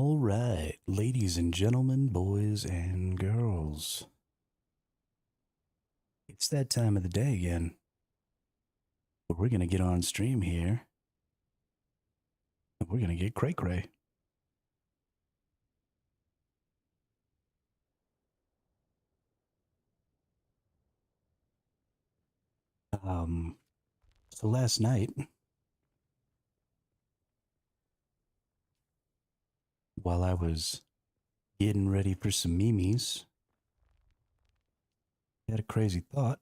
All right, ladies and gentlemen, boys and girls, it's that time of the day again. But we're gonna get on stream here, and we're gonna get cray cray. Um, so last night, while I was getting ready for some memes, I had a crazy thought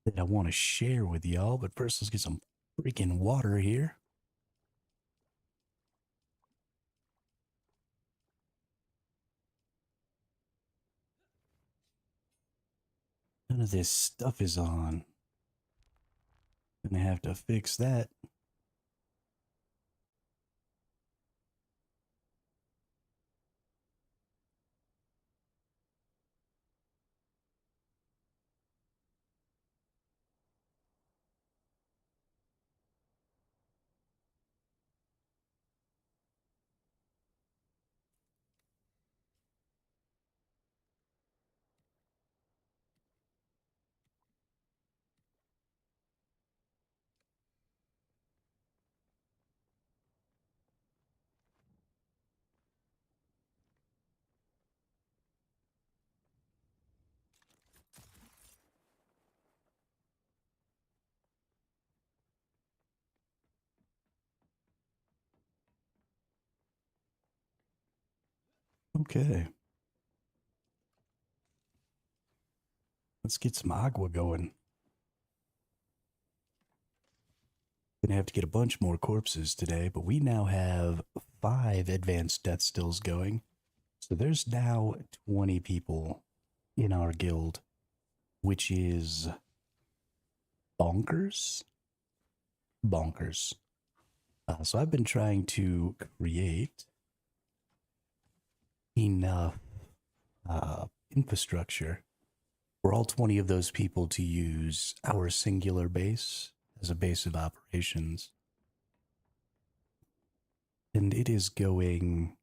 that I want to share with y'all. But first, let's get some freaking water here. None of this stuff is on. Gonna have to fix that. Okay, let's get some agua going. Gonna have to get a bunch more corpses today, but we now have 5 advanced death stills going. So there's now 20 people in our guild, which is bonkers. Bonkers. So I've been trying to create enough infrastructure for all 20 of those people to use our singular base as a base of operations. And it is going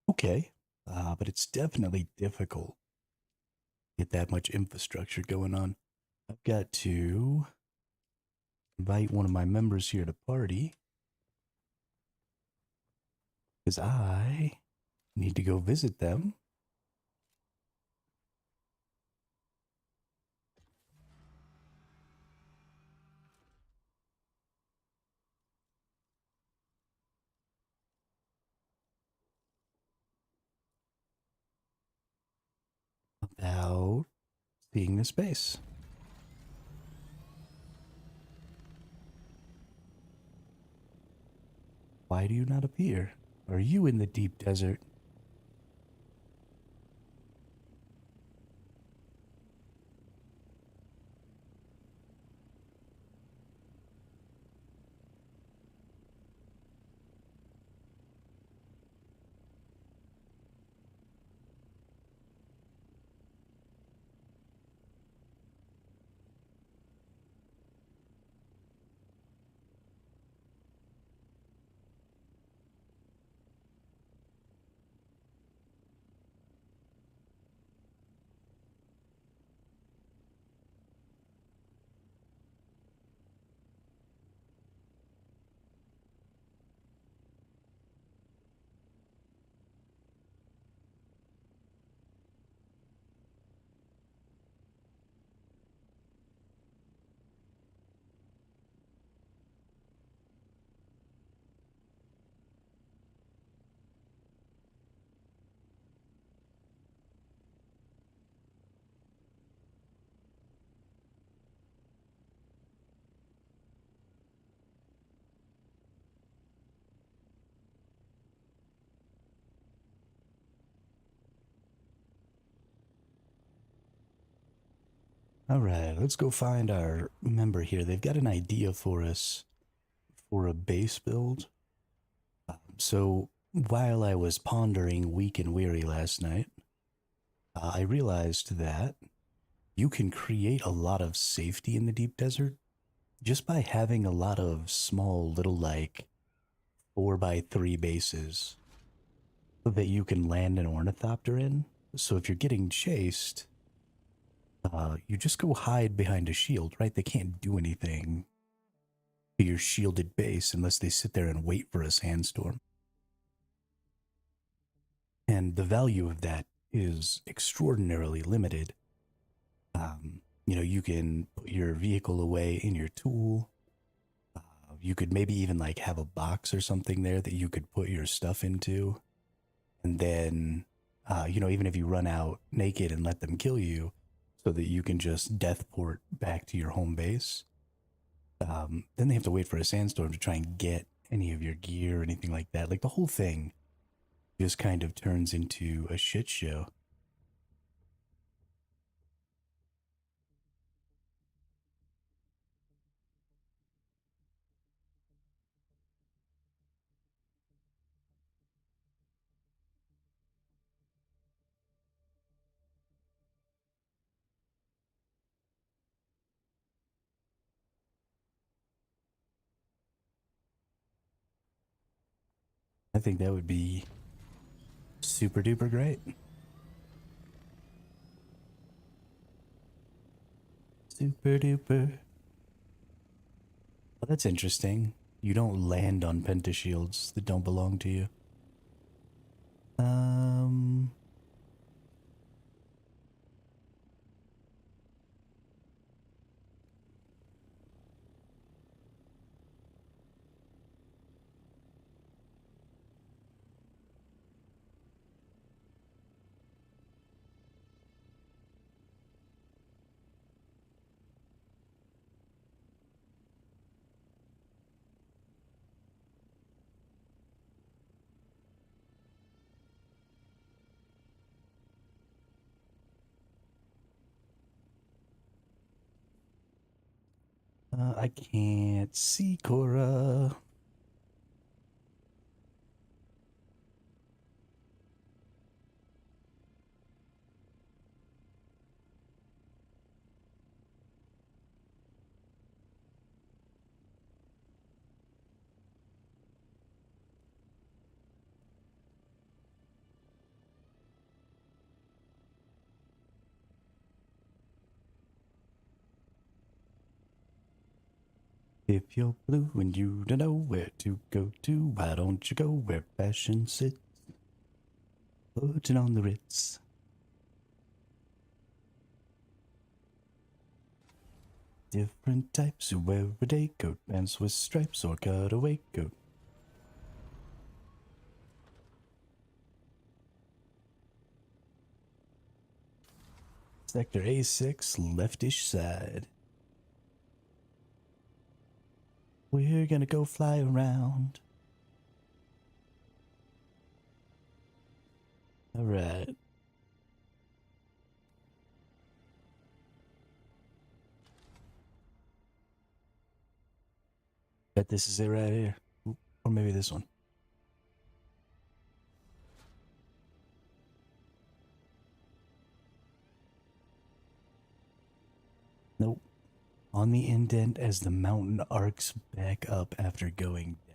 okay, but it's definitely difficult to get that much infrastructure going on. I've got to invite one of my members here to party because I need to go visit them. About seeing the space. Why do you not appear? Are you in the deep desert? All right, let's go find our member here. They've got an idea for us for a base build. So while I was pondering weak and weary last night, I realized that you can create a lot of safety in the deep desert just by having a lot of small little like 4x3 bases that you can land an ornithopter in. So if you're getting chased, you just go hide behind a shield, right? They can't do anything to your shielded base unless they sit there and wait for a sandstorm. And the value of that is extraordinarily limited. You can put your vehicle away in your tool. You could maybe even like have a box or something there that you could put your stuff into. And then, even if you run out naked and let them kill you, so that you can just death port back to your home base. Then they have to wait for a sandstorm to try and get any of your gear or anything like that. Like the whole thing just kind of turns into a shit show. I think that would be super duper great. Super duper. Well, that's interesting. You don't land on pentashields that don't belong to you. Um, I can't see Cora. If you're blue and you don't know where to go to, why don't you go where fashion sits? Putting on the Ritz. Different types who wear a day coat, pants with stripes or cutaway coat. Sector A6, leftish side. We're gonna go fly around. Alright. Bet this is it right here. Or maybe this one. Nope. On the indent as the mountain arcs back up after going down.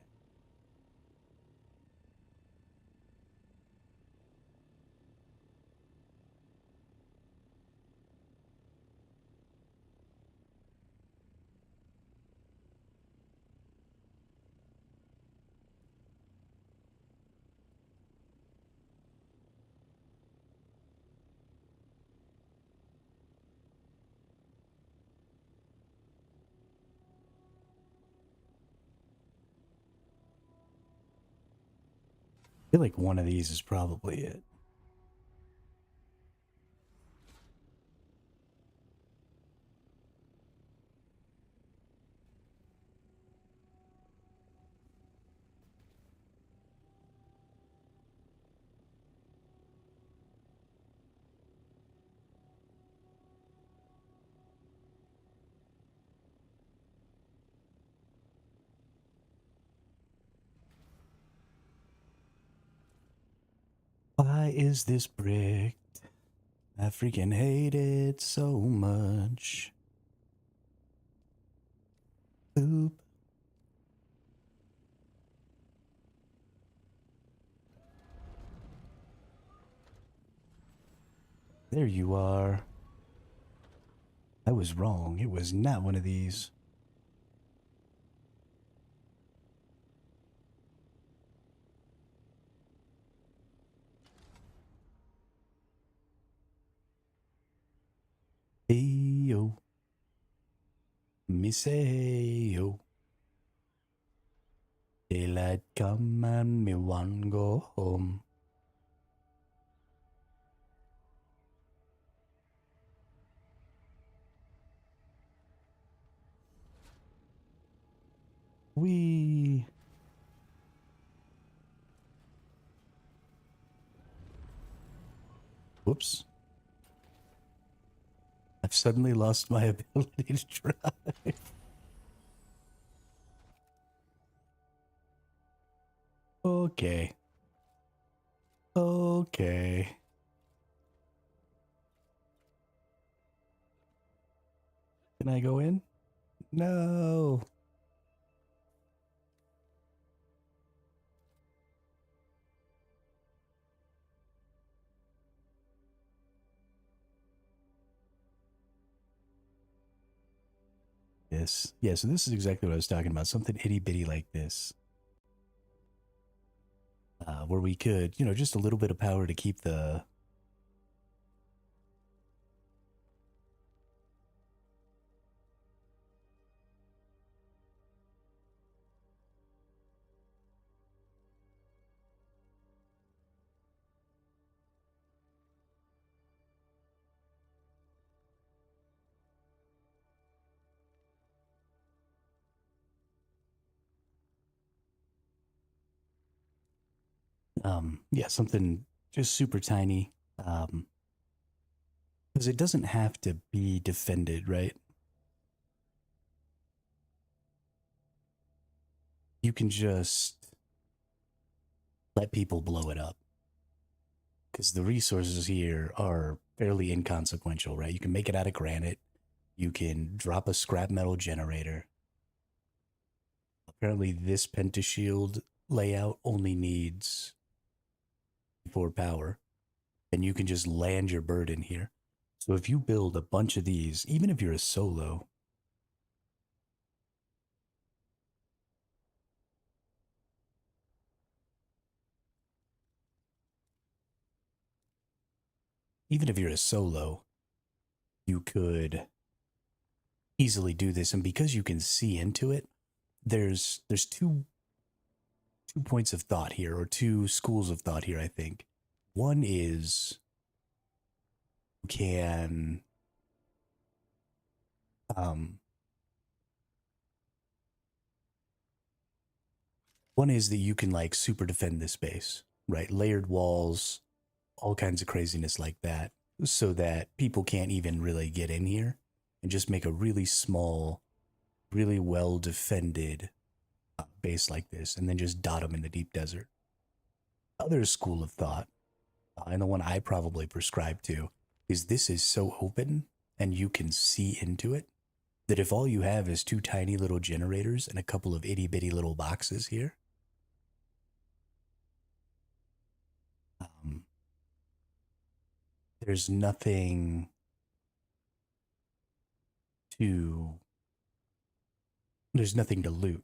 I feel like one of these is probably it. Why is this bricked? I freaking hate it so much. Boop. There you are. I was wrong. It was not one of these. Hey yo. Me say hey yo. Daylight come and me one go home. We. Whoops. I've suddenly lost my ability to drive. Okay. Okay. Can I go in? No. Yes. Yeah, so this is exactly what I was talking about. Something itty bitty like this. Where we could, just a little bit of power to keep the. Yeah, something just super tiny. Because it doesn't have to be defended, right? You can just let people blow it up. Because the resources here are fairly inconsequential, right? You can make it out of granite. You can drop a scrap metal generator. Apparently, this pentashield layout only needs 4 power, and you can just land your bird in here. So if you build a bunch of these, even if you're a solo, even if you're a solo, you could easily do this. And because you can see into it, there's two points of thought here, or two schools of thought here, I think. One is you can um one is that you can like super defend this base, right? Layered walls, all kinds of craziness like that, so that people can't even really get in here, and just make a really small, really well defended base like this, and then just dot them in the deep desert. Other school of thought, and the one I probably prescribe to, is this is so open and you can see into it that if all you have is two tiny little generators and a couple of itty bitty little boxes here, um, there's nothing to there's nothing to loot.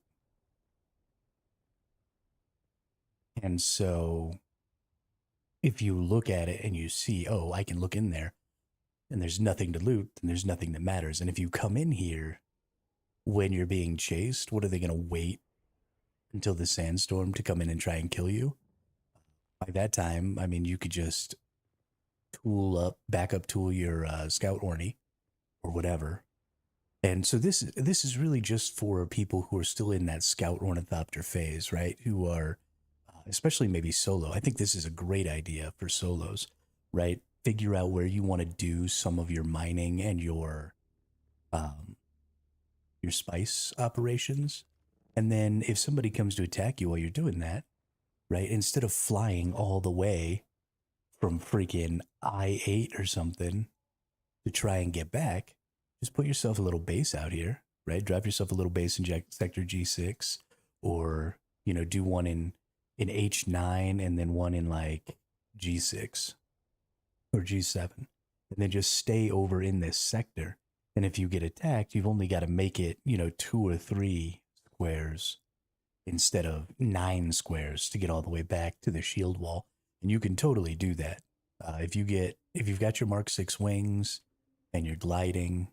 And so if you look at it and you see, oh, I can look in there and there's nothing to loot, then there's nothing that matters. And if you come in here when you're being chased, what are they going to wait until the sandstorm to come in and try and kill you? By that time, I mean, you could just backup tool your scout orny or whatever. And so this is really just for people who are still in that scout ornithopter phase, right? Who are especially maybe solo. I think this is a great idea for solos, right? Figure out where you want to do some of your mining and um, your spice operations, and then if somebody comes to attack you while you're doing that, right? Instead of flying all the way from freaking I-8 or something to try and get back, just put yourself a little base out here, right? Drop yourself a little base in sector G6, or do one in H9 and then one in like G6 or G7, and then just stay over in this sector. And if you get attacked, you've only got to make it, 2 or 3 squares instead of 9 squares to get all the way back to the shield wall. And you can totally do that. If you've got your Mark 6 wings and you're gliding,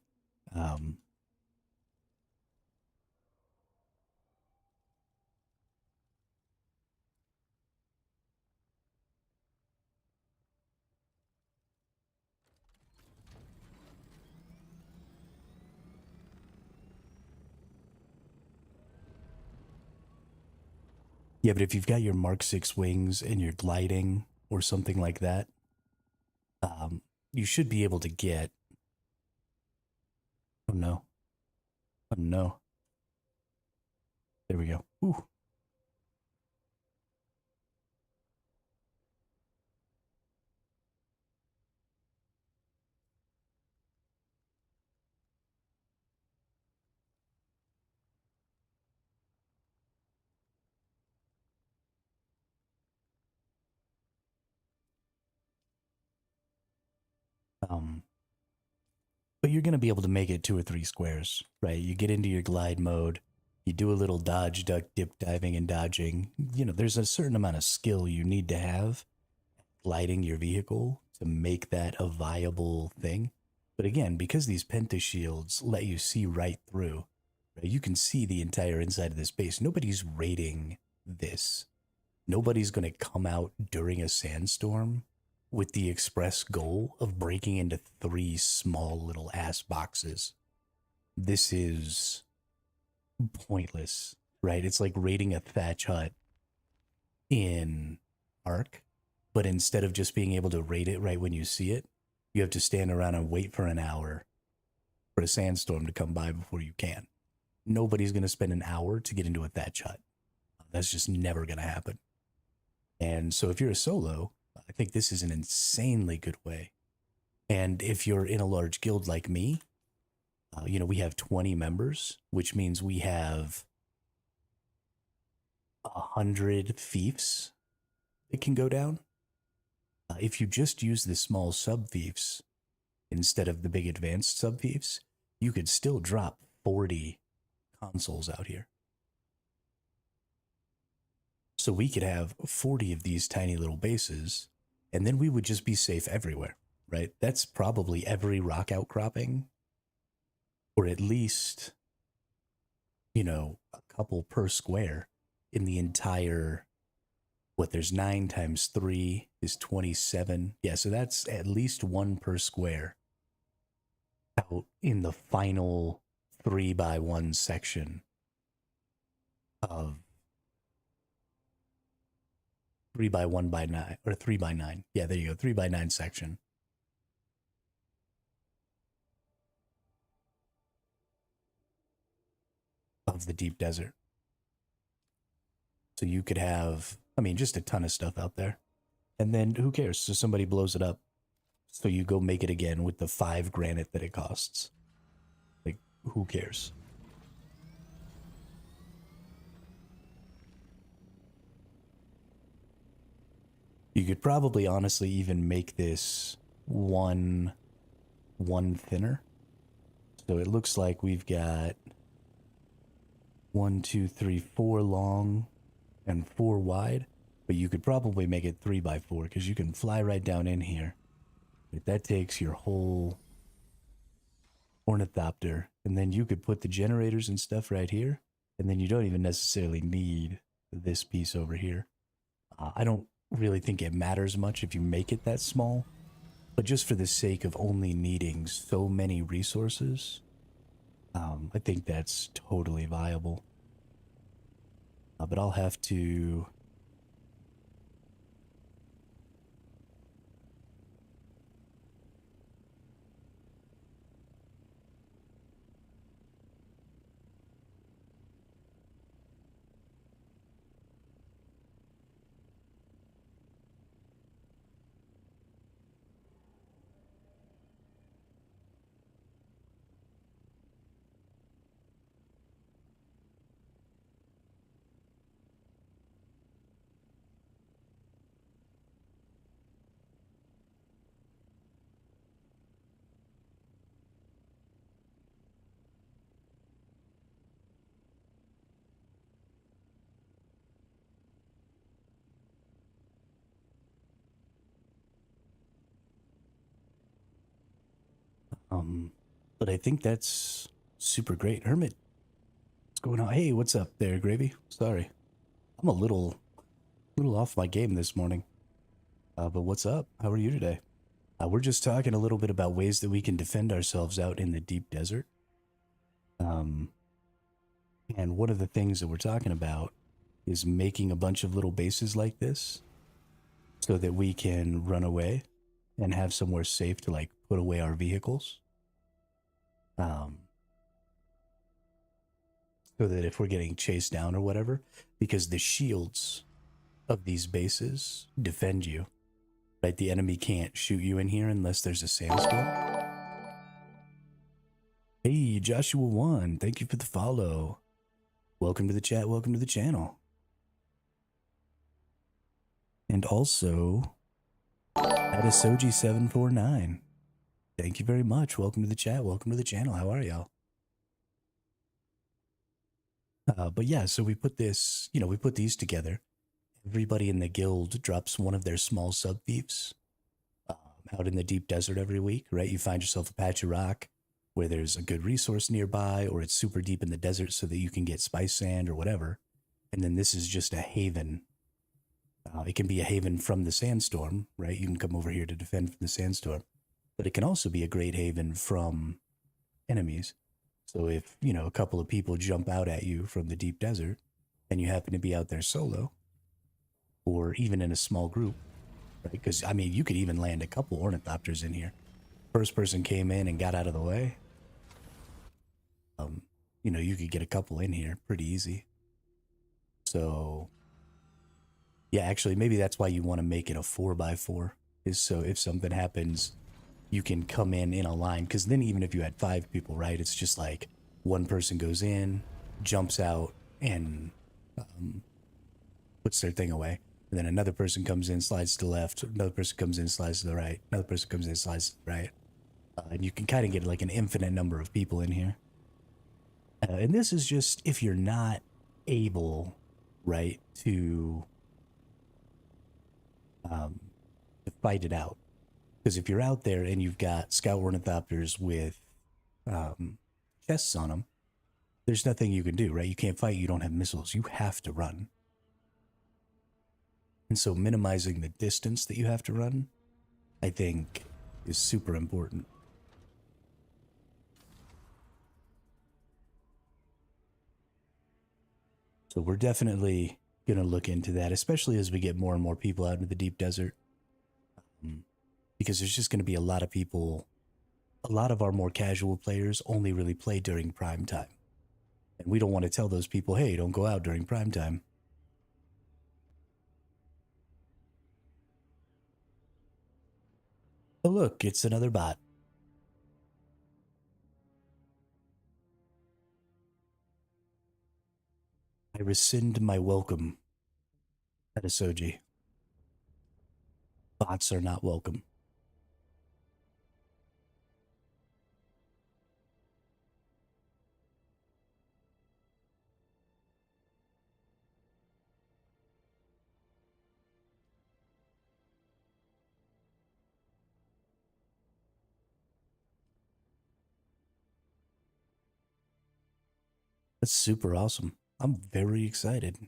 yeah, but if you've got your Mark 6 wings and you're gliding or something like that, you should be able to get. Oh no. Oh no. There we go. Ooh. Um, but you're going to be able to make it 2 or 3 squares, right? You get into your glide mode, you do a little dodge, duck, dip, diving, and dodging. There's a certain amount of skill you need to have gliding your vehicle to make that a viable thing. But again, because these pentashields let you see right through, right, you can see the entire inside of this base. Nobody's raiding this. Nobody's going to come out during a sandstorm with the express goal of breaking into 3 small little ass boxes. This is pointless, right? It's like raiding a thatch hut in Ark, but instead of just being able to raid it right when you see it, you have to stand around and wait for an hour for a sandstorm to come by before you can. Nobody's going to spend an hour to get into a thatch hut. That's just never going to happen. And so if you're a solo, I think this is an insanely good way. And if you're in a large guild like me, we have 20 members, which means we have 100 fiefs that can go down. If you just use the small sub fiefs instead of the big advanced sub fiefs, you could still drop 40 consoles out here. So we could have 40 of these tiny little bases, and then we would just be safe everywhere, right? That's probably every rock outcropping, or at least, a couple per square in the entire, there's 9 times 3 is 27. Yeah, so that's at least 1 per square out in the final 3x1 section of 3x1x9 or 3x9. Yeah, there you go. 3x9 section. Of the deep desert. So you could have, just a ton of stuff out there. And then who cares? So somebody blows it up. So you go make it again with the 5 granite that it costs. Like, who cares? You could probably honestly even make this one thinner. So it looks like we've got 1, 2, 3, 4 long and 4 wide, but you could probably make it 3x4 because you can fly right down in here. But that takes your whole ornithopter, and then you could put the generators and stuff right here, and then you don't even necessarily need this piece over here. I don't really think it matters much if you make it that small, but just for the sake of only needing so many resources, I think that's totally viable. But I'll have to... Um, but I think that's super great. Hermit, what's going on? Hey, what's up there, Gravy? Sorry, I'm a little off my game this morning. But what's up? How are you today? We're just talking a little bit about ways that we can defend ourselves out in the deep desert. Um, and one of the things that we're talking about is making a bunch of little bases like this so that we can run away and have somewhere safe to like put away our vehicles. Um, so that if we're getting chased down or whatever, because the shields of these bases defend you, right? The enemy can't shoot you in here unless there's a sandstorm. Hey, Joshua One, thank you for the follow. Welcome to the chat. Welcome to the channel. And also, Adasoji749. Thank you very much. Welcome to the chat. Welcome to the channel. How are y'all? But yeah, so we put this, we put these together. Everybody in the guild drops one of their small sub thieves out in the deep desert every week, right? You find yourself a patch of rock where there's a good resource nearby, or it's super deep in the desert so that you can get spice sand or whatever. And then this is just a haven. It can be a haven from the sandstorm, right? You can come over here to defend from the sandstorm, but it can also be a great haven from enemies. So if, a couple of people jump out at you from the deep desert and you happen to be out there solo or even in a small group, right? Because, I mean, you could even land a couple ornithopters in here. First person came in and got out of the way. You could get a couple in here pretty easy. So, yeah, actually, maybe that's why you want to make it a 4x4, is so if something happens, you can come in a line. Because then even if you had 5 people, right, it's just like one person goes in, jumps out, and puts their thing away. And then another person comes in, slides to the left. Another person comes in, slides to the right. Another person comes in, slides to the right. And you can kind of get like an infinite number of people in here. And this is just if you're not able, right, to fight it out. Because if you're out there and you've got scout ornithopters with chests on them, there's nothing you can do, right? You can't fight, you don't have missiles. You have to run. And so minimizing the distance that you have to run, I think, is super important. So we're definitely going to look into that, especially as we get more and more people out into the deep desert. Because there's just going to be a lot of people, a lot of our more casual players only really play during prime time. And we don't want to tell those people, hey, don't go out during prime time. Oh, look, it's another bot. I rescind my welcome, Adasoji. Bots are not welcome. That's super awesome. I'm very excited.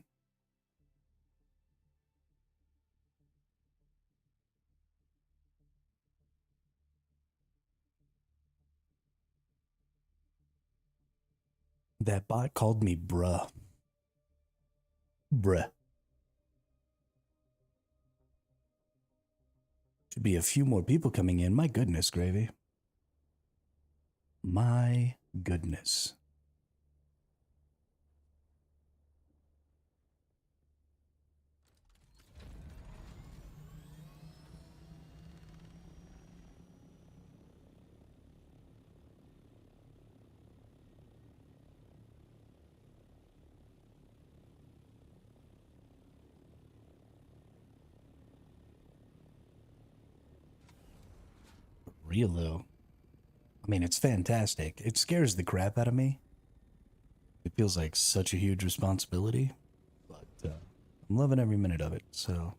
That bot called me bruh. Bruh. Should be a few more people coming in. My goodness, Gravy. My goodness. Real though. I mean, it's fantastic. It scares the crap out of me. It feels like such a huge responsibility, but I'm loving every minute of it, so.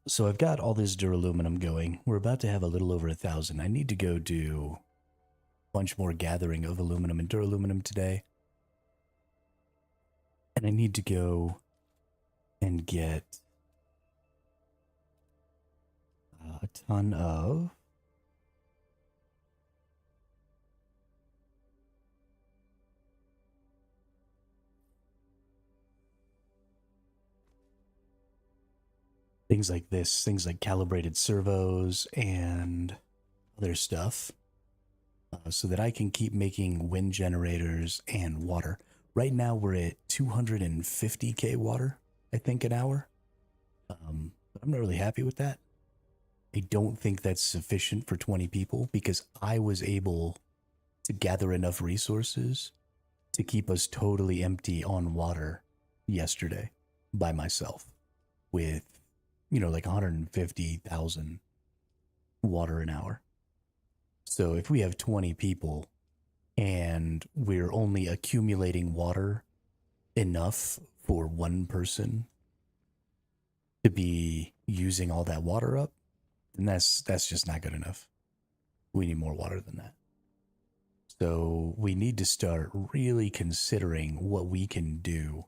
So I've got all this duraluminum going. We're about to have a little over 1,000. I need to go do a bunch more gathering of aluminum and duraluminum today. And I need to go and get a ton of things like this, things like calibrated servos and other stuff, so that I can keep making wind generators and water. Right now we're at 250k water, I think, an hour. But I'm not really happy with that. I don't think that's sufficient for 20 people because I was able to gather enough resources to keep us totally empty on water yesterday by myself with, like 150,000 water an hour. So if we have 20 people and we're only accumulating water enough for one person to be using all that water up, then that's just not good enough. We need more water than that. So we need to start really considering what we can do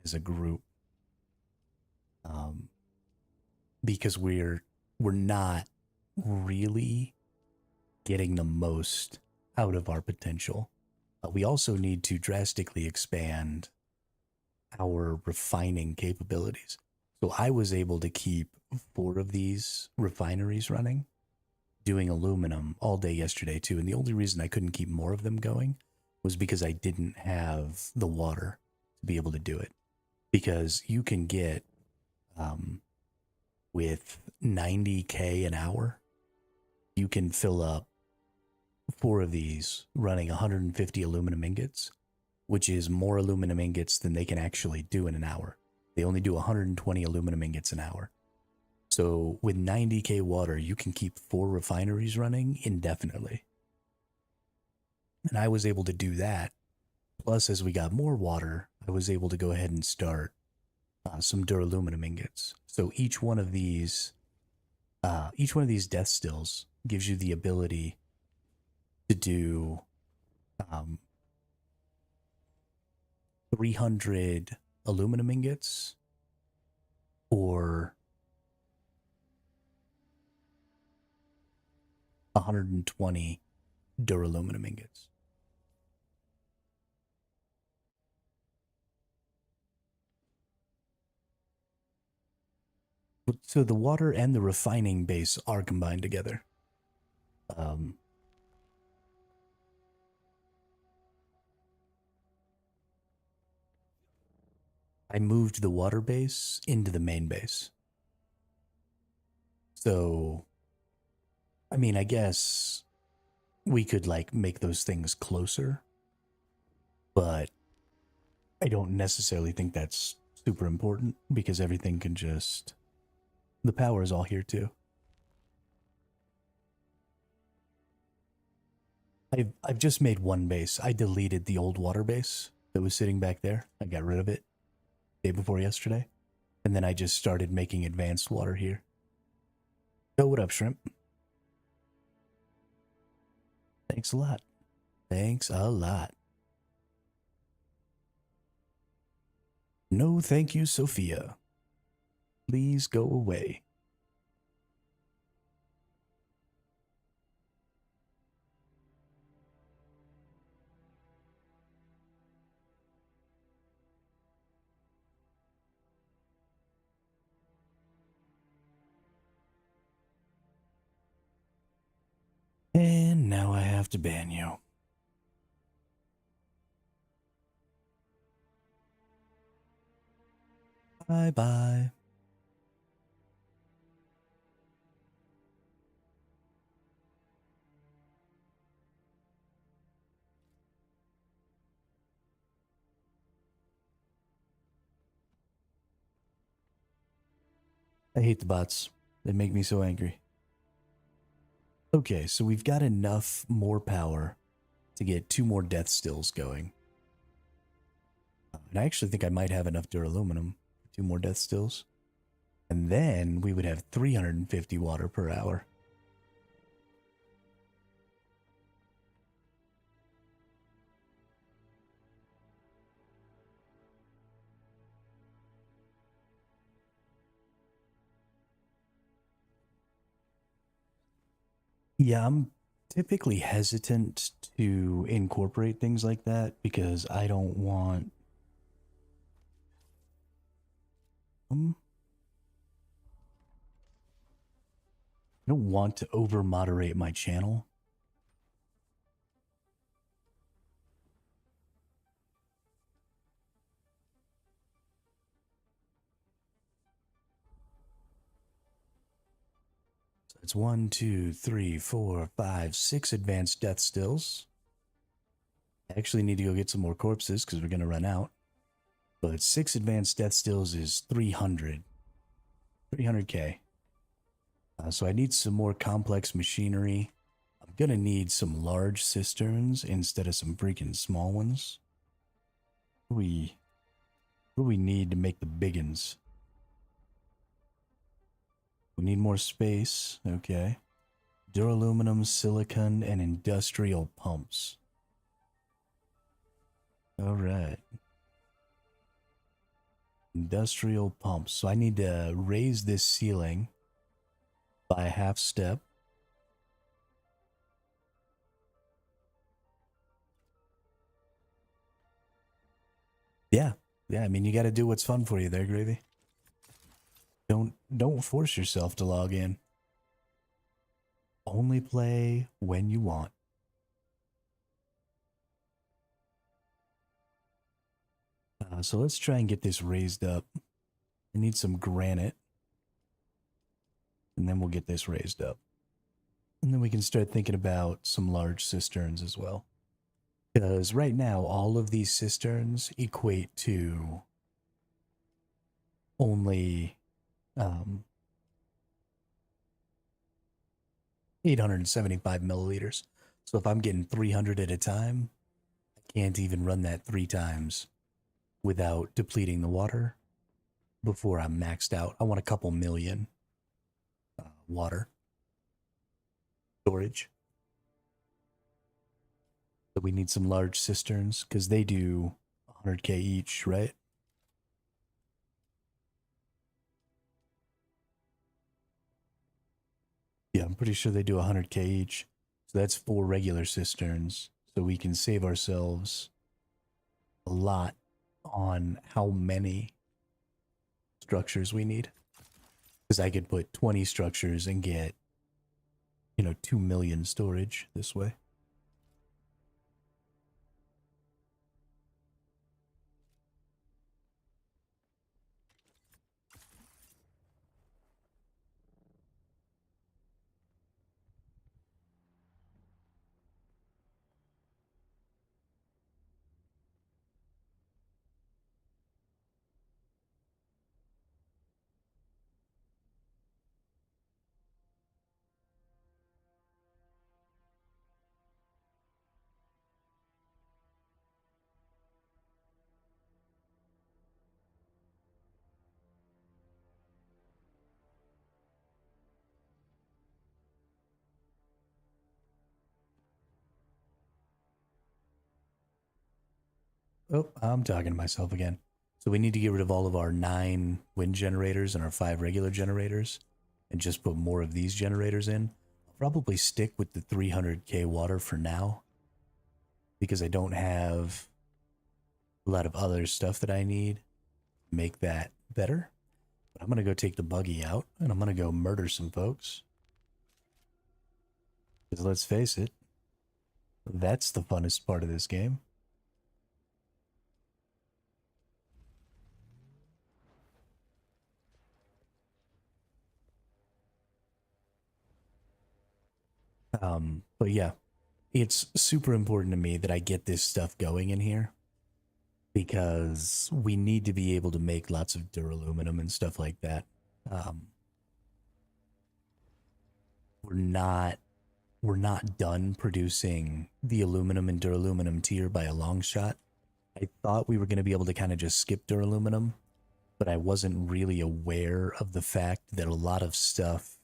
as a group, because we're not really getting the most out of our potential. We also need to drastically expand our refining capabilities. So I was able to keep 4 of these refineries running, doing aluminum all day yesterday too. And the only reason I couldn't keep more of them going was because I didn't have the water to be able to do it. Because you can get, with 90k an hour, you can fill up 4 of these running 150 aluminum ingots, which is more aluminum ingots than they can actually do in an hour. They only do 120 aluminum ingots an hour. So with 90k water, you can keep 4 refineries running indefinitely. And I was able to do that. Plus, as we got more water, I was able to go ahead and start some duraluminum ingots. So each one of these death stills gives you the ability to do 300 aluminum ingots or 120 duraluminum ingots. So the water and the refining base are combined together. I moved the water base into the main base. So, I mean, I guess we could make those things closer, but I don't necessarily think that's super important because everything can just, the power is all here too. I've just made one base. I deleted the old water base that was sitting back there. I got rid of it day before yesterday. And then I just started making advanced water here. Oh, what up, Shrimp? Thanks a lot. Thanks a lot. No, thank you, Sophia. Please go away. And now I have to ban you. Bye-bye. I hate the bots. They make me so angry. Okay, so we've got enough more power to get 2 more death stills going. And I actually think I might have enough duraluminum for 2 more death stills. And then we would have 350 water per hour. Yeah, I'm typically hesitant to incorporate things like that because I don't want I don't want to over moderate my channel. So it's 1, 2, 3, 4, 5, 6 advanced death stills. I actually need to go get some more corpses because we're gonna run out. But 6 advanced death stills is 300k. So I need some more complex machinery. I'm gonna need some large cisterns instead of some freaking small ones. What do we need to make the biggins? We need more space. Okay. Duraluminum, silicon, and industrial pumps. All right. Industrial pumps. So I need to raise this ceiling by a half step. Yeah. Yeah, I mean you gotta do what's fun for you there, Gravy. Don't force yourself to log in. Only play when you want. So let's try and get this raised up. I need some granite. And then we'll get this raised up. And then we can start thinking about some large cisterns as well. Because right now, all of these cisterns equate to only 875 milliliters. So if I'm getting 300 at a time, I can't even run that 3 times without depleting the water before I'm maxed out. I want a couple million water storage. So we need some large cisterns because they do 100k each, right? Yeah, I'm pretty sure they do 100k each. So that's 4 regular cisterns. So we can save ourselves a lot on how many structures we need. Because I could put 20 structures and get, 2 million storage this way. Oh, I'm talking to myself again. So we need to get rid of all of our 9 wind generators and our 5 regular generators and just put more of these generators in. I'll probably stick with the 300k water for now because I don't have a lot of other stuff that I need to make that better. But I'm going to go take the buggy out and I'm going to go murder some folks. Because let's face it, that's the funnest part of this game. But yeah, it's super important to me that I get this stuff going in here because we need to be able to make lots of duraluminum and stuff like that. We're not done producing the aluminum and duraluminum tier by a long shot. I thought we were going to be able to kind of just skip duraluminum but I wasn't really aware of the fact that a lot of stuff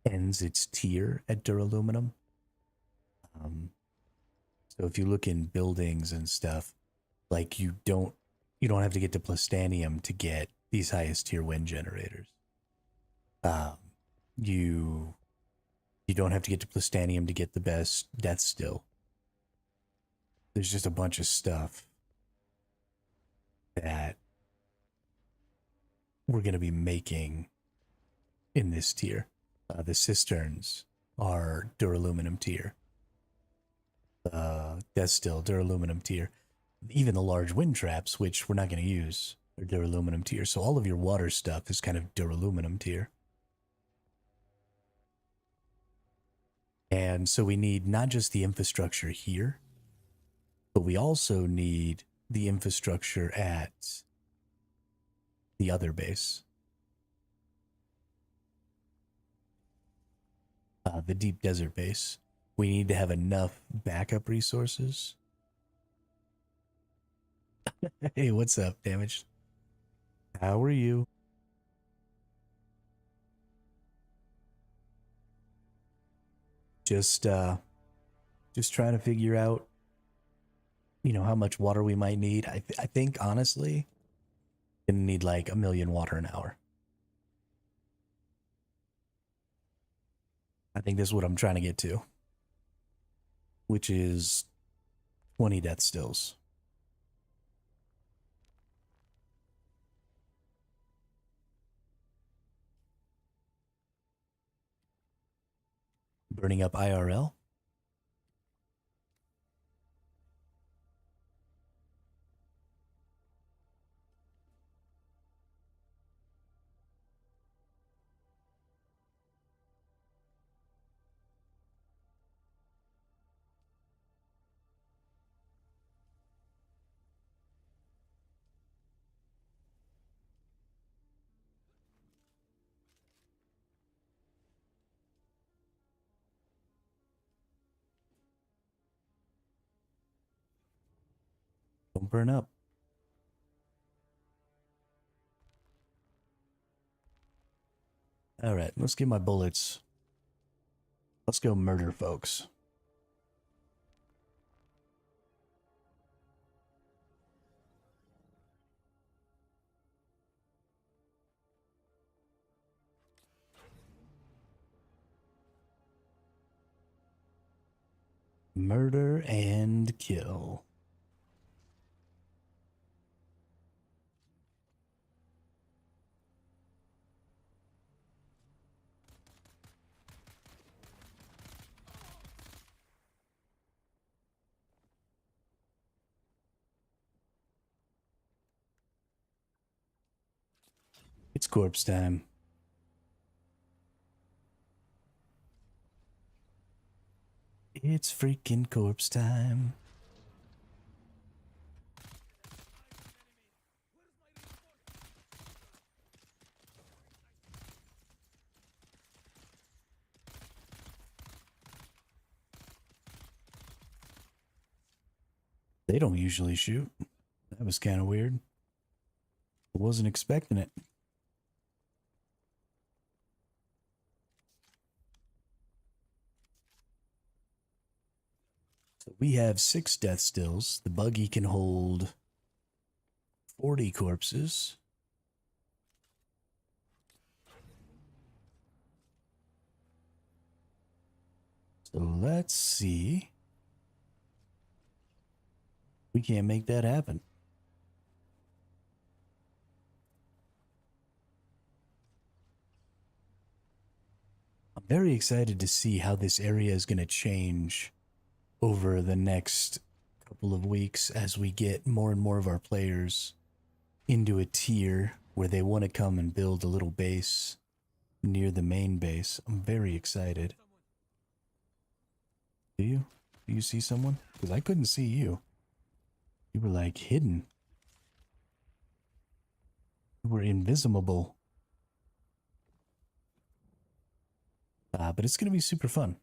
ends its tier at duraluminum. Um, so if you look in buildings and stuff, like you don't have to get to plastanium to get these highest tier wind generators. Um, you you don't have to get to plastanium to get the best death still. There's just a bunch of stuff that we're going to be making in this tier. The cisterns are duraluminum tier. Death still duraluminum tier. Even the large wind traps, which we're not going to use, are duraluminum tier. So all of your water stuff is kind of duraluminum tier. And so we need not just the infrastructure here, but we also need the infrastructure at the other base. The deep desert base. We need to have enough backup resources. Hey, what's up, Damaged? How are you? Just trying to figure out, how much water we might need. I think honestly, gonna need like 1,000,000 water an hour. I think that's what I'm trying to get to, which is 20 death stills. Burning up IRL. Don't burn up. All right, let's get my bullets. Let's go murder folks. Murder and kill. It's corpse time. It's freaking corpse time. They don't usually shoot. That was kind of weird. I wasn't expecting it. So we have 6 death stills. The buggy can hold 40 corpses. So let's see. We can't make that happen. I'm very excited to see how this area is going to change over the next couple of weeks as we get more and more of our players into a tier where they want to come and build a little base near the main base. I'm very excited. Do you? Do you see someone? Because I couldn't see you. You were like hidden. You were invisible. But it's going to be super fun.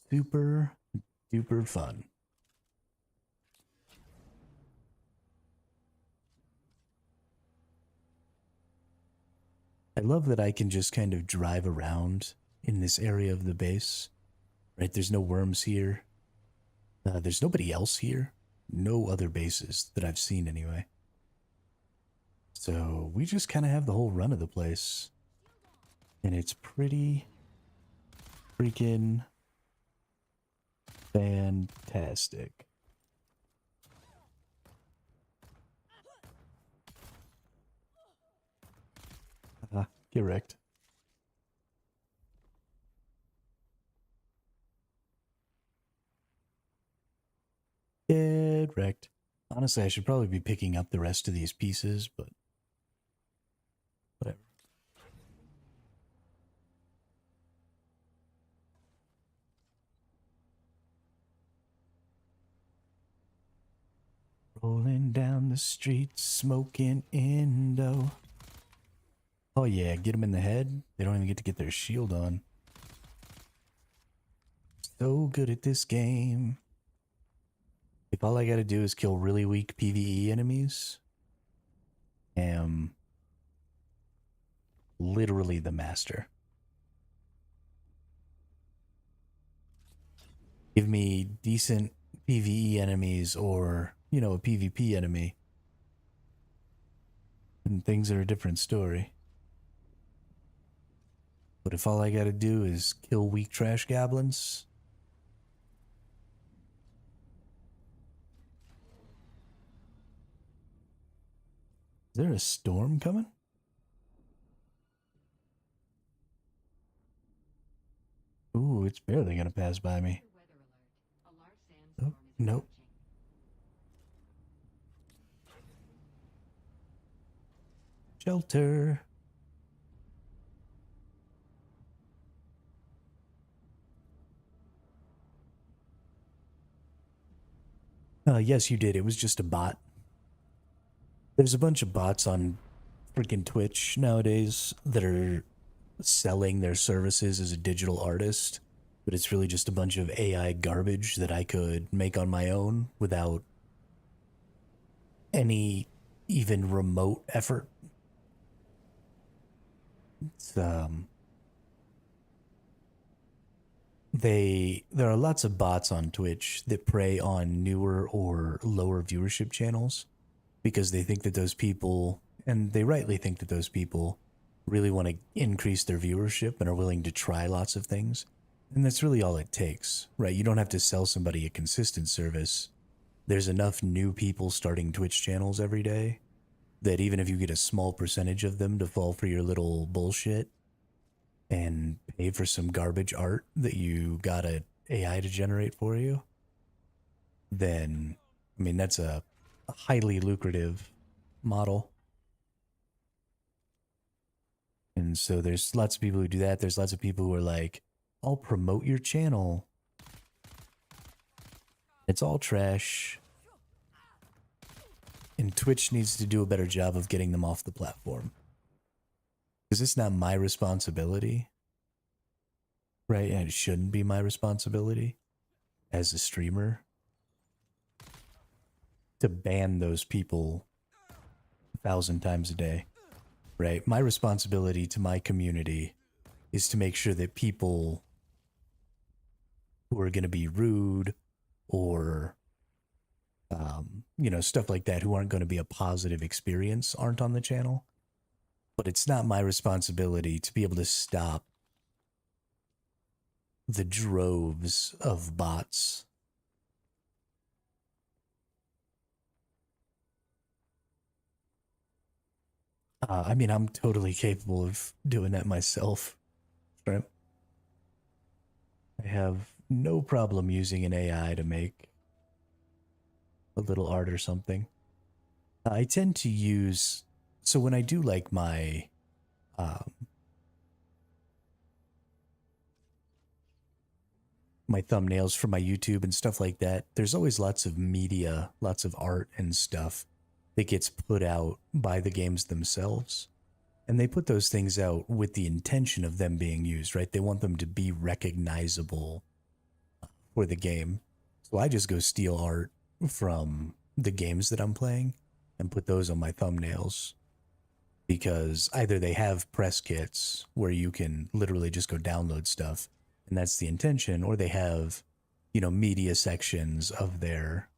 Super duper fun. I love that I can just kind of drive around in this area of the base, right? There's no worms here. There's nobody else here. No other bases that I've seen anyway. So we just kind of have the whole run of the place. And it's pretty freaking fantastic. Get wrecked. Get wrecked. Honestly, I should probably be picking up the rest of these pieces, but whatever. Rolling down the street, smoking Indo. Oh yeah, get them in the head. They don't even get to get their shield on. So good at this game. If all I gotta do is kill really weak PvE enemies, am literally the master. Give me decent PvE enemies or, you know, a PvP enemy, and things are a different story. But if all I gotta do is kill weak trash goblins... Is there a storm coming? Ooh, it's barely gonna pass by me. Oh, nope. Shelter. Yes, you did. It was just a bot. There's a bunch of bots on freaking Twitch nowadays that are selling their services as a digital artist, but it's really just a bunch of AI garbage that I could make on my own without any even remote effort. It's, there are lots of bots on Twitch that prey on newer or lower viewership channels because they think that those people, and they rightly think that those people really want to increase their viewership and are willing to try lots of things. And that's really all it takes, right? You don't have to sell somebody a consistent service. There's enough new people starting Twitch channels every day that even if you get a small percentage of them to fall for your little bullshit and pay for some garbage art that you got an AI to generate for you, then, I mean, that's a highly lucrative model. And so there's lots of people who do that. There's lots of people who are like, I'll promote your channel. It's all trash. And Twitch needs to do a better job of getting them off the platform. Because it's not my responsibility. Right? And it shouldn't be my responsibility as a streamer to ban those people 1,000 times a day. Right? My responsibility to my community is to make sure that people who are going to be rude or, you know, stuff like that, who aren't going to be a positive experience, aren't on the channel. But it's not my responsibility to be able to stop the droves of bots. I mean, I'm totally capable of doing that myself. Right? I have no problem using an AI to make a little art or something. I tend to use, so when I do like my my thumbnails for my YouTube and stuff like that, there's always lots of media, lots of art and stuff that gets put out by the games themselves. And they put those things out with the intention of them being used, right? They want them to be recognizable for the game. So I just go steal art from the games that I'm playing and put those on my thumbnails because either they have press kits where you can literally just go download stuff, and that's the intention, or they have, media sections of their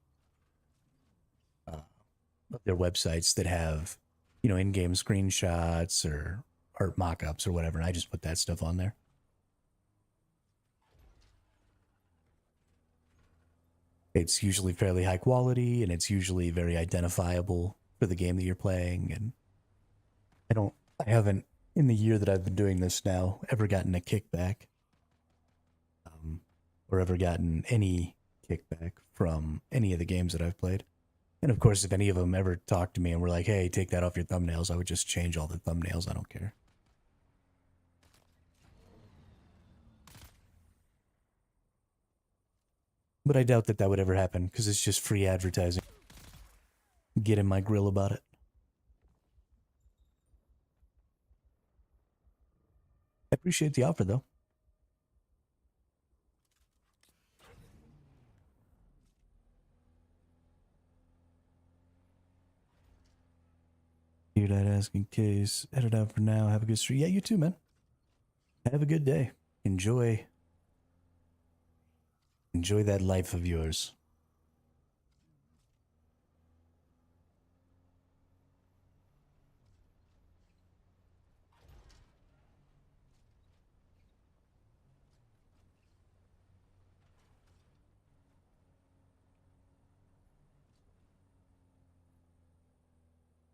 websites that have, in-game screenshots or art mock-ups or whatever, and I just put that stuff on there. It's usually fairly high quality, and it's usually very identifiable for the game that you're playing. And I haven't, in the year that I've been doing this now, ever gotten a kickback, or ever gotten any kickback from any of the games that I've played. And of course, if any of them ever talked to me and were like, hey, take that off your thumbnails, I would just change all the thumbnails. I don't care. But I doubt that would ever happen because it's just free advertising. Get in my grill about it. I appreciate the offer, though. You're not asking case. Edit out for now. Have a good stream. Yeah, you too, man. Have a good day. Enjoy that life of yours.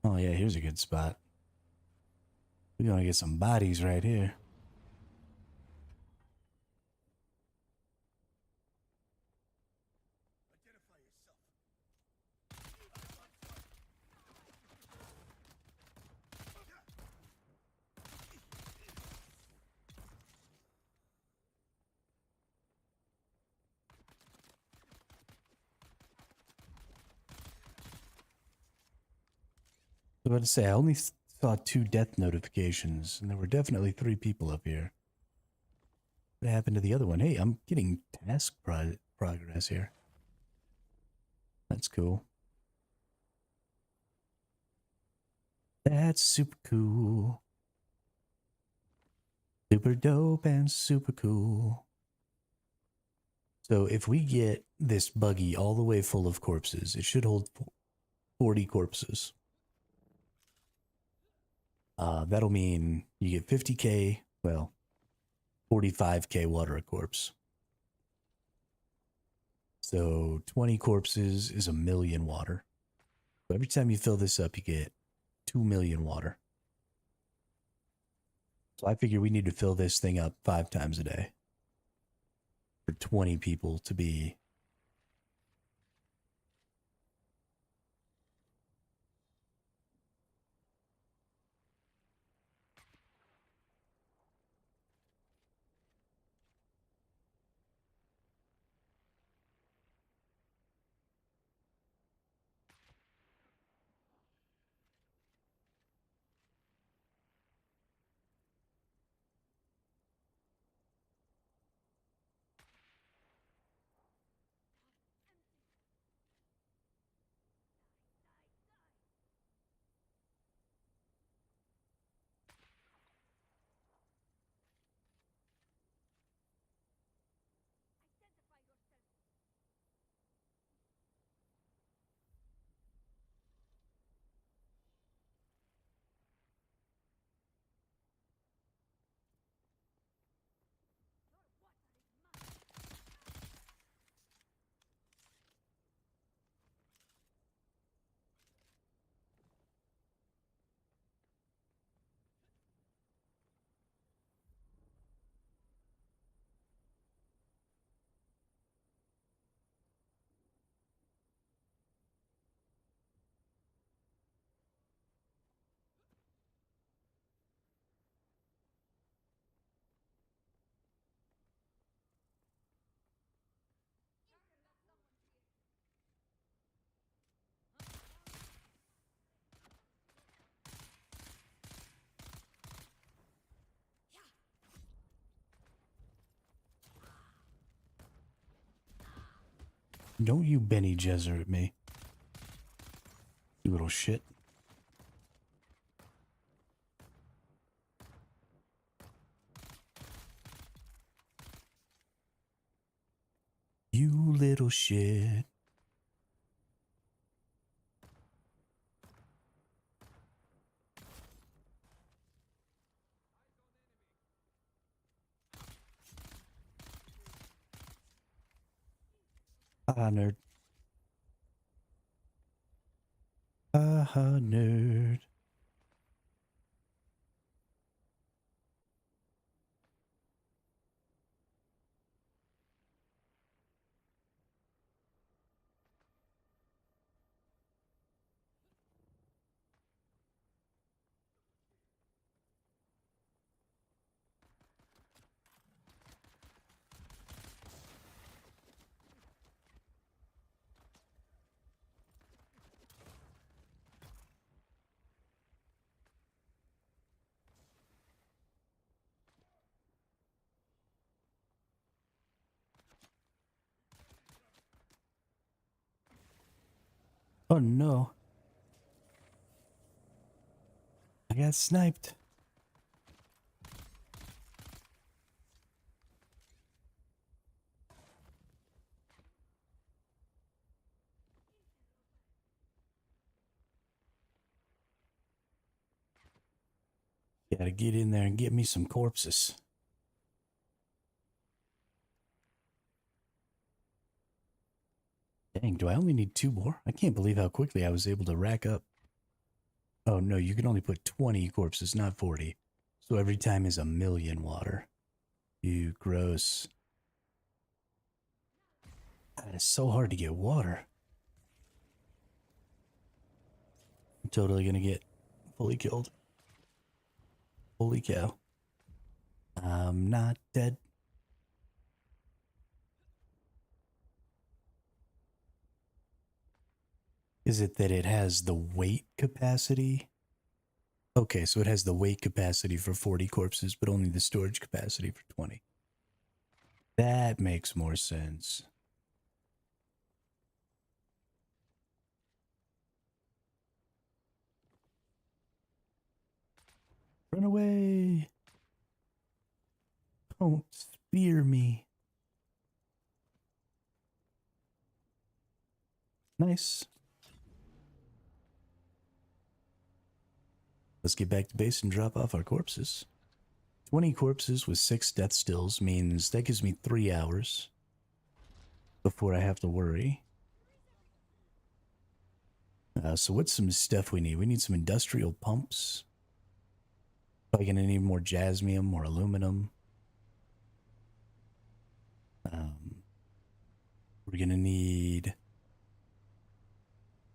Oh yeah, here's a good spot. We're gonna get some bodies right here. I was about to say, I only saw 2 death notifications, and there were definitely 3 people up here. What happened to the other one? Hey, I'm getting task progress here. That's cool. That's super cool. Super dope and super cool. So if we get this buggy all the way full of corpses, it should hold 40 corpses. That'll mean you get 50k, well, 45k water a corpse. So 20 corpses is 1 million water. So every time you fill this up, you get 2 million water. So I figure we need to fill this thing up 5 times a day for 20 people to be. Don't you Benny Jezzer at me, you little shit. little shit. Nerd. Nerd. Oh no. I got sniped. Gotta get in there and get me some corpses. Dang, do I only need 2 more? I can't believe how quickly I was able to rack up. Oh no, you can only put 20 corpses, not 40. So every time is 1,000,000 water. You gross. God, it's so hard to get water. I'm totally gonna get fully killed. Holy cow. I'm not dead. Is it that it has the weight capacity? Okay, so it has the weight capacity for 40 corpses, but only the storage capacity for 20. That makes more sense. Run away! Don't spear me. Nice. Let's get back to base and drop off our corpses. 20 corpses with 6 death stills means that gives me 3 hours before I have to worry. So what's some stuff we need? We need some industrial pumps. Probably gonna need more jasmium, more aluminum. We're gonna need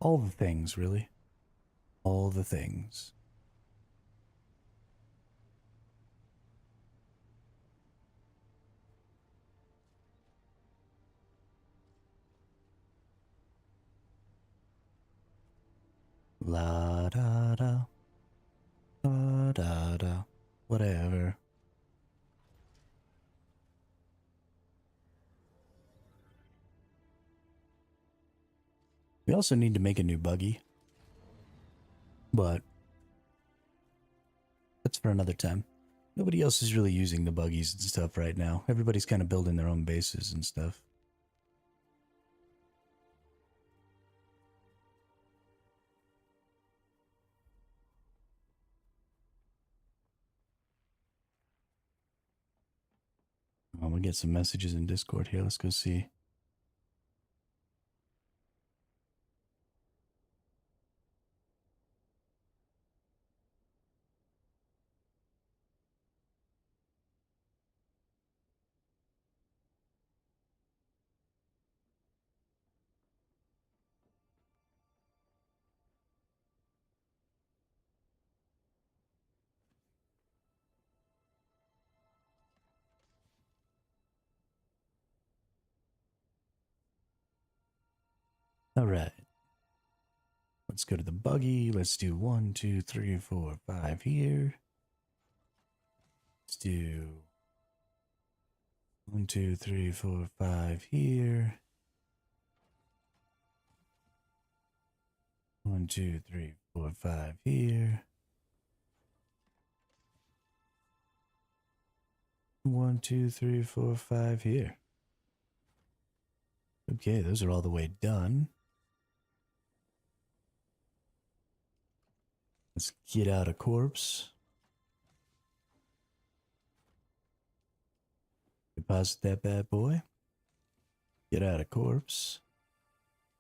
all the things, really. All the things. La da da. La da da. Whatever. We also need to make a new buggy. But that's for another time. Nobody else is really using the buggies and stuff right now. Everybody's kind of building their own bases and stuff. Oh, we get some messages in Discord here. Let's go see. All right. Let's go to the buggy. Let's do 1, 2, 3, 4, 5 here. Let's do 1, 2, 3, 4, 5 here. 1, 2, 3, 4, 5 here. 1, 2, 3, 4, 5 here. Okay, those are all the way done. Let's get out a corpse. Deposit that bad boy. Get out a corpse.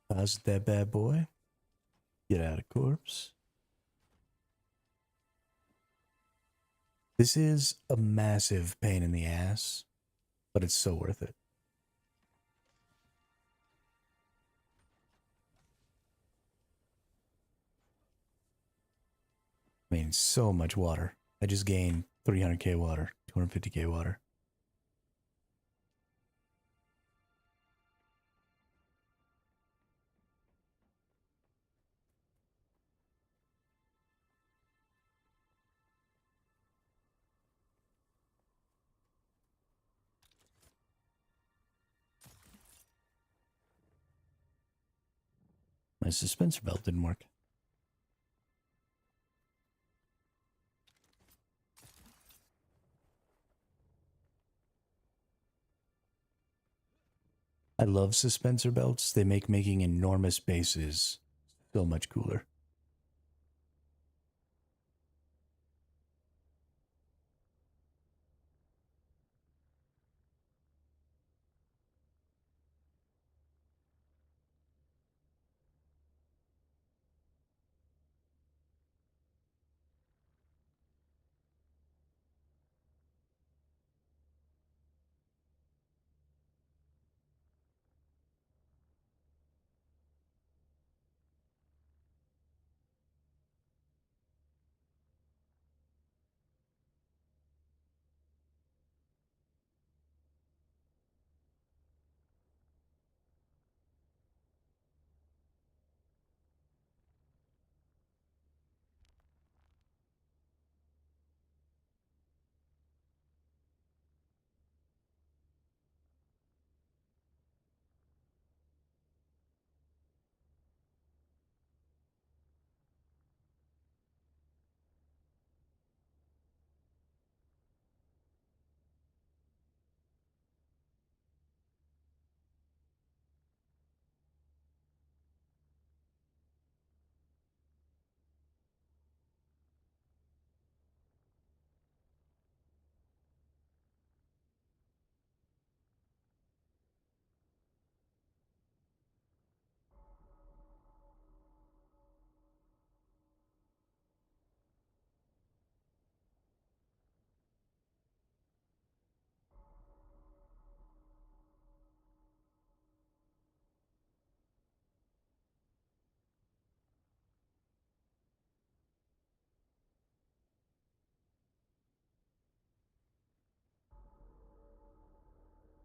Deposit that bad boy. Get out a corpse. This is a massive pain in the ass, but it's so worth it. I mean, so much water. I just gained 300k water, 250k water. My suspensor belt didn't work. I love suspensor belts. They make making enormous bases so much cooler.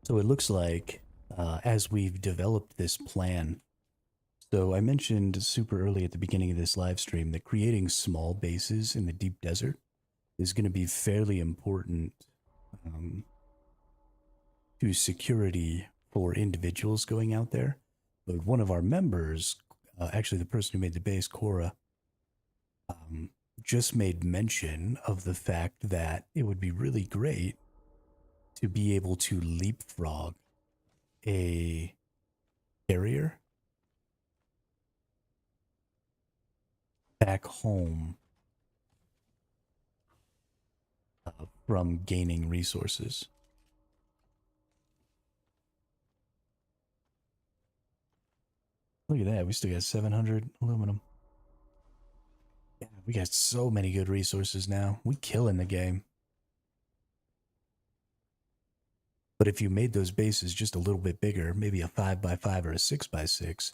So it looks like as we've developed this plan, so I mentioned super early at the beginning of this live stream that creating small bases in the deep desert is going to be fairly important um, to security for individuals going out there. But one of our members, actually the person who made the base, Cora, um, just made mention of the fact that it would be really great to be able to leapfrog a carrier back home from gaining resources. Look at that. We still got 700 aluminum. Yeah, we got so many good resources now. We killing the game. But if you made those bases just a little bit bigger, maybe a 5x5 or a 6x6,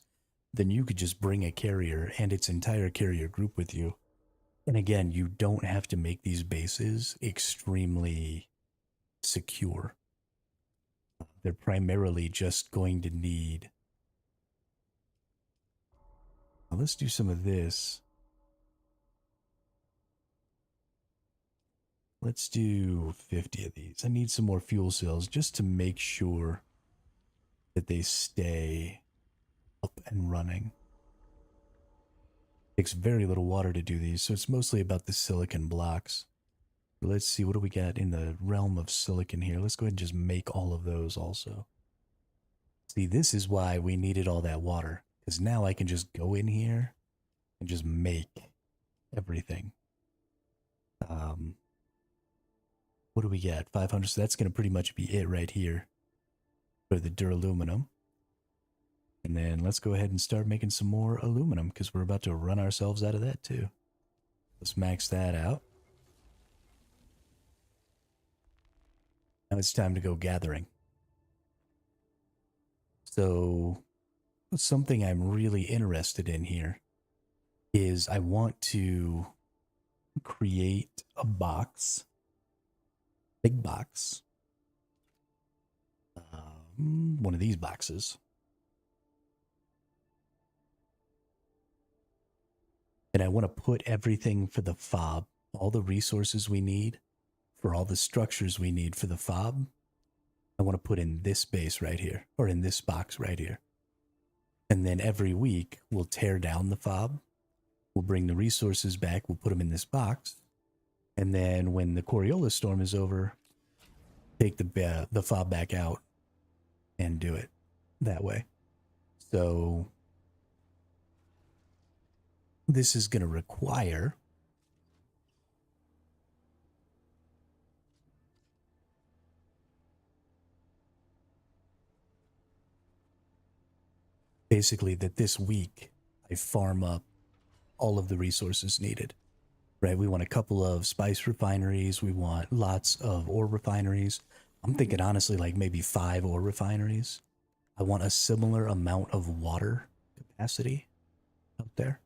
then you could just bring a carrier and its entire carrier group with you. And again, you don't have to make these bases extremely secure. They're primarily just going to need... Well, let's do some of this. Let's do 50 of these. I need some more fuel cells just to make sure that they stay up and running. Takes very little water to do these, so it's mostly about the silicon blocks. Let's see, what do we got in the realm of silicon here? Let's go ahead and just make all of those also. See, this is why we needed all that water. Because now I can just go in here and just make everything. What do we get? 500. So that's going to pretty much be it right here for the duraluminum. And then let's go ahead and start making some more aluminum because we're about to run ourselves out of that too. Let's max that out. Now it's time to go gathering. So something I'm really interested in here is I want to create a box, big box, one of these boxes. And I want to put everything for the fob, all the resources we need for all the structures we need for the fob. I want to put in this base right here, or in this box right here. And then every week we'll tear down the fob. We'll bring the resources back. We'll put them in this box. And then when the Coriolis storm is over, take the fob back out and do it that way. So this is going to require basically that this week I farm up all of the resources needed, right? We want a couple of spice refineries. We want lots of ore refineries. I'm thinking honestly like maybe 5 ore refineries. I want a similar amount of water capacity out there.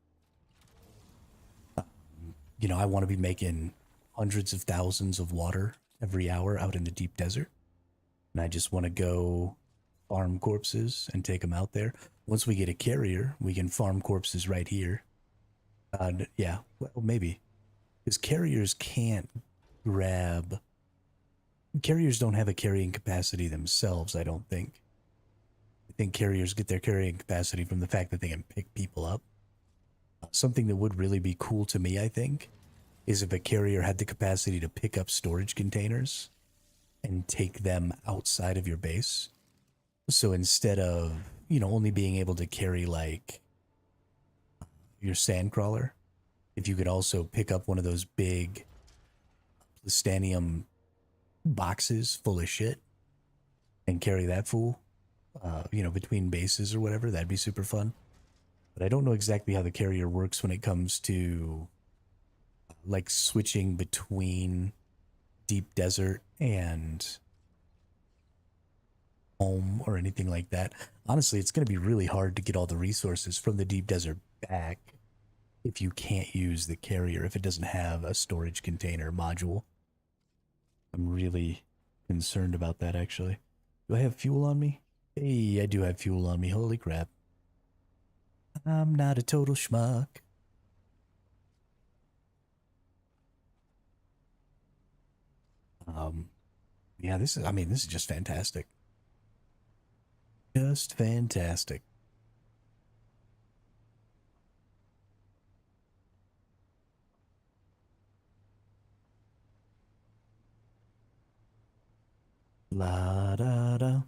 You know, I want to be making hundreds of thousands of water every hour out in the deep desert. And I just want to go farm corpses and take them out there. Once we get a carrier, we can farm corpses right here. Yeah, well, maybe. Because carriers can't grab... Carriers don't have a carrying capacity themselves, I don't think. I think carriers get their carrying capacity from the fact that they can pick people up. Something that would really be cool to me, I think, is if a carrier had the capacity to pick up storage containers and take them outside of your base. So instead of, you know, only being able to carry like your sandcrawler, if you could also pick up one of those big plastanium boxes full of shit and carry that fool, you know, between bases or whatever, that'd be super fun. But I don't know exactly how the carrier works when it comes to like switching between deep desert and home or anything like that. Honestly, it's going to be really hard to get all the resources from the deep desert back if you can't use the carrier, if it doesn't have a storage container module. I'm really concerned about that, actually. Do I have fuel on me? Hey, I do have fuel on me. Holy crap. I'm not a total schmuck. Yeah, this is just fantastic. Just fantastic. La da da.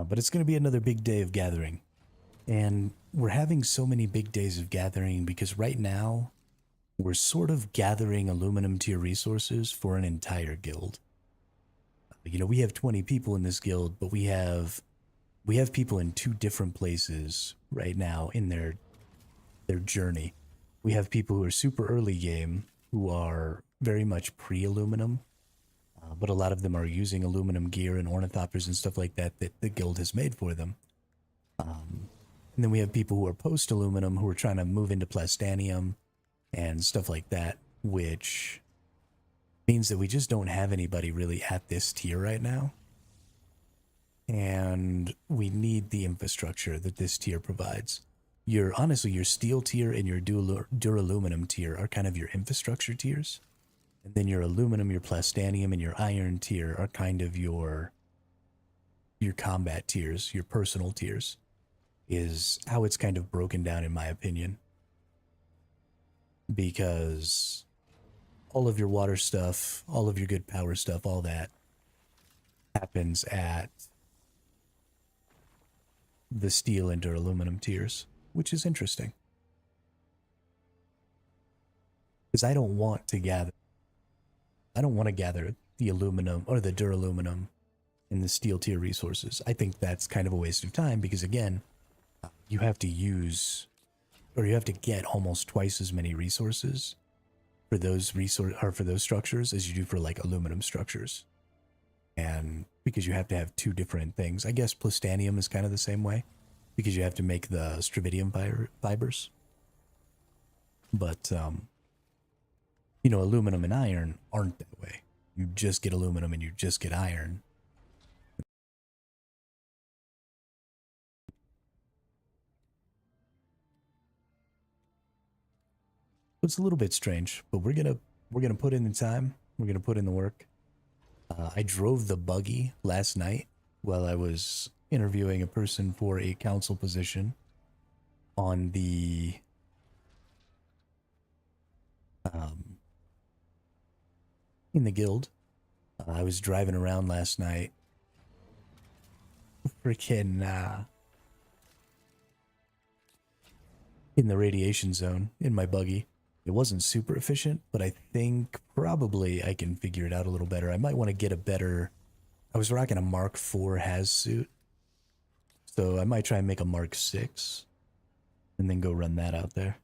But it's going to be another big day of gathering. And we're having so many big days of gathering because right now we're sort of gathering aluminum tier resources for an entire guild. You know, we have 20 people in this guild, but we have people in 2 different places right now in their journey. We have people who are super early game who are very much pre-aluminum. But a lot of them are using aluminum gear and ornithopters and stuff like that that the guild has made for them. And then we have people who are post-aluminum who are trying to move into plastanium and stuff like that, which means that we just don't have anybody really at this tier right now. And we need the infrastructure that this tier provides. honestly, your steel tier and your duraluminum tier are kind of your infrastructure tiers. And then your aluminum, your plastanium, and your iron tier are kind of your combat tiers, your personal tiers, is how it's kind of broken down in my opinion. Because all of your water stuff, all of your good power stuff, all that happens at the steel and duraluminum tiers, which is interesting. Because I don't want to gather the aluminum or the duraluminum and the steel tier resources. I think that's kind of a waste of time because again, you have to use or you have to get almost twice as many resources for those for those structures as you do for like aluminum structures. And because you have to have two different things. I guess plastanium is kind of the same way because you have to make the stravidium fibers. But aluminum and iron aren't that way. You just get aluminum and you just get iron. It's a little bit strange, but we're gonna put in the time. We're gonna put in the work. I drove the buggy last night while I was interviewing a person for a council position on the in the guild. I was driving around last night, freaking in the radiation zone in my buggy. It wasn't super efficient, but I think probably I can figure it out a little better. I might want to get a better... I was rocking a Mark IV Has suit, so I might try and make a Mark VI and then go run that out there.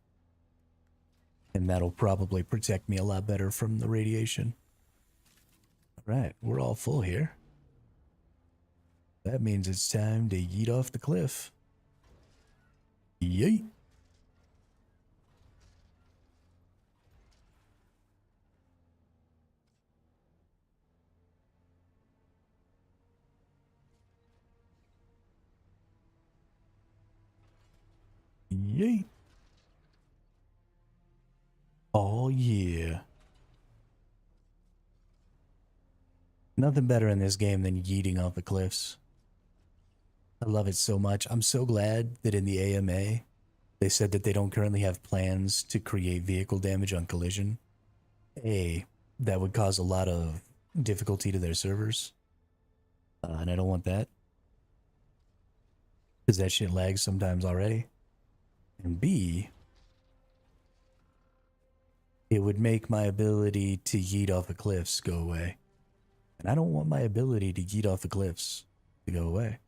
And that'll probably protect me a lot better from the radiation. All right, we're all full here. That means it's time to yeet off the cliff. Yeet. Yeet. Oh, yeah. Nothing better in this game than yeeting off the cliffs. I love it so much. I'm so glad that in the AMA, they said that they don't currently have plans to create vehicle damage on collision. That would cause a lot of difficulty to their servers. And I don't want that. Because that shit lags sometimes already. And B, it would make my ability to yeet off the cliffs go away. And I don't want my ability to yeet off the cliffs to go away.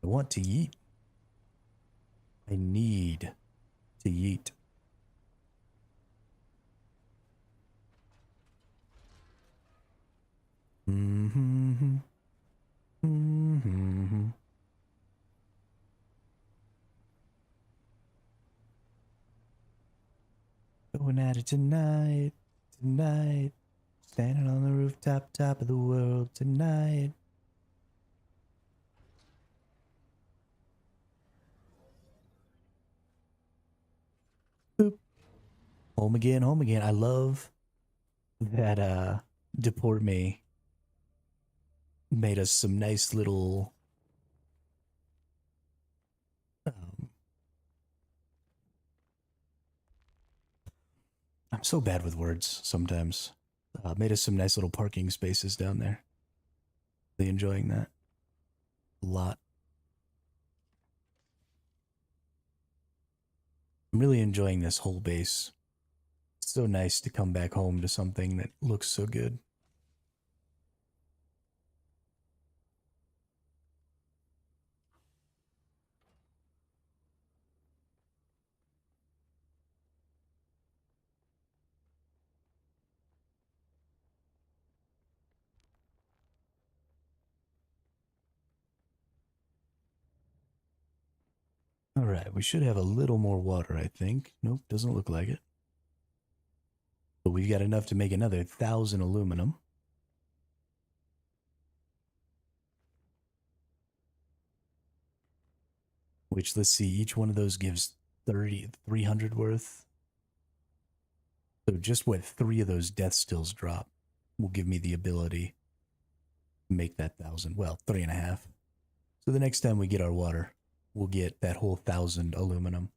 I want to yeet. I need to yeet. Mm-hmm. Mm-hmm. Going at it tonight, tonight. Standing on the rooftop, top of the world tonight. Boop. Home again, home again. I love that Deport Me made us some nice little I'm so bad with words sometimes. Made us some nice little parking spaces down there. Really enjoying that a lot. I'm really enjoying this whole base. It's so nice to come back home to something that looks so good. All right, we should have a little more water, I think. Nope, doesn't look like it. But we've got enough to make another 1,000 aluminum. which, let's see, each one of those gives 300 worth. So just what 3 of those death stills drop will give me the ability to make that 1,000. Well, 3.5. So the next time we get our water, we'll get that whole 1,000 aluminum,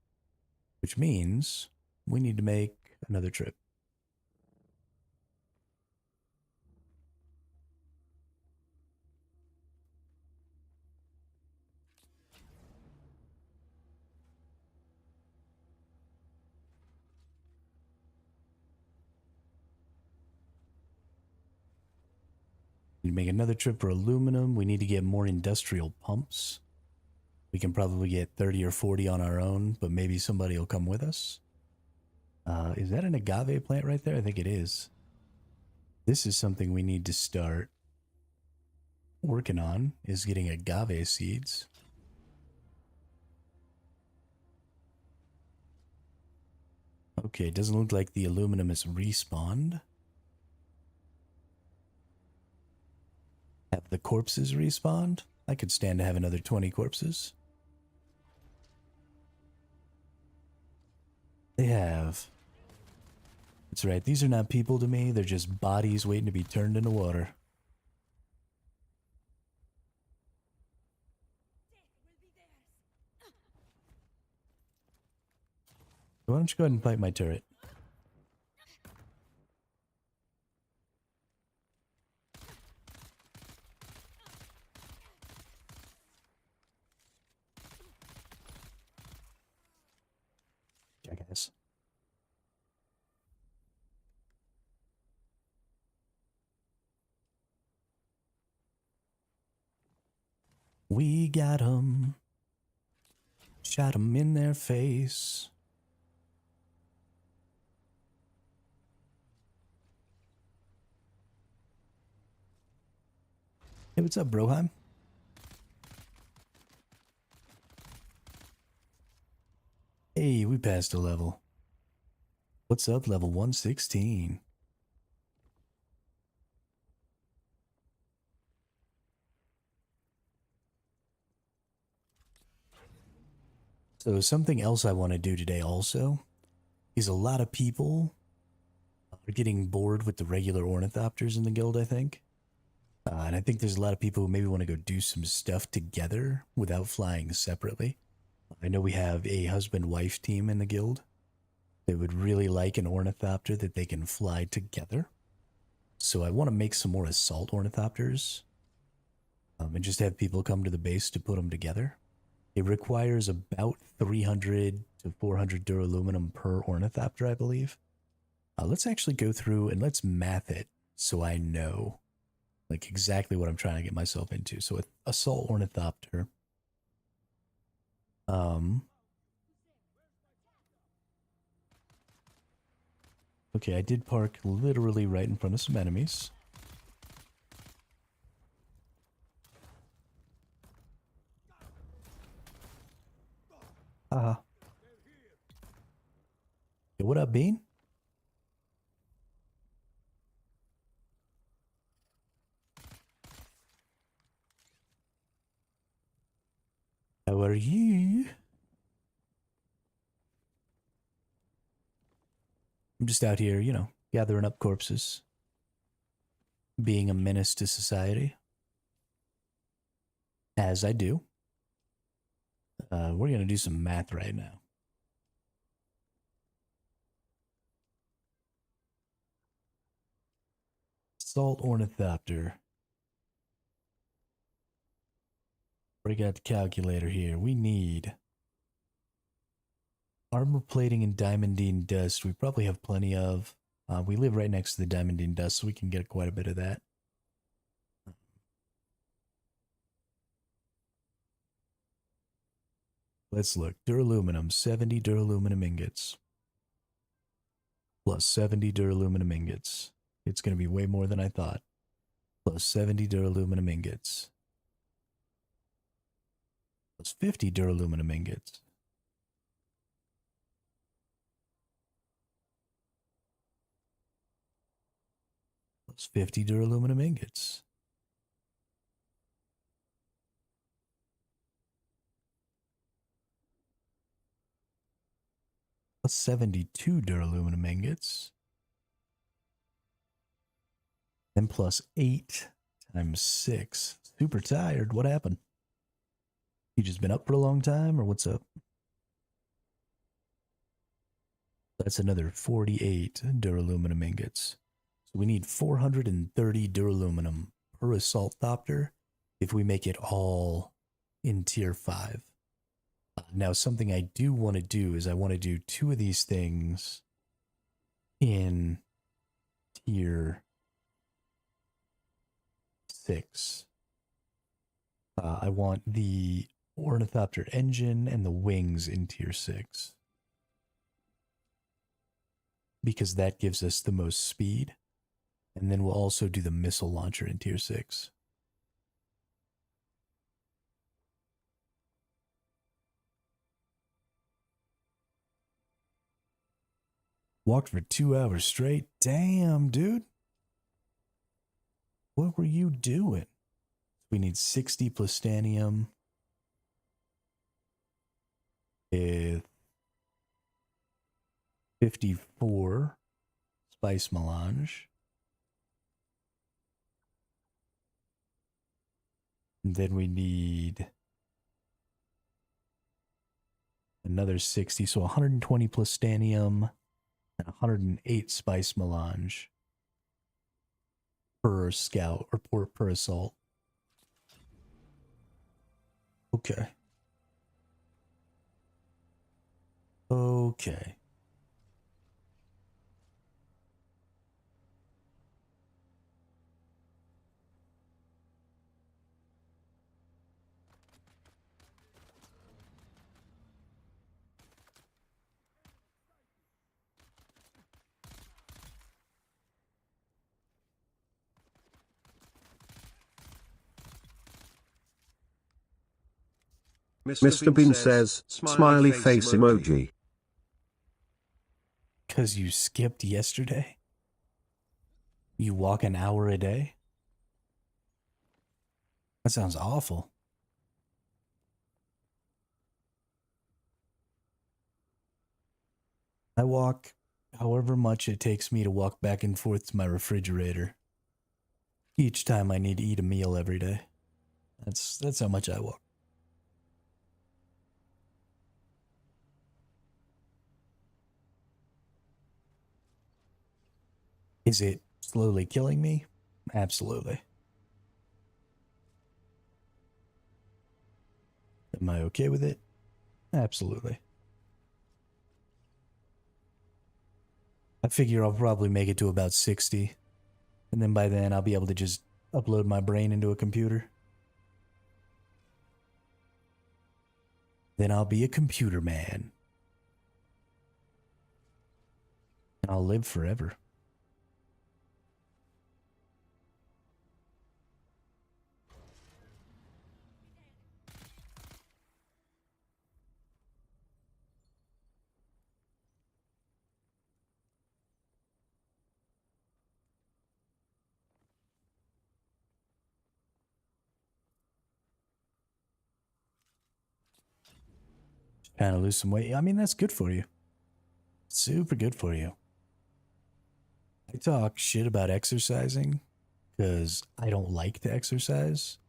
which means we need to make another trip. We make another trip for aluminum. We need to get more industrial pumps. We can probably get 30 or 40 on our own, but maybe somebody will come with us. Is that an agave plant right there? I think it is. This is something we need to start working on, is getting agave seeds. Okay, it doesn't look like the aluminum is respawned. Have the corpses respawned? I could stand to have another 20 corpses. They have. That's right, these are not people to me, they're just bodies waiting to be turned into water. Why don't you go ahead and fight my turret? Jackass. We got 'em. Shot 'em in their face. Hey, what's up, Broheim? Hey, we passed a level. What's up, level 116? So something else I want to do today also is a lot of people are getting bored with the regular ornithopters in the guild, I think. And I think there's a lot of people who maybe want to go do some stuff together without flying separately. I know we have a husband-wife team in the guild. They would really like an ornithopter that they can fly together. So I want to make some more assault ornithopters. And just have people come to the base to put them together. It requires about 300 to 400 duraluminum per ornithopter, I believe. Let's actually go through and let's math it so I know like exactly what I'm trying to get myself into. So with assault ornithopter, okay, I did park literally right in front of some enemies. Haha. Hey, what up, Bean? How are you? I'm just out here, you know, gathering up corpses. Being a menace to society. As I do. We're going to do some math right now. Assault ornithopter. Break out the calculator here. We need armor plating and diamondine dust. We probably have plenty of. We live right next to the diamondine dust, so we can get quite a bit of that. Let's look. Duraluminum, 70 duraluminum ingots. Plus 70 duraluminum ingots. It's going to be way more than I thought. Plus 70 duraluminum ingots. Plus 50 duraluminum ingots. Plus 50 duraluminum ingots. plus 72 duraluminum ingots. Then plus 8 times 6. Super tired. What happened? You just been up for a long time, or what's up? That's another 48 duraluminum ingots. So we need 430 duraluminum per assault thopter if we make it all in tier 5. Now, something I do want to do is I want to do 2 of these things in tier 6. I want the ornithopter engine and the wings in tier 6. Because that gives us the most speed. And then we'll also do the missile launcher in tier 6. Walked for 2 hours straight. Damn, dude. What were you doing? We need 60 plastanium with 54 spice melange. And then we need another 60, so 120 plastanium and 108 spice melange per scout or per assault. Okay. Okay. Mr. Bean says, smiley face emoji. Because you skipped yesterday? You walk an hour a day? That sounds awful. I walk however much it takes me to walk back and forth to my refrigerator. Each time I need to eat a meal every day. That's how much I walk. Is it slowly killing me? Absolutely. Am I okay with it? Absolutely. I figure I'll probably make it to about 60. And then by then I'll be able to just upload my brain into a computer. Then I'll be a computer man. And I'll live forever. Trying to lose some weight. I mean, that's good for you. Super good for you. I talk shit about exercising because I don't like to exercise,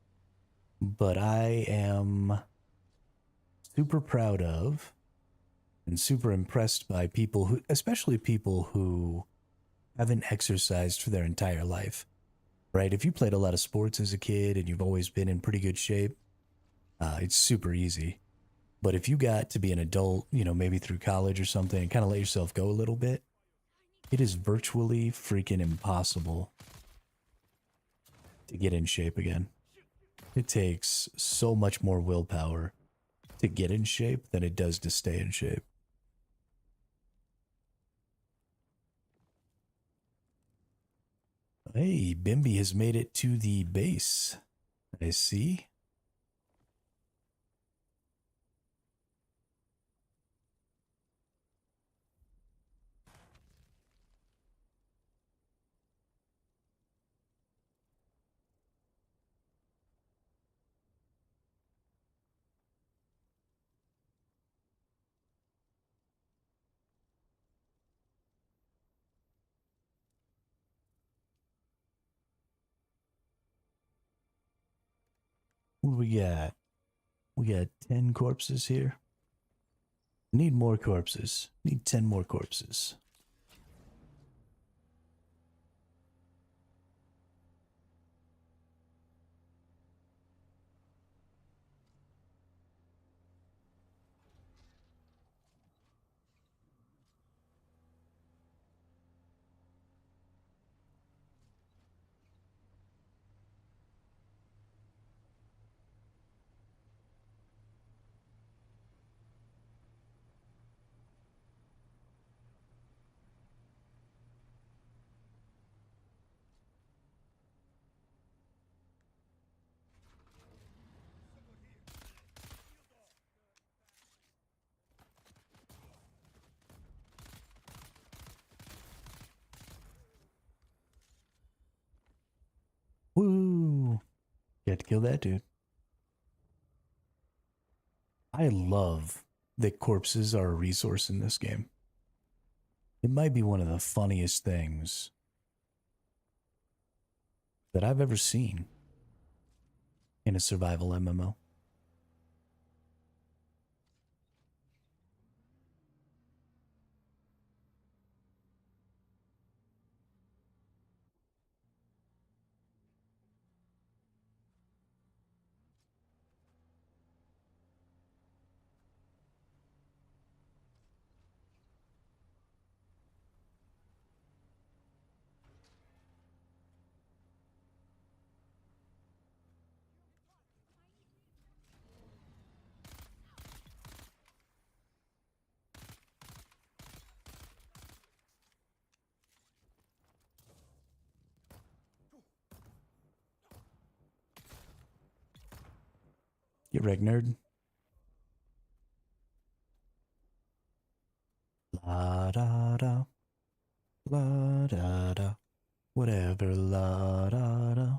but I am super proud of and super impressed by people who, especially people who haven't exercised for their entire life, right? If you played a lot of sports as a kid and you've always been in pretty good shape, it's super easy. But if you got to be an adult, you know, maybe through college or something, and kind of let yourself go a little bit, it is virtually freaking impossible to get in shape again. It takes so much more willpower to get in shape than it does to stay in shape. Hey, Bimby has made it to the base. I see. What do we got? We got 10 corpses here. Need more corpses. Need 10 more corpses. Woo! Got to kill that dude. I love that corpses are a resource in this game. It might be one of the funniest things that I've ever seen in a survival MMO. Get wrecked, nerd. La da da. La da da. Whatever, la da da.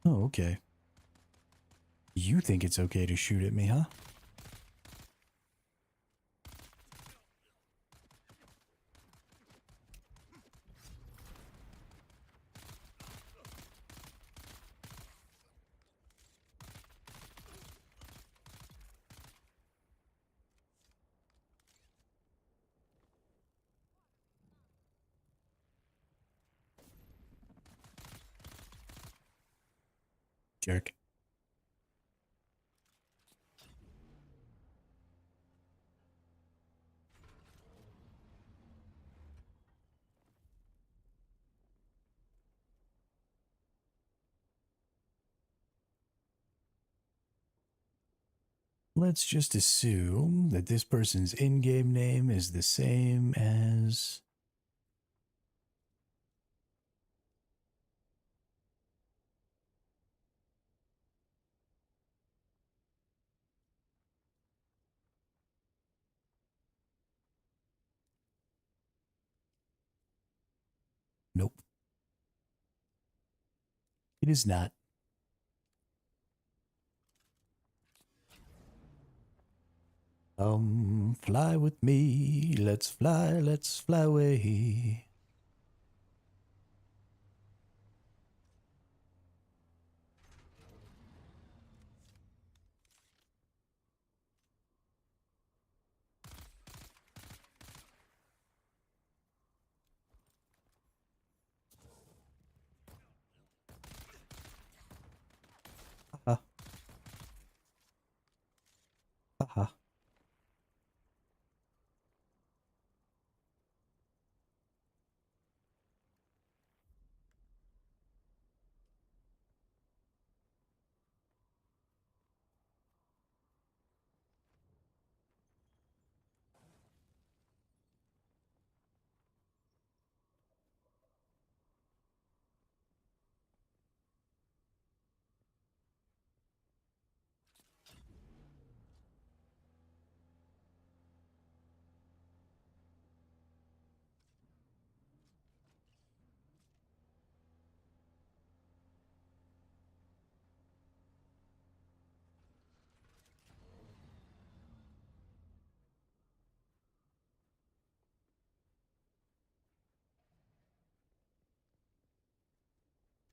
Oh, okay. You think it's okay to shoot at me, huh? Jerk. Let's just assume that this person's in-game name is the same as... Nope. It is not. Fly with me. Let's fly away. Haha. Haha.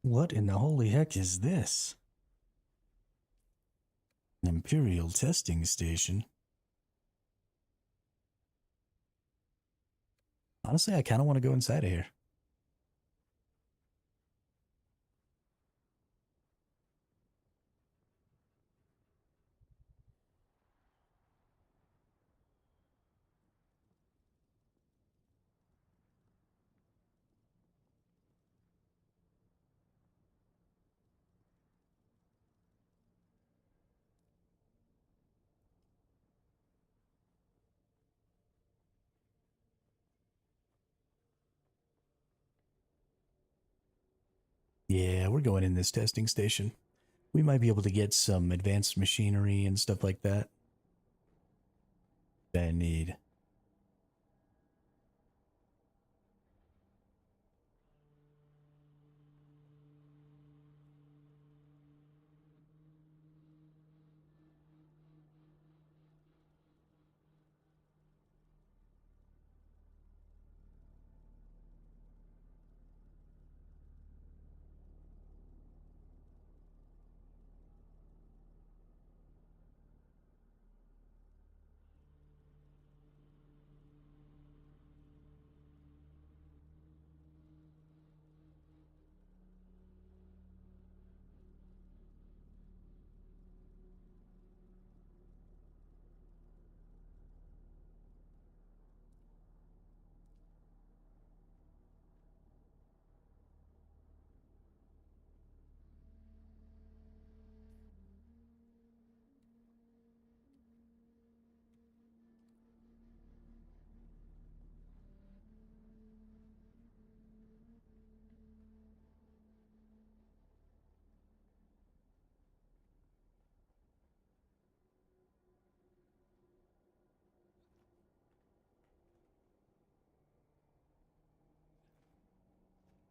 What in the holy heck is this? An Imperial testing station? Honestly, I kind of want to go inside of here. Yeah, we're going in this testing station. We might be able to get some advanced machinery and stuff like that. That I need.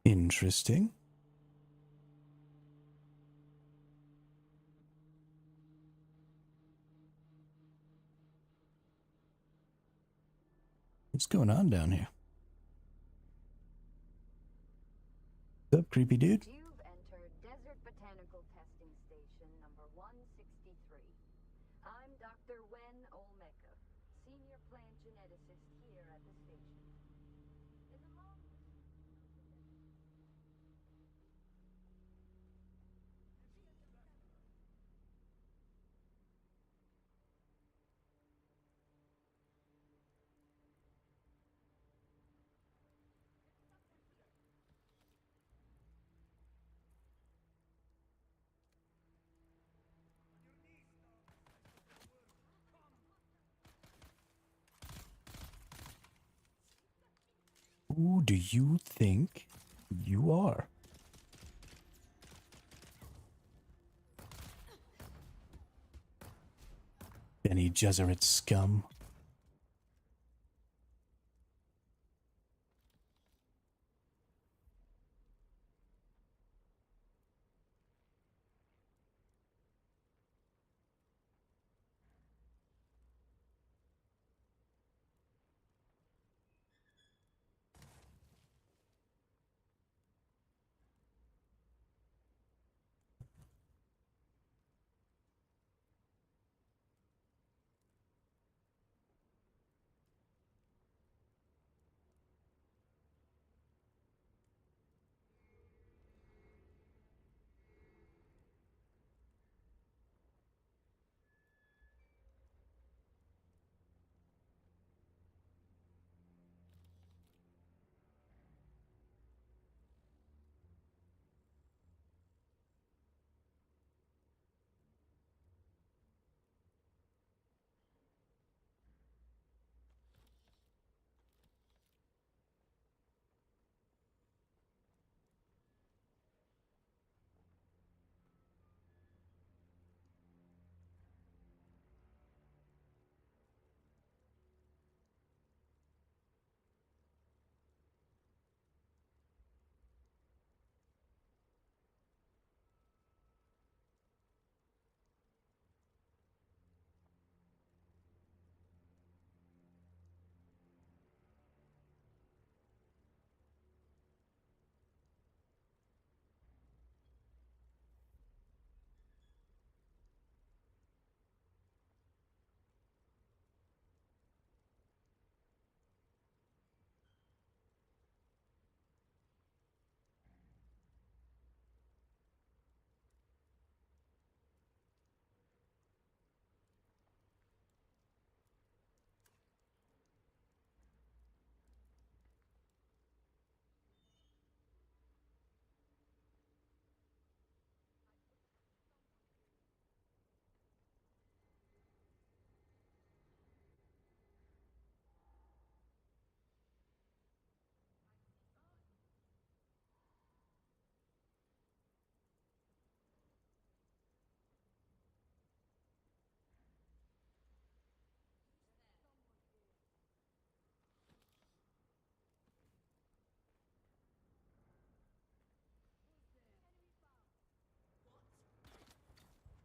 Interesting. What's going on down here? What's up, creepy dude? You've entered Desert Botanical Testing Station number 163. I'm Dr. Wen Olmeca, Senior Plant Geneticist here at the station. In the moment... Who do you think you are? Benny Gesserit scum.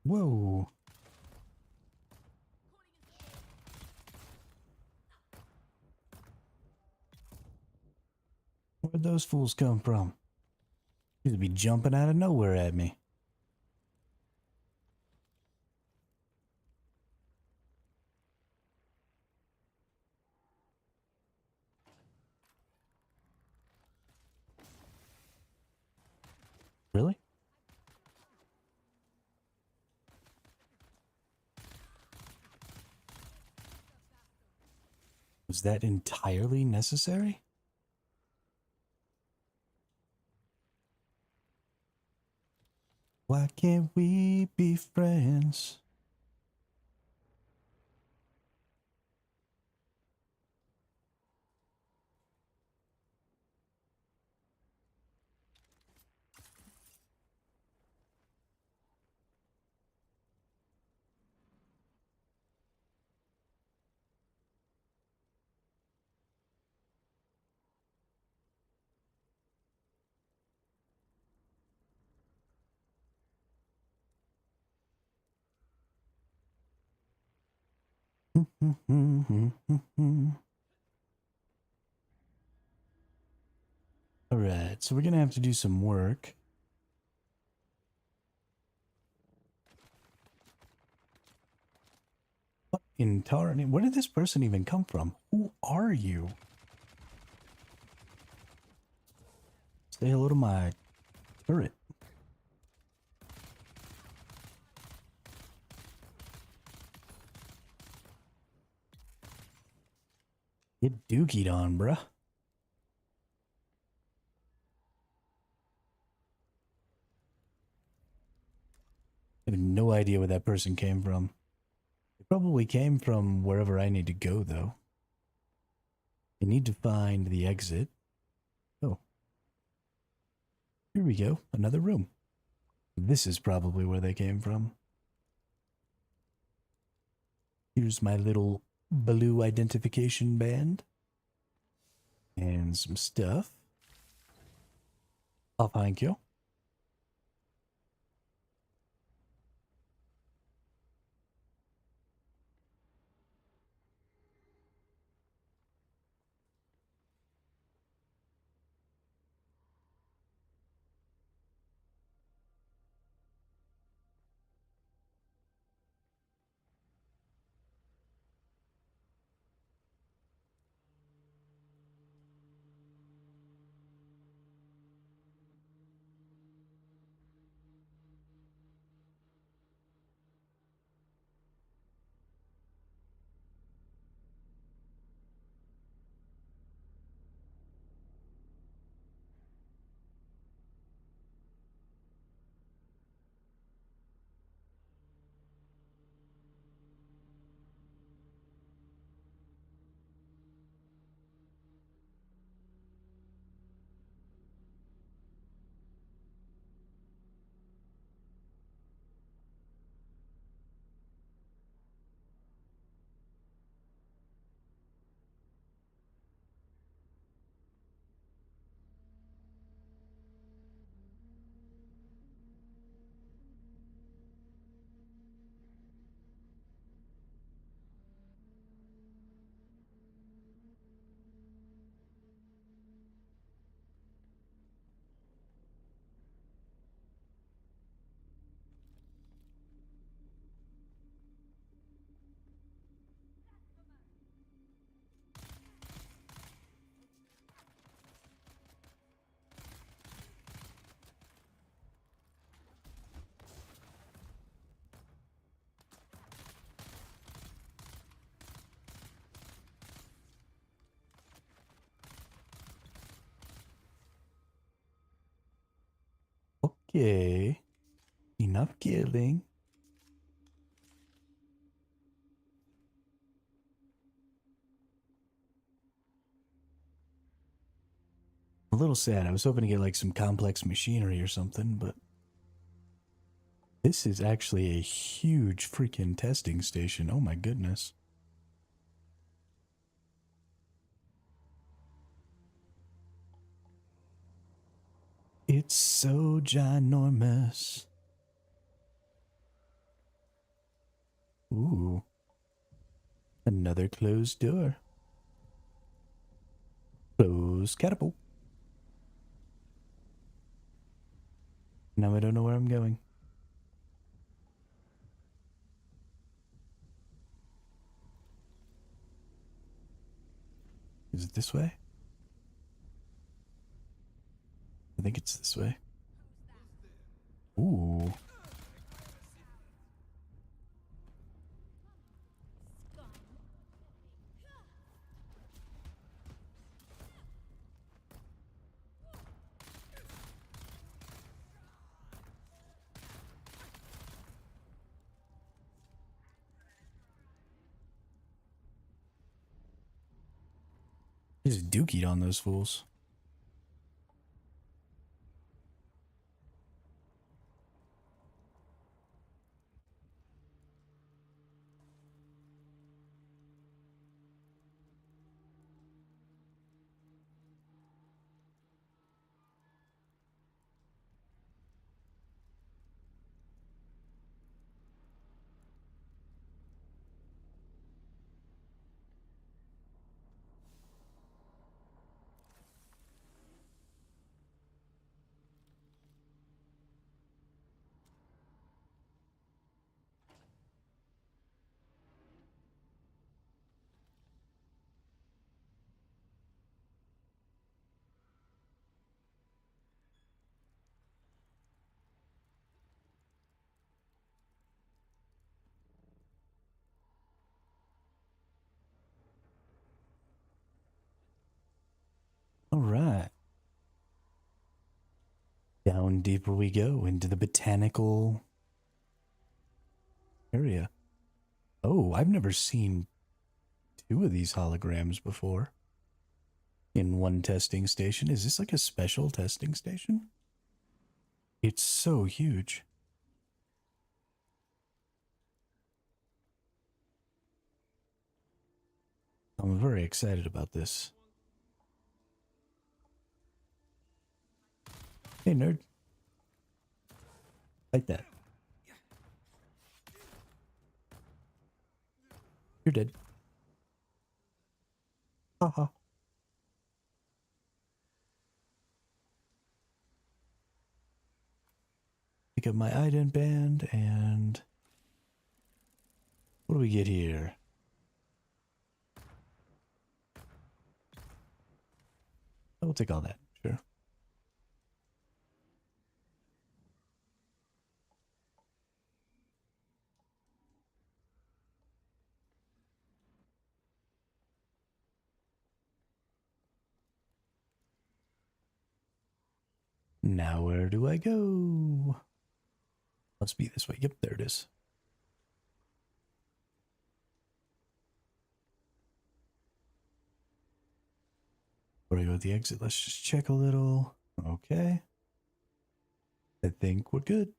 Whoa. Where'd those fools come from? They'd be jumping out of nowhere at me. Really? Was that entirely necessary? Why can't we be friends? Alright, so we're gonna have to do some work. What in tarn? Where did this person even come from? Who are you? Say hello to my turret. Get dookied on, bruh. I have no idea where that person came from. They probably came from wherever I need to go, though. I need to find the exit. Oh. Here we go. Another room. This is probably where they came from. Here's my little blue identification band. And some stuff. Oh, thank you. Okay. Enough killing. A little sad. I was hoping to get like some complex machinery or something, but this is actually a huge freaking testing station. Oh my goodness. It's so ginormous. Ooh. Another closed door. Closed catapult. Now I don't know where I'm going. Is it this way? I think it's this way. Ooh. Just dookied on those fools. All right. Down deeper we go into the botanical area. Oh, I've never seen two of these holograms before in one testing station. Is this like a special testing station? It's so huge. I'm very excited about this. Hey, nerd. Like that. You're dead. Haha. Pick up my ident band and what do we get here? I'll take all that. Sure. Now where do I go? Must be this way. Yep, there it is. Before I go to the exit, let's just check a little. Okay. I think we're good.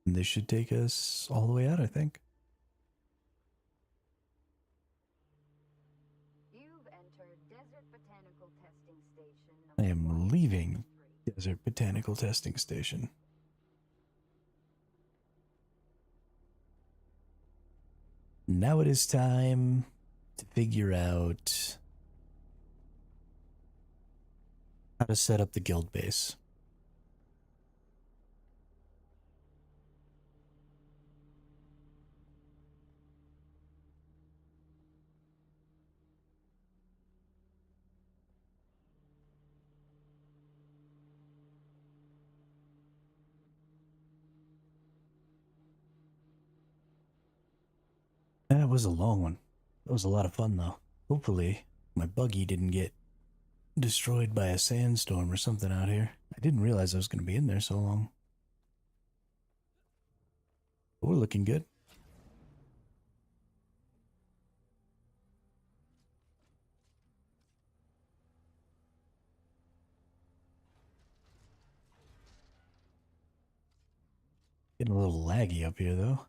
And this should take us all the way out, I think. You've entered Desert Botanical Testing Station I number am leaving 163. Desert Botanical Testing Station. Now it is time to figure out how to set up the guild base. That was a long one. That was a lot of fun, though. Hopefully, my buggy didn't get destroyed by a sandstorm or something out here. I didn't realize I was going to be in there so long. But we're looking good. Getting a little laggy up here, though.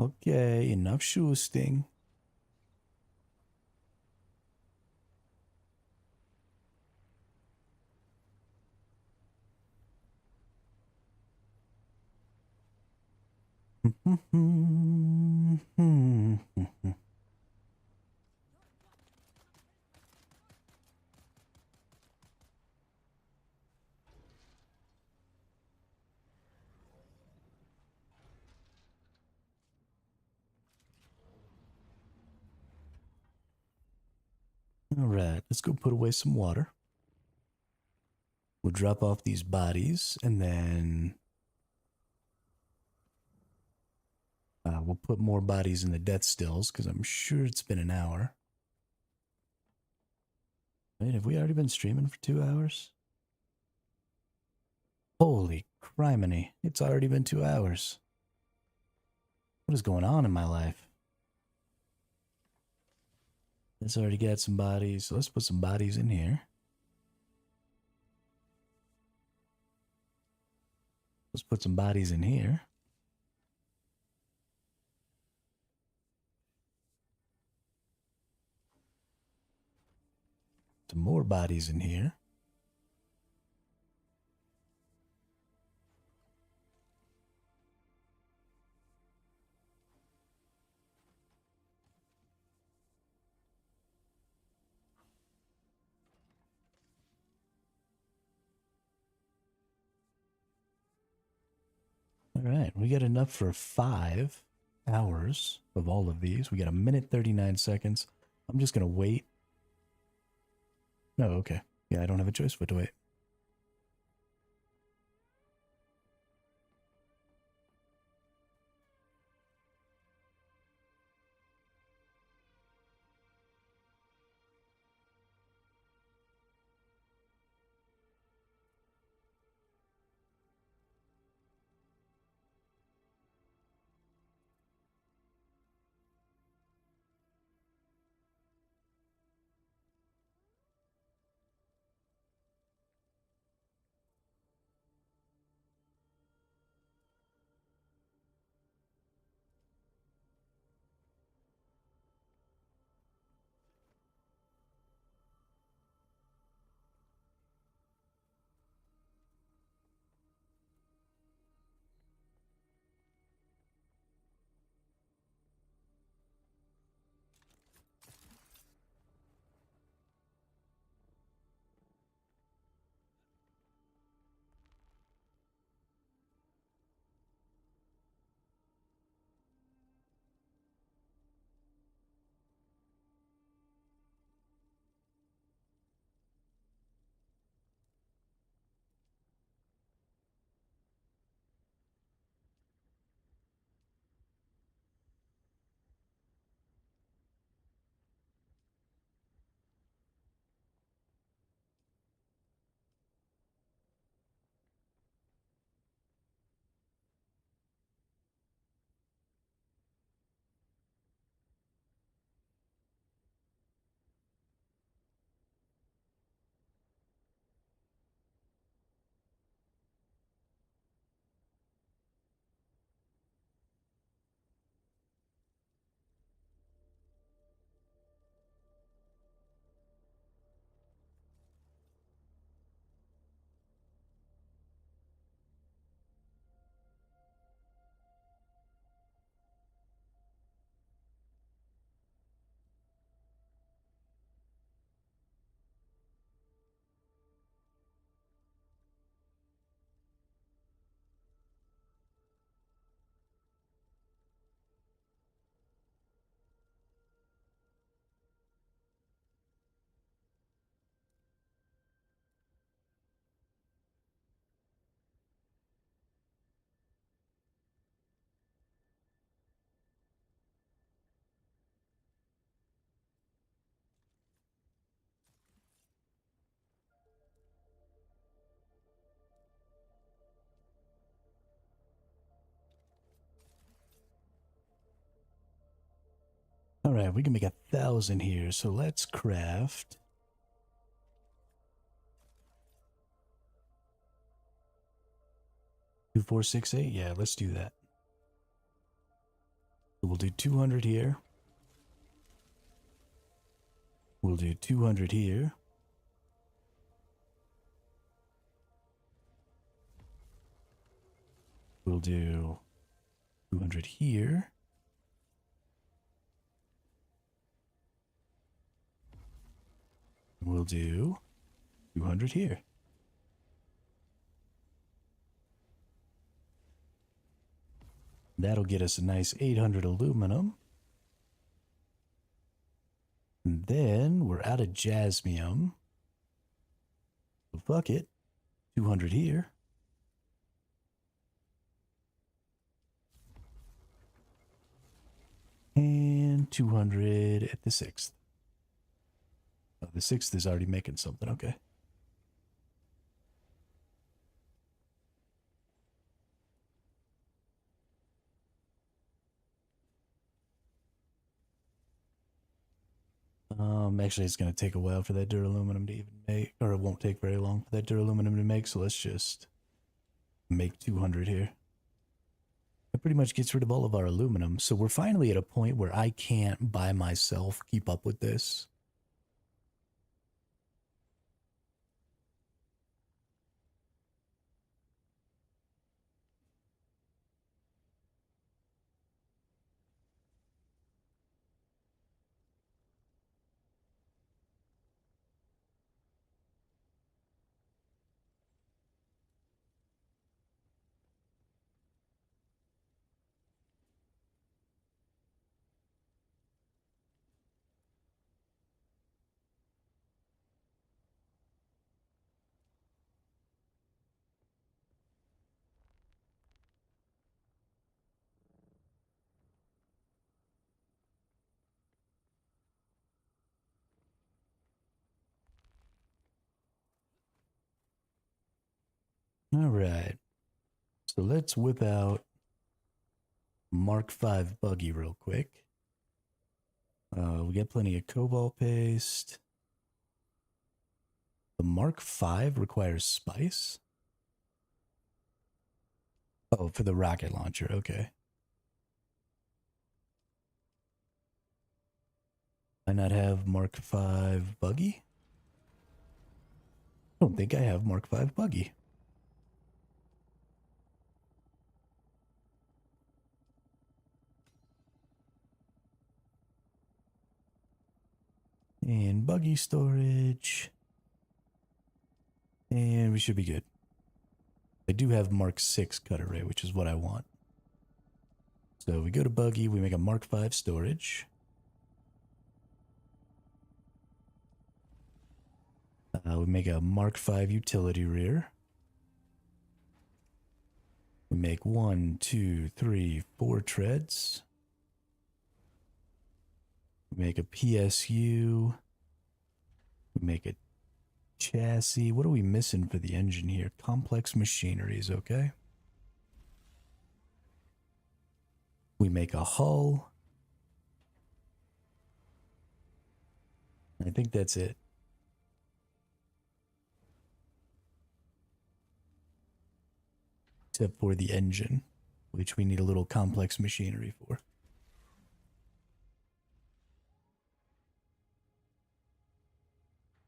Okay, enough shoosting. All right, let's go put away some water. We'll drop off these bodies and then we'll put more bodies in the death stills because I'm sure it's been an hour. Wait, have we already been streaming for 2 hours? Holy criminy, it's already been 2 hours. What is going on in my life? Let's already got some bodies. So let's put some bodies in here. Let's put some bodies in here. Some more bodies in here. All right, we got enough for 5 hours of all of these. We got 1 minute 39 seconds. I'm just gonna wait. No, okay. Yeah, I don't have a choice but to wait. All right, we can make 1,000 here. So let's craft 2, 4, 6, 8. Yeah, let's do that. So we'll do 200 here. We'll do 200 here. We'll do 200 here. We'll do 200 here. That'll get us a nice 800 aluminum. And then we're out of jasmium. So fuck it. 200 here. And 200 at the 6th. Oh, the 6th is already making something. Okay. Actually, it's going to take a while for that duraluminum to even make, or it won't take very long for that duraluminum to make, so let's just make 200 here. That pretty much gets rid of all of our aluminum, so we're finally at a point where I can't by myself keep up with this. All right. So let's whip out Mark V buggy real quick. We got plenty of cobalt paste. The Mark V requires spice. Oh, for the rocket launcher. Okay. I not have Mark V buggy? I don't think I have Mark V buggy. And buggy storage. And we should be good. I do have Mark VI cut array, which is what I want. So we go to buggy, we make a Mark V storage. We make a Mark V utility rear. We make 1, 2, 3, 4 treads. We make a PSU. We make a chassis. What are we missing for the engine here? Complex machineries, okay. We make a hull. I think that's it. Except for the engine, which we need a little complex machinery for.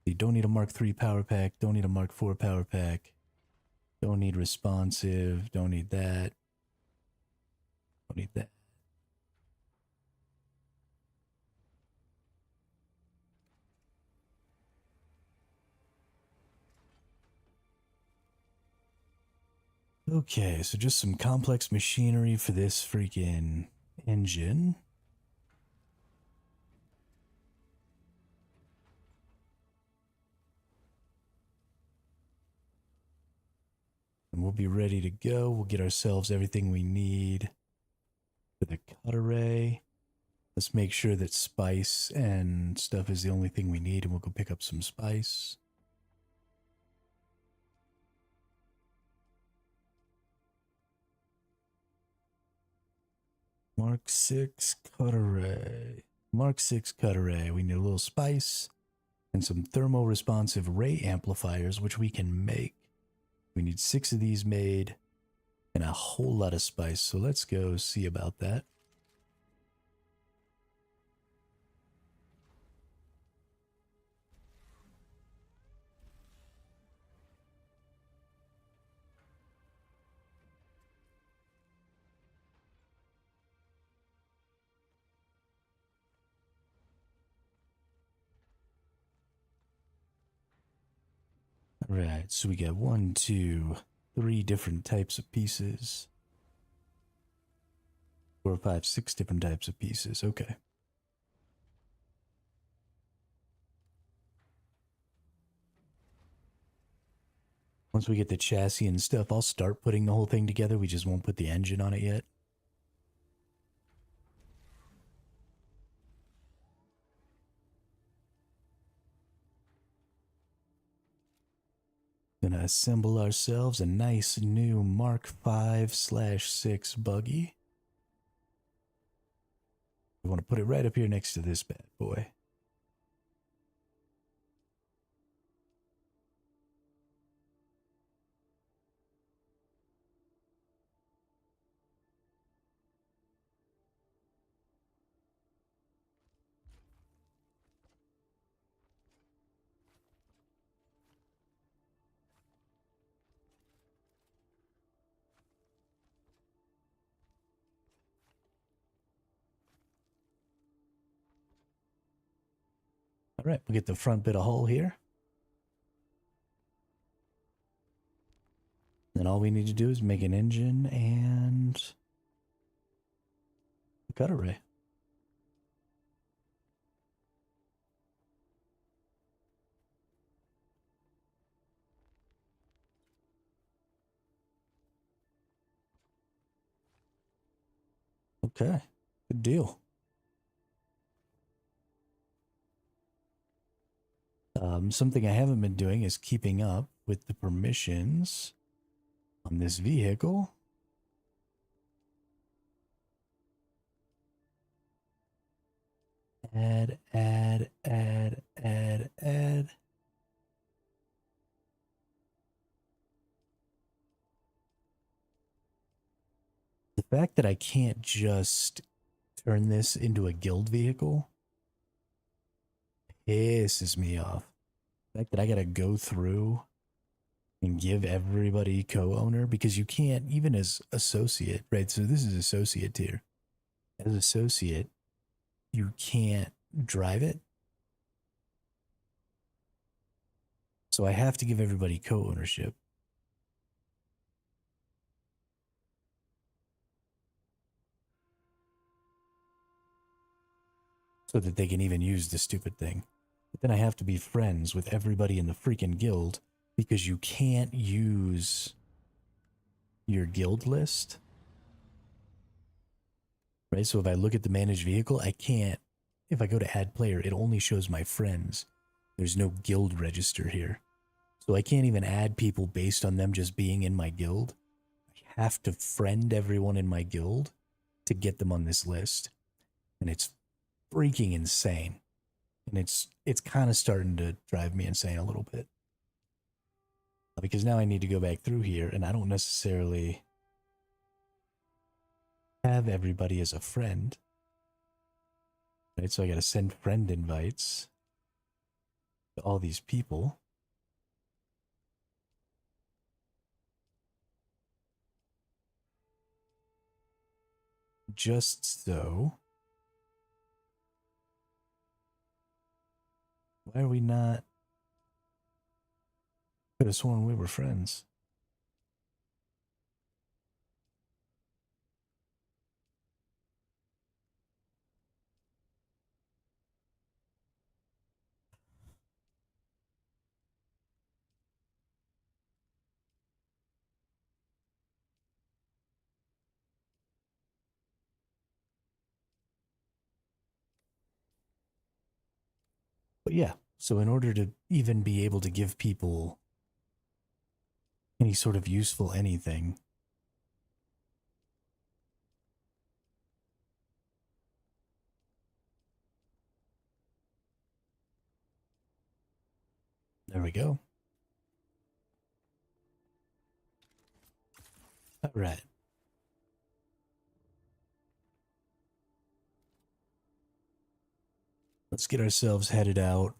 You don't need a Mark III power pack, don't need a Mark IV power pack, don't need responsive, don't need that, don't need that. Okay, so just some complex machinery for this freaking engine. And we'll be ready to go. We'll get ourselves everything we need for the cut array. Let's make sure that spice and stuff is the only thing we need, and we'll go pick up some spice. Mark VI cut array. Mark VI cut array. We need a little spice and some thermo-responsive ray amplifiers, which we can make. We need 6 of these made and a whole lot of spice. So let's go see about that. Right, so we got 1, 2, 3 different types of pieces. 4, 5, 6 different types of pieces. Okay. Once we get the chassis and stuff, I'll start putting the whole thing together. We just won't put the engine on it yet. Gonna assemble ourselves a nice new Mark 5/6 buggy. We want to put it right up here next to this bad boy. All right, we'll get the front bit of hull here. Then all we need to do is make an engine and a cut array. Okay, good deal. Something I haven't been doing is keeping up with the permissions on this vehicle. Add. The fact that I can't just turn this into a guild vehicle pisses me off. The fact that I gotta go through and give everybody co-owner, because you can't, even as associate, right? So this is associate tier. As associate, you can't drive it. So I have to give everybody co-ownership. So that they can even use the stupid thing. But then I have to be friends with everybody in the freaking guild, because you can't use your guild list. Right? So if I look at the managed vehicle, I can't, if I go to add player, it only shows my friends. There's no guild register here. So I can't even add people based on them just being in my guild. I have to friend everyone in my guild to get them on this list. And it's freaking insane. And it's kind of starting to drive me insane a little bit. Because now I need to go back through here, and I don't necessarily have everybody as a friend. Right, so I gotta send friend invites to all these people. Just so. Why are we not? Could have sworn we were friends. But yeah, so in order to even be able to give people any sort of useful anything, there we go. All right. Let's get ourselves headed out.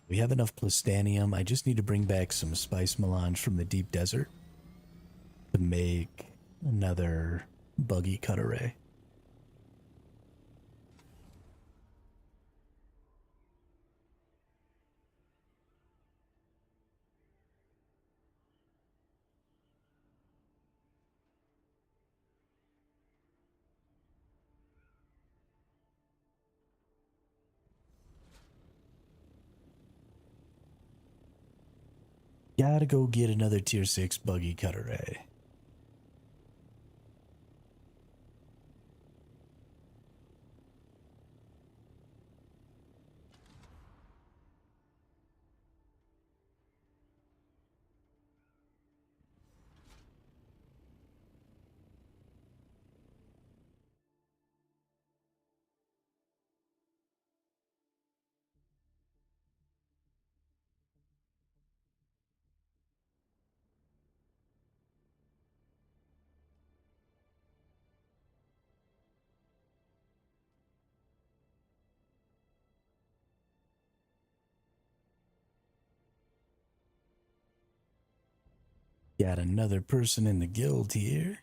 We have enough plastanium. I just need to bring back some spice melange from the deep desert to make another buggy cut array. Gotta go get another tier 6 buggy cutter, eh? Got another person in the guild here.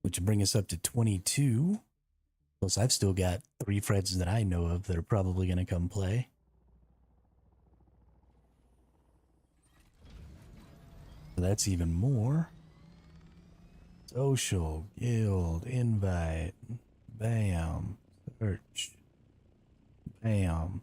Which will bring us up to 22. Plus, I've still got 3 friends that I know of that are probably going to come play. So that's even more. Social, guild, invite, bam, search, bam.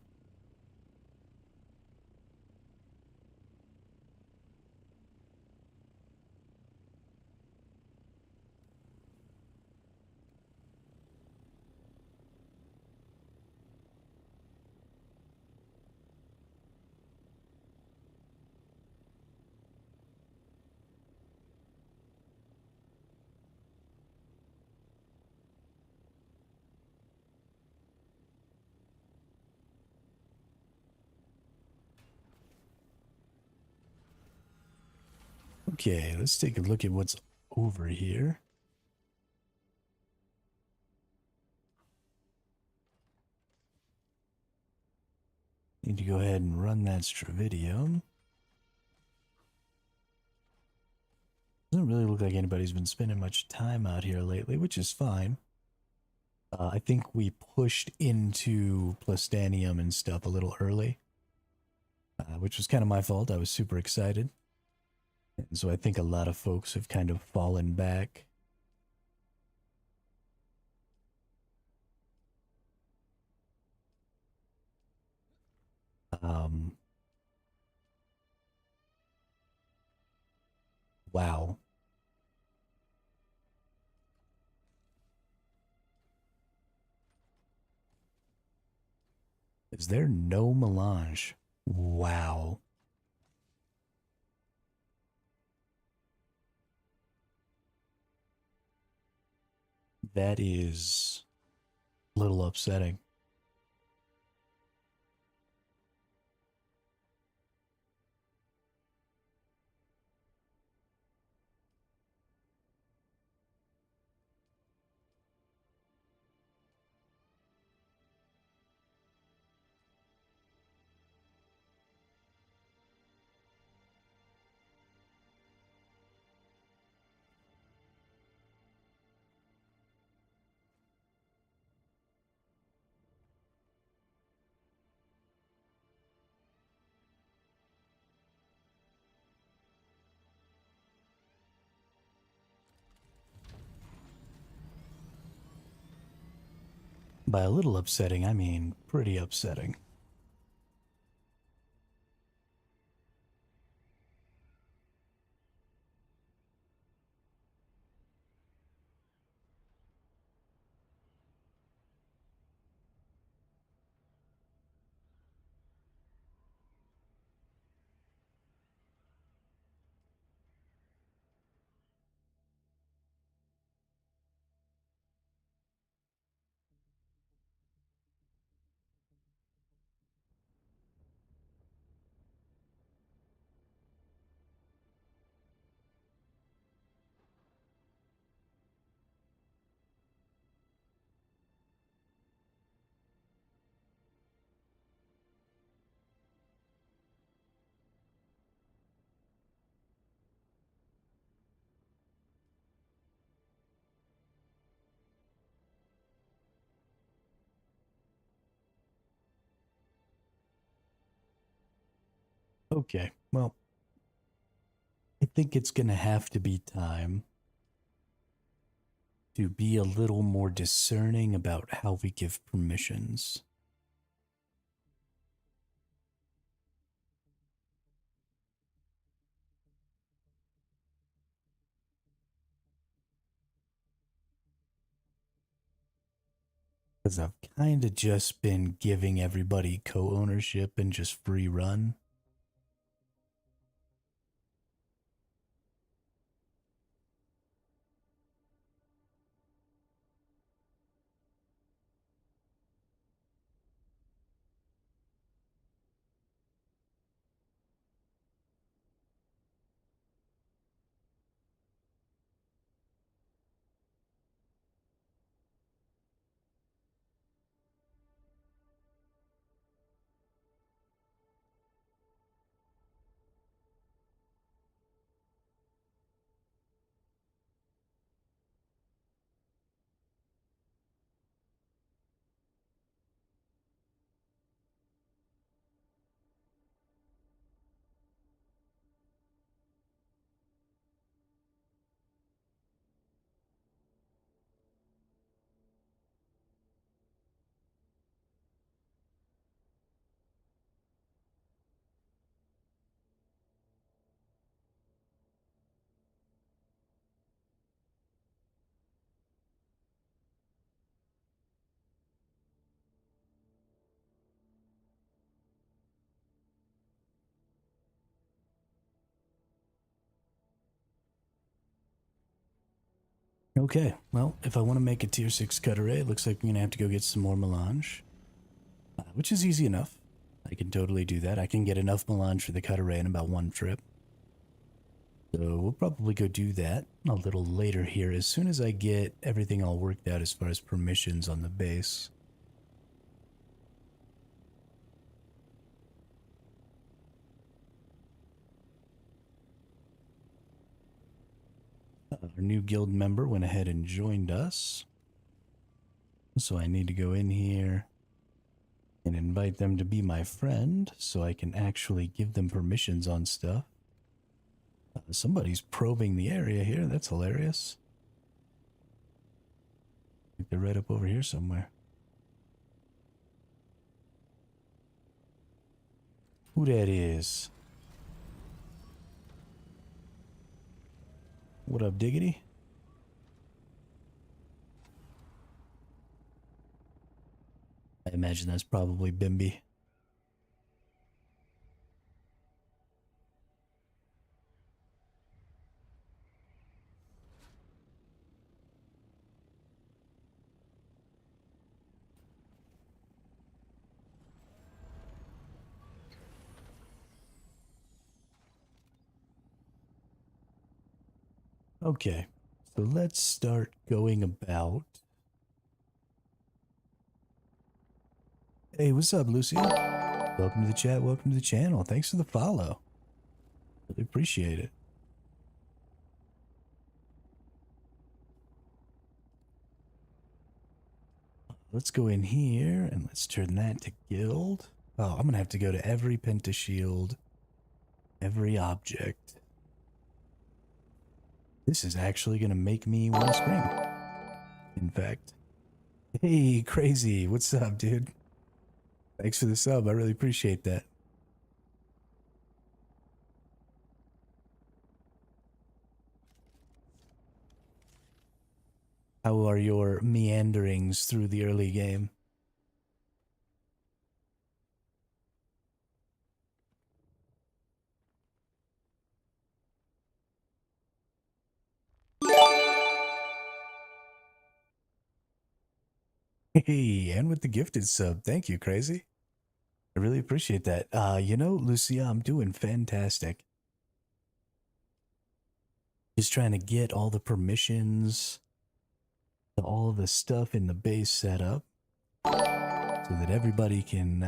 Okay, let's take a look at what's over here. Need to go ahead and run that Stravidium. Doesn't really look like anybody's been spending much time out here lately, which is fine. I think we pushed into Plastanium and stuff a little early, which was kind of my fault. I was super excited. And so I think a lot of folks have kind of fallen back. Um, wow. Is there no melange? Wow. That is a little upsetting. By a little upsetting, I mean pretty upsetting. Okay, well, think it's going to have to be time to be a little more discerning about how we give permissions. Because I've kind of just been giving everybody co-ownership and just free run. Okay, well, if I want to make a tier 6 cut array, it looks like I'm going to have to go get some more melange, which is easy enough. I can totally do that. I can get enough melange for the cut array in about one trip. So we'll probably go do that a little later here as soon as I get everything all worked out as far as permissions on the base. Our new guild member went ahead and joined us. So I need to go in here and invite them to be my friend so I can actually give them permissions on stuff. Somebody's probing the area here. That's hilarious. I think they're right up over here somewhere. Who that is? What up, Diggity? I imagine that's probably Bimby. Okay, so let's start going about. Hey, what's up, Lucio? Welcome to the chat, welcome to the channel. Thanks for the follow. Really appreciate it. Let's go in here and let's turn that to guild. Oh, I'm gonna have to go to every pentashield, every object. This is actually gonna make me want to scream. In fact. Hey, Crazy, what's up, dude? Thanks for the sub, I really appreciate that. How are your meanderings through the early game? Hey, and with the gifted sub. Thank you, Crazy. I really appreciate that. You know, Lucia, I'm doing fantastic. Just trying to get all the permissions to all the stuff in the base set up so that everybody can,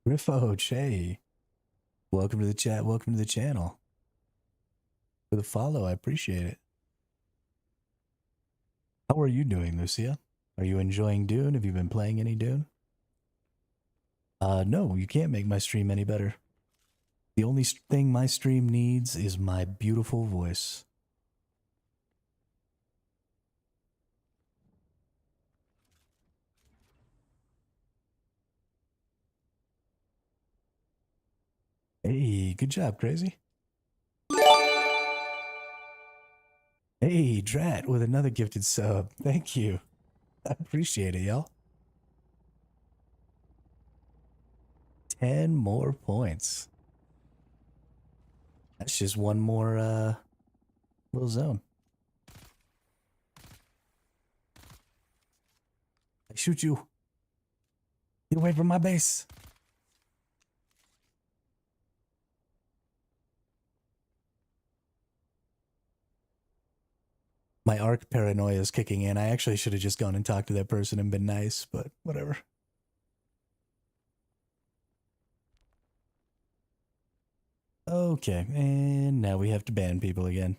Griffo, Che, welcome to the chat, welcome to the channel. For the follow, I appreciate it. How are you doing, Lucia? Are you enjoying Dune? Have you been playing any Dune? No, you can't make my stream any better. The only thing my stream needs is my beautiful voice. Hey, good job, Crazy. Hey, Drat with another gifted sub. Thank you. I appreciate it, y'all. 10 more points. That's just one more little zone. I shoot you. Get away from my base. My arc paranoia is kicking in. I actually should have just gone and talked to that person and been nice, but whatever. Okay, and now we have to ban people again.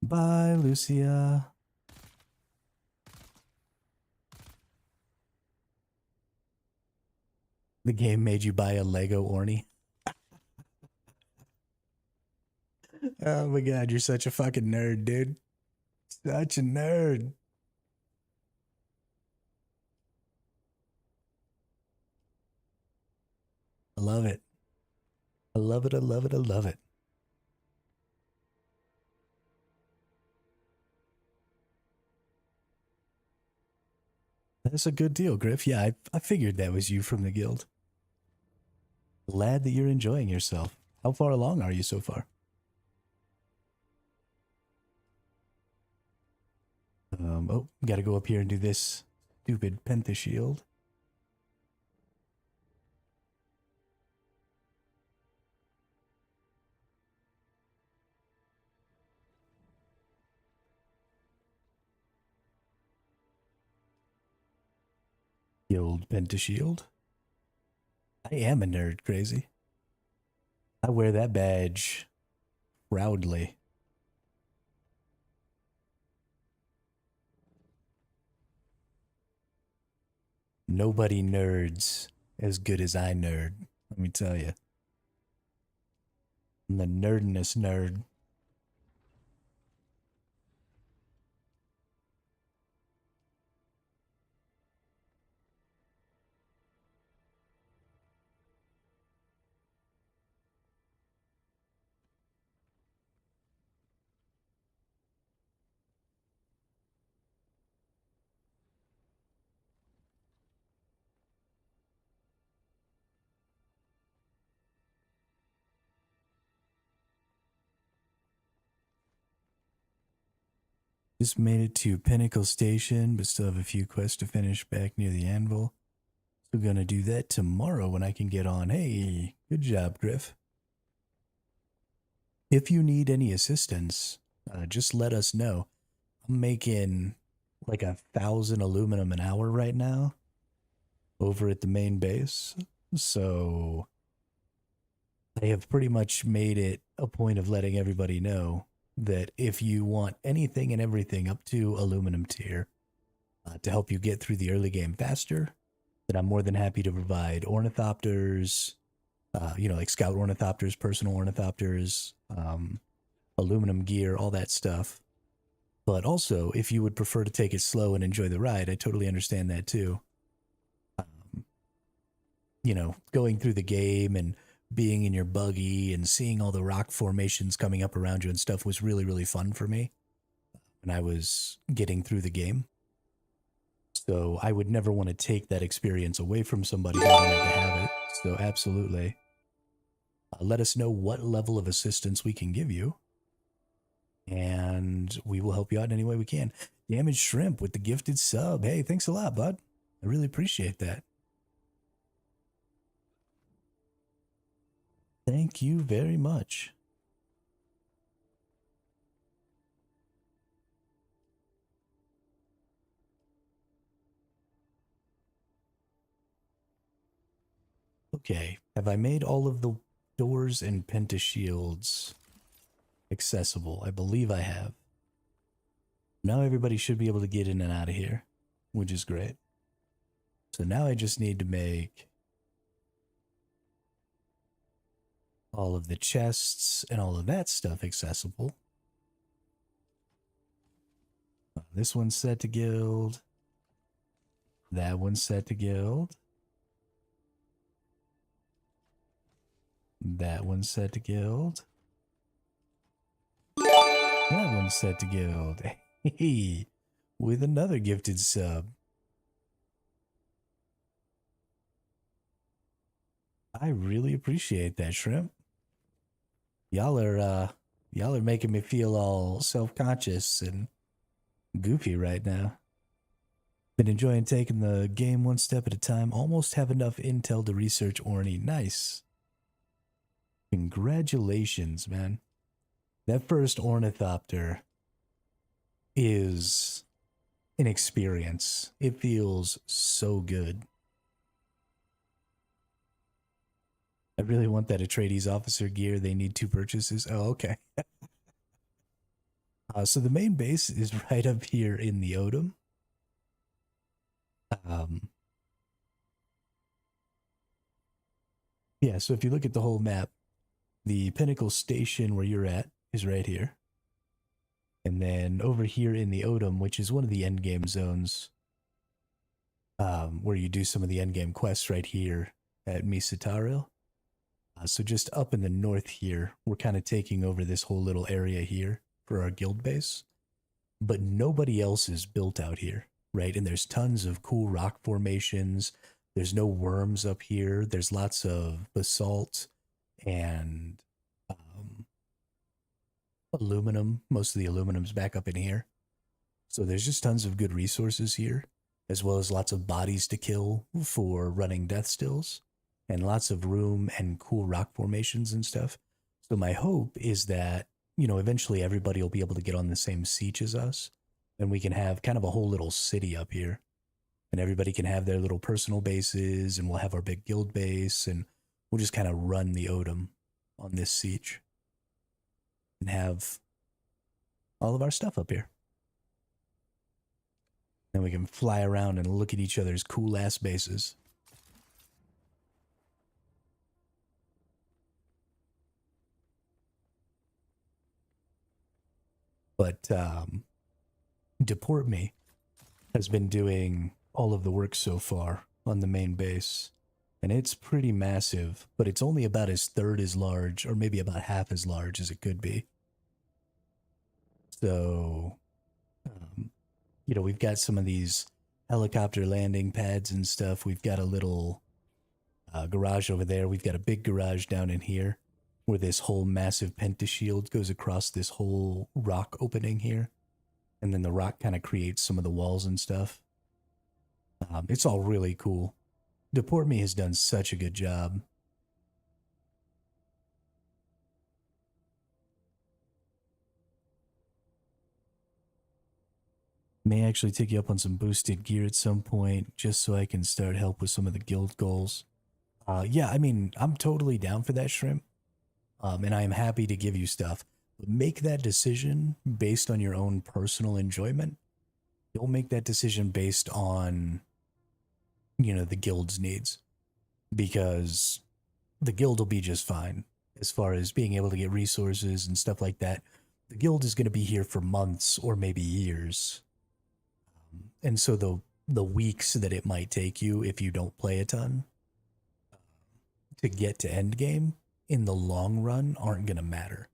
Bye, Lucia. The game made you buy a Lego Orny. Oh my god, you're such a fucking nerd, dude. Such a nerd. I love it. I love it, I love it, I love it. That's a good deal, Griff. Yeah, I figured that was you from the guild. Glad that you're enjoying yourself. How far along are you so far? Oh, gotta go up here and do this stupid pentashield. The old pentashield. I am a nerd, Crazy. I wear that badge proudly. Nobody nerds as good as I nerd, let me tell you. I'm the nerdiness nerd. Just made it to Pinnacle Station, but still have a few quests to finish back near the anvil. So gonna do that tomorrow when I can get on. Hey, good job, Griff. If you need any assistance, just let us know. I'm making like 1,000 aluminum an hour right now over at the main base. So I have pretty much made it a point of letting everybody know that if you want anything and everything up to aluminum tier to help you get through the early game faster, then I'm more than happy to provide ornithopters, like scout ornithopters, personal ornithopters, aluminum gear, all that stuff. But also, if you would prefer to take it slow and enjoy the ride, I totally understand that too. Going through the game and being in your buggy and seeing all the rock formations coming up around you and stuff was really, really fun for me when I was getting through the game. So I would never want to take that experience away from somebody who wanted to have it. So absolutely. Let us know what level of assistance we can give you, and we will help you out in any way we can. Damaged Shrimp with the gifted sub. Hey, thanks a lot, bud. I really appreciate that. Thank you very much. Okay, have I made all of the doors and pentashields accessible? I believe I have. Now everybody should be able to get in and out of here, which is great. So now I just need to make all of the chests and all of that stuff accessible. This one's set to guild. That one's set to guild. That one's set to guild. That one's set to guild. Hey, with another gifted sub. I really appreciate that, Shrimp. Y'all are making me feel all self-conscious and goofy right now. Been enjoying taking the game one step at a time. Almost have enough intel to research Orny. Nice. Congratulations, man. That first ornithopter is an experience. It feels so good. I really want that Atreides officer gear. They need 2 purchases. Oh, okay. So the main base is right up here in the Odom. Yeah, so if you look at the whole map, the Pinnacle Station where you're at is right here. And then over here in the Odom, which is one of the endgame zones, where you do some of the endgame quests right here at Misataril. So just up in the north here, we're kind of taking over this whole little area here for our guild base. But nobody else is built out here, right? And there's tons of cool rock formations. There's no worms up here. There's lots of basalt and aluminum. Most of the aluminum's back up in here. So there's just tons of good resources here, as well as lots of bodies to kill for running death stills, and lots of room and cool rock formations and stuff. So my hope is that, you know, eventually everybody will be able to get on the same siege as us, and we can have kind of a whole little city up here, and everybody can have their little personal bases, and we'll have our big guild base, and we'll just kind of run the Odom on this siege and have all of our stuff up here. Then we can fly around and look at each other's cool ass bases. But Deport Me has been doing all of the work so far on the main base, and it's pretty massive, but it's only about as third as large, or maybe about half as large as it could be. So, you know, we've got some of these helicopter landing pads and stuff. We've got a little garage over there. We've got a big garage down in here, where this whole massive pentashield goes across this whole rock opening here. And then the rock kind of creates some of the walls and stuff. It's all really cool. Deport Me has done such a good job. May actually take you up on some boosted gear at some point, just so I can start help with some of the guild goals. Yeah, I mean, I'm totally down for that, Shrimp. And I am happy to give you stuff. But make that decision based on your own personal enjoyment. Don't make that decision based on, you know, the guild's needs. Because the guild will be just fine as far as being able to get resources and stuff like that. The guild is going to be here for months or maybe years. And so the weeks that it might take you if you don't play a ton to get to endgame in the long run aren't going to matter.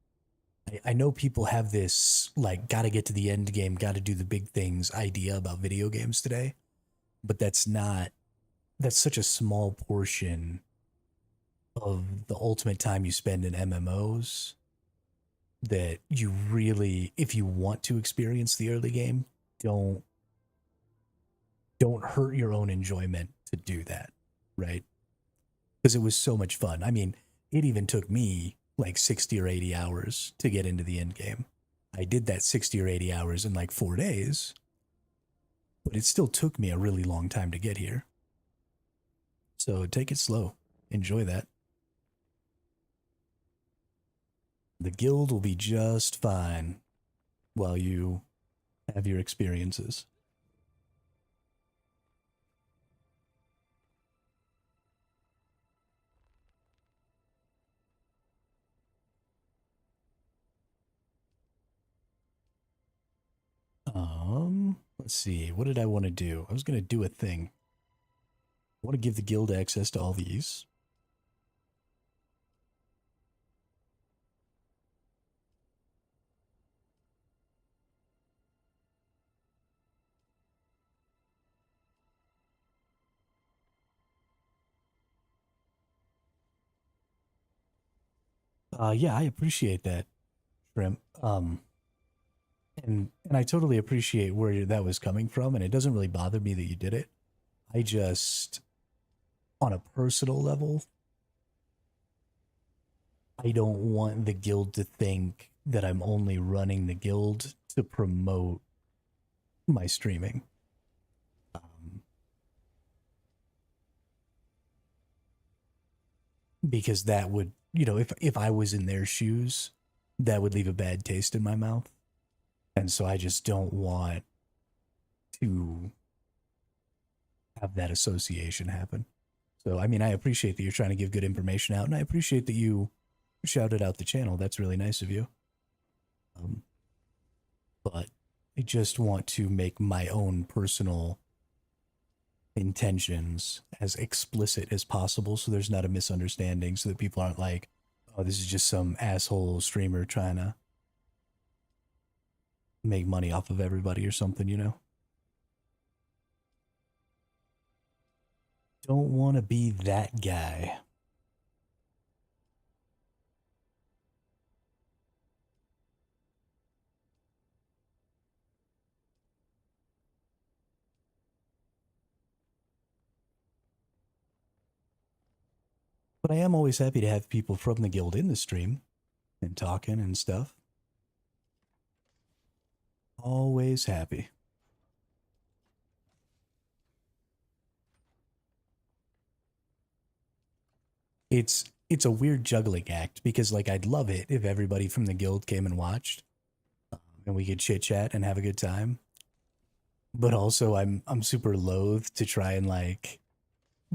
I know people have this, like, gotta get to the end game, gotta do the big things idea about video games today, but that's such a small portion of the ultimate time you spend in MMOs that you really, if you want to experience the early game, don't hurt your own enjoyment to do that, right? Because it was so much fun. I mean, it even took me like 60 or 80 hours to get into the end game. I did that 60 or 80 hours in like 4 days, but it still took me a really long time to get here. So take it slow. Enjoy that. The guild will be just fine while you have your experiences. Let's see. What did I want to do? I was going to do a thing. I want to give the guild access to all these. Yeah, I appreciate that, Shrimp. And I totally appreciate where that was coming from, and it doesn't really bother me that you did it. I just, on a personal level, I don't want the guild to think that I'm only running the guild to promote my streaming. Because that would, if I was in their shoes, that would leave a bad taste in my mouth. And so I just don't want to have that association happen. So, I mean, I appreciate that you're trying to give good information out, and I appreciate that you shouted out the channel. That's really nice of you. But I just want to make my own personal intentions as explicit as possible so there's not a misunderstanding, so that people aren't like, oh, this is just some asshole streamer trying to make money off of everybody or something, Don't want to be that guy. But I am always happy to have people from the guild in the stream and talking and stuff. Always happy. It's a weird juggling act because like I'd love it if everybody from the guild came and watched, and we could chit chat and have a good time. But also I'm super loath to try and like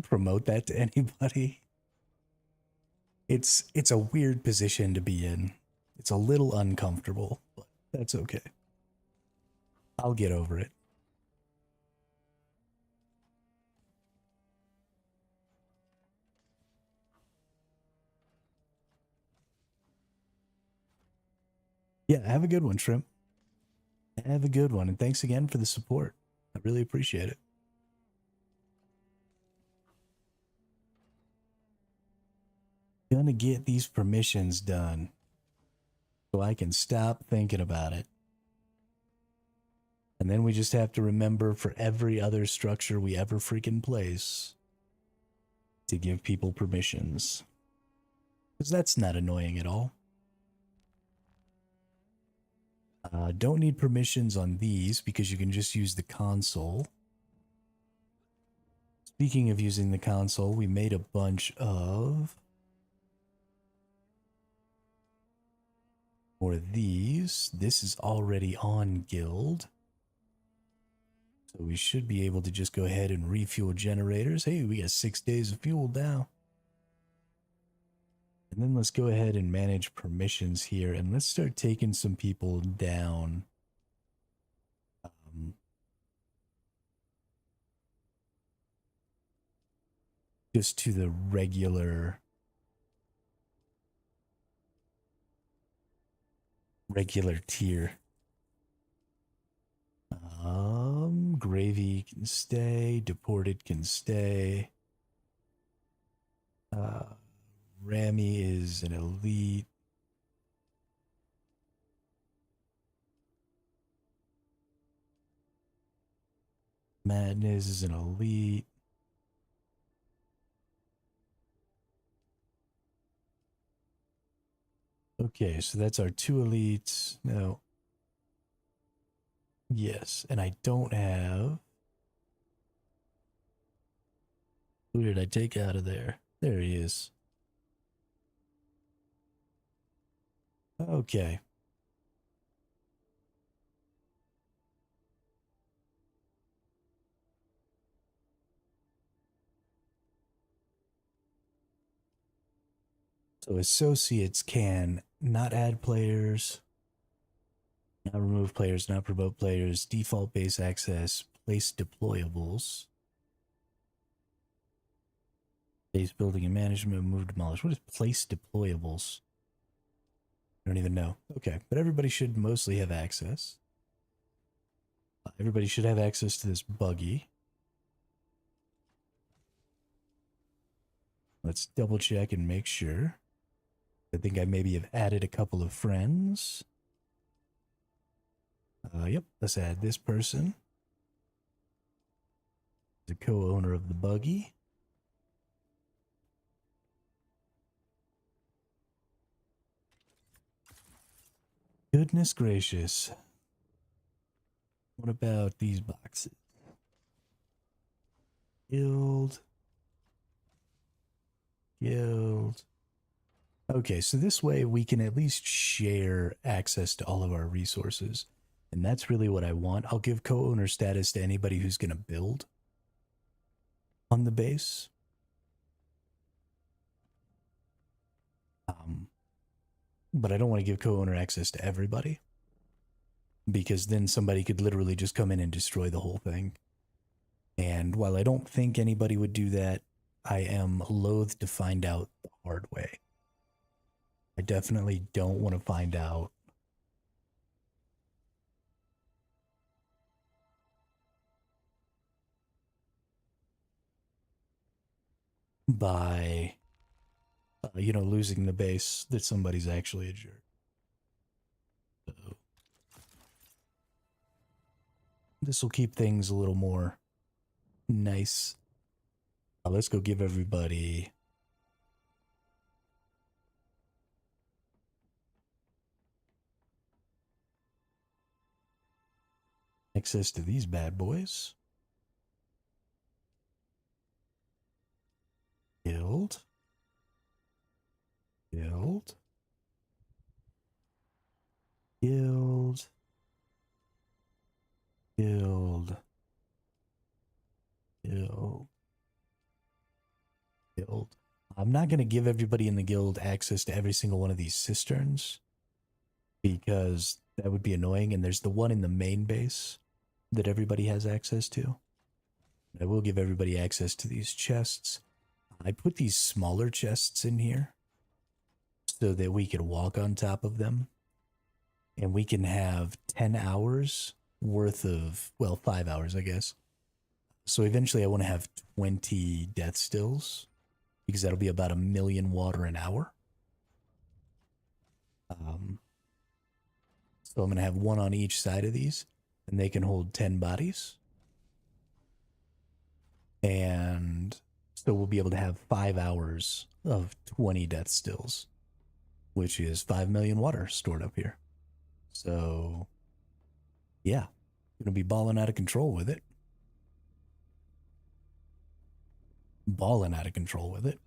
promote that to anybody. It's a weird position to be in. It's a little uncomfortable, but that's okay. I'll get over it. Yeah, have a good one, Shrimp. Have a good one, and thanks again for the support. I really appreciate it. Gonna get these permissions done so I can stop thinking about it. And then we just have to remember for every other structure we ever freaking place to give people permissions. Because that's not annoying at all. Don't need permissions on these because you can just use the console. Speaking of using the console, we made a bunch of... for these. This is already on guild. So we should be able to just go ahead and refuel generators. Hey, we got 6 days of fuel now. And then let's go ahead and manage permissions here. And let's start taking some people down. Just to the regular tier. Gravy can stay. Deported can stay. Rami is an elite. Madness is an elite. Okay, so that's our 2 elites. No. Yes, and I don't have... who did I take out of there? There he is. Okay. So associates can not add players. Not remove players, not promote players, default base access, place deployables. Base building and management, move demolish. What is place deployables? I don't even know. Okay, but everybody should mostly have access. Everybody should have access to this buggy. Let's double check and make sure. I think I maybe have added a couple of friends. Yep, let's add this person. The co-owner of the buggy. Goodness gracious. What about these boxes? Guild. Guild. Okay, so this way we can at least share access to all of our resources. And that's really what I want. I'll give co-owner status to anybody who's going to build on the base. But I don't want to give co-owner access to everybody, because then somebody could literally just come in and destroy the whole thing. And while I don't think anybody would do that, I am loath to find out the hard way. I definitely don't want to find out by, losing the base that somebody's actually a jerk. So this will keep things a little more nice. Let's go give everybody access to these bad boys. Guild. Guild. Guild. Guild. Guild. Guild. I'm not going to give everybody in the guild access to every single one of these cisterns, because that would be annoying, and there's the one in the main base that everybody has access to. I will give everybody access to these chests. I put these smaller chests in here so that we could walk on top of them, and we can have 10 hours worth of, well, 5 hours, I guess. So eventually I want to have 20 death stills, because that'll be about 1 million water an hour. So I'm going to have one on each side of these, and they can hold 10 bodies. And so we'll be able to have 5 hours of 20 death stills, which is 5 million water stored up here. So, yeah, gonna be balling out of control with it. Balling out of control with it.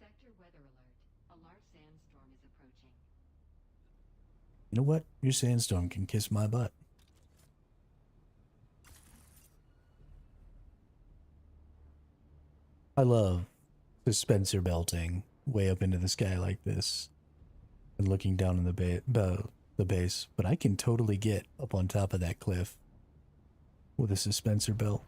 Sector weather alert. A large sandstorm is approaching. You know what? Your sandstorm can kiss my butt. I love dispenser belting way up into the sky like this and looking down on the base, but I can totally get up on top of that cliff with a suspensor belt.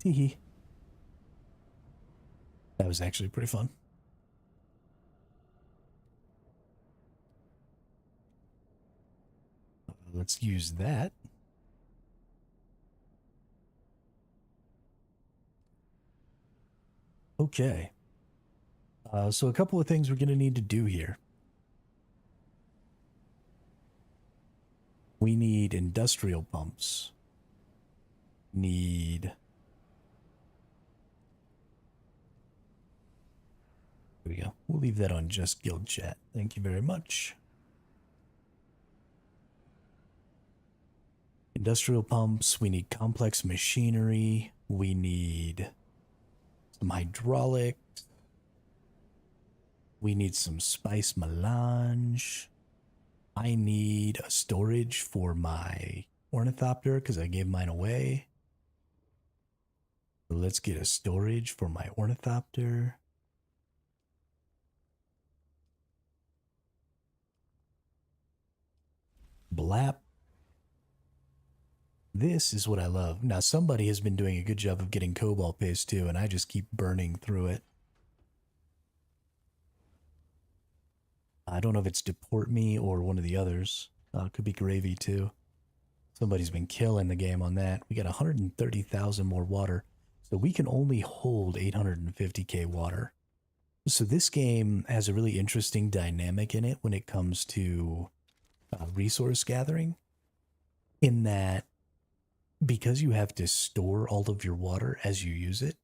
Teehee. That was actually pretty fun. Let's use that. Okay. So a couple of things we're going to need to do here. We need industrial pumps. Need... There we go. We'll leave that on just guild chat. Thank you very much. Industrial pumps. We need complex machinery. We need some hydraulics. We need some spice melange. I need a storage for my ornithopter because I gave mine away. Let's get a storage for my ornithopter. Blap. This is what I love. Now, somebody has been doing a good job of getting cobalt paste too, and I just keep burning through it. I don't know if it's Deport Me or one of the others. It could be Gravy too. Somebody's been killing the game on that. We got 130,000 more water, so we can only hold 850k water. So this game has a really interesting dynamic in it when it comes to resource gathering, in that because you have to store all of your water as you use it,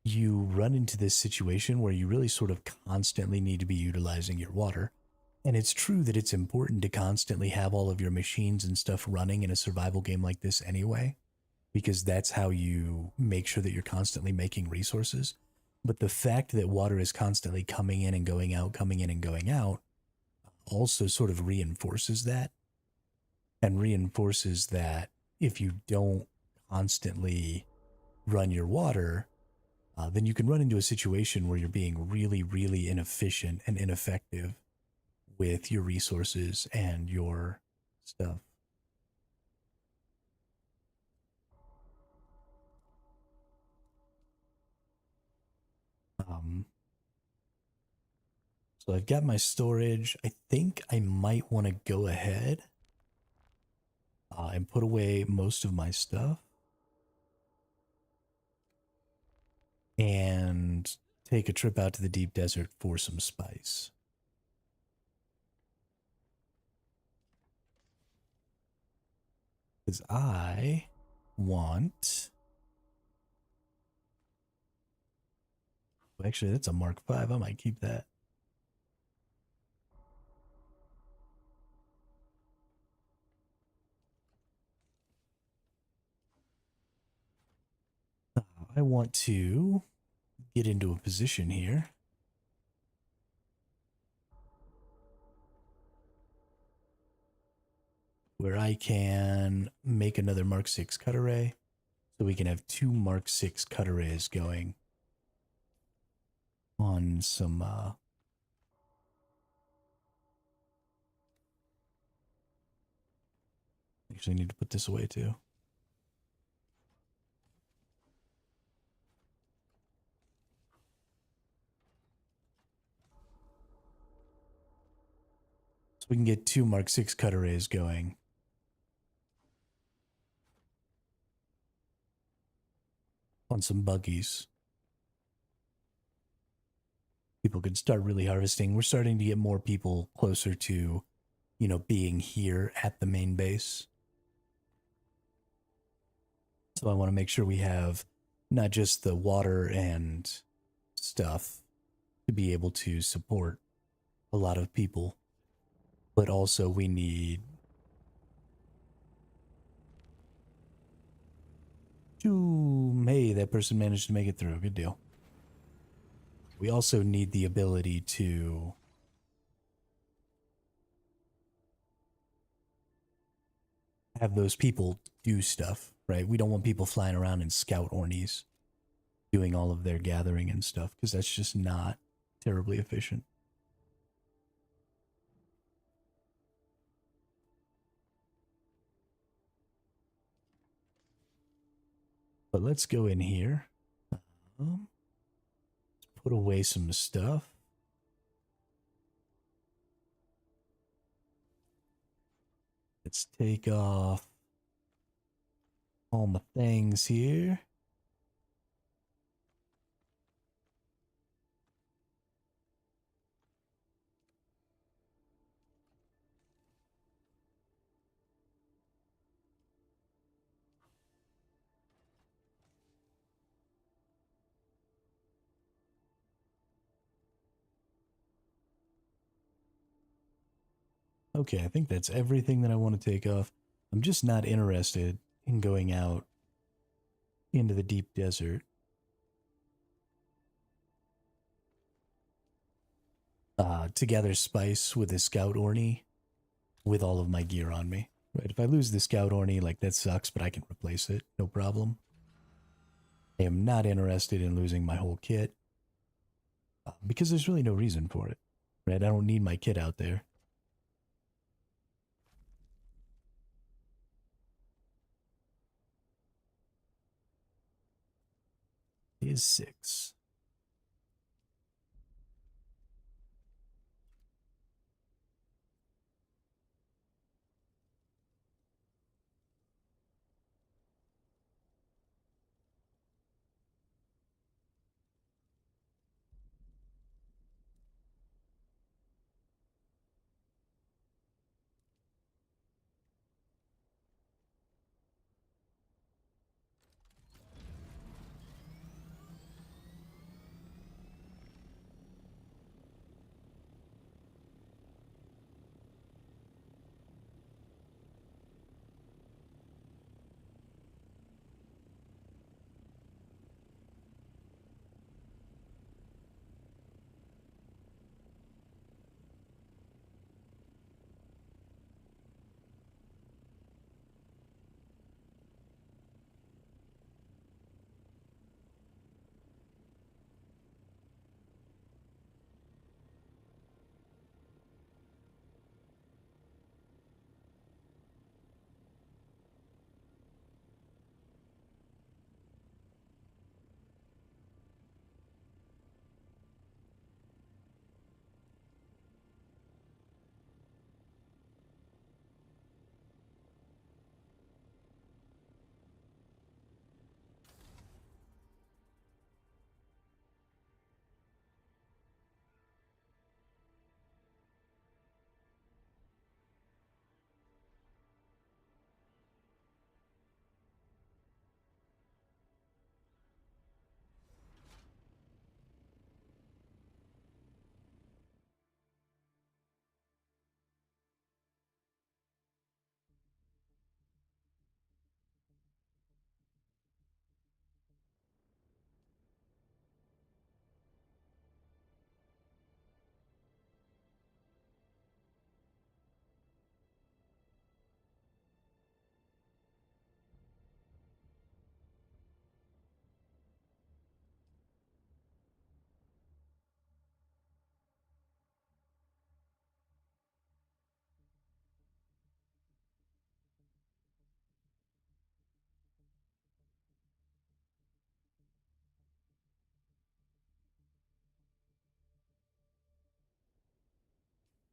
you run into this situation where you really sort of constantly need to be utilizing your water. And it's true that it's important to constantly have all of your machines and stuff running in a survival game like this anyway, because that's how you make sure that you're constantly making resources. But the fact that water is constantly coming in and going out, coming in and going out, also sort of reinforces that. And reinforces that if you don't constantly run your water, then you can run into a situation where you're being really, really inefficient and ineffective with your resources and your stuff. So I've got my storage. I think I might want to go ahead and put away most of my stuff and take a trip out to the deep desert for some spice. Because I want... Actually, that's a Mark V. I might keep that. I want to get into a position here where I can make another Mark VI cut array, so we can have 2 Mark VI cut arrays going on some actually need to put this away too. So we can get 2 Mark VI cut arrays going. On some buggies. People could start really harvesting. We're starting to get more people closer to, you know, being here at the main base. So I want to make sure we have not just the water and stuff to be able to support a lot of people, but also we need to... Hey, that person managed to make it through. Good deal. We also need the ability to have those people do stuff, right? We don't want people flying around in scout ornies doing all of their gathering and stuff, because that's just not terribly efficient. But let's go in here. Put away some stuff. Let's take off all my things here. Okay, I think that's everything that I want to take off. I'm just not interested in going out into the deep desert. To gather spice with a scout orny with all of my gear on me. Right, if I lose the scout orny, like, that sucks, but I can replace it, no problem. I am not interested in losing my whole kit because there's really no reason for it, right? I don't need my kit out there. Is 6.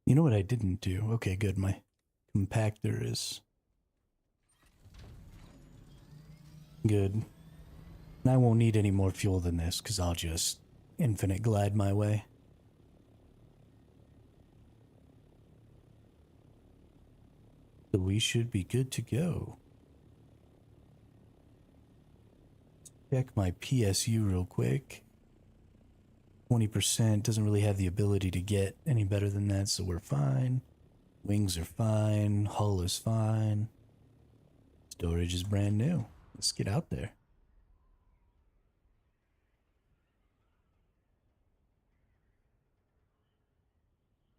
You know what I didn't do? Okay, good. My compactor is good. And I won't need any more fuel than this because I'll just infinite glide my way. So we should be good to go. Check my PSU real quick. 20% doesn't really have the ability to get any better than that, so we're fine. Wings are fine. Hull is fine. Storage is brand new. Let's get out there.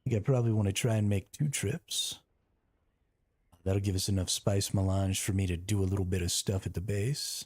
I think I probably want to try and make 2 trips. That'll give us enough spice melange for me to do a little bit of stuff at the base.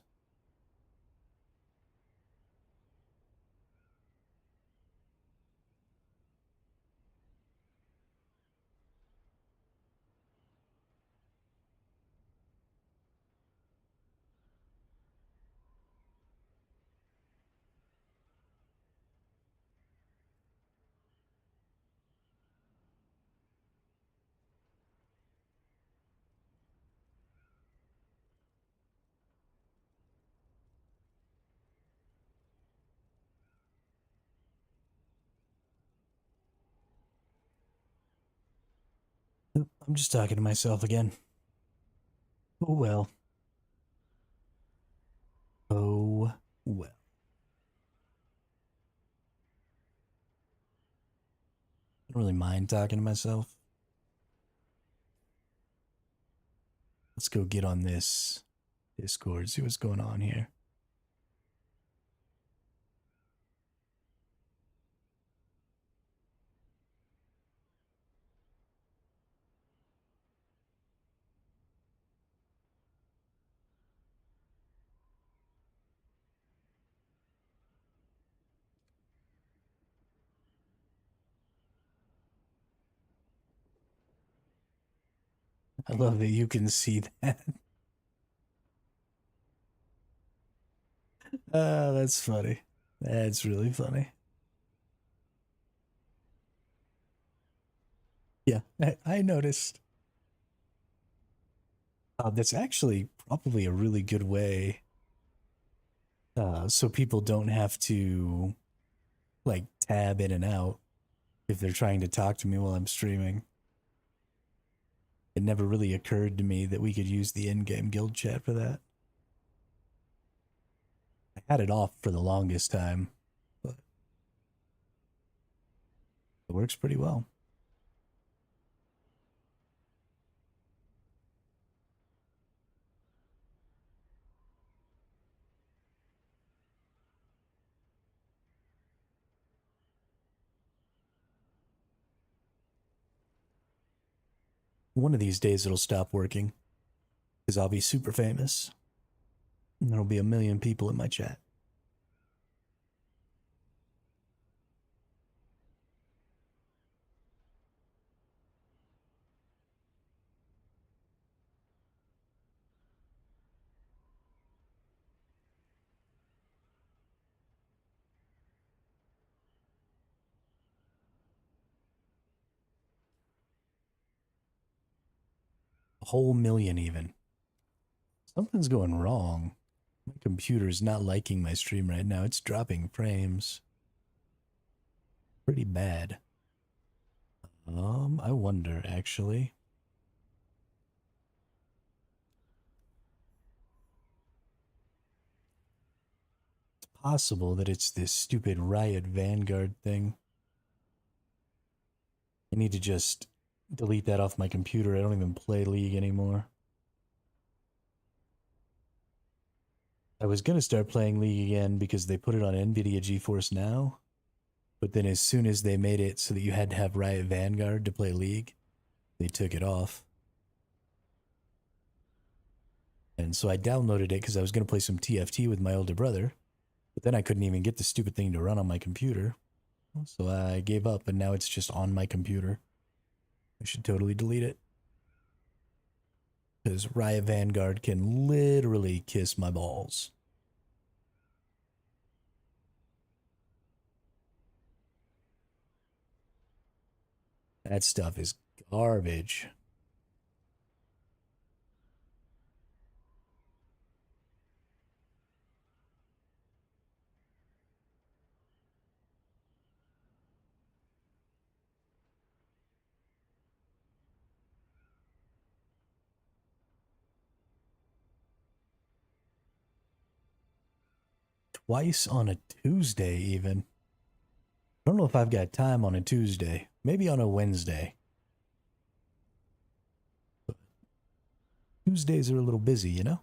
I'm just talking to myself again. Oh well. Oh well. I don't really mind talking to myself. Let's go get on this Discord, see what's going on here. I love that you can see that. That's funny. That's really funny. Yeah, I noticed. That's actually probably a really good way, so people don't have to like tab in and out if they're trying to talk to me while I'm streaming. It never really occurred to me that we could use the in-game guild chat for that. I had it off for the longest time, but it works pretty well. One of these days it'll stop working because I'll be super famous and there'll be a million people in my chat. A whole million even. Something's going wrong. My computer's not liking my stream right now. It's dropping frames. Pretty bad. I wonder actually. It's possible that it's this stupid Riot Vanguard thing. I need to just delete that off my computer. I don't even play League anymore. I was gonna start playing League again because they put it on NVIDIA GeForce Now, but then as soon as they made it so that you had to have Riot Vanguard to play League, they took it off. And so I downloaded it because I was gonna play some TFT with my older brother, but then I couldn't even get the stupid thing to run on my computer. So I gave up and now it's just on my computer. I should totally delete it. Because Riot Vanguard can literally kiss my balls. That stuff is garbage. Twice on a Tuesday, even. I don't know if I've got time on a Tuesday. Maybe on a Wednesday. But Tuesdays are a little busy, you know?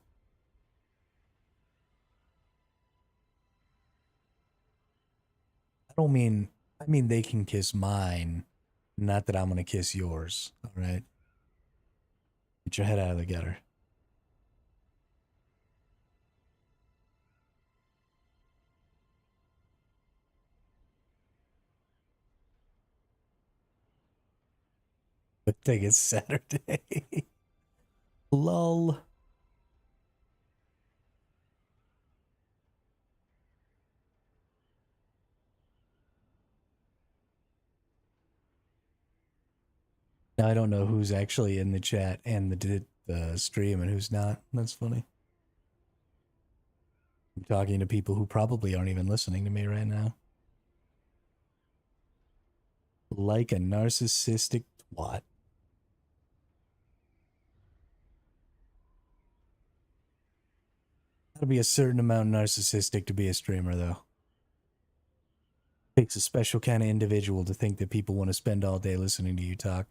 I mean they can kiss mine. Not that I'm gonna kiss yours, alright? Get your head out of the gutter. But think it's Saturday. Lol. Now I don't know who's actually in the chat and the stream and who's not. That's funny. I'm talking to people who probably aren't even listening to me right now. Like a narcissistic twat. Gotta be a certain amount narcissistic to be a streamer, though. Takes a special kind of individual to think that people want to spend all day listening to you talk.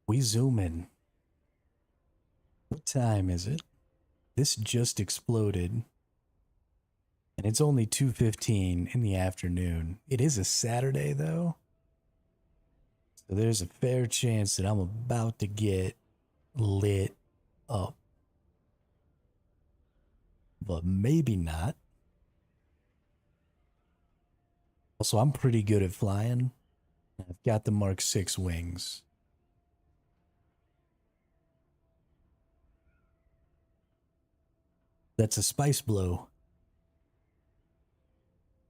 We zoom in. What time is it? this just exploded. And it's only 2:15 in the afternoon. It is a Saturday, though. So there's a fair chance that I'm about to get lit up. But maybe not. Also, I'm pretty good at flying. I've got the Mark 6 wings. That's a spice blow.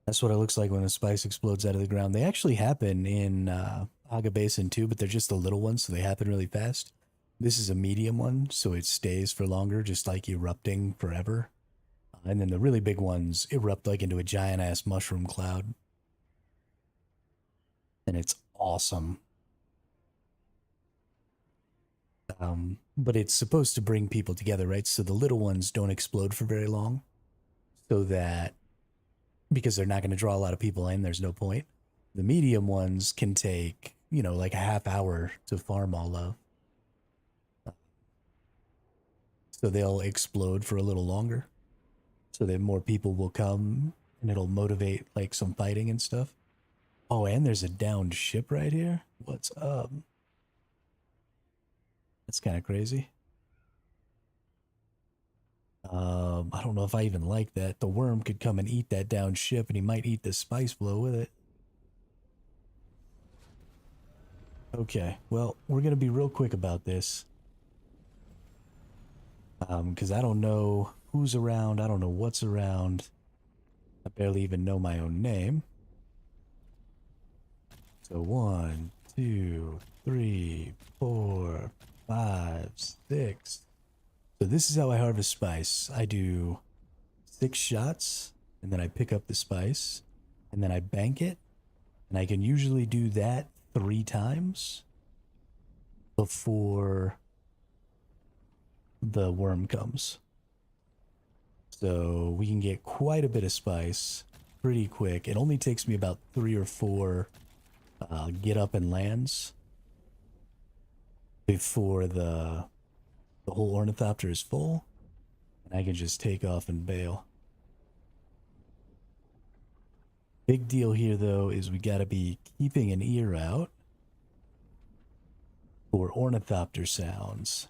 That's what it looks like when a spice explodes out of the ground. They actually happen in Aga Basin too, but they're just the little ones, so they happen really fast. This is a medium one, so it stays for longer, just like erupting forever. And then the really big ones erupt like into a giant-ass mushroom cloud. And it's awesome. But it's supposed to bring people together, right? So the little ones don't explode for very long, so that because they're not going to draw a lot of people in, there's no point. The medium ones can take, you know, like a half hour to farm all of. So they'll explode for a little longer, so that more people will come, and it'll motivate like some fighting and stuff. Oh, and there's a downed ship right here. What's up? That's kind of crazy. I don't know if I even like that. The worm could come and eat that downed ship, and he might eat the spice blow with it. Okay, well, we're gonna be real quick about this. Because I don't know who's around, I don't know what's around. I barely even know my own name. So 1, 2, 3, 4, 5, 6. So this is how I harvest spice. I do 6 shots, and then I pick up the spice, and then I bank it, and I can usually do that 3 times before the worm comes. So we can get quite a bit of spice pretty quick. It only takes me about 3 or 4 get up and lands before the whole ornithopter is full, and I can just take off and bail. Big deal here, though, is we gotta be keeping an ear out for ornithopter sounds.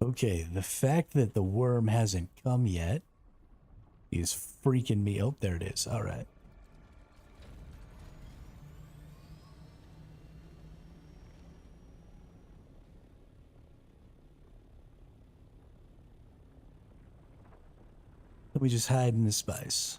Okay, the fact that the worm hasn't come yet is freaking me. Oh, there it is. All right. Let me just hide in the spice.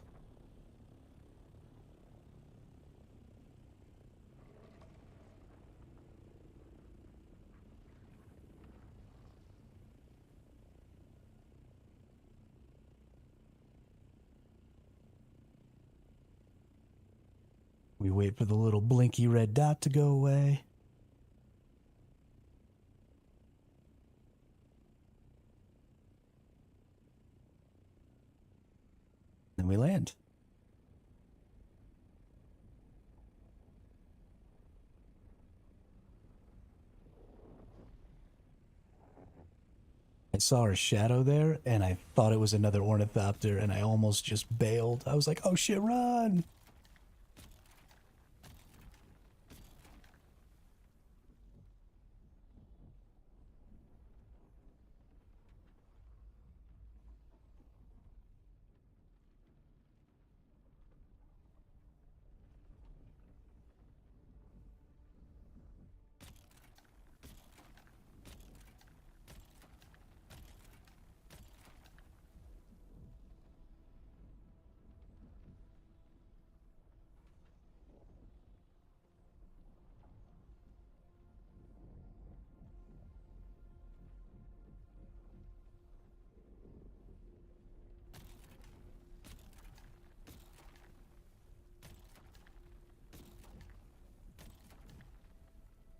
We wait for the little blinky red dot to go away. Then we land. I saw a shadow there, and I thought it was another ornithopter, and I almost just bailed. I was like, oh shit, run!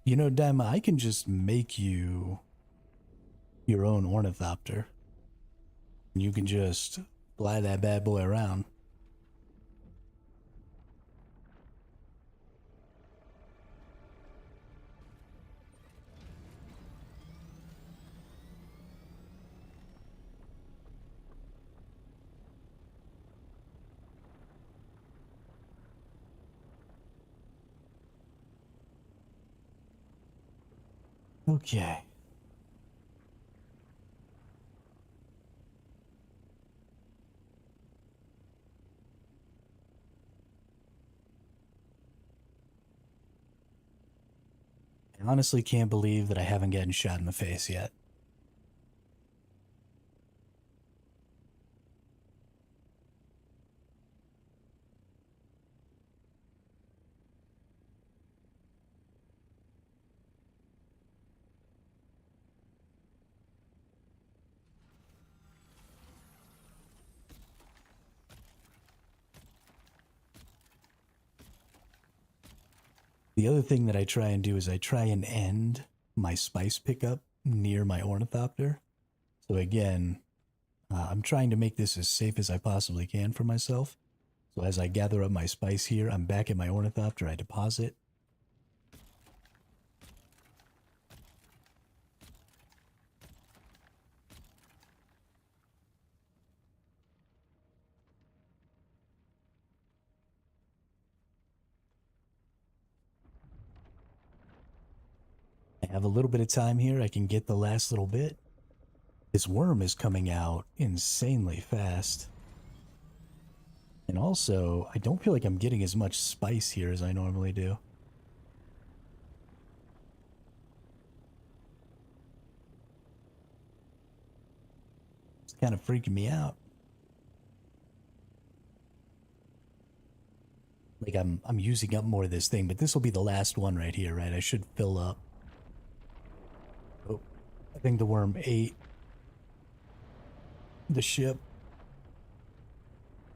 You know, Daima, I can just make you your own ornithopter. And you can just fly that bad boy around. Okay. I honestly can't believe that I haven't gotten shot in the face yet. The other thing that I try and do is I try and end my spice pickup near my ornithopter. So again, I'm trying to make this as safe as I possibly can for myself. So as I gather up my spice here, I'm back at my ornithopter, I deposit. I have a little bit of time here, I can get the last little bit. This worm is coming out insanely fast. And also, I don't feel like I'm getting as much spice here as I normally do. It's kind of freaking me out. Like I'm using up more of this thing, but this will be the last one right here, right? I should fill up. Oh, I think the worm ate the ship.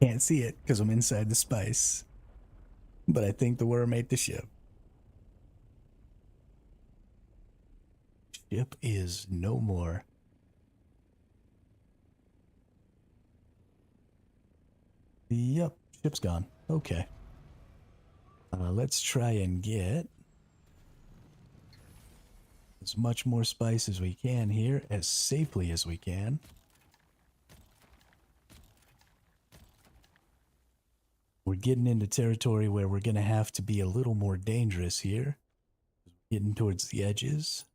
Can't see it because I'm inside the spice. But I think the worm ate the ship. Ship is no more. Yep, ship's gone. Okay. Let's try and get as much more spice as we can here, as safely as we can. We're getting into territory where we're going to have to be a little more dangerous here. Getting towards the edges.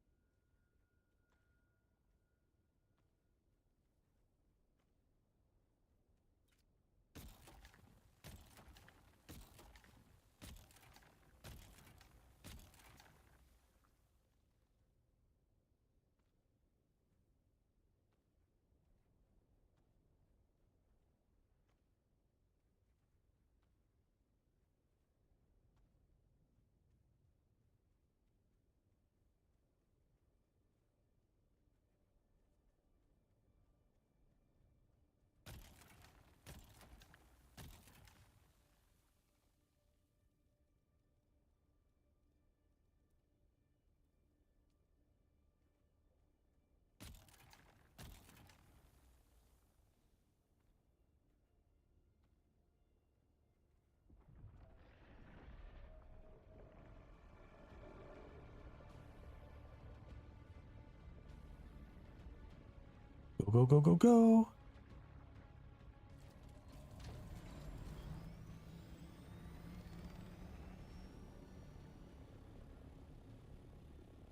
Go, go, go, go, go.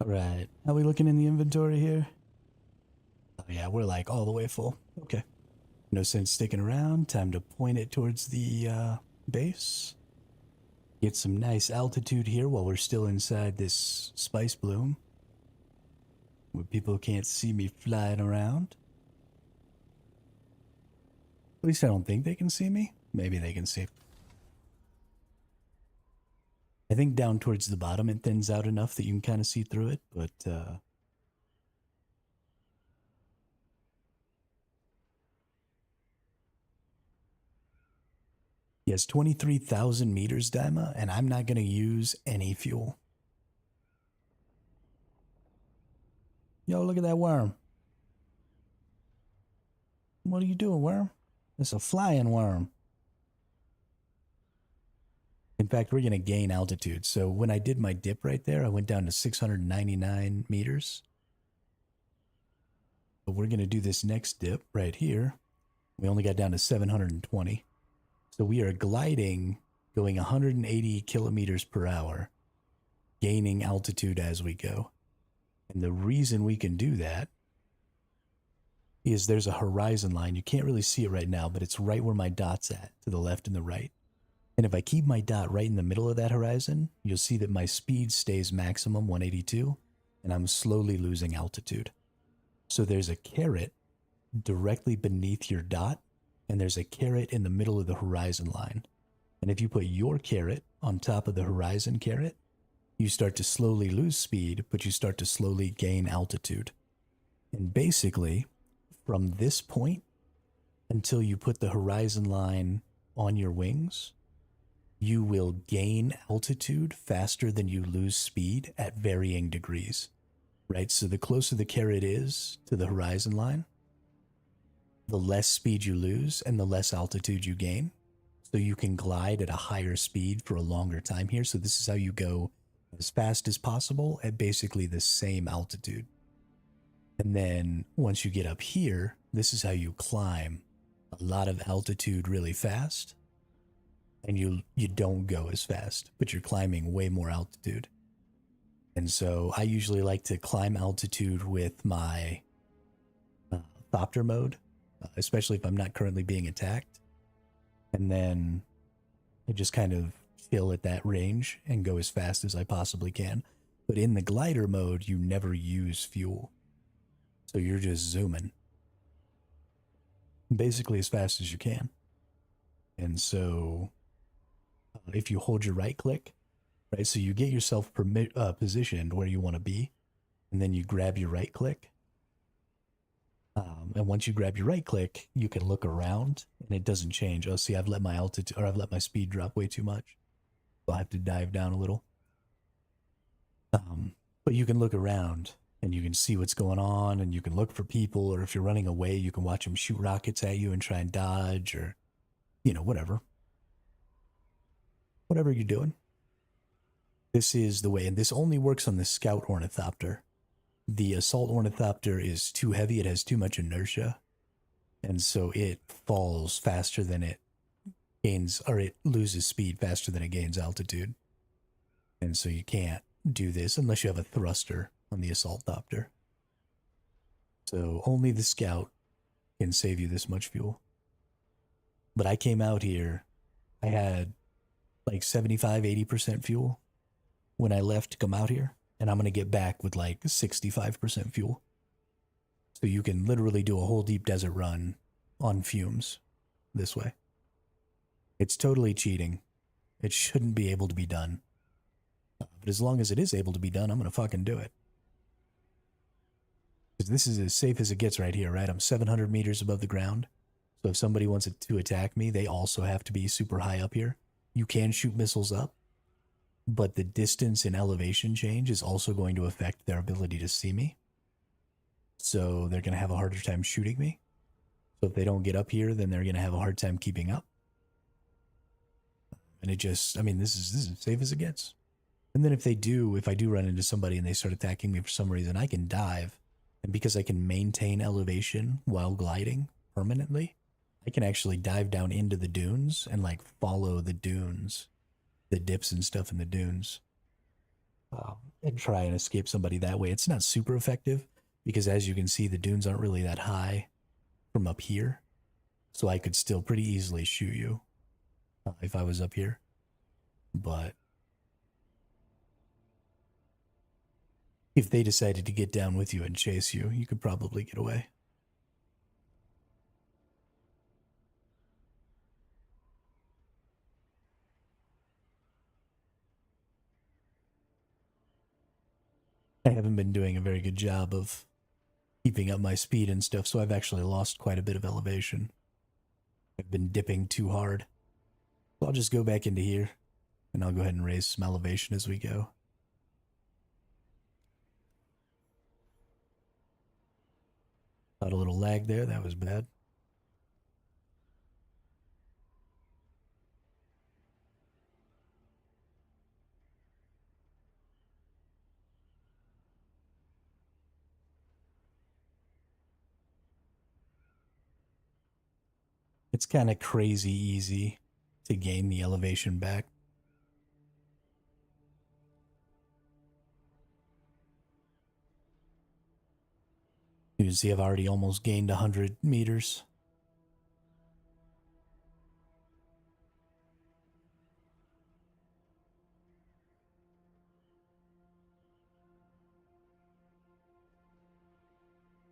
All right. How are we looking in the inventory here? Oh, yeah, we're like all the way full. Okay. No sense sticking around. Time to point it towards the base. Get some nice altitude here while we're still inside this spice bloom, where people can't see me flying around. At least I don't think they can see me. Maybe they can see. I think down towards the bottom it thins out enough that you can kind of see through it, but yes, 23,000 meters, Daima, and I'm not going to use any fuel. Yo, look at that worm. What are you doing, worm? It's a flying worm. In fact, we're going to gain altitude. So when I did my dip right there, I went down to 699 meters. But we're going to do this next dip right here. We only got down to 720. So we are gliding, going 180 kilometers per hour, gaining altitude as we go. And the reason we can do that is there's a horizon line. You can't really see it right now, but it's right where my dot's at, to the left and the right. And if I keep my dot right in the middle of that horizon, you'll see that my speed stays maximum 182, and I'm slowly losing altitude. So there's a caret directly beneath your dot, and there's a caret in the middle of the horizon line. And if you put your caret on top of the horizon caret, you start to slowly lose speed, but you start to slowly gain altitude. And basically, from this point until you put the horizon line on your wings, you will gain altitude faster than you lose speed at varying degrees, right? So the closer the caret is to the horizon line, the less speed you lose and the less altitude you gain. So you can glide at a higher speed for a longer time here. So this is how you go as fast as possible at basically the same altitude. And then once you get up here, this is how you climb a lot of altitude really fast. And you don't go as fast, but you're climbing way more altitude. And so I usually like to climb altitude with my Thopter mode, especially if I'm not currently being attacked. And then I just kind of chill at that range and go as fast as I possibly can. But in the glider mode, you never use fuel. So you're just zooming basically as fast as you can. And so if you hold your right click, right, so you get yourself positioned where you want to be, and then you grab your right click. And once you grab your right click, you can look around and it doesn't change. Oh, see, I've let my altitude, or I've let my speed drop way too much. So I have to dive down a little. But you can look around and you can see what's going on, and you can look for people, or if you're running away, you can watch them shoot rockets at you and try and dodge, or, whatever. Whatever you're doing. This is the way, and this only works on the Scout Ornithopter. The Assault Ornithopter is too heavy, it has too much inertia, and so it falls faster than it gains, or it loses speed faster than it gains altitude. And so you can't do this unless you have a thruster on the Assault Thopter. So only the Scout can save you this much fuel. But I came out here, I had like 75-80% fuel when I left to come out here, and I'm going to get back with like 65% fuel. So you can literally do a whole deep desert run on fumes this way. It's totally cheating. It shouldn't be able to be done. But as long as it is able to be done, I'm going to fucking do it. Because this is as safe as it gets right here, right? I'm 700 meters above the ground. So if somebody wants to attack me, they also have to be super high up here. You can shoot missiles up, but the distance and elevation change is also going to affect their ability to see me. So they're going to have a harder time shooting me. So if they don't get up here, then they're going to have a hard time keeping up. And it just, this is as safe as it gets. And then if I do run into somebody and they start attacking me for some reason, I can dive. And because I can maintain elevation while gliding permanently, I can actually dive down into the dunes and like follow the dunes, the dips and stuff in the dunes, and try and escape somebody that way. It's not super effective because, as you can see, the dunes aren't really that high from up here. So I could still pretty easily shoot you if I was up here. But if they decided to get down with you and chase you, you could probably get away. I haven't been doing a very good job of keeping up my speed and stuff, so I've actually lost quite a bit of elevation. I've been dipping too hard. So I'll just go back into here, and I'll go ahead and raise some elevation as we go. Got a little lag there, that was bad. It's kind of crazy easy to gain the elevation back. You can see I've already almost gained 100 meters.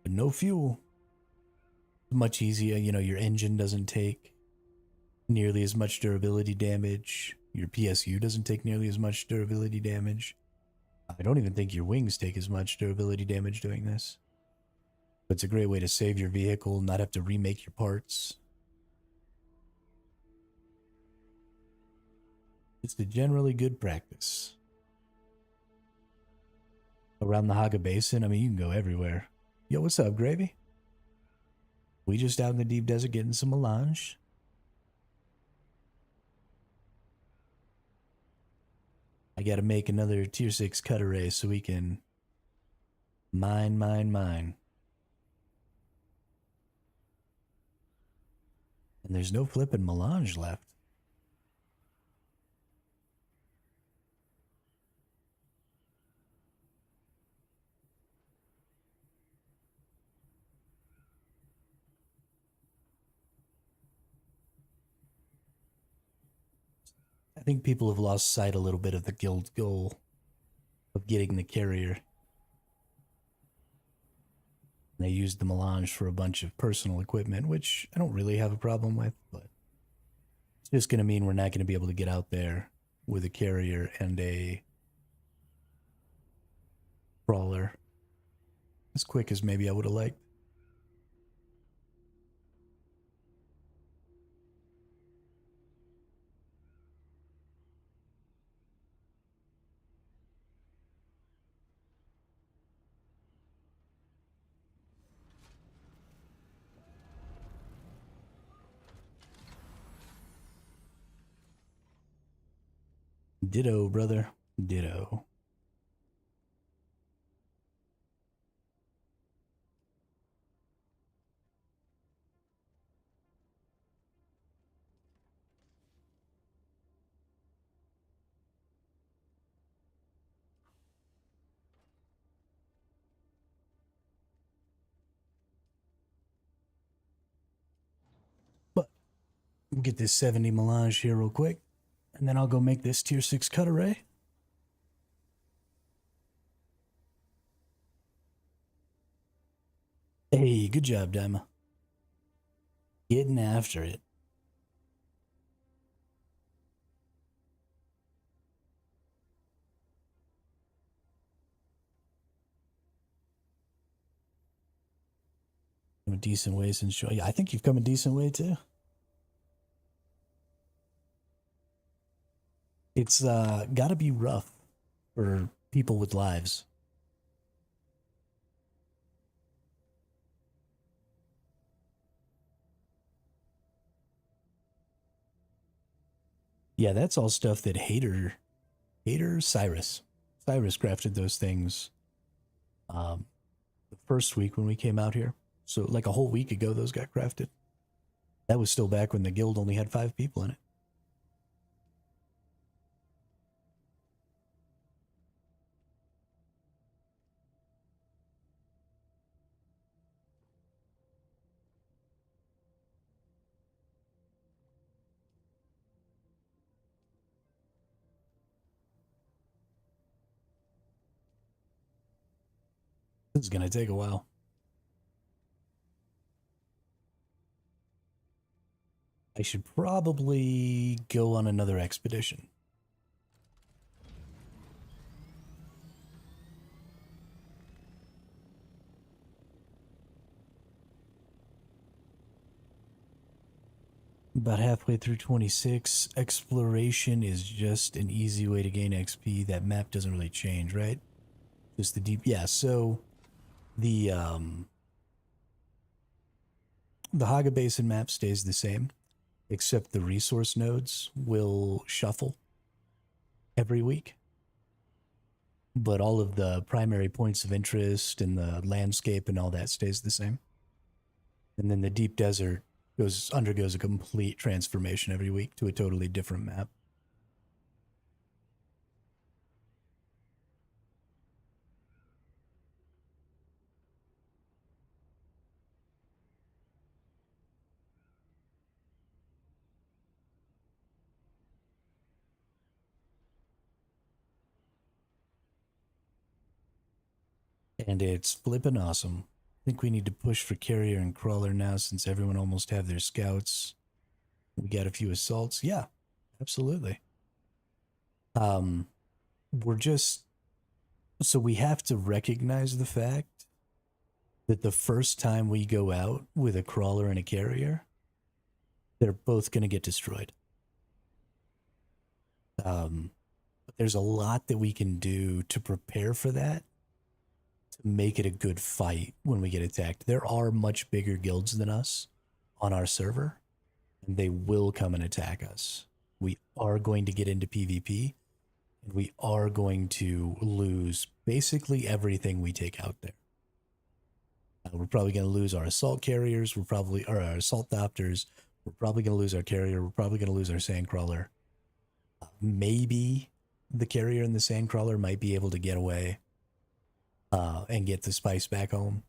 But no fuel. Much easier, you know, your engine doesn't take nearly as much durability damage. Your PSU doesn't take nearly as much durability damage. I don't even think your wings take as much durability damage doing this. But it's a great way to save your vehicle, not have to remake your parts. It's a generally good practice. Around the Haga Basin, I mean, you can go everywhere. Yo, what's up, Gravy? We just out in the deep desert getting some melange. I gotta make another tier 6 cut array so we can mine. And there's no flipping melange left. I think people have lost sight a little bit of the guild goal of getting the carrier. They used the melange for a bunch of personal equipment, which I don't really have a problem with, but it's just going to mean we're not going to be able to get out there with a carrier and a crawler as quick as maybe I would have liked. Ditto, brother. Ditto. But we'll get this 70 melange here real quick, and then I'll go make this tier 6 cut array. Hey, good job, Dima. Getting after it. A decent way since show. Yeah, I think you've come a decent way too. It's gotta be rough for people with lives. Yeah, that's all stuff that Cyrus crafted those things the first week when we came out here. So like a whole week ago those got crafted. That was still back when the guild only had 5 people in it. This is gonna take a while. I should probably go on another expedition. About halfway through 26. Exploration is just an easy way to gain XP. That map doesn't really change, right? Just the deep. Yeah, so the Haga Basin map stays the same, except the resource nodes will shuffle every week. But all of the primary points of interest and the landscape and all that stays the same. And then the deep desert undergoes a complete transformation every week to a totally different map. And it's flippin' awesome. I think we need to push for carrier and crawler now since everyone almost have their scouts. We got a few assaults. Yeah, absolutely. We're just, so we have to recognize the fact that the first time we go out with a crawler and a carrier, they're both going to get destroyed. But there's a lot that we can do to prepare for that, to make it a good fight when we get attacked. There are much bigger guilds than us on our server, and they will come and attack us. We are going to get into PvP, and we are going to lose basically everything we take out there. We're probably going to lose our assault carriers. Or our assault doctors. We're probably going to lose our carrier. We're probably going to lose our sandcrawler. Maybe the carrier and the sandcrawler might be able to get away and get the spice back home.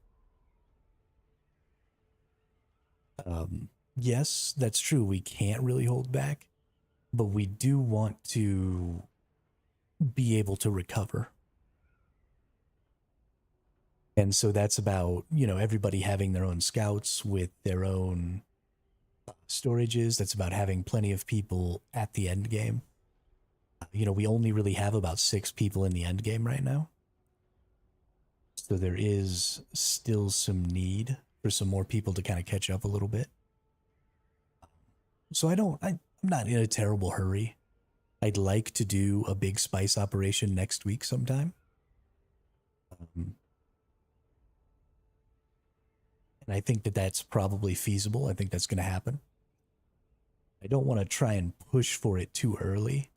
Yes, that's true. We can't really hold back, but we do want to be able to recover. And so that's about, everybody having their own scouts with their own storages. That's about having plenty of people at the end game. We only really have about 6 people in the end game right now. So there is still some need for some more people to kind of catch up a little bit. So I'm not in a terrible hurry. I'd like to do a big spice operation next week sometime. And I think that that's probably feasible. I think that's going to happen. I don't want to try and push for it too early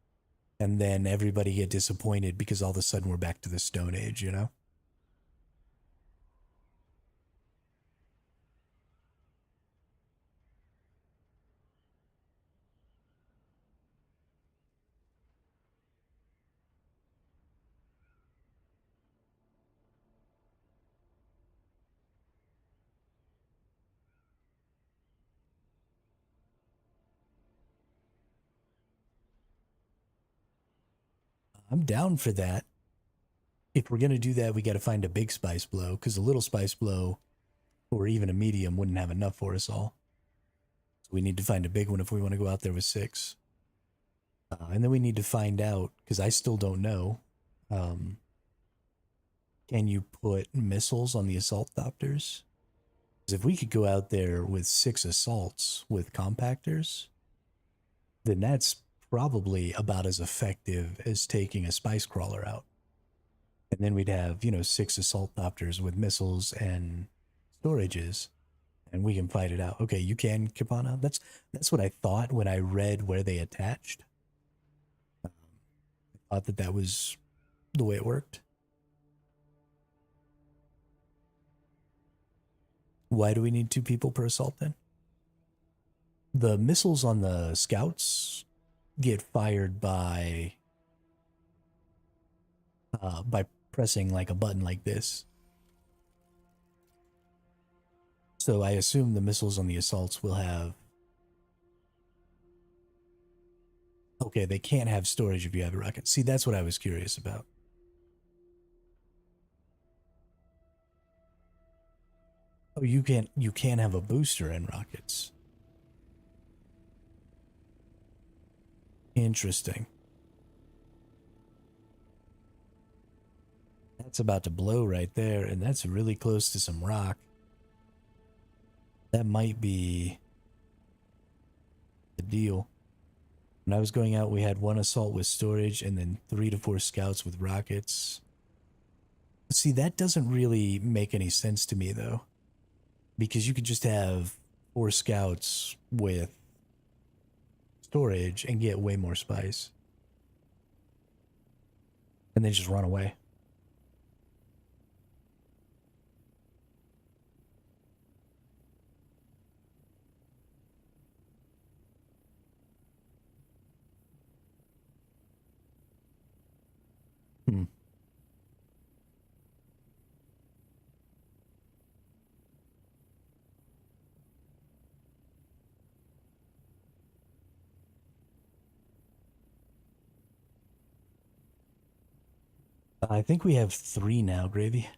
and then everybody get disappointed because all of a sudden we're back to the Stone Age, I'm down for that. If we're going to do that, we got to find a big spice blow because a little spice blow or even a medium wouldn't have enough for us all. So we need to find a big one if we want to go out there with 6. And then we need to find out, because I still don't know, can you put missiles on the assault doctors? Because if we could go out there with 6 assaults with compactors, then that's probably about as effective as taking a spice crawler out. And then we'd have, 6 assault doctors with missiles and storages, and we can fight it out. Okay, you can, Kipana. That's what I thought when I read where they attached. I thought that was the way it worked. Why do we need 2 people per assault then? The missiles on the scouts get fired by pressing like a button like this. So I assume the missiles on the assaults will have... Okay, they can't have storage if you have a rocket. See, that's what I was curious about. Oh, you can't have a booster in rockets. Interesting. That's about to blow right there, and that's really close to some rock. That might be the deal. When I was going out, we had 1 assault with storage and then 3 to 4 scouts with rockets. See, that doesn't really make any sense to me, though. Because you could just have 4 scouts with storage and get way more spice. And then just run away. Hmm. I think we have 3 now, Gravy.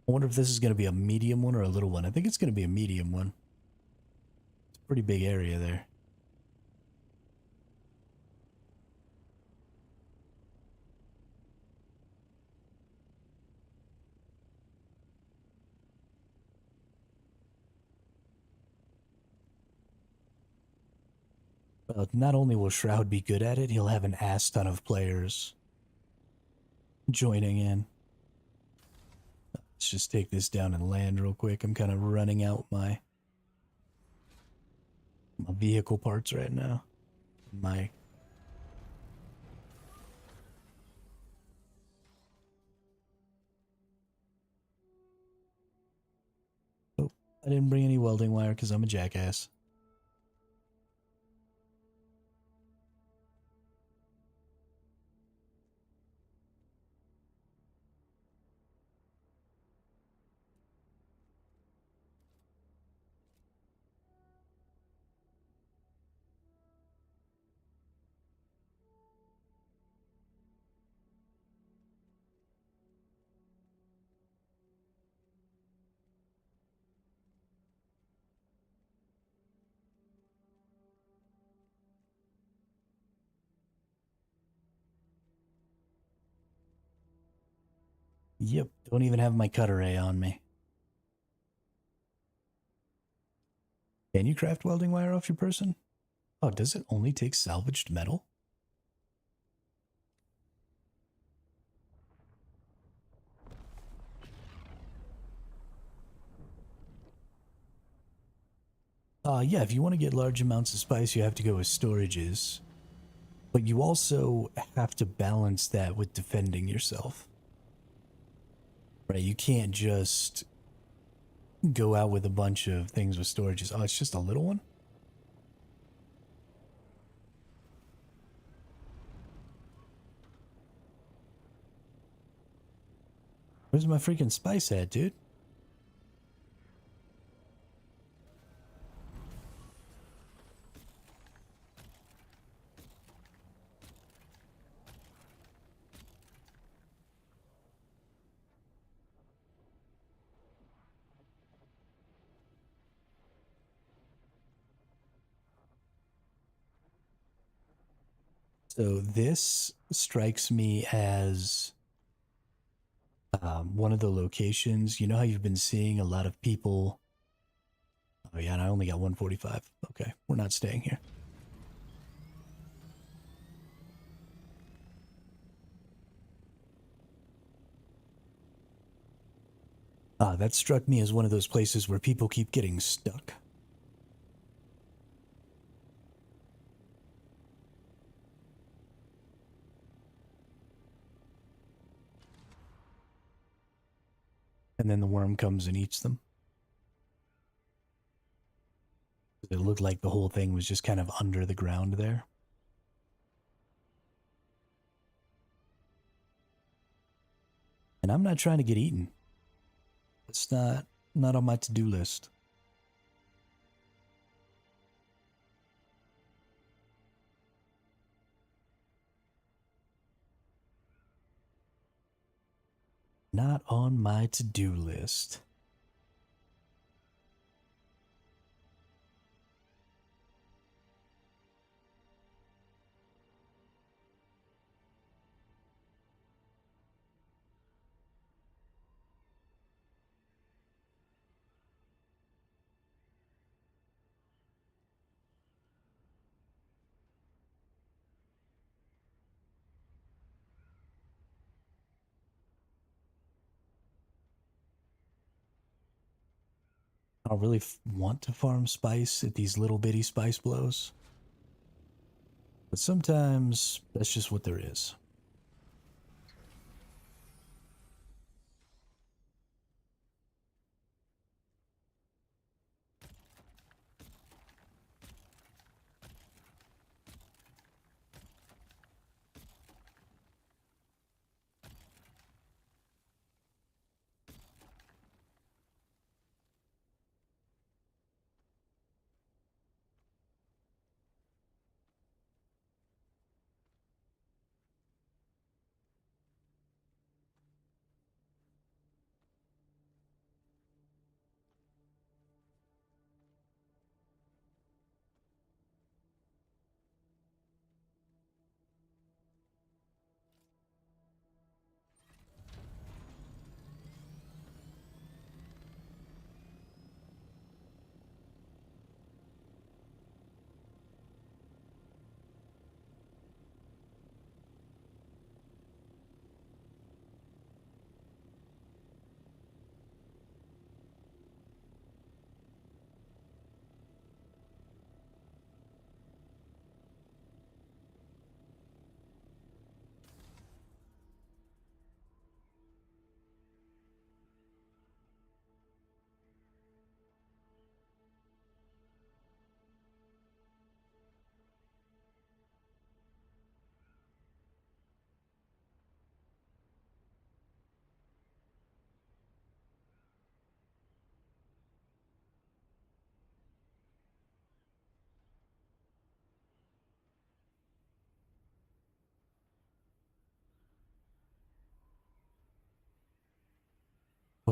I wonder if this is going to be a medium one or a little one. I think it's going to be a medium one. It's a pretty big area there. Not only will Shroud be good at it, he'll have an ass ton of players joining in. Let's just take this down and land real quick. I'm kind of running out my vehicle parts right now. My Oh, I didn't bring any welding wire because I'm a jackass. Yep, don't even have my cutter ray on me. Can you craft welding wire off your person? Oh, does it only take salvaged metal? Yeah, if you want to get large amounts of spice, you have to go with storages. But you also have to balance that with defending yourself. Right, you can't just go out with a bunch of things with storages. Oh, it's just a little one? Where's my freaking spice at, dude? So this strikes me as one of the locations. You know how you've been seeing a lot of people. Oh yeah, and I only got 145. Okay, we're not staying here. That struck me as one of those places where people keep getting stuck. And then the worm comes and eats them. It looked like the whole thing was just kind of under the ground there. And I'm not trying to get eaten. It's not on my to-do list. Not on my to-do list. I don't really want to farm spice at these little bitty spice blows. But sometimes that's just what there is.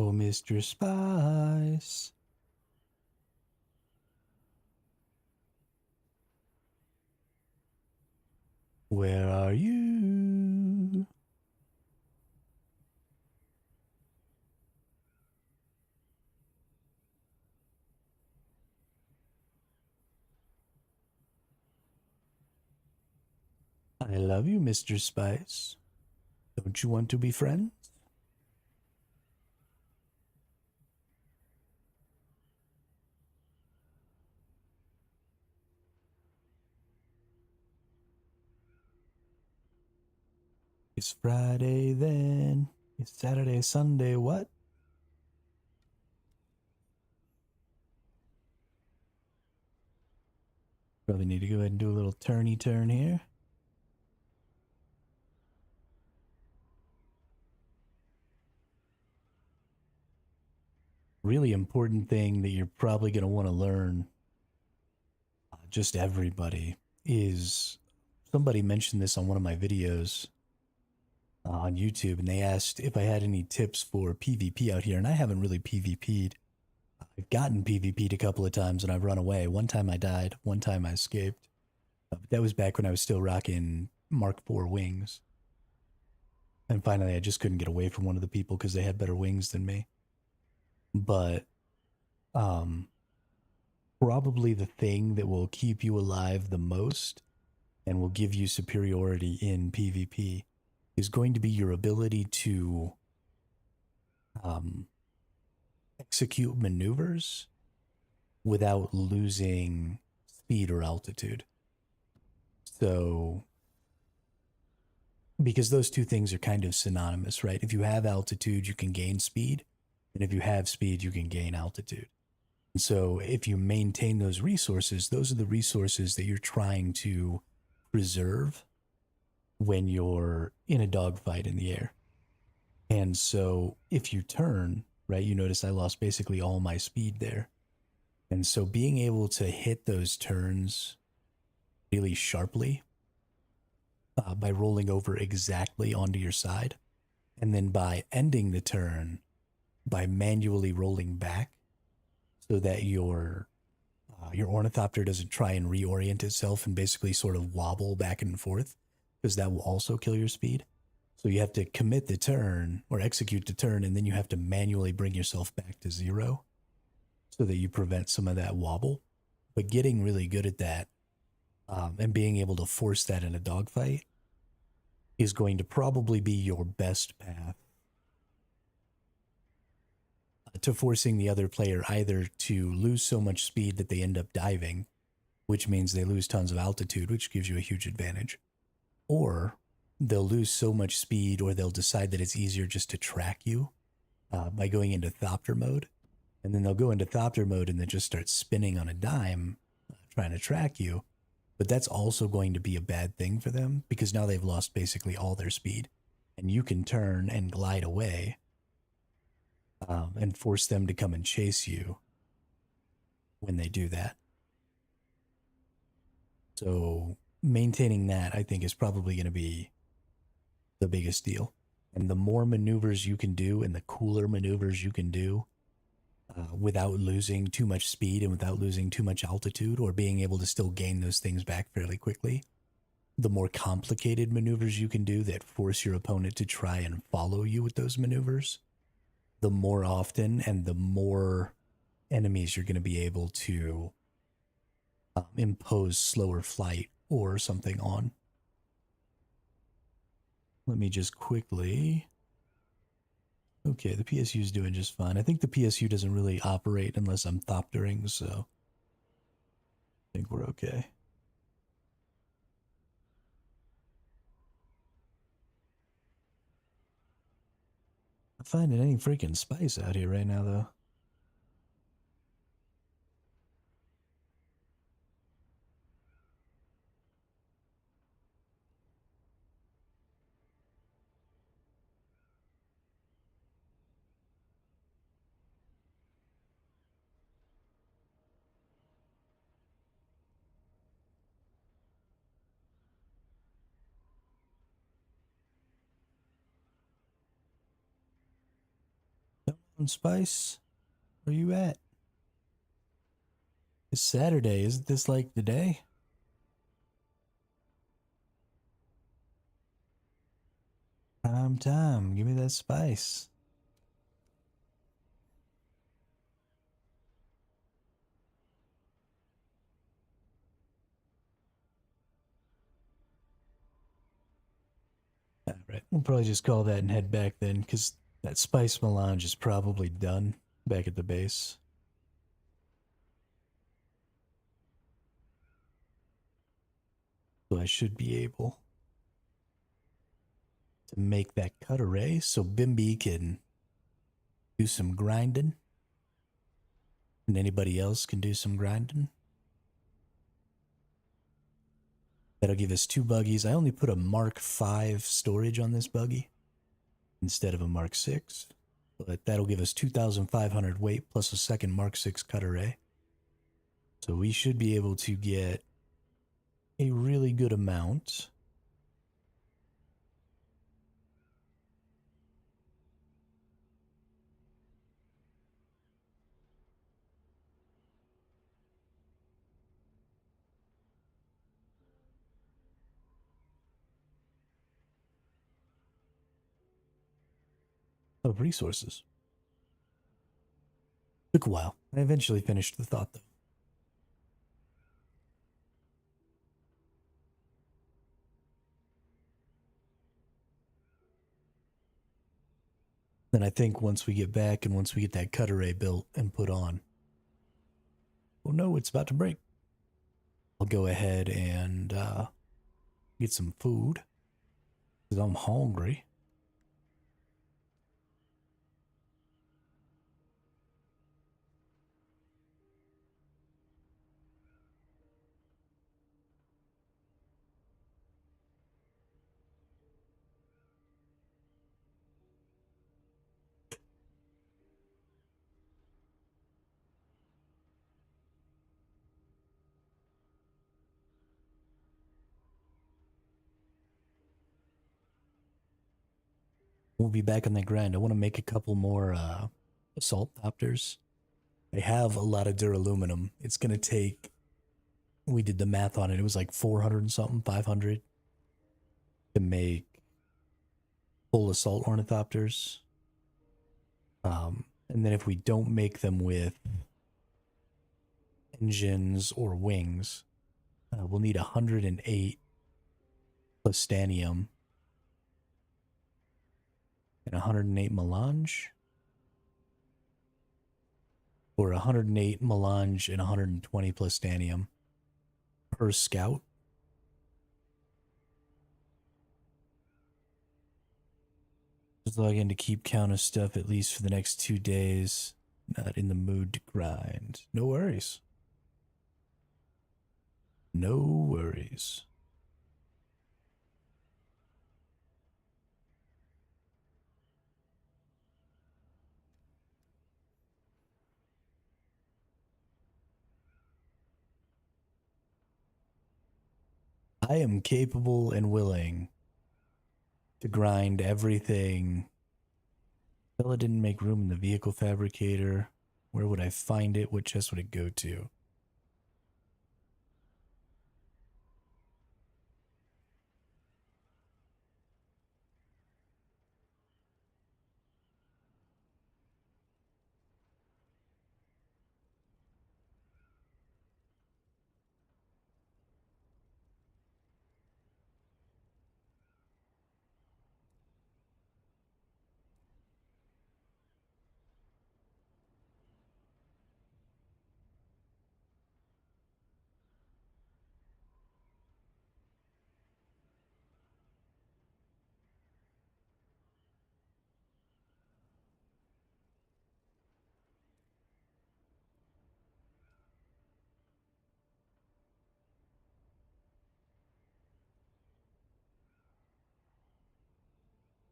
Oh, Mr. Spice. Where are you? I love you, Mr. Spice. Don't you want to be friends? It's Friday then. It's Saturday, Sunday, what? Probably need to go ahead and do a little turny turn here. Really important thing that you're probably going to want to learn, just everybody, is somebody mentioned this on one of my videos on YouTube, and they asked if I had any tips for PvP out here, and I haven't really PvP'd. I've gotten PvP'd a couple of times and I've run away. One time I died, one time I escaped. But that was back when I was still rocking Mark IV wings. And finally, I just couldn't get away from one of the people because they had better wings than me. But probably the thing that will keep you alive the most and will give you superiority in PvP is going to be your ability to execute maneuvers without losing speed or altitude. So, because those two things are kind of synonymous, right? If you have altitude, you can gain speed. And if you have speed, you can gain altitude. And so if you maintain those are the resources that you're trying to preserve when you're in a dogfight in the air. And so if you turn, right, you notice I lost basically all my speed there. And so being able to hit those turns really sharply by rolling over exactly onto your side, and then by ending the turn by manually rolling back so that your ornithopter doesn't try and reorient itself and basically sort of wobble back and forth, because that will also kill your speed. So you have to commit the turn or execute the turn, and then you have to manually bring yourself back to zero so that you prevent some of that wobble. But getting really good at that and being able to force that in a dogfight is going to probably be your best path to forcing the other player either to lose so much speed that they end up diving, which means they lose tons of altitude, which gives you a huge advantage, or they'll lose so much speed, or they'll decide that it's easier just to track you by going into Thopter mode, and then they'll go into Thopter mode and then just start spinning on a dime trying to track you. But that's also going to be a bad thing for them, because now they've lost basically all their speed, and you can turn and glide away and force them to come and chase you when they do that. So maintaining that, I think, is probably going to be the biggest deal. And the more maneuvers you can do and the cooler maneuvers you can do without losing too much speed and without losing too much altitude, or being able to still gain those things back fairly quickly, the more complicated maneuvers you can do that force your opponent to try and follow you with those maneuvers, the more often and the more enemies you're going to be able to impose slower flight or something on. Let me just quickly... Okay, the PSU is doing just fine. I think the PSU doesn't really operate unless I'm thoptering, so I think we're okay. I'm finding any freaking spice out here right now, though. Spice, where you at? It's Saturday. Isn't this like the day? Prime time. Give me that spice. Alright, we'll probably just call that and head back then, because that spice melange is probably done back at the base. So I should be able to make that cut array so Bimby can do some grinding. And anybody else can do some grinding. That'll give us 2 buggies. I only put a Mark 5 storage on this buggy instead of a Mark 6. But that'll give us 2,500 weight plus a second Mark 6 cut array. So we should be able to get a really good amount. Of resources. Took a while. I eventually finished the thought though. Then I think once we get back and once we get that cut array built and put on, oh no, it's about to break. I'll go ahead and get some food because I'm hungry. We'll be back on the grind. I want to make a couple more assault copters. I have a lot of duraluminum. It's going to take, we did the math on it, it was like 400 and something, 500 to make full assault ornithopters. And then if we don't make them with engines or wings, we'll need 108 plastanium and 108 melange, or 108 melange and 120 plastanium per scout. Just log in to keep count of stuff at least for the next 2 days. Not in the mood to grind. No worries. No worries. I am capable and willing to grind everything. Bella didn't make room in the vehicle fabricator. Where would I find it? What chest would it go to?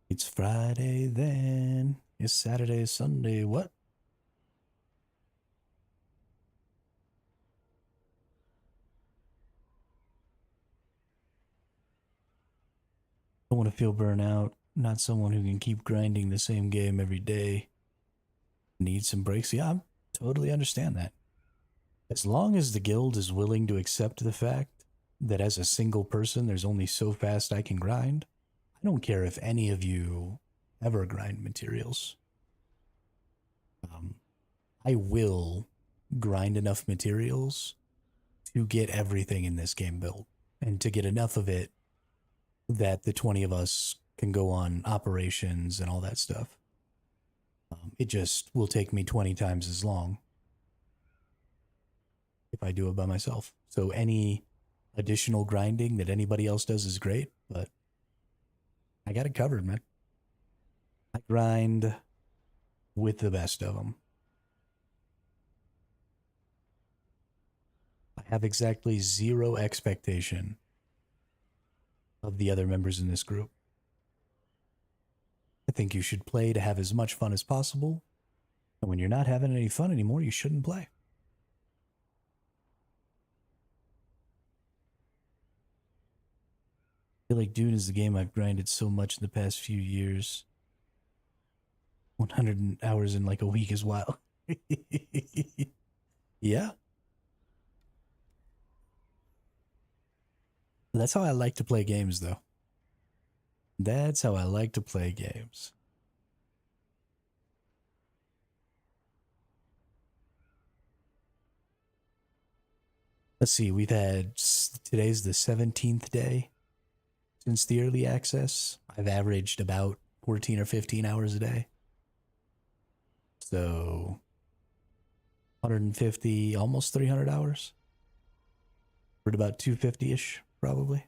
It's Friday then. It's Saturday, Sunday. What? Don't want to feel burnt out. Not someone who can keep grinding the same game every day. need some breaks. Yeah, I totally understand that. As long as the guild is willing to accept the fact that as a single person, there's only so fast I can grind, I don't care if any of you ever grind materials. I will grind enough materials to get everything in this game built and to get enough of it that the 20 of us can go on operations and all that stuff. It just will take me 20 times as long if I do it by myself. So any additional grinding that anybody else does is great, but I got it covered, man. I grind with the best of them. I have exactly zero expectation of the other members in this group. I think you should play to have as much fun as possible. And when you're not having any fun anymore, you shouldn't play. I feel like Dune is the game I've grinded so much in the past few years. 100 hours in like a week is wild. Yeah. That's how I like to play games, though. That's how I like to play games. Let's see, we've had, today's the 17th day since the early access. I've averaged about 14 or 15 hours a day. So 150, almost 300 hours. We're at about 250-ish, probably.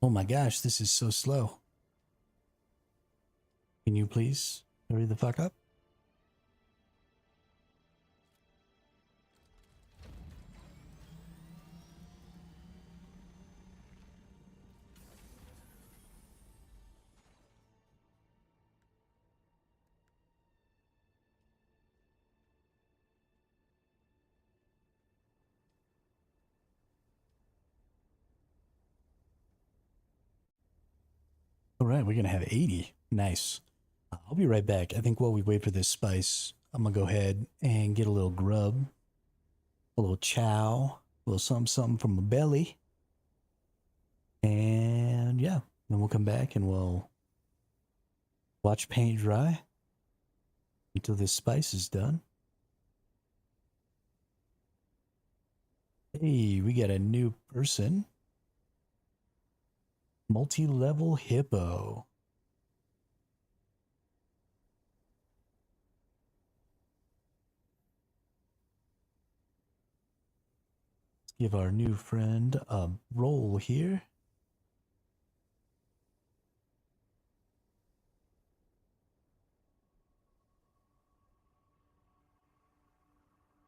Oh my gosh, this is so slow. Can you please hurry the fuck up? All right, we're going to have 80. Nice. I'll be right back. I think while we wait for this spice, I'm going to go ahead and get a little grub, a little chow, a little something, something from my belly. And yeah, then we'll come back and we'll watch paint dry until this spice is done. Hey, we got a new person. Multi-level hippo. Let's give our new friend a roll here.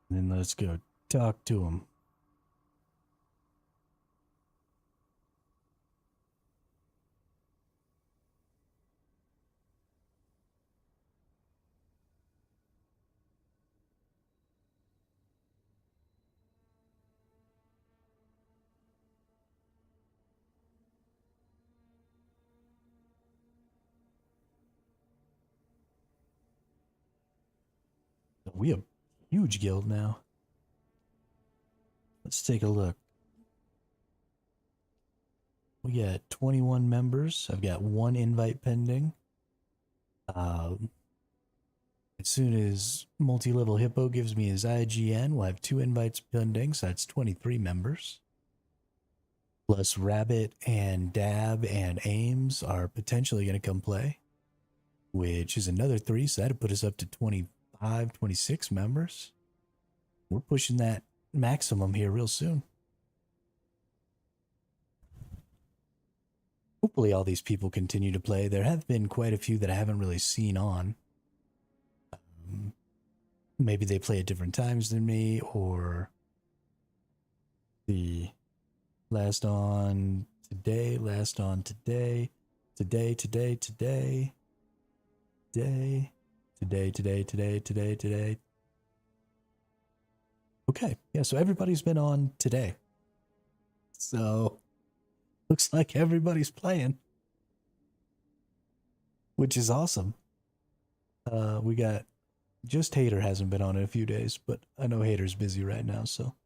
And then let's go talk to him. we have huge guild now. Let's take a look. We got 21 members. I've got 1 invite pending. As soon as multi-level hippo gives me his IGN, we'll have 2 invites pending, so that's 23 members. Plus Rabbit and Dab and Ames are potentially going to come play, which is another 3, so that'd put us up to 25, 26 members. We're pushing that maximum here real soon. Hopefully all these people continue to play. There have been quite a few that I haven't really seen on. Maybe they play at different times than me, or the last on today, today. Okay, yeah, so everybody's been on today. So, looks like everybody's playing, which is awesome. We got just Hater hasn't been on in a few days, but I know Hater's busy right now, so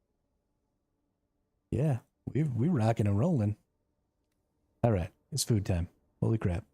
yeah, we're rocking and rolling. All right, it's food time. Holy crap.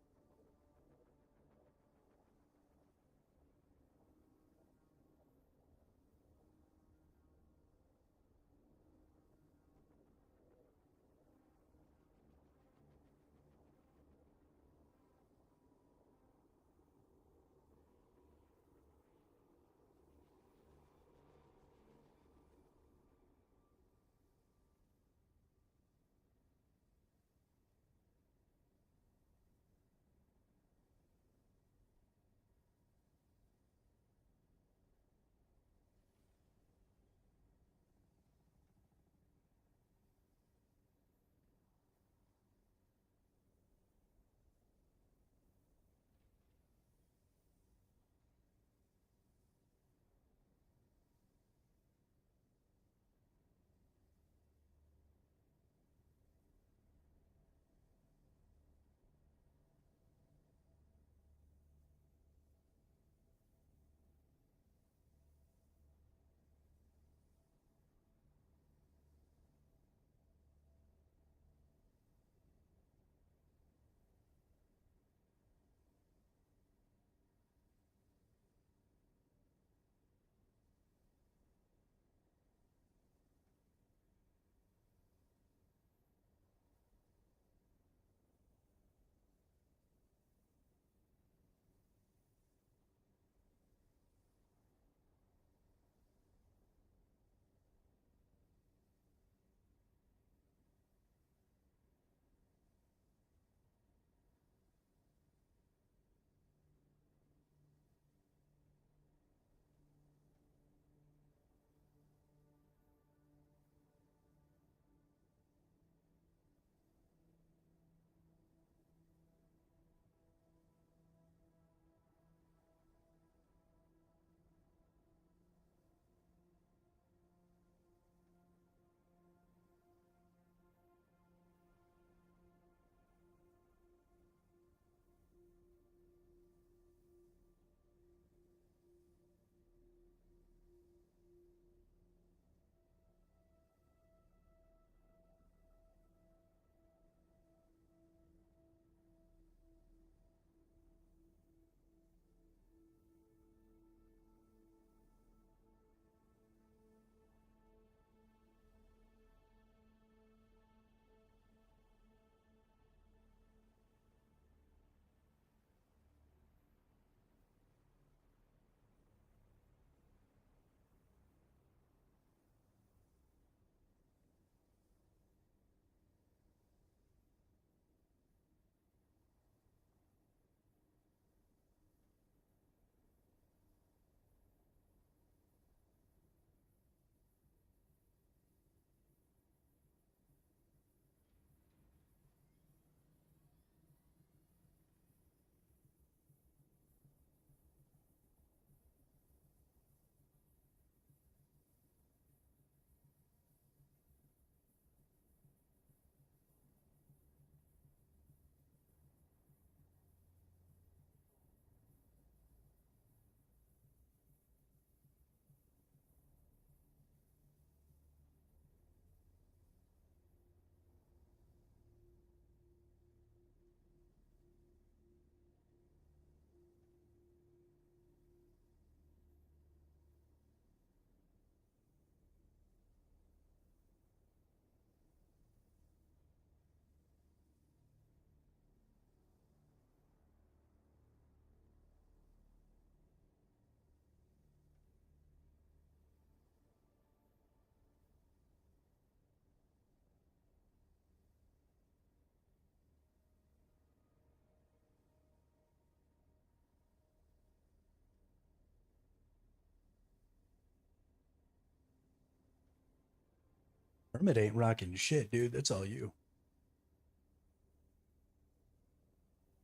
Hermit ain't rocking shit, dude. That's all you.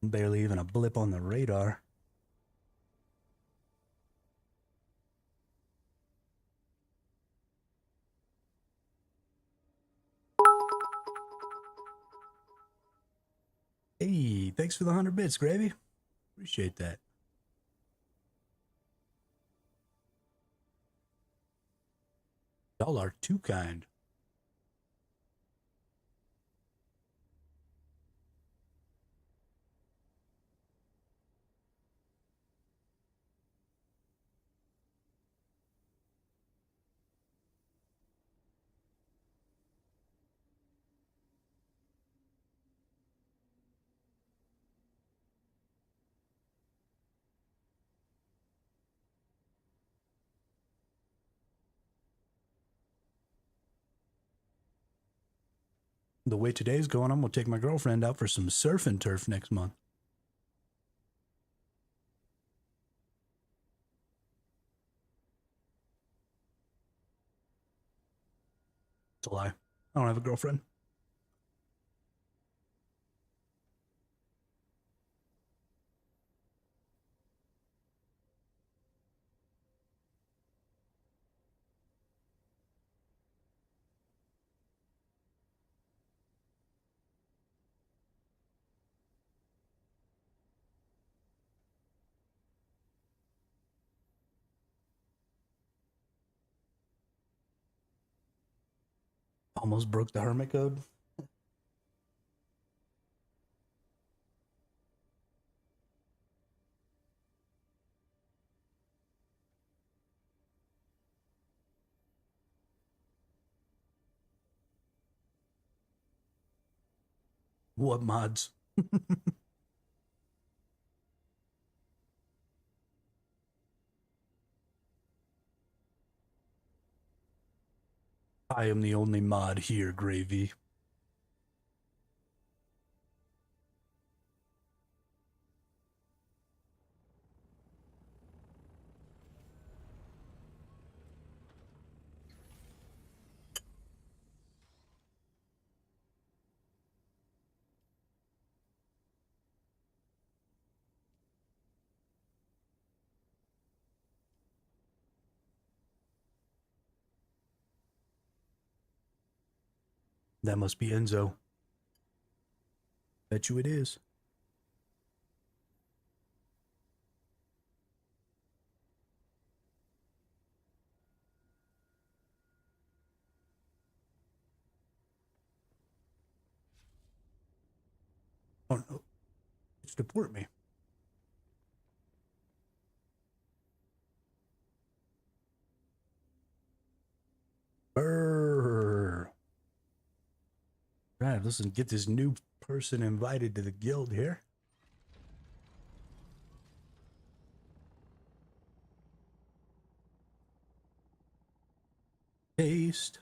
Barely even a blip on the radar. Hey, thanks for the 100 bits, Gravy. Appreciate that. Y'all are too kind. The way today's going, I'm gonna take my girlfriend out for some surf and turf next month. It's a lie. I don't have a girlfriend. Almost broke the hermit code. What mods? I am the only mod here, Gravy. That must be Enzo. Bet you it is. Oh no. It's deport me. Brrr. Right, listen, get this new person invited to the guild here. Paste.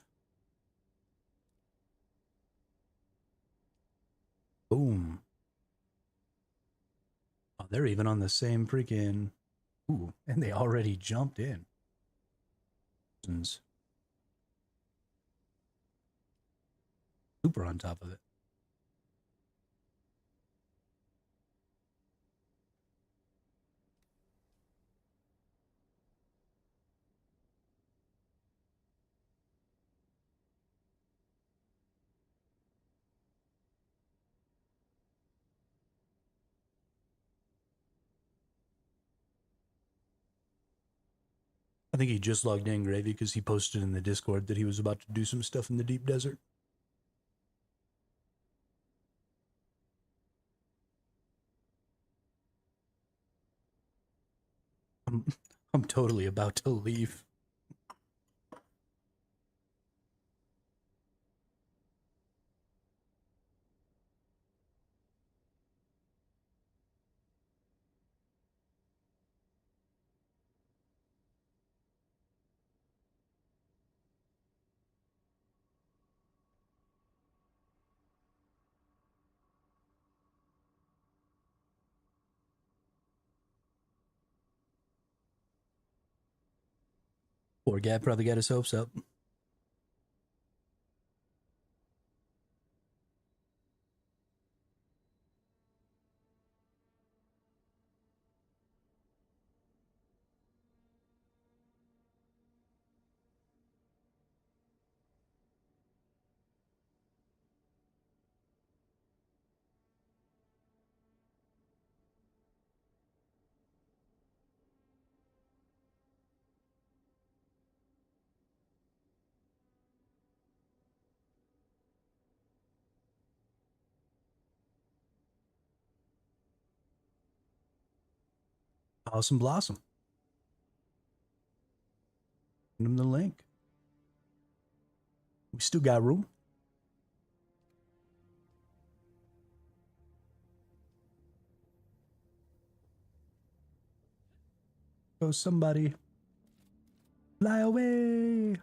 Boom. Oh, they're even on the same freaking... Ooh, and they already jumped in. Super on top of it. I think he just logged in, Gravy, because he posted in the Discord that he was about to do some stuff in the deep desert. I'm totally about to leave. Poor guy probably got his hopes up. Awesome Blossom. Send him the link. We still got room. Go somebody. Fly away.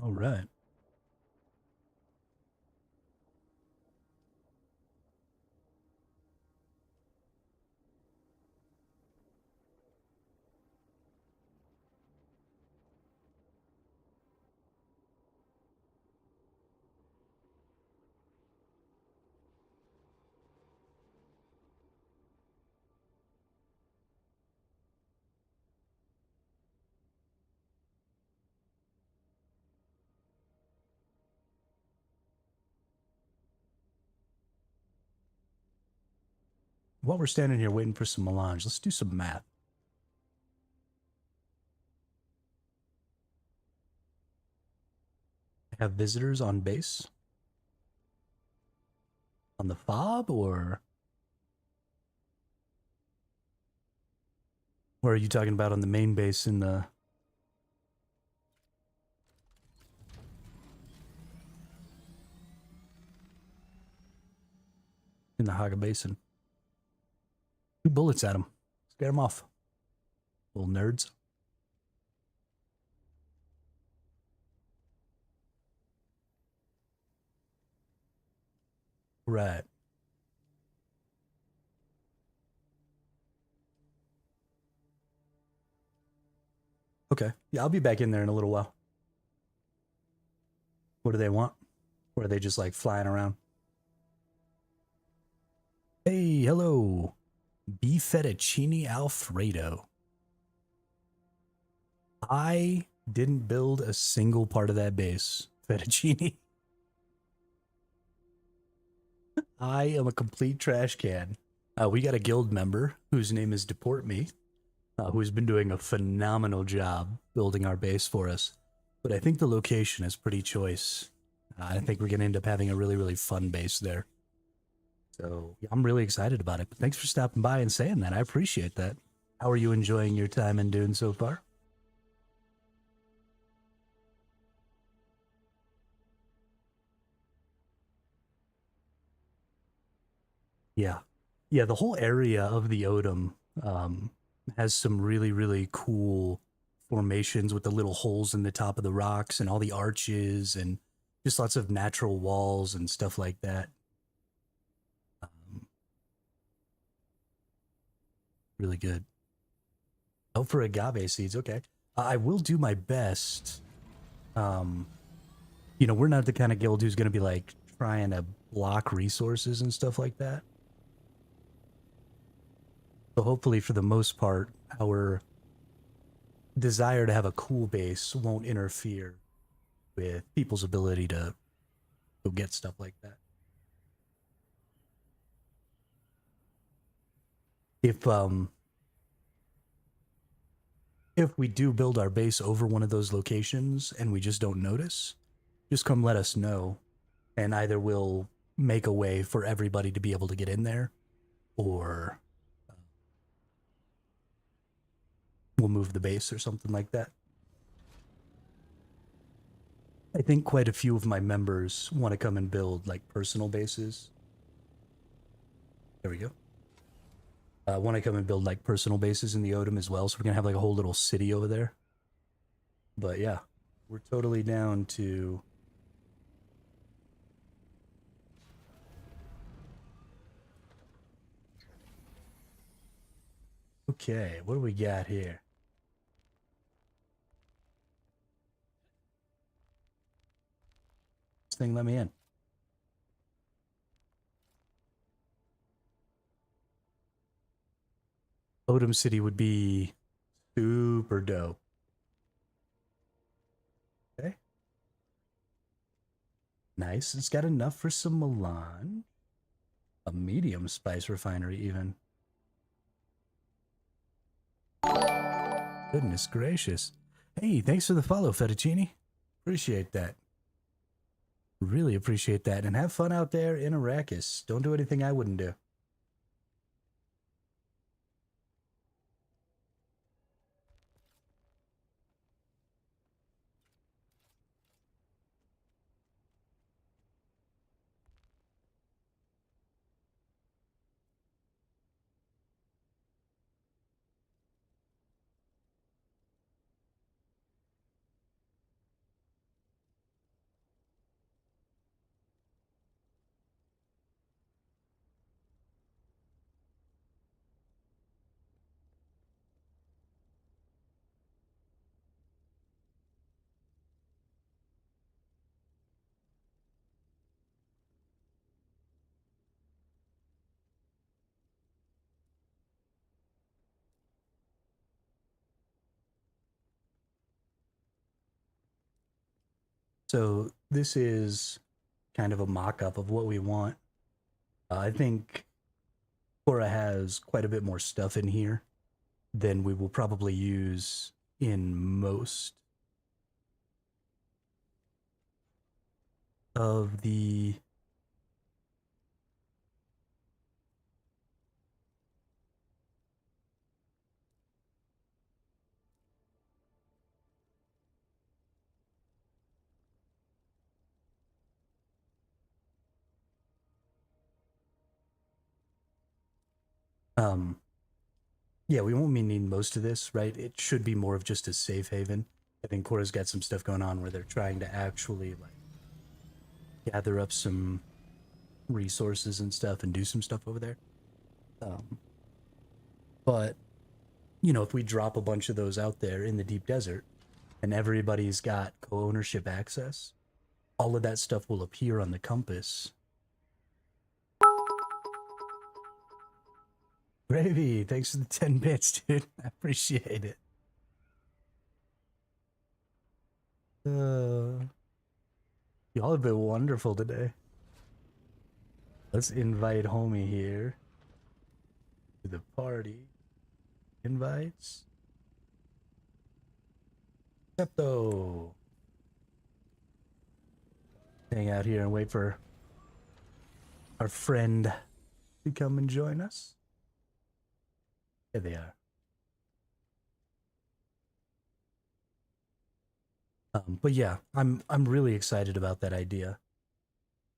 All right. While we're standing here waiting for some melange, let's do some math. Have visitors on base? On the fob, or are you talking about on the main base in the Haga Basin? 2 bullets at him. Scare him off. Little nerds. Right. Okay. Yeah, I'll be back in there in a little while. What do they want? Or are they just like flying around? Hey, hello. Beef fettuccine Alfredo. I didn't build a single part of that base. Fettuccine. I am a complete trash can. We got a guild member whose name is Deport Me, who's been doing a phenomenal job building our base for us. But I think the location is pretty choice. I think we're going to end up having a really, really fun base there. So yeah, I'm really excited about it. But thanks for stopping by and saying that. I appreciate that. How are you enjoying your time in Dune so far? Yeah. Yeah, the whole area of the Odom has some really, really cool formations with the little holes in the top of the rocks and all the arches and just lots of natural walls and stuff like that. Really good. Oh, for agave seeds. Okay. I will do my best. We're not the kind of guild who's going to be like trying to block resources and stuff like that. So hopefully, for the most part, our desire to have a cool base won't interfere with people's ability to go get stuff like that. If we do build our base over one of those locations and we just don't notice, just come let us know, and either we'll make a way for everybody to be able to get in there, or we'll move the base or something like that. I think quite a few of my members want to come and build like personal bases. There we go. Want to come and build like personal bases in the Odom as well, so we're gonna have like a whole little city over there. But yeah, we're totally down to okay, what do we got here? thing let me in. Odom City would be super dope. Okay. Nice. It's got enough for some melange. A medium spice refinery, even. Goodness gracious. Hey, thanks for the follow, Fettuccine. Appreciate that. Really appreciate that. And have fun out there in Arrakis. Don't do anything I wouldn't do. So this is kind of a mock-up of what we want. I think Cora has quite a bit more stuff in here than we will probably use in most of the yeah, we won't be needing most of this, right? It should be more of just a safe haven. I think Cora's got some stuff going on where they're trying to actually like gather up some resources and stuff and do some stuff over there. But you know, if we drop a bunch of those out there in the deep desert and everybody's got co-ownership access, all of that stuff will appear on the compass. Gravy, thanks for the 10 bits, dude. I appreciate it. Y'all have been wonderful today. Let's invite homie here to the party. Invites. Septo. Hang out here and wait for our friend to come and join us. There they are. But yeah, I'm really excited about that idea.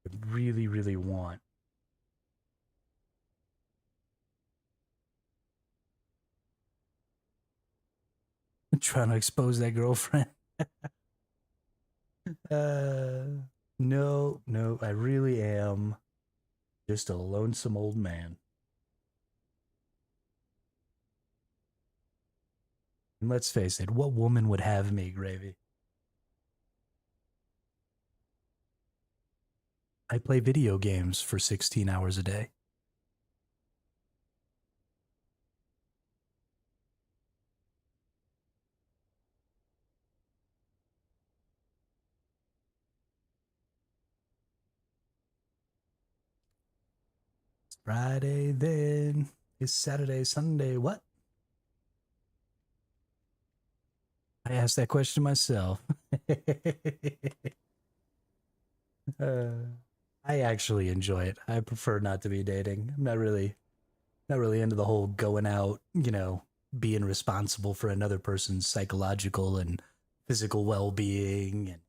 I really, really want. I'm trying to expose that girlfriend. No, I really am just a lonesome old man. And let's face it, what woman would have me, Gravy? I play video games for 16 hours a day. It's Friday then. It's Saturday, Sunday. What? I asked that question myself. I actually enjoy it. I prefer not to be dating. I'm not really into the whole going out, you know, being responsible for another person's psychological and physical well-being, and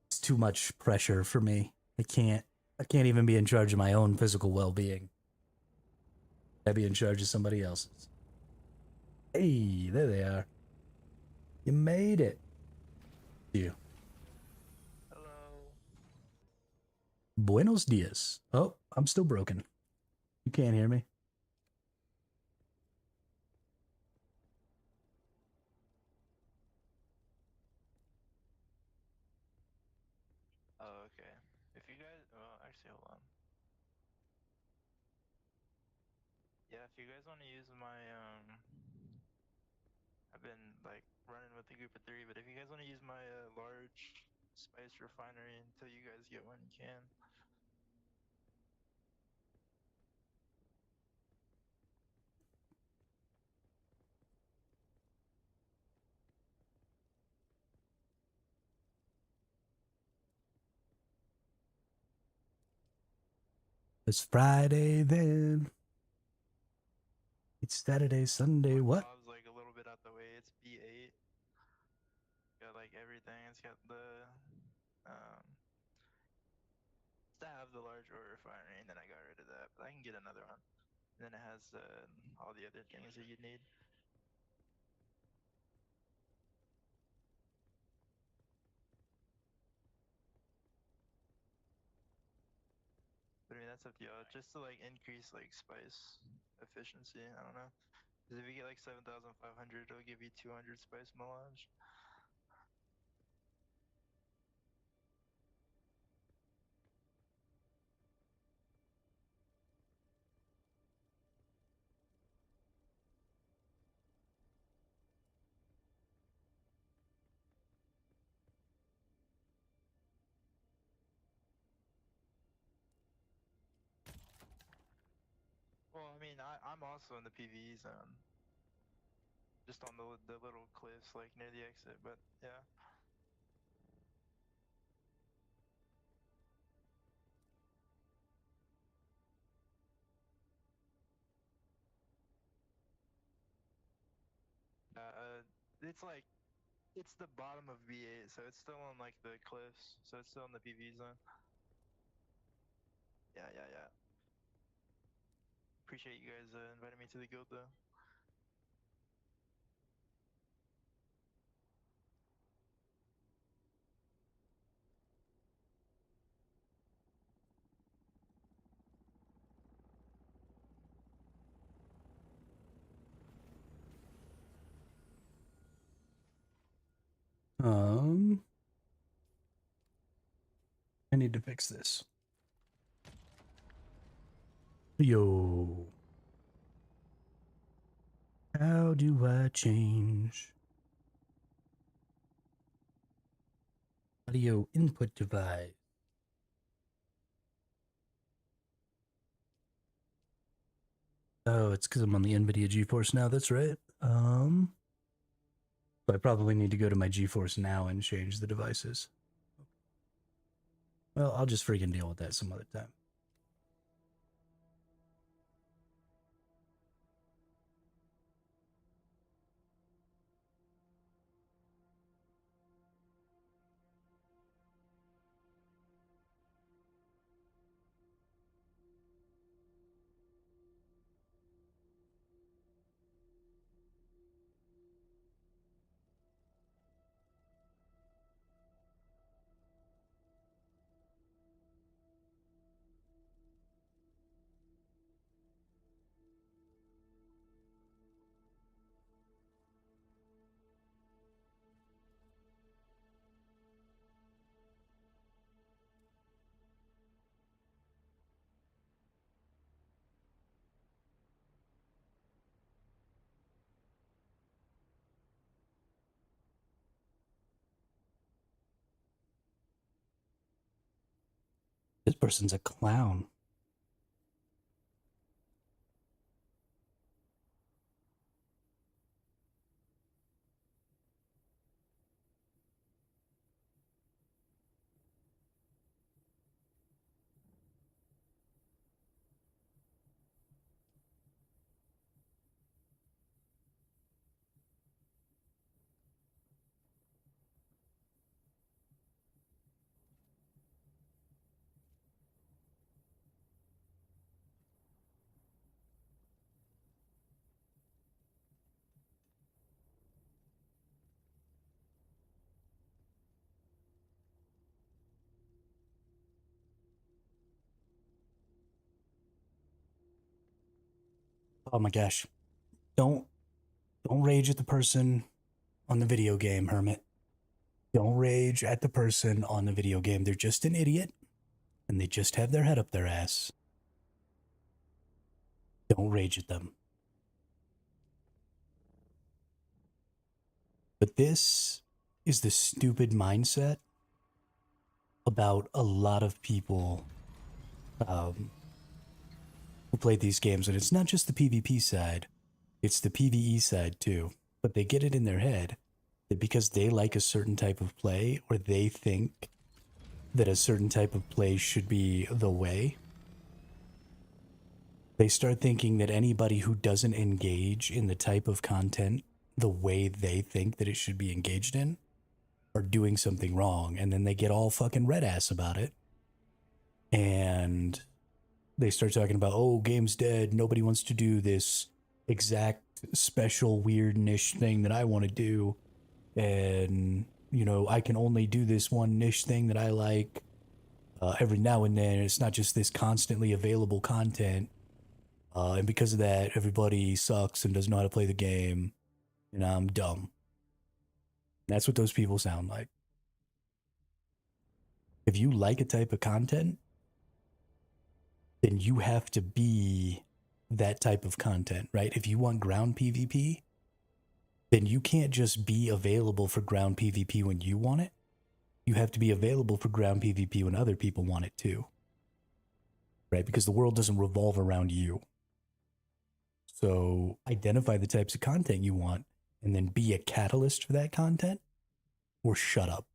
it's too much pressure for me. I can't even be in charge of my own physical well-being. I'd be in charge of somebody else's. Hey, there they are. You made it. You. Hello. Buenos dias. Oh, I'm still broken. You can't hear me. Oh, you guys, well, actually, hold on. Yeah, if you guys want to use my, I've been like running with a group of 3, but if you guys want to use my large spice refinery until you guys get one, you can. It's Friday then. It's Saturday, Sunday. My What? fob's like a little bit out the way. It's B8. Got like everything. It's got the to have the large oil refinery, and then I got rid of that. But I can get another one. And then it has all the other things that you need. But I mean, that's up to y'all. Just to like increase like spice efficiency. I don't know. Because if you get like 7,500, it'll give you 200 spice melange. Well, I mean, I'm also in the PvE zone. Just on the little cliffs like near the exit, but yeah. It's like it's the bottom of B8, so it's still on like the cliffs, so it's still in the PvE zone. Yeah, yeah, yeah. Appreciate you guys inviting me to the guild though. I need to fix this. Yo. How do I change? Audio input device. Oh, it's because I'm on the NVIDIA GeForce Now. That's right. I probably need to go to my GeForce Now and change the devices. Well, I'll just freaking deal with that some other time. This person's a clown. Oh my gosh. Don't rage at the person on the video game, Hermit. Don't rage at the person on the video game. They're just an idiot. and they just have their head up their ass, don't rage at them. But this is the stupid mindset about a lot of people who play these games, and it's not just the PvP side, it's the PvE side too. But they get it in their head that because they like a certain type of play, or they think that a certain type of play should be the way, they start thinking that anybody who doesn't engage in the type of content the way they think that it should be engaged in are doing something wrong. And then they get all fucking red ass about it. And they start talking about, oh, game's dead. Nobody wants to do this exact special weird niche thing that I want to do. And, you know, I can only do this one niche thing that I like every now and then. It's not just this constantly available content. And because of that, everybody sucks and doesn't know how to play the game. And I'm dumb. That's what those people sound like. If you like a type of content, then you have to be that type of content, right? If you want ground PvP, then you can't just be available for ground PvP when you want it. You have to be available for ground PvP when other people want it too, right? Because the world doesn't revolve around you. So identify the types of content you want and then be a catalyst for that content, or shut up.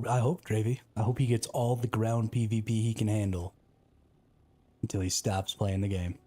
I hope, Dravy. I hope he gets all the ground PvP he can handle until he stops playing the game.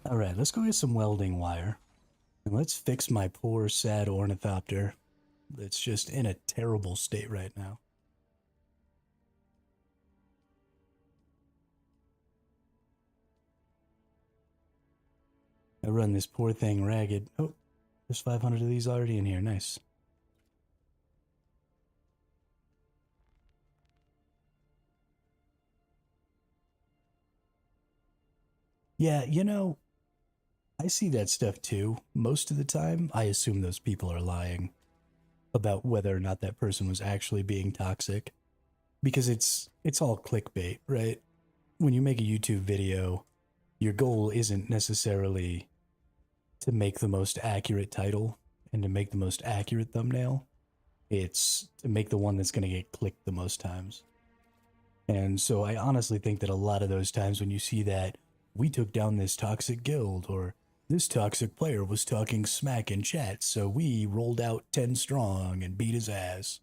All right, let's go get some welding wire. And let's fix my poor, sad ornithopter that's just in a terrible state right now. I run this poor thing ragged. Oh, there's 500 of these already in here. Nice. Yeah, you know, I see that stuff too. Most of the time, I assume those people are lying about whether or not that person was actually being toxic, because it's all clickbait, right? When you make a YouTube video, your goal isn't necessarily to make the most accurate title and to make the most accurate thumbnail. It's to make the one that's going to get clicked the most times. And so I honestly think that a lot of those times when you see that we took down this toxic guild, or this toxic player was talking smack in chat, so we rolled out 10 strong and beat his ass.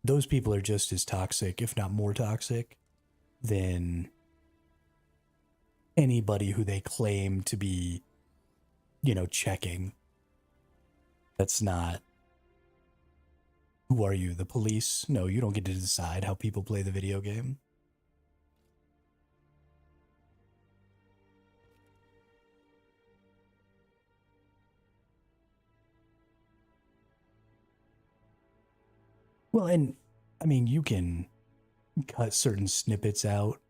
Those people are just as toxic, if not more toxic, than anybody who they claim to be, you know, checking. That's not... Who are you, the police? No, you don't get to decide how people play the video game. Well, and I mean, you can cut certain snippets out,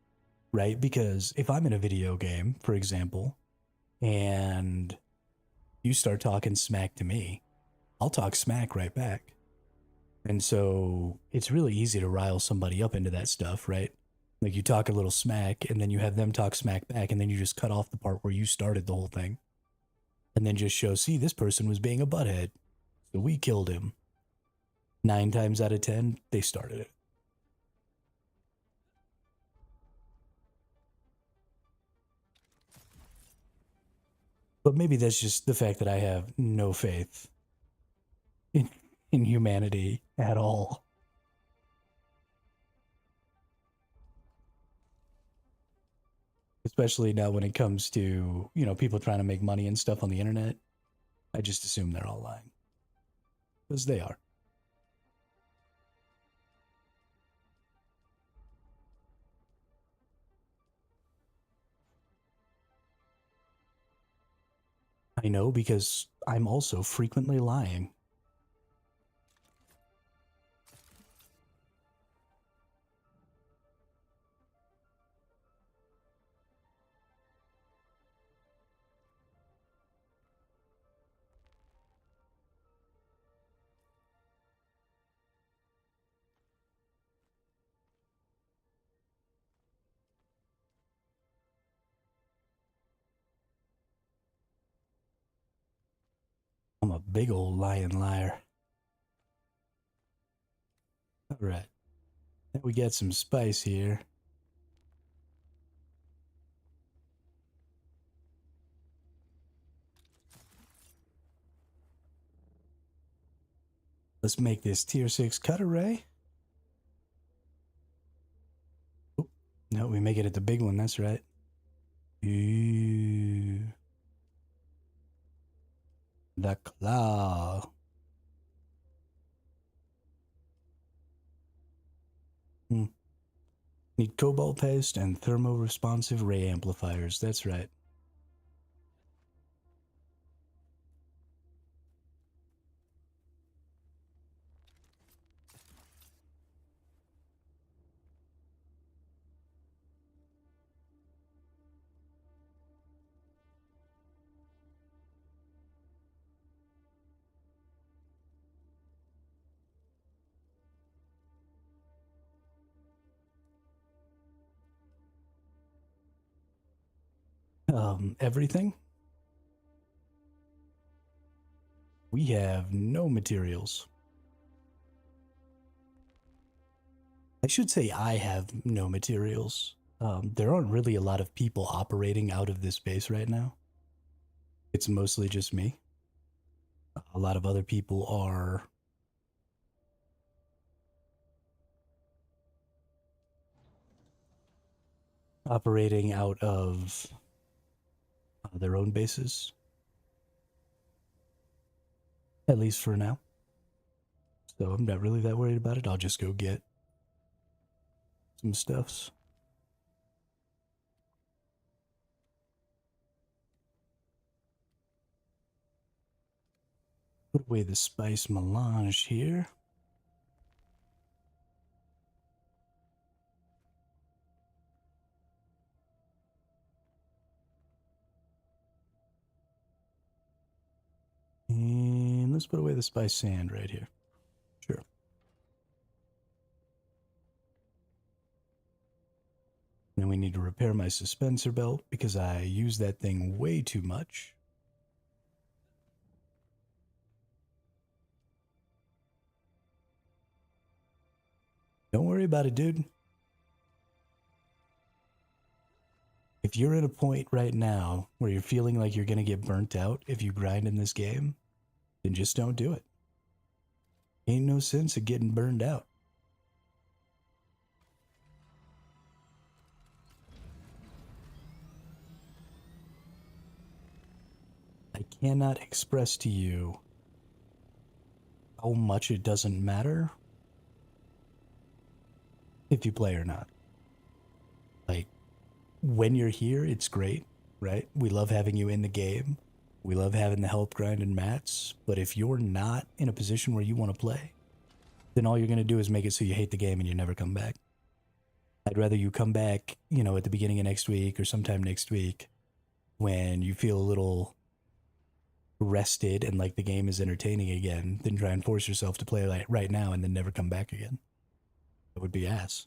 right? Because if I'm in a video game, for example, and you start talking smack to me, I'll talk smack right back. And so it's really easy to rile somebody up into that stuff, right? Like you talk a little smack and then you have them talk smack back and then you just cut off the part where you started the whole thing. And then just show, see, this person was being a butthead. So we killed him. 9 times out of 10, they started it. But maybe that's just the fact that I have no faith in humanity at all. Especially now when it comes to, people trying to make money and stuff on the internet. I just assume they're all lying. Because they are. I know because I'm also frequently lying. I'm a big old lying liar. Alright. Now we got some spice here. Let's make this tier 6 cut array. Oh, no, we make it at the big one, that's right. Ooh. The claw. Need cobalt paste and thermo-responsive ray amplifiers, that's right. Everything? We have no materials. I should say I have no materials. There aren't really a lot of people operating out of this base right now. It's mostly just me. A lot of other people are operating out of their own bases. At least for now. So I'm not really that worried about it. I'll just go get some stuffs. Put away the spice melange here. And let's put away the spice sand right here. Sure. Then we need to repair my suspensor belt because I use that thing way too much. Don't worry about it, dude. If you're at a point right now where you're feeling like you're going to get burnt out if you grind in this game, then just don't do it. Ain't no sense of getting burned out. I cannot express to you how much it doesn't matter if you play or not. Like, when you're here, it's great, right? We love having you in the game. We love having the help grind and mats. But if you're not in a position where you want to play, then all you're going to do is make it so you hate the game and you never come back. I'd rather you come back, at the beginning of next week or sometime next week when you feel a little rested and like the game is entertaining again than try and force yourself to play like right now and then never come back again. That would be ass.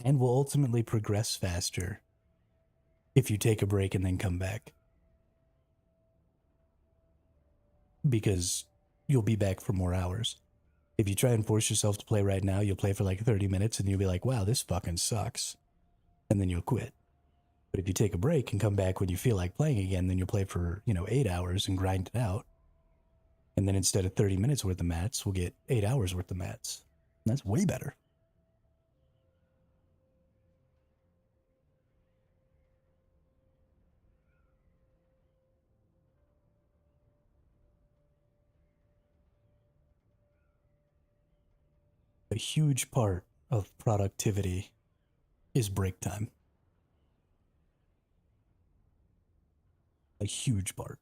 and will ultimately progress faster if you take a break and then come back. Because you'll be back for more hours. If you try and force yourself to play right now, you'll play for like 30 minutes and you'll be like, wow, this fucking sucks. And then you'll quit. But if you take a break and come back when you feel like playing again, then you'll play for, 8 hours and grind it out. And then instead of 30 minutes worth of mats, we'll get 8 hours worth of mats. And that's way better. A huge part of productivity is break time. A huge part.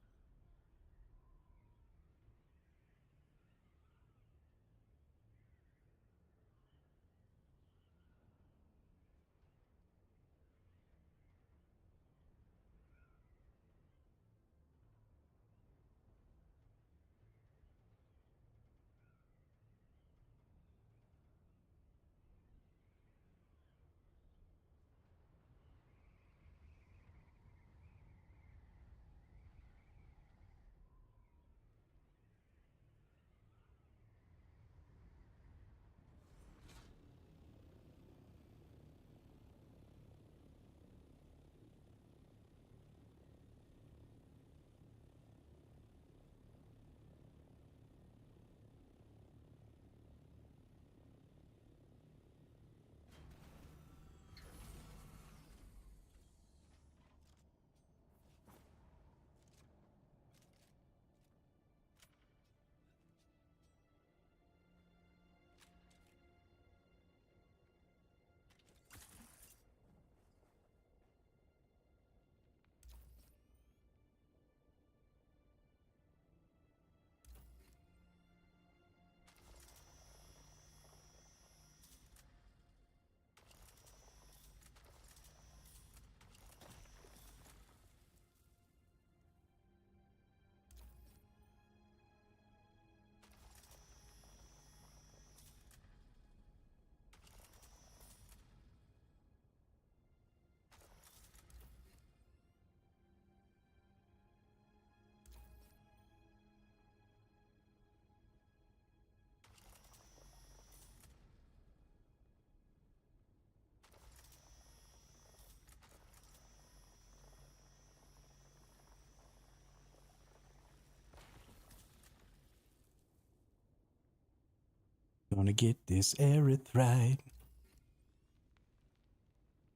Gonna get this aerith right.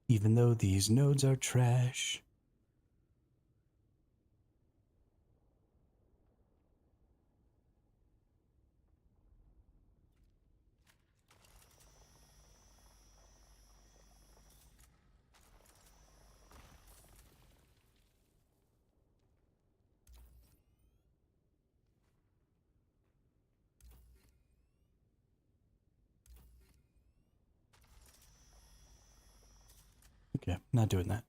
Even though these nodes are trash. Okay, not doing that.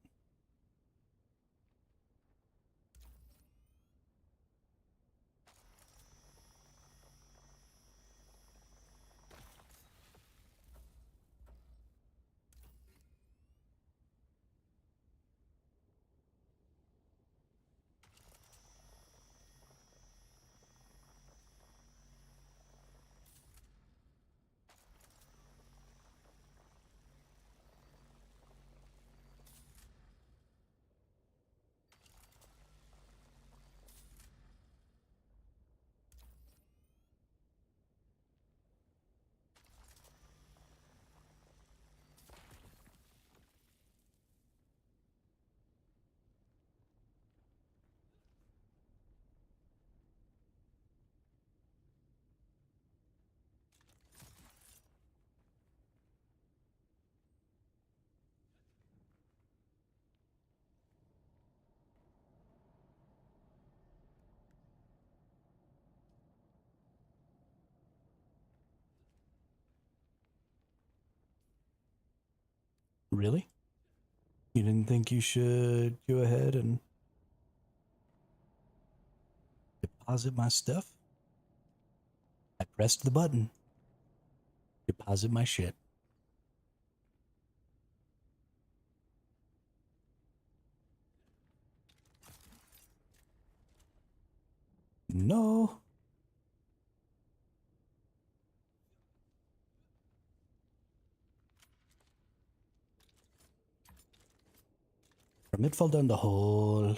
Really? You didn't think you should go ahead and deposit my stuff? I pressed the button. Deposit my shit. No. From it fall down the hole.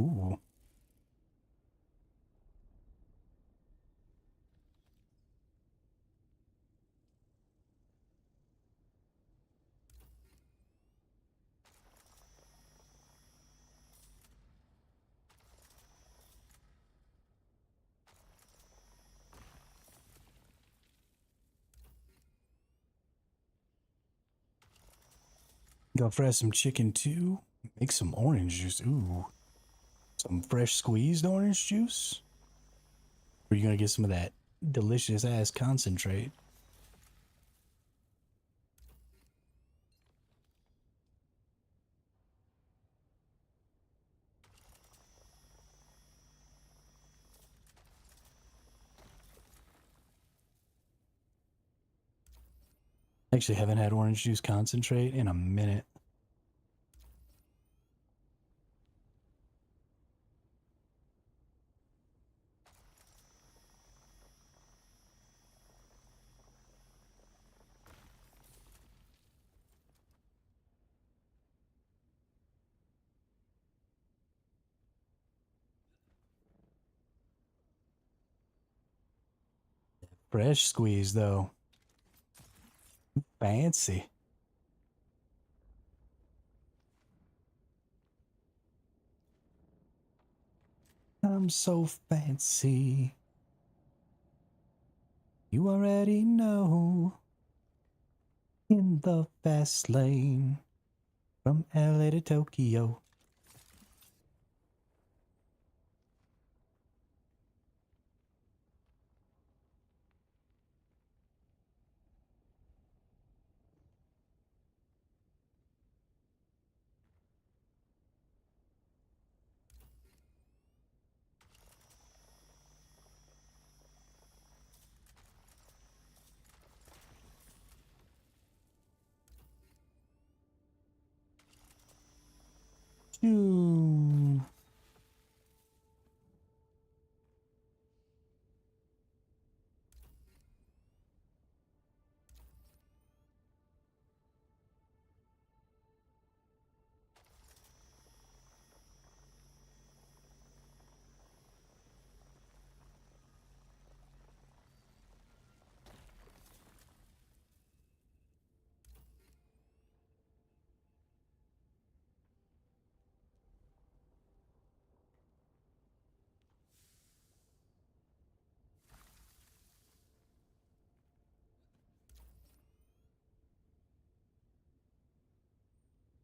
Ooh. Go fry some chicken too. Make some orange juice. Ooh. Some fresh squeezed orange juice. Or you gonna get some of that delicious ass concentrate? Actually, haven't had orange juice concentrate in a minute. Fresh squeeze though. Fancy. I'm so fancy. You already know. In the fast lane. From LA to Tokyo. Shoo.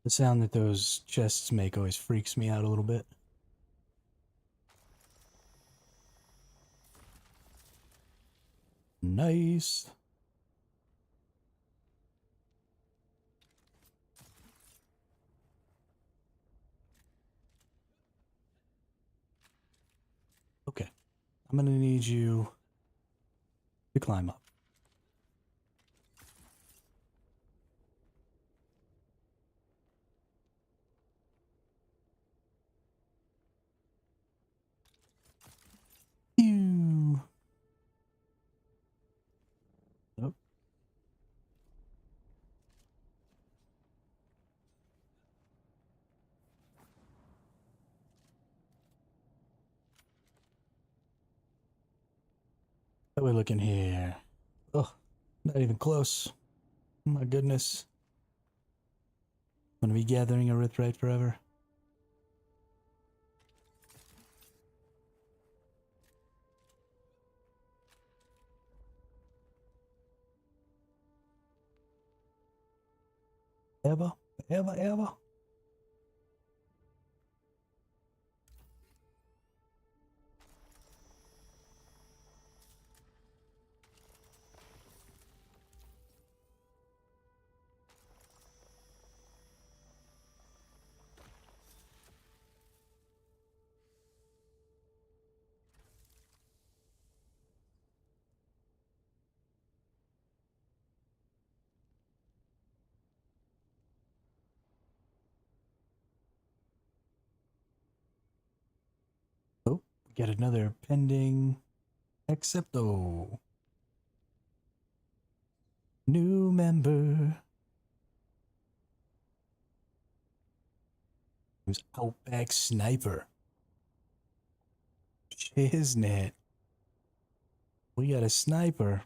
The sound that those chests make always freaks me out a little bit. Nice. Okay. I'm gonna need you to climb up. Ew. Nope. How we looking here? Oh, not even close. My goodness. Gonna be gathering erythrite forever. Ever, ever, ever. Get another pending accepto. New member. Who's Outback Sniper. Shiznit. We got a sniper.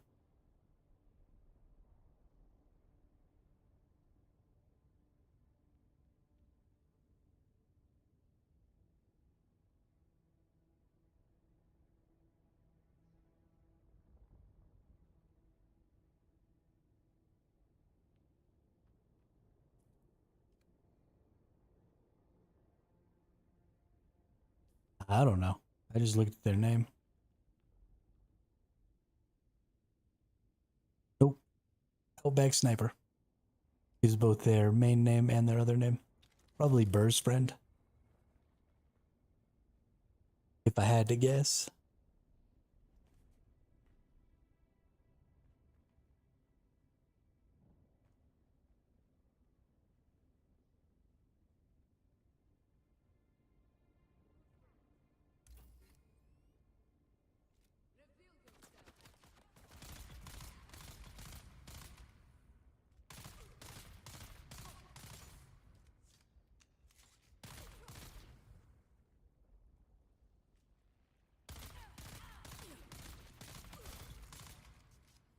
I don't know. I just looked at their name. Nope. Outback Sniper is both their main name and their other name. Probably Burr's friend. If I had to guess.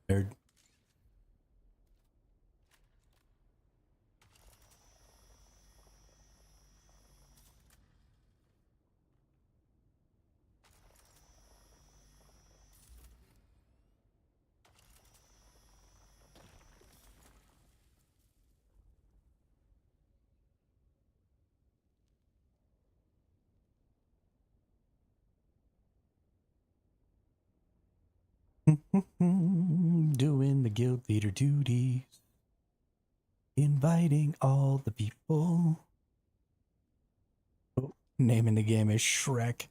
Nerd. Doing the guild leader duties. Inviting all the people. Oh, name in the game is Shrek.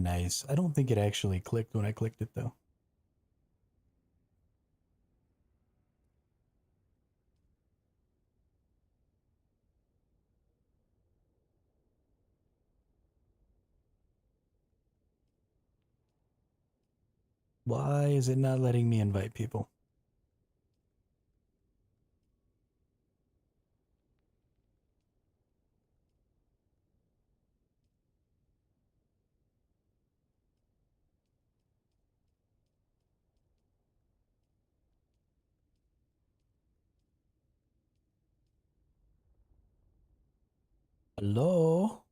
Nice. I don't think it actually clicked when I clicked it though. Why is it not letting me invite people? Hello?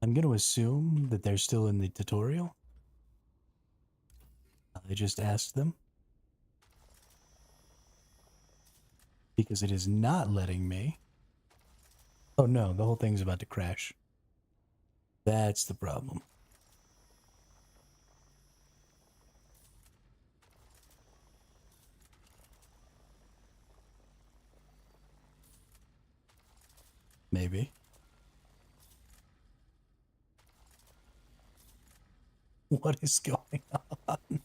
I'm going to assume that they're still in the tutorial. I just asked them. Because it is not letting me. Oh no, the whole thing's about to crash. That's the problem. Maybe. What is going on?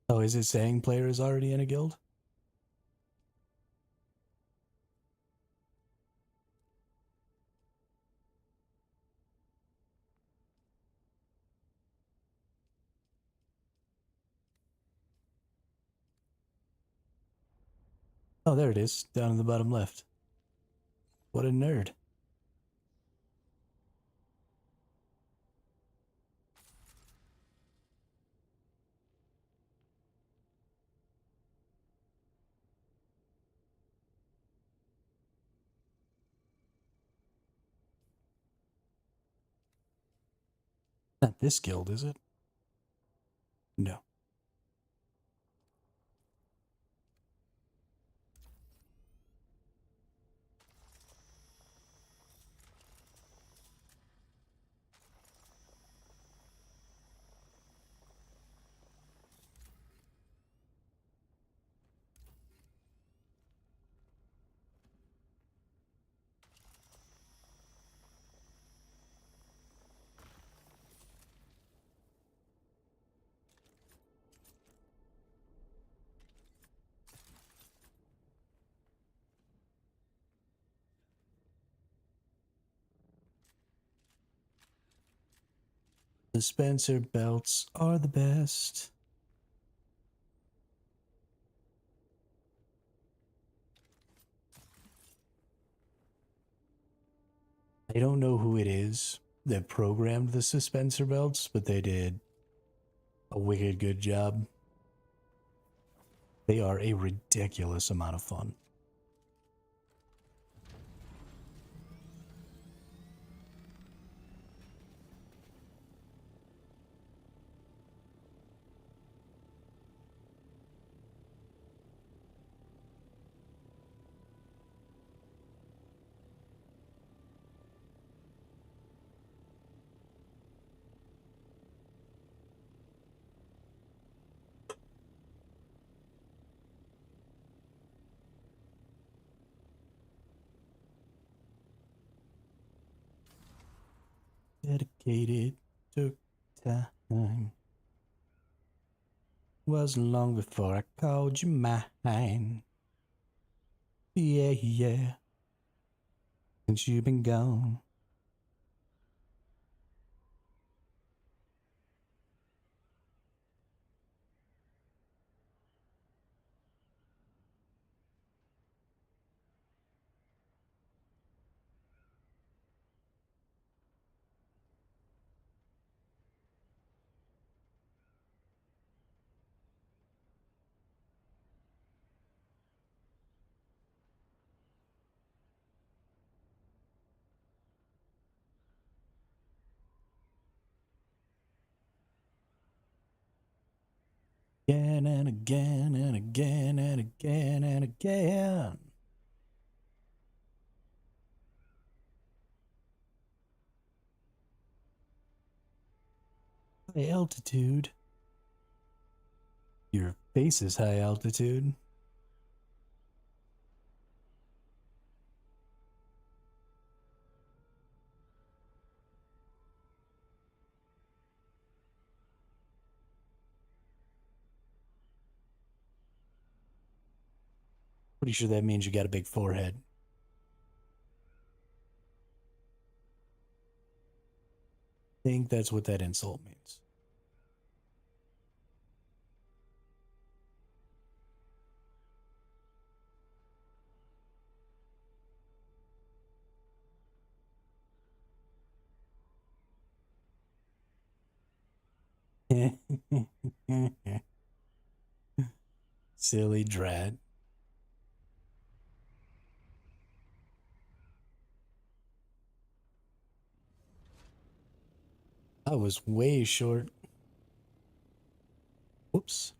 Oh, is it saying player is already in a guild? Oh, there it is, down in the bottom left. What a nerd. Not this guild, is it? No. Suspensor belts are the best. I don't know who it is that programmed the suspensor belts, but they did a wicked good job. They are a ridiculous amount of fun. Dedicated, took time. Wasn't long before I called you mine. Yeah, yeah. Since you've been gone. Again and again and again and again and again. High altitude. Your face is high altitude. Pretty sure that means you got a big forehead. I think that's what that insult means. Silly drat. I was way short. Whoops.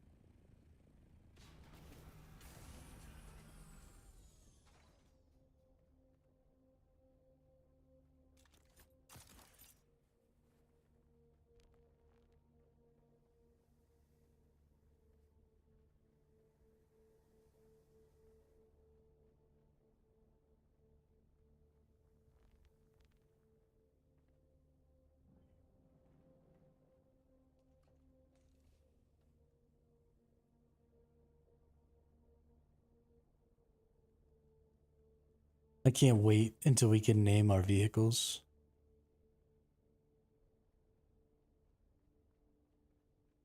I can't wait until we can name our vehicles.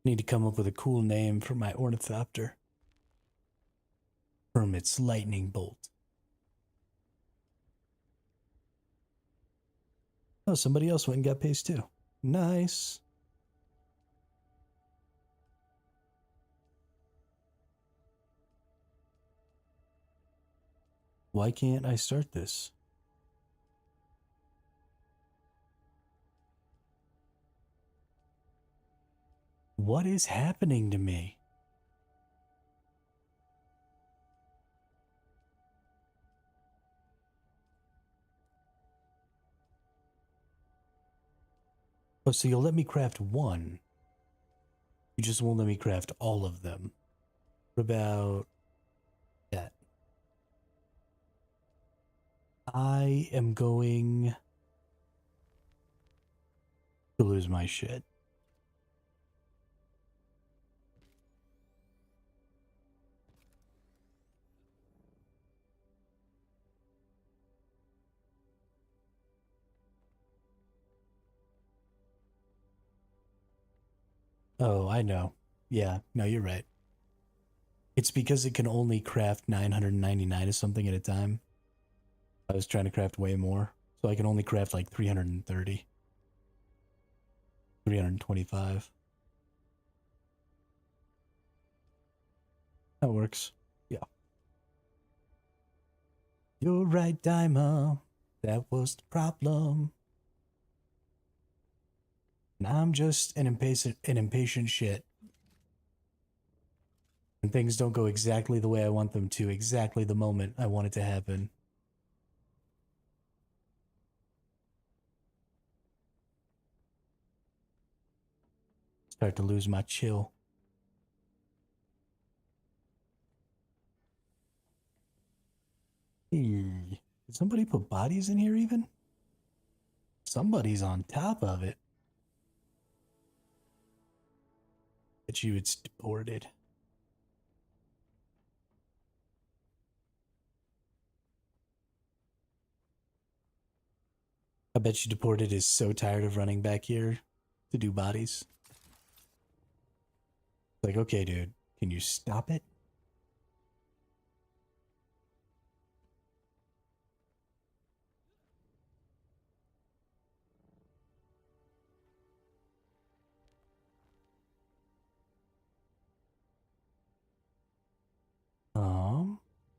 Need to come up with a cool name for my ornithopter. From its lightning bolt. Oh, somebody else went and got paste too. Nice. Why can't I start this? What is happening to me? Oh, so you'll let me craft one. You just won't let me craft all of them. What about that? I am going to lose my shit. Oh, I know. Yeah, no, you're right. It's because it can only craft 999 of something at a time. I was trying to craft way more. So I can only craft like 330, 325. That works. Yeah. You're right, Daima. That was the problem. And I'm just an impatient shit. And things don't go exactly the way I want them to, exactly the moment I want it to happen. Start to lose my chill. Hey, did somebody put bodies in here even? Somebody's on top of it. Bet you it's deported. I bet you deported is so tired of running back here to do bodies. Like, okay, dude, can you stop it?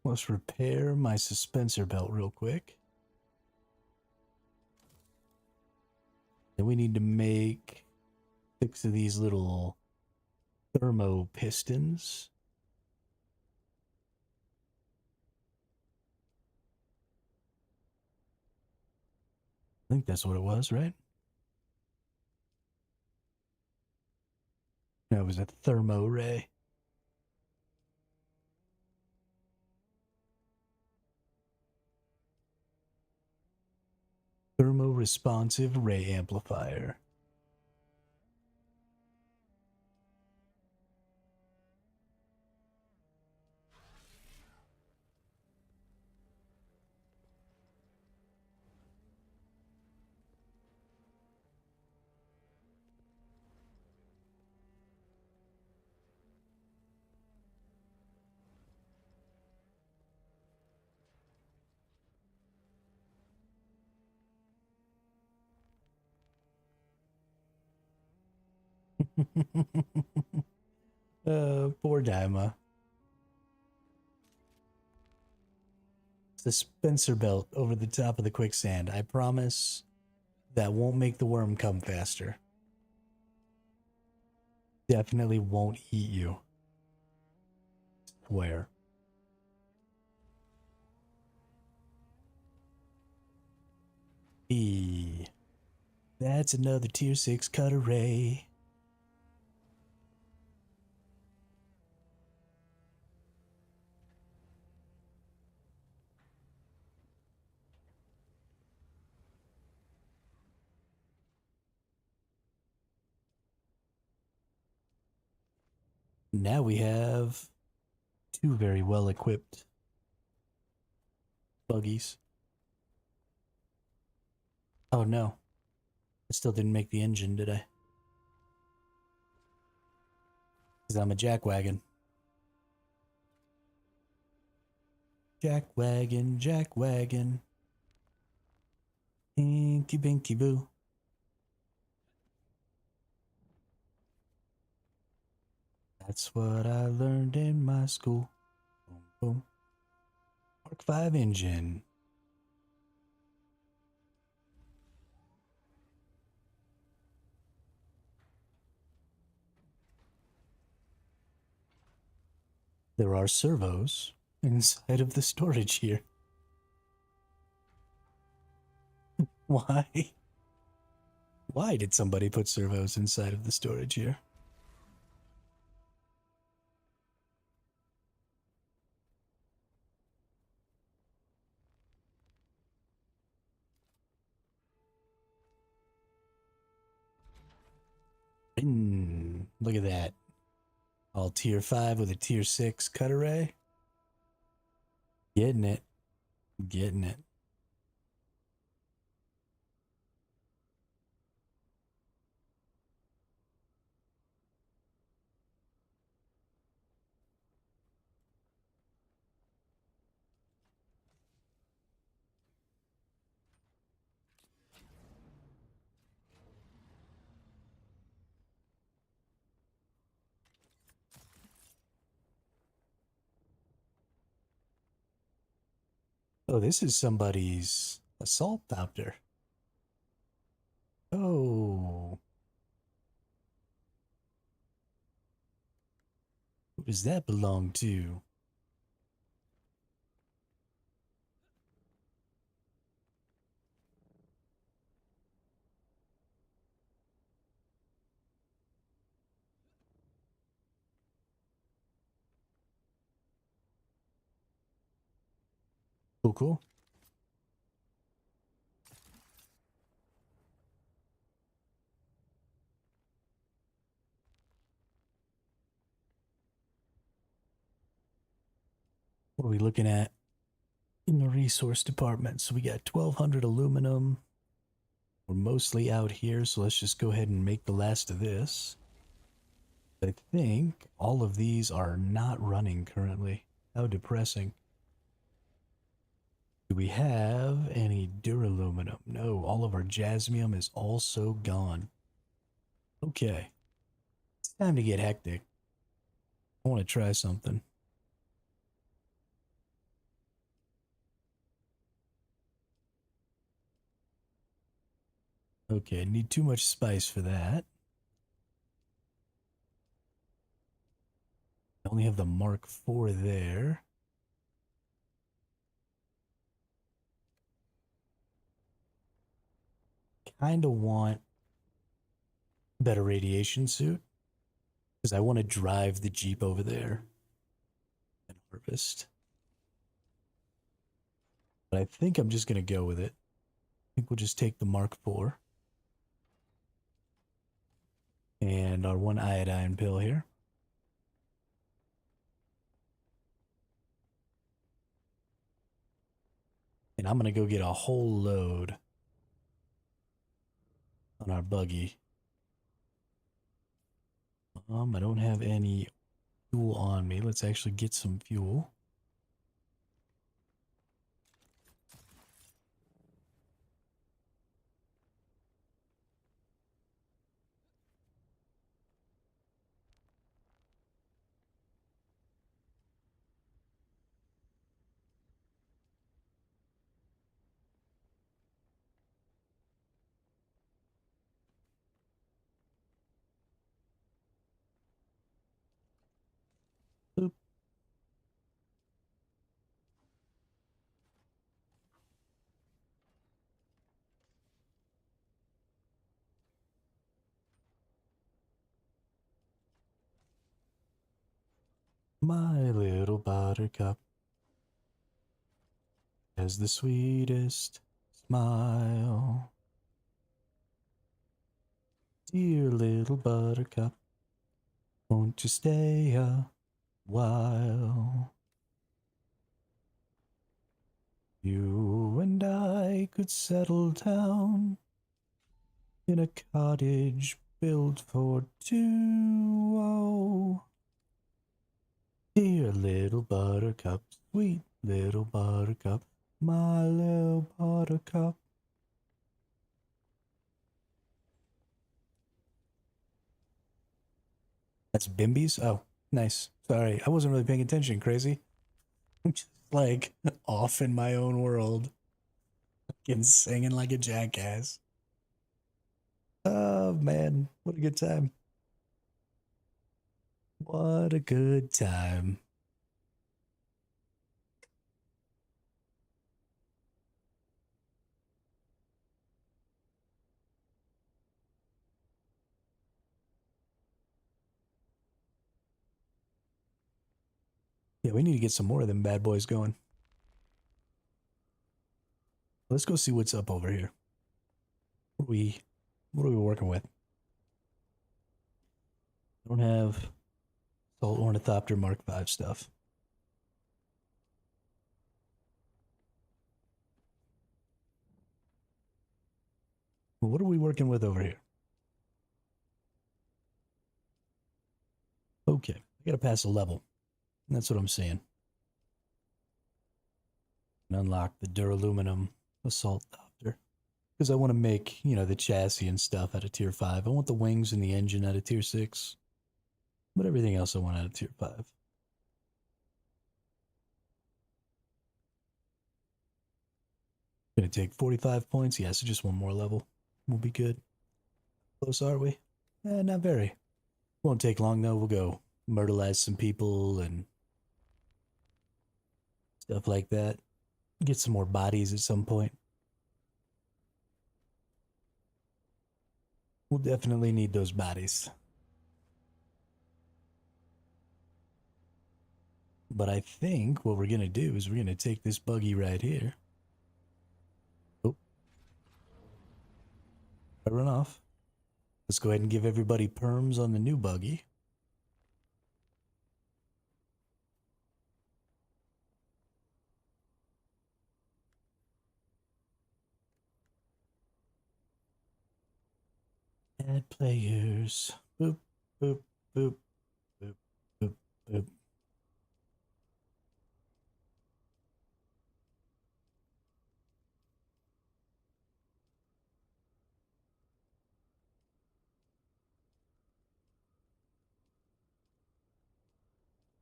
Let's repair my suspensor belt real quick. Then we need to make 6 of these little thermo pistons. I think that's what it was, right? No, it was a thermo ray. Thermo-responsive ray amplifier. Poor Daima. Dispenser belt over the top of the quicksand. I promise that won't make the worm come faster. Definitely won't eat you. Swear. E. That's another tier 6 cut array. Now we have 2 very well equipped buggies. Oh no. I still didn't make the engine, did I? Because I'm a jackwagon. Jackwagon, jackwagon. Inky binky boo. That's what I learned in my school. Boom, boom. Mark 5 engine. There are servos inside of the storage here. Why? Why did somebody put servos inside of the storage here? Look at that. All tier 5 with a tier 6 cut array. Getting it. Getting it. Oh, this is somebody's assault copter. Oh. Who does that belong to? Cool, cool. What are we looking at in the resource department? So we got 1,200 aluminum. We're mostly out here, so let's just go ahead and make the last of this. I think all of these are not running currently. How depressing. Do we have any duraluminum? No, all of our jasmium is also gone. Okay, it's time to get hectic. I want to try something. Okay, need too much spice for that. I only have the Mark IV there. Kind of want better radiation suit because I want to drive the Jeep over there and harvest. But I think I'm just going to go with it. I think we'll just take the Mark IV and our one iodine pill here. And I'm going to go get a whole load on our buggy. I don't have any fuel on me. Let's actually get some fuel. Boop. My little buttercup has the sweetest smile. Dear little buttercup, won't you stay a while? You and I could settle down in a cottage built for two. Oh, dear little buttercup, sweet little buttercup, my little buttercup. That's Bimby's? Oh, nice. Sorry, I wasn't really paying attention, crazy. I'm just like off in my own world and singing like a jackass. Oh man, what a good time. What a good time. Yeah, we need to get some more of them bad boys going. Let's go see what's up over here. What are we working with? I don't have Salt Ornithopter Mark V stuff. Well, what are we working with over here? Okay, I gotta pass a level. That's what I'm saying. And unlock the duraluminum assault copter. Because I want to make, the chassis and stuff out of tier 5. I want the wings and the engine out of tier 6. But everything else I want out of tier 5. Gonna take 45 points. Yeah, so just one more level. We'll be good. Close, are we? Not very. Won't take long, though. We'll go myrtleize some people and stuff like that. Get some more bodies at some point. We'll definitely need those bodies. But I think what we're going to do is we're going to take this buggy right here. Oh. I run off. Let's go ahead and give everybody perms on the new buggy. Add players. Boop, boop, boop, boop, boop, boop.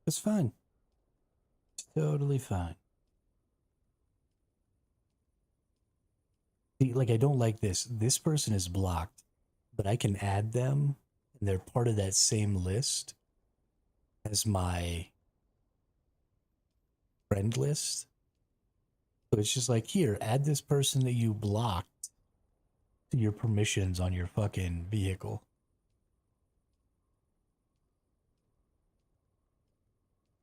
It's fine. It's totally fine. See, like, I don't like this. This person is blocked, but I can add them, and they're part of that same list as my friend list. So it's just like, here, add this person that you blocked to your permissions on your fucking vehicle.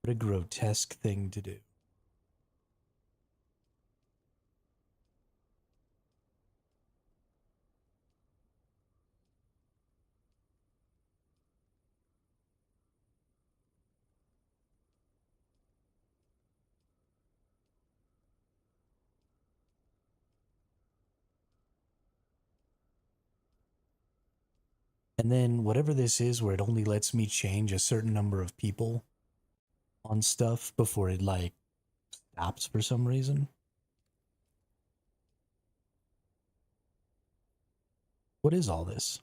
What a grotesque thing to do. And then whatever this is where it only lets me change a certain number of people on stuff before it like stops for some reason. What is all this?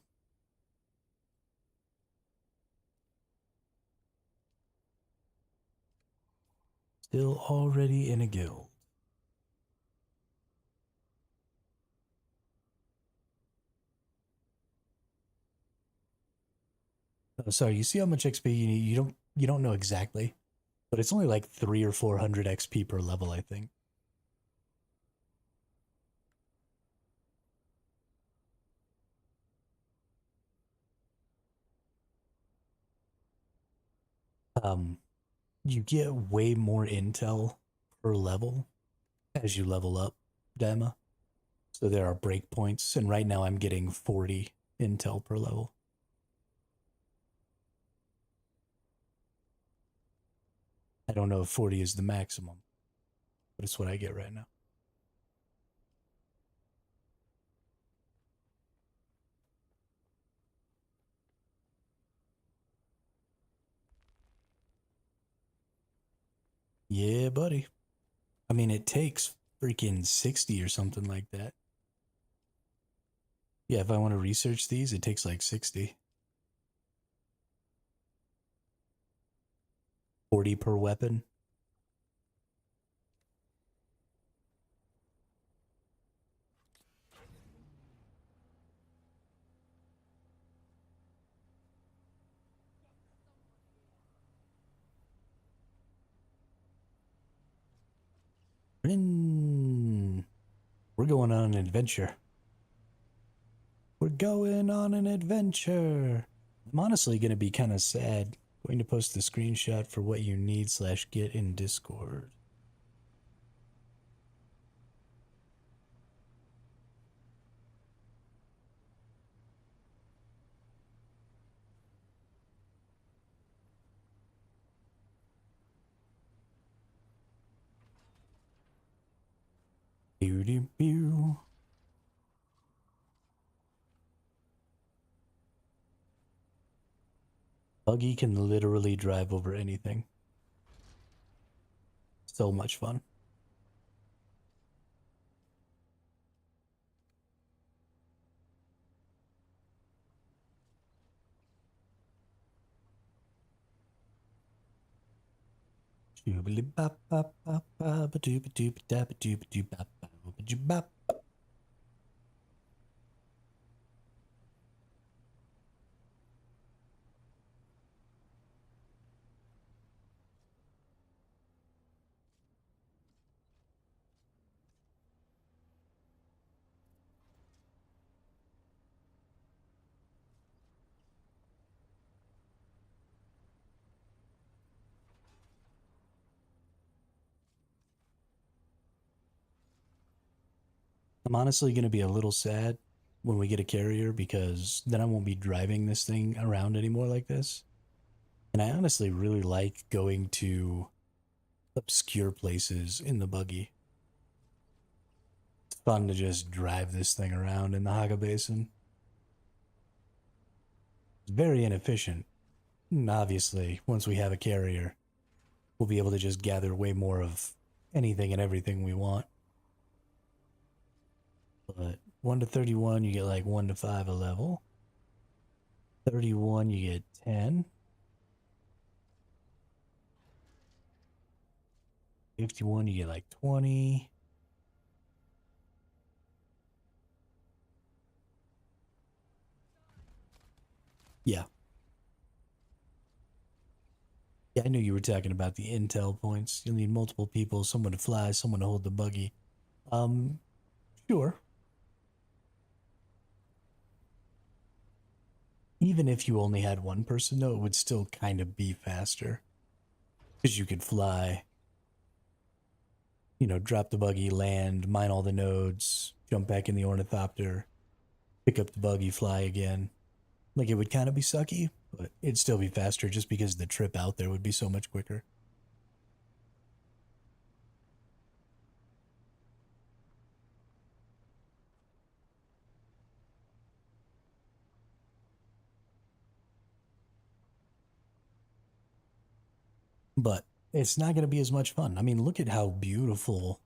Still already in a guild. Oh, sorry, you see how much XP you need? You don't know exactly, but it's only like 300 or 400 XP per level, I think. You get way more intel per level as you level up, Dama. So there are breakpoints, and right now I'm getting 40 intel per level. I don't know if 40 is the maximum, but it's what I get right now. Yeah, buddy. I mean, it takes freaking 60 or something like that. Yeah, if I want to research these, it takes like 60. 40 per weapon. We're going on an adventure. We're going on an adventure. I'm honestly going to be kind of sad. Going to post the screenshot for what you need / get in Discord. Pew, pew, pew. Buggy can literally drive over anything. So much fun. I'm honestly going to be a little sad when we get a carrier because then I won't be driving this thing around anymore like this. And I honestly really like going to obscure places in the buggy. It's fun to just drive this thing around in the Haga Basin. It's very inefficient. And obviously, once we have a carrier, we'll be able to just gather way more of anything and everything we want. But 1 to 31, you get like 1 to 5 a level. 31, you get 10. 51, you get like 20. Yeah. Yeah, I knew you were talking about the intel points. You'll need multiple people, someone to fly, someone to hold the buggy. Sure. Even if you only had one person, though, it would still kind of be faster. Because you could fly, drop the buggy, land, mine all the nodes, jump back in the ornithopter, pick up the buggy, fly again. Like, it would kind of be sucky, but it'd still be faster just because the trip out there would be so much quicker. But it's not going to be as much fun. I mean, look at how beautiful.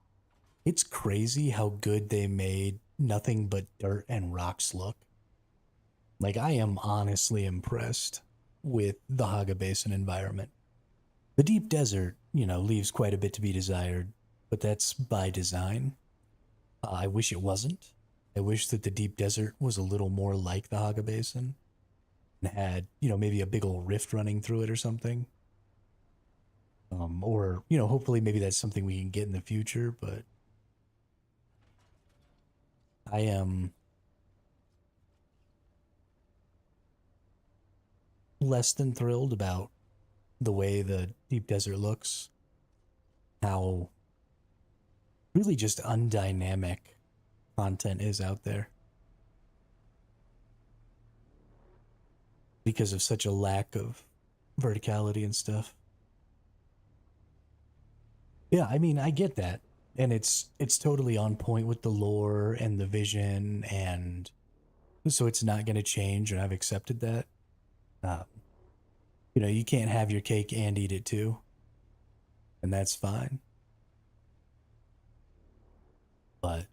It's crazy how good they made nothing but dirt and rocks look. Like, I am honestly impressed with the Haga Basin environment. The deep desert, leaves quite a bit to be desired, but that's by design. I wish it wasn't. I wish that the deep desert was a little more like the Haga Basin and had, maybe a big old rift running through it or something. Or, hopefully maybe that's something we can get in the future, but I am less than thrilled about the way the deep desert looks, how really just undynamic content is out there because of such a lack of verticality and stuff. Yeah, I mean, I get that. And it's totally on point with the lore and the vision, and so it's not going to change, and I've accepted that. Um, you can't have your cake and eat it too, and that's fine. But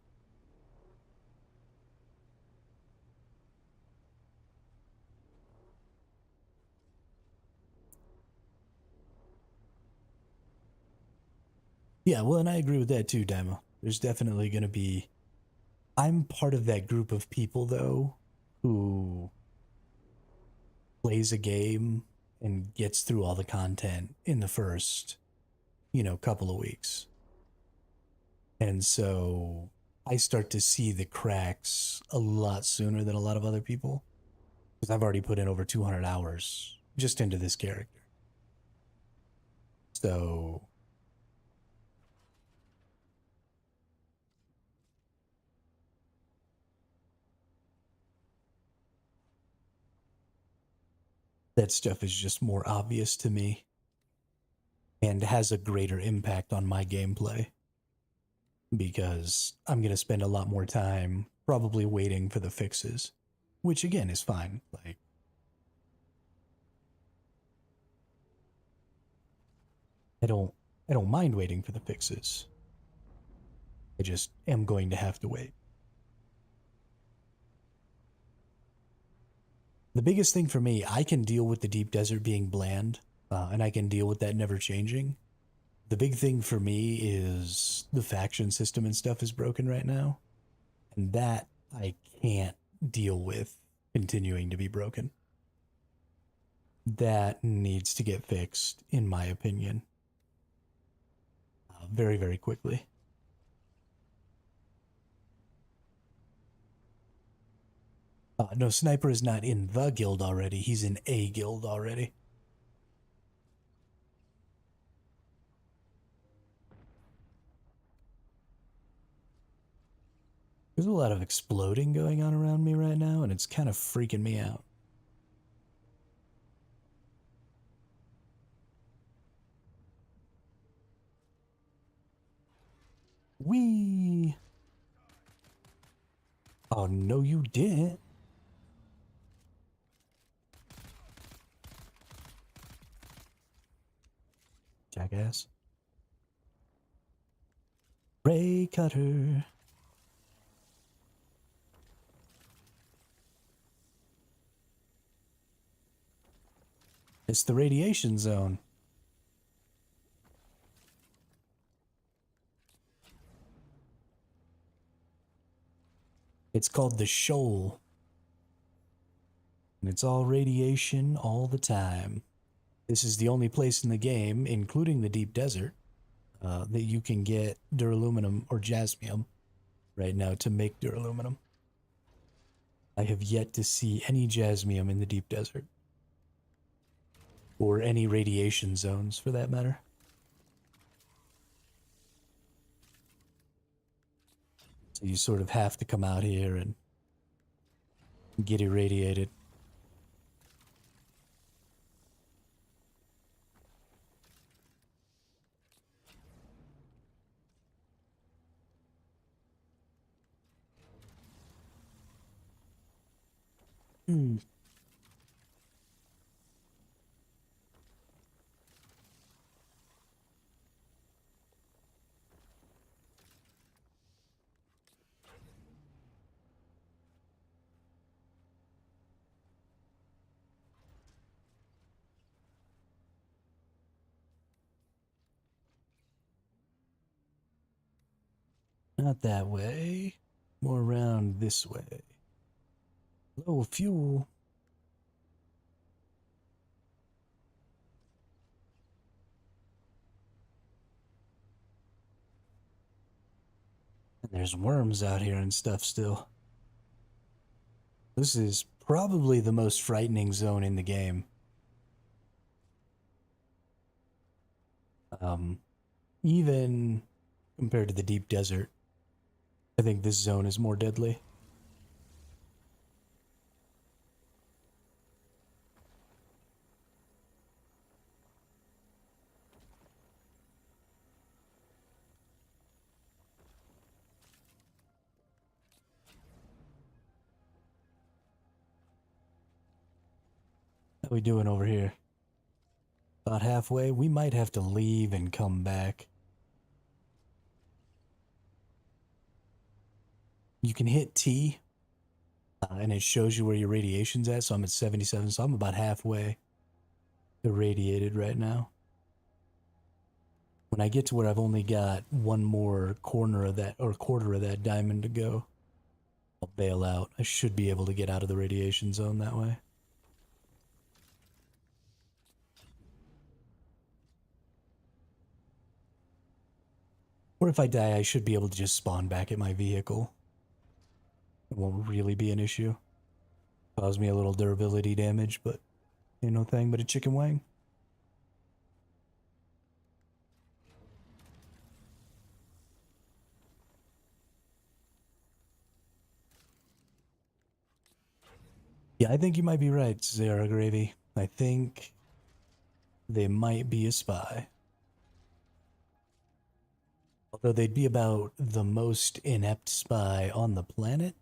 yeah, well, and I agree with that too, Daima. There's definitely going to be. I'm part of that group of people, though, who plays a game and gets through all the content in the first, couple of weeks. And so I start to see the cracks a lot sooner than a lot of other people because I've already put in over 200 hours just into this character. So that stuff is just more obvious to me and has a greater impact on my gameplay because I'm going to spend a lot more time probably waiting for the fixes, which again is fine. Like, I don't I don't mind waiting for the fixes. I just am going to have to wait. The biggest thing for me, I can deal with the deep desert being bland, and I can deal with that never changing. The big thing for me is the faction system and stuff is broken right now, and that I can't deal with continuing to be broken. That needs to get fixed, in my opinion, very, very quickly. No, Sniper is not in the guild already. He's in a guild already. There's a lot of exploding going on around me right now, and it's kind of freaking me out. Whee! Oh, no, you didn't. Jackass. Ray Cutter. It's the radiation zone. It's called the Shoal. And it's all radiation all the time. This is the only place in the game, including the deep desert, that you can get duraluminum or jasmium right now to make duraluminum. I have yet to see any jasmium in the deep desert. Or any radiation zones, for that matter. So you sort of have to come out here and get irradiated. Hmm. Not that way. More around this way. Low fuel. And there's worms out here and stuff still. This is probably the most frightening zone in the game. Even compared to the deep desert, I think this zone is more deadly. How we doing over here? About halfway? We might have to leave and come back. You can hit T, and it shows you where your radiation's at, so I'm at 77, so I'm about halfway irradiated right now. When I get to where I've only got one more corner of that, or quarter of that diamond to go, I'll bail out. I should be able to get out of the radiation zone that way. Or if I die, I should be able to just spawn back at my vehicle. It won't really be an issue. Cause me a little durability damage, but ain't no thing but a chicken wing. Yeah, I think you might be right, Zara Gravy. I think they might be a spy. Although they'd be about the most inept spy on the planet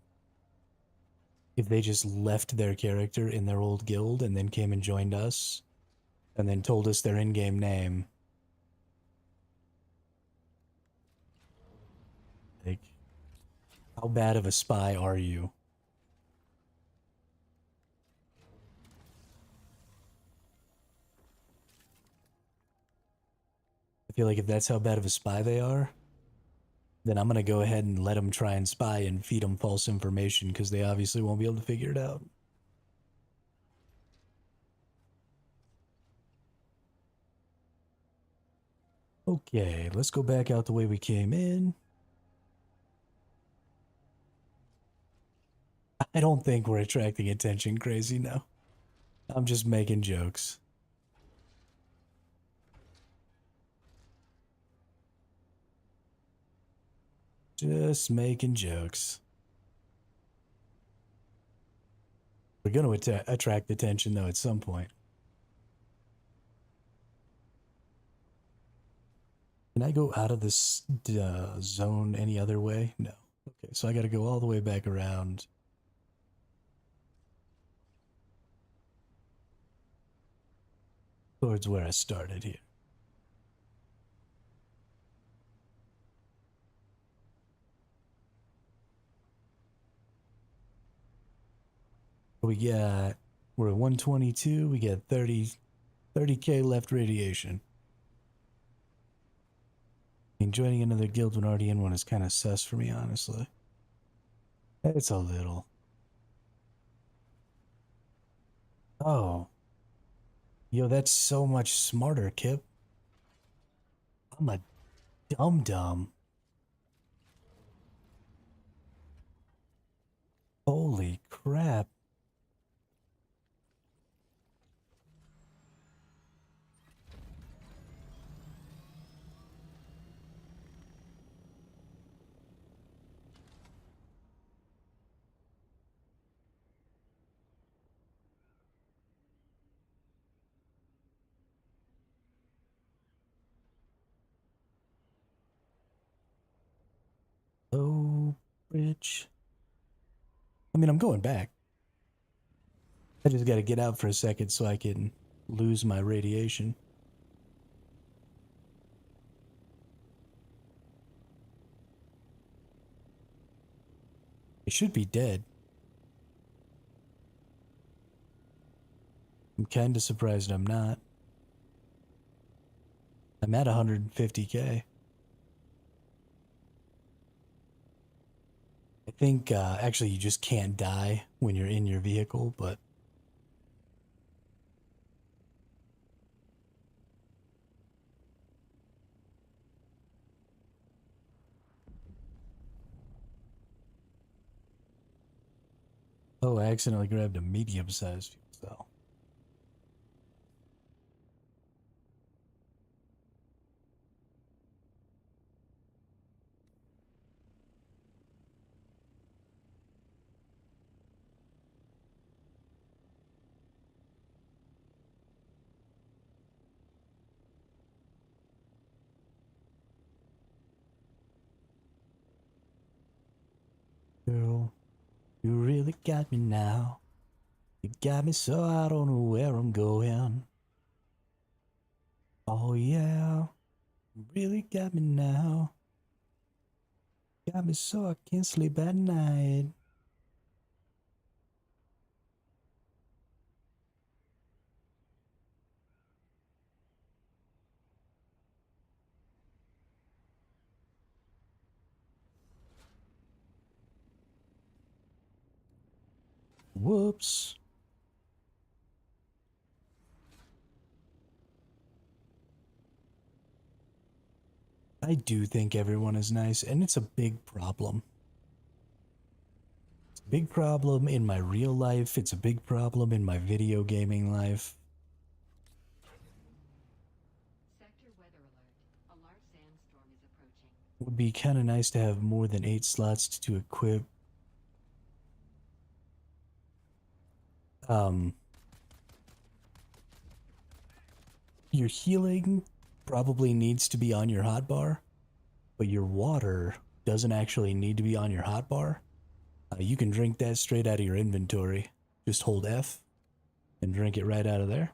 if they just left their character in their old guild and then came and joined us and then told us their in-game name. Like, how bad of a spy are you? I feel like if that's how bad of a spy they are, then I'm going to go ahead and let them try and spy and feed them false information because they obviously won't be able to figure it out. Okay, let's go back out the way we came in. I don't think we're attracting attention crazy now. I'm just making jokes. Just making jokes. We're going to attract attention, though, at some point. Can I go out of this zone any other way? No. Okay, so I got to go all the way back around. Towards where I started here. We're at 122, we get 30K left radiation. I mean, joining another guild when already in one is kind of sus for me, honestly. It's a little. Oh. Yo, that's so much smarter, Kip. I'm a dum-dum. Holy crap. Oh, bridge. I mean, I'm going back. I just gotta get out for a second so I can lose my radiation. I should be dead. I'm kinda surprised I'm not. I'm at 150K. I think, actually, you just can't die when you're in your vehicle, but... Oh, I accidentally grabbed a medium-sized fuel cell. Girl, you really got me now. You got me so I don't know where I'm going. Oh yeah, you really got me now. Got me so I can't sleep at night. Whoops. I do think everyone is nice, and it's a big problem. It's a big problem in my real life. It's a big problem in my video gaming life. Sector weather alert. A large sandstorm is approaching. It would be kind of nice to have more than 8 slots to equip. Your healing probably needs to be on your hotbar, but your water doesn't actually need to be on your hotbar. You can drink that straight out of your inventory. Just hold F and drink it right out of there.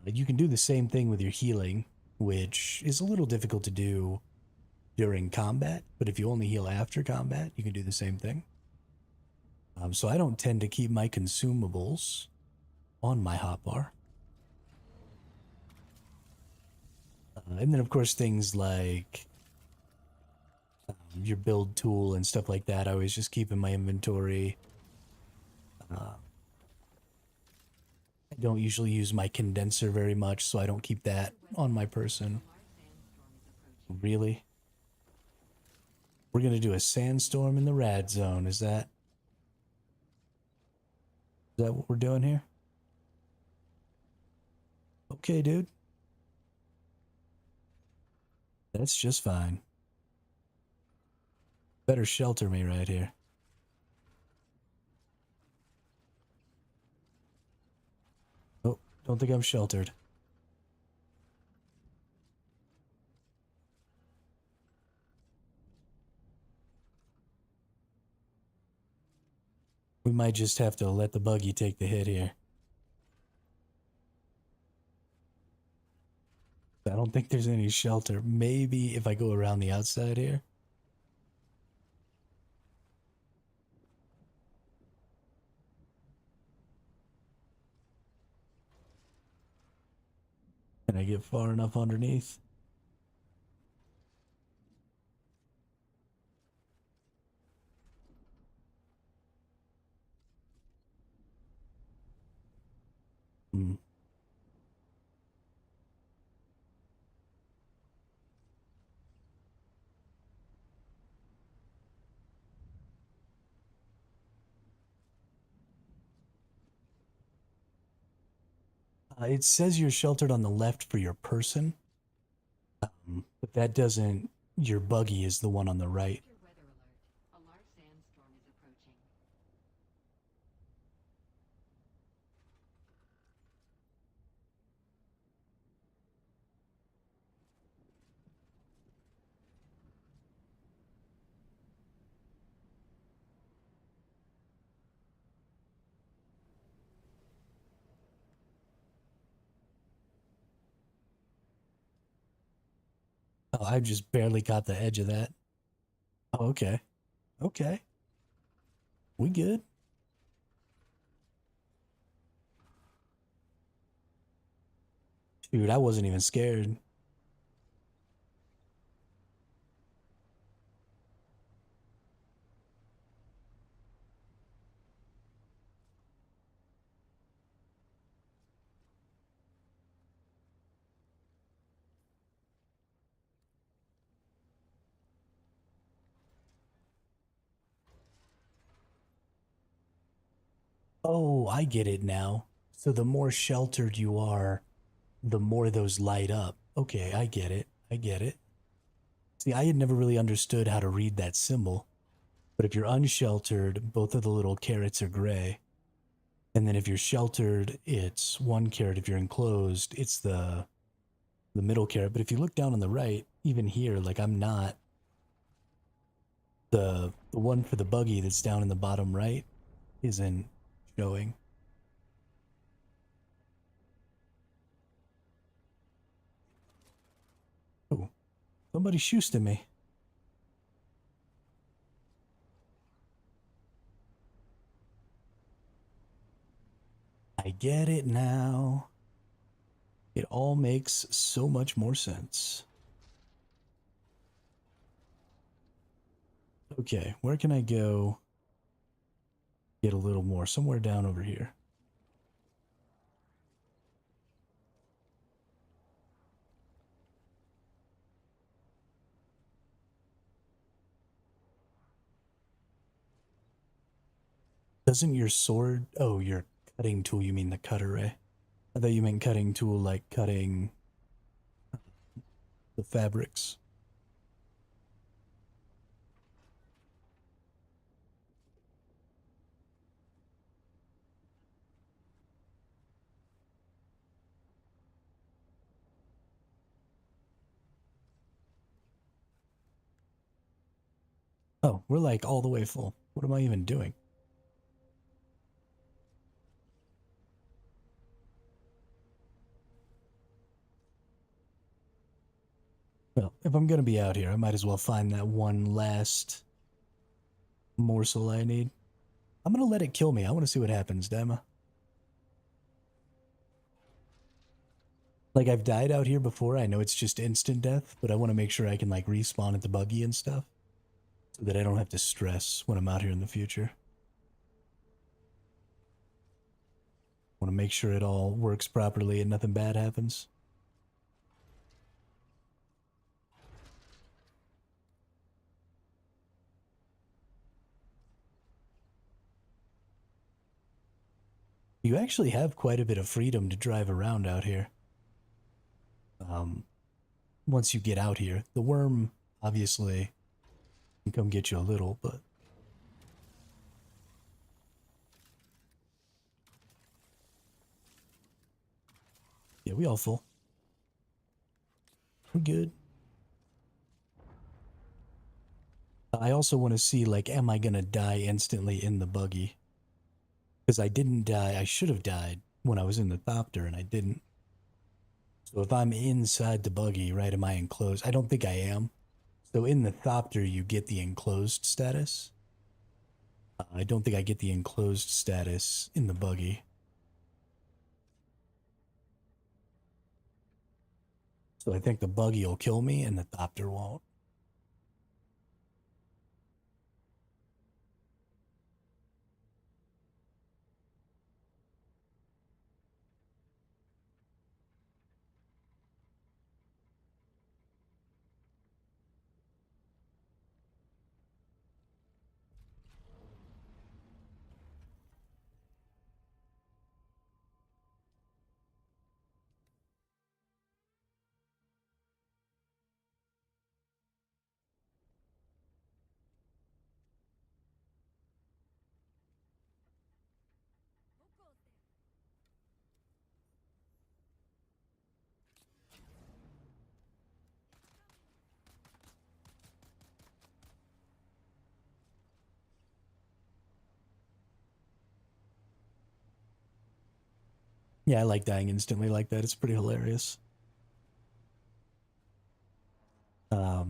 You can do the same thing with your healing, which is a little difficult to do during combat, but if you only heal after combat, you can do the same thing. So I don't tend to keep my consumables on my hotbar. And then, of course, things like your build tool and stuff like that, I always just keep in my inventory. I don't usually use my condenser very much, so I don't keep that on my person. Really? We're gonna do a sandstorm in the rad zone, is that what we're doing here? Okay, dude. That's just fine. Better shelter me right here. Don't think I'm sheltered. We might just have to let the buggy take the hit here. I don't think there's any shelter. Maybe if I go around the outside here. Can I get far enough underneath? Hmm. It says you're sheltered on the left for your person, but that doesn't. Your buggy is the one on the right. Sector weather alert. A large sandstorm is approaching. Oh, I just barely got the edge of that. Oh, okay. Okay. We good. Dude, I wasn't even scared. Oh, I get it now. So the more sheltered you are, the more those light up. Okay, I get it. I get it. See, I had never really understood how to read that symbol. But if you're unsheltered, both of the little carrots are gray. And then if you're sheltered, it's one carrot. If you're enclosed, it's the middle carrot. But if you look down on the right, even here, like I'm not, the one for the buggy that's down in the bottom right isn't showing. Oh, somebody shoosted me. I get it now. It all makes so much more sense. Okay, where can I go get a little more? Somewhere down over here. Doesn't your sword... Oh, your cutting tool, you mean the cutter ray. I thought you meant cutting tool like cutting the fabrics. Oh, we're like all the way full. What am I even doing? Well, if I'm gonna be out here, I might as well find that one last morsel I need. I'm gonna let it kill me. I want to see what happens, Dema. Like, I've died out here before. I know it's just instant death, but I want to make sure I can, like, respawn at the buggy and stuff. So that I don't have to stress when I'm out here in the future. Want to make sure it all works properly and nothing bad happens. You actually have quite a bit of freedom to drive around out here. Once you get out here. The worm, obviously, can come get you a little, but... Yeah, we all full. We're good. I also want to see, like, am I gonna die instantly in the buggy? Because I didn't die. I should have died when I was in the thopter, and I didn't. So if I'm inside the buggy, right, am I enclosed? I don't think I am. So in the thopter, you get the enclosed status. I don't think I get the enclosed status in the buggy. So I think the buggy will kill me and the thopter won't. Yeah, I like dying instantly like that. It's pretty hilarious. Yeah,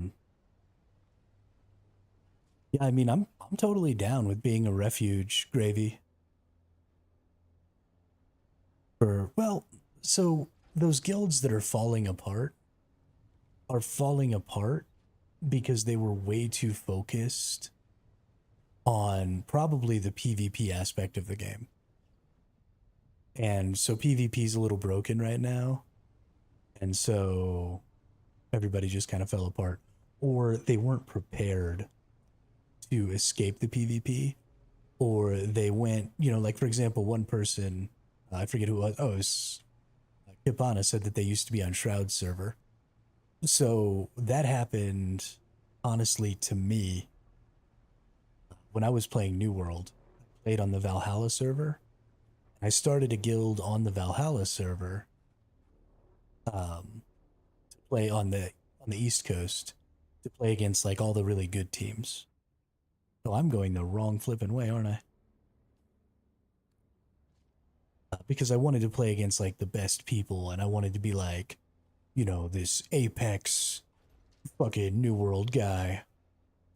I mean, I'm totally down with being a refuge, Gravy. For, well, so those guilds that are falling apart are falling apart because they were way too focused on probably the PvP aspect of the game. And so PvP is a little broken right now. And so everybody just kind of fell apart. Or they weren't prepared to escape the PvP. Or they went, you know, like for example, one person, I forget who it was. Oh, it was Kipana said that they used to be on Shroud server. So that happened, honestly, to me when I was playing New World. I played on the Valhalla server. I started a guild on the Valhalla server to play on the East Coast to play against like all the really good teams. So I'm going the wrong flipping way, aren't I? Because I wanted to play against like the best people, and I wanted to be like, you know, this Apex fucking New World guy.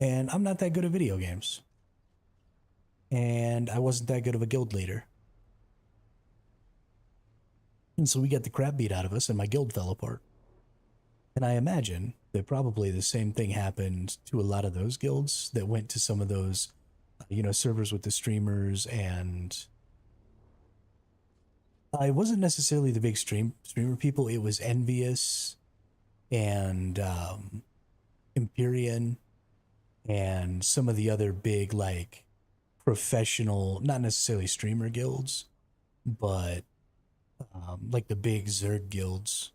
And I'm not that good at video games. And I wasn't that good of a guild leader. And so we got the crap beat out of us, and my guild fell apart. And I imagine that probably the same thing happened to a lot of those guilds that went to some of those, you know, servers with the streamers. And it wasn't necessarily the big streamer people. It was Envious and Empyrean and some of the other big, like, professional, not necessarily streamer guilds, but like the big Zerg guilds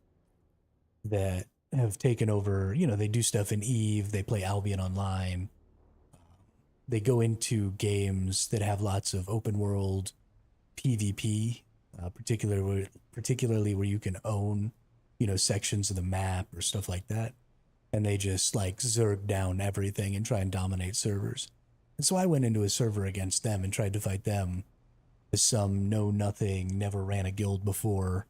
that have taken over. You know, they do stuff in Eve, they play Albion Online, they go into games that have lots of open world PvP, particularly where you can own, you know, sections of the map or stuff like that. And they just like Zerg down everything and try and dominate servers. And so I went into a server against them and tried to fight them as some know nothing, never ran a guild before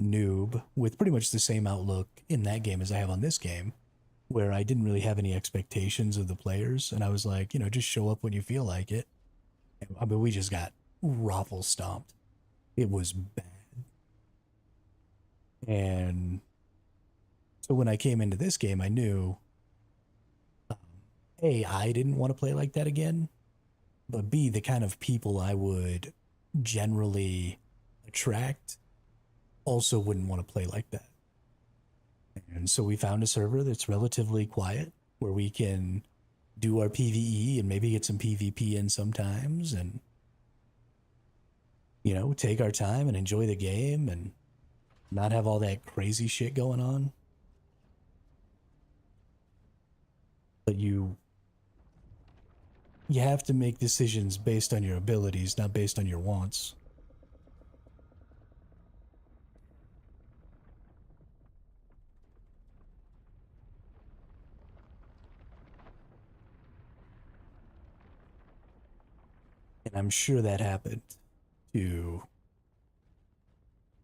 noob with pretty much the same outlook in that game as I have on this game, where I didn't really have any expectations of the players. And I was like, you know, just show up when you feel like it. I mean, we just got raffle stomped. It was bad. And so when I came into this game, I knew, A, I didn't want to play like that again, but B, the kind of people I would generally attract also wouldn't want to play like that. And so we found a server that's relatively quiet where we can do our PvE and maybe get some PvP in sometimes and, you know, take our time and enjoy the game and not have all that crazy shit going on. But you have to make decisions based on your abilities, not based on your wants. And I'm sure that happened to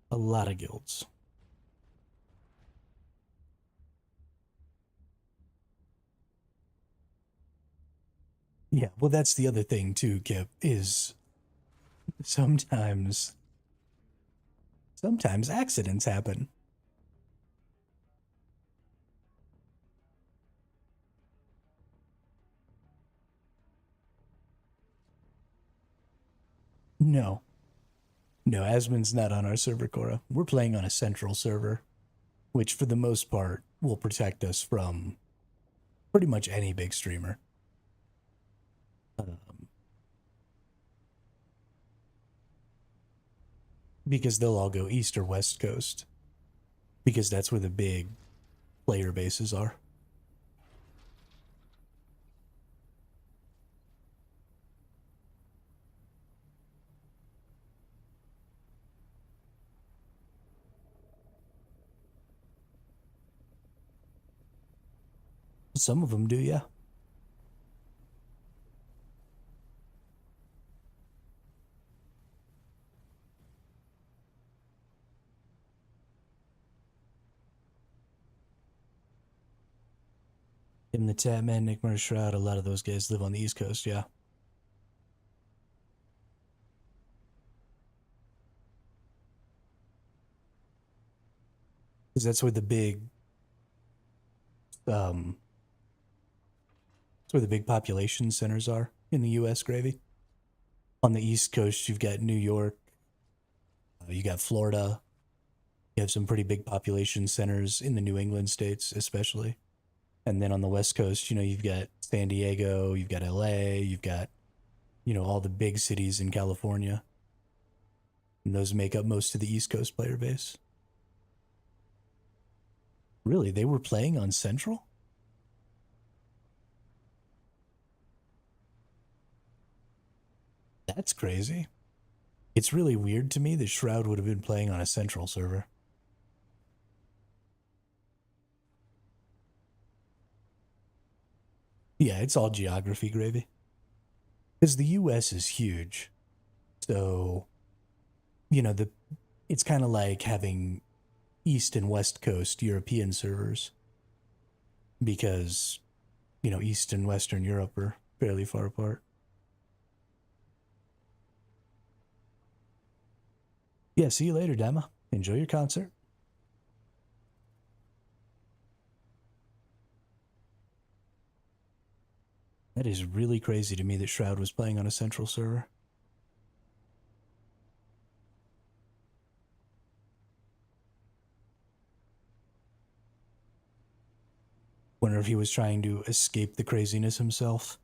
a lot of guilds. Yeah, well, that's the other thing too, Kip, is sometimes accidents happen. No. No, Asmon's not on our server, Cora. We're playing on a central server, which for the most part will protect us from pretty much any big streamer. Because they'll all go east or west coast. Because that's where the big player bases are. Some of them do, yeah. In the Tatman, Nick Murray Shroud, a lot of those guys live on the East Coast, yeah. Because that's where the big that's where the big population centers are in the US, Gravy. On the East Coast, you've got New York, you got Florida, you have some pretty big population centers in the New England states, especially. And then on the West Coast, you've got San Diego, you've got LA, you've got, all the big cities in California. And those make up most of the East Coast player base. Really? They were playing on Central? That's crazy. It's really weird to me that Shroud would have been playing on a Central server. Yeah, it's all geography, Gravy. Because the US is huge. So, it's kind of like having East and West Coast European servers. Because, East and Western Europe are fairly far apart. Yeah, see you later, Dema. Enjoy your concert. That is really crazy to me that Shroud was playing on a Central server. Wonder if he was trying to escape the craziness himself.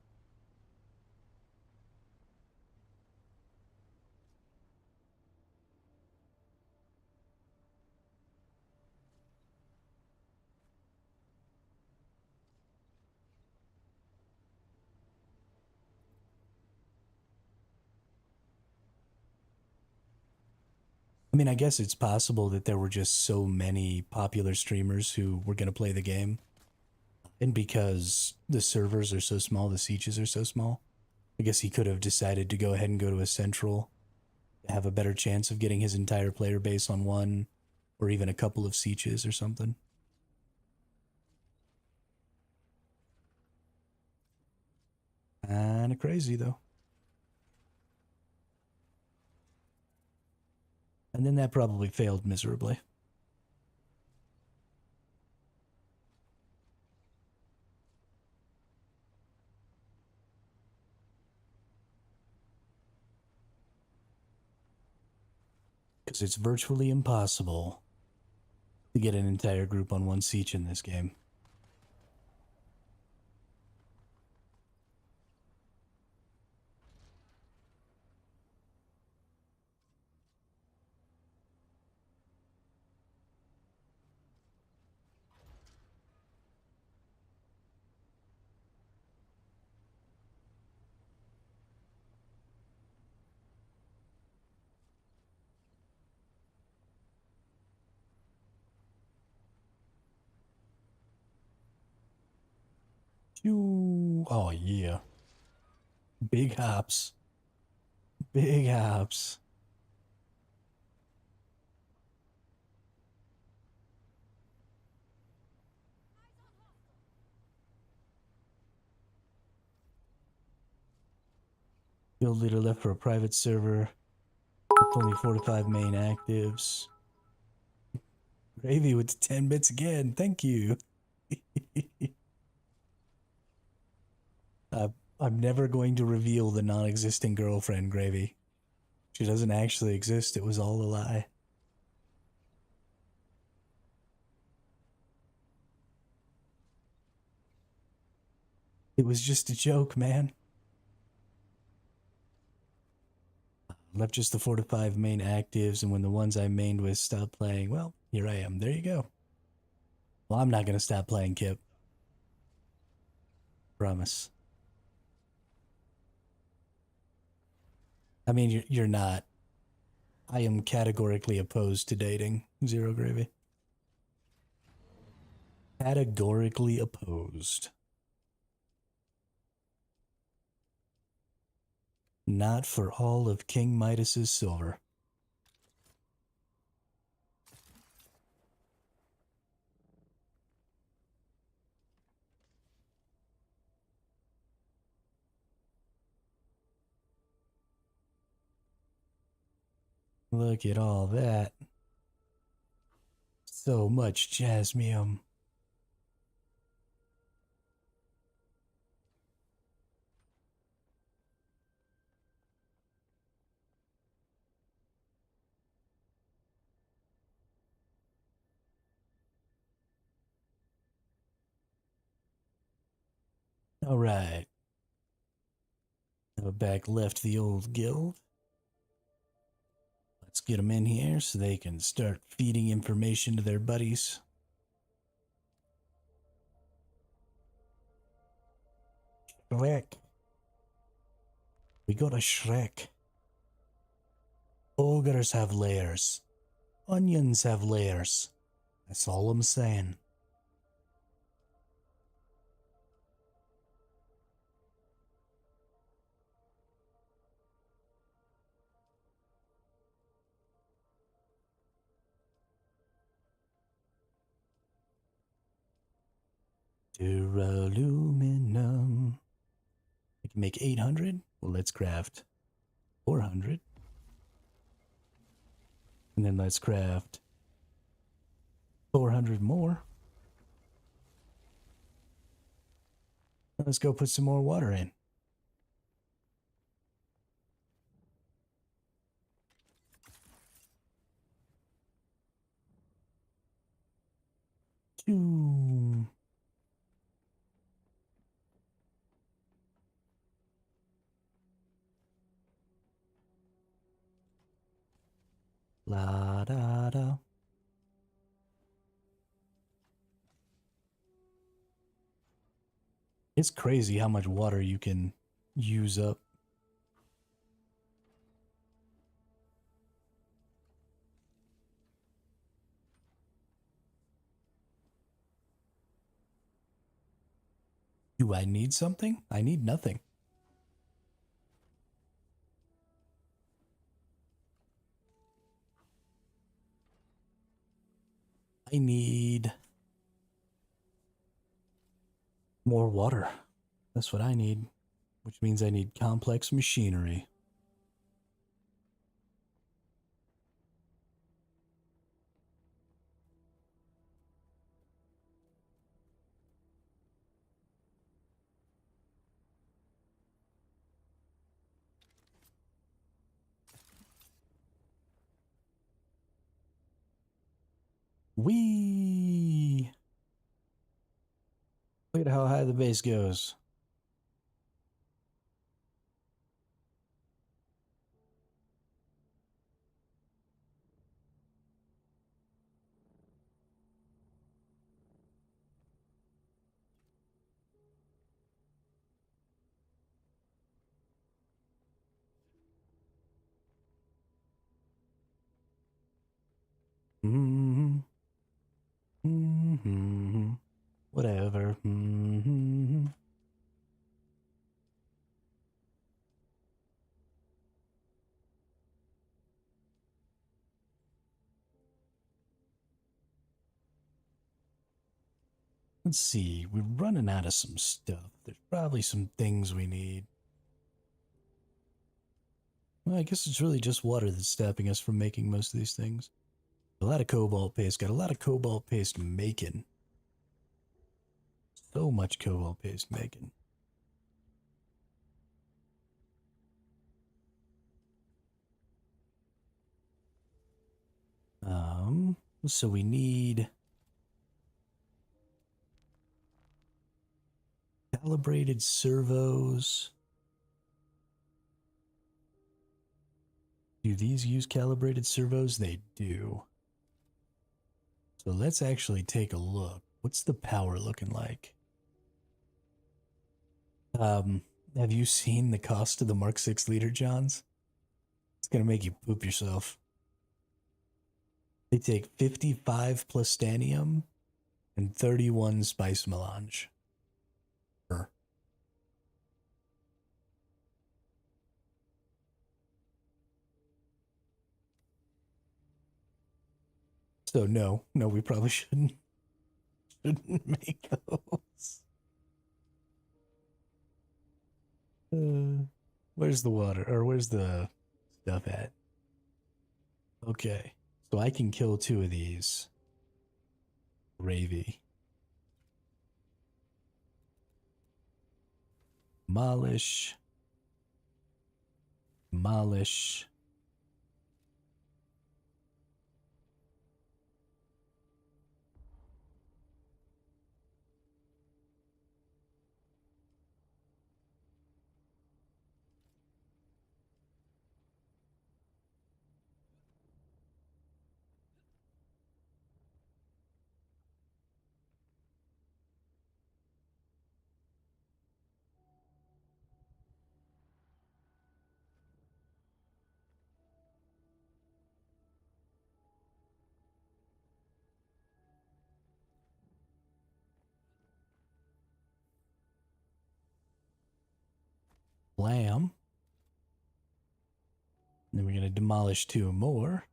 I mean, I guess it's possible that there were just so many popular streamers who were going to play the game. And because the servers are so small, the sieges are so small, I guess he could have decided to go ahead and go to a central to have a better chance of getting his entire player base on one or even a couple of sieges or something. Kinda crazy, though. And then that probably failed miserably. Because it's virtually impossible to get an entire group on one siege in this game. Oh, yeah. Big hops. Big hops. Guild leader left for a private server. With only 4 to 5 main actives. Gravy with the 10 bits again. Thank you. I'm never going to reveal the non-existent girlfriend, Gravy. She doesn't actually exist. It was all a lie. It was just a joke, man. Left just the 4 to 5 main actives, and when the ones I mained with stopped playing, well, here I am. There you go. Well, I'm not going to stop playing, Kip. Promise. I mean, you're not. I am categorically opposed to dating. Zero Gravy. Categorically opposed. Not for all of King Midas's silver. Look at all that. So much jasmium. All right. Now back left the old guild. Let's get them in here so they can start feeding information to their buddies. Shrek. We got a Shrek. Ogres have layers. Onions have layers. That's all I'm saying. Aluminum. We can make 800. Well, let's craft 400. And then let's craft 400 more. Let's go put some more water in. Two. La da da. It's crazy how much water you can use up. Do I need something? I need nothing. I need more water. That's what I need, which means I need complex machinery. Whee! Look at how high the base goes. Mm-hmm. Mm-hmm. Whatever. Mm-hmm. Let's see. We're running out of some stuff. There's probably some things we need. Well, I guess it's really just water that's stopping us from making most of these things. A lot of cobalt paste. Got a lot of cobalt paste making. So much cobalt paste making. So we need calibrated servos. Do these use calibrated servos? They do. So let's actually take a look. What's the power looking like? Have you seen the cost of the Mark 6 liter, Johns? It's gonna make you poop yourself. They take 55 plastanium and 31 spice melange. So no, we probably shouldn't make those. Where's the water? Or where's the stuff at? Okay, so I can kill 2 of these. Gravy. Demolish. Demolish. Lamb. Then we're going to demolish 2 more.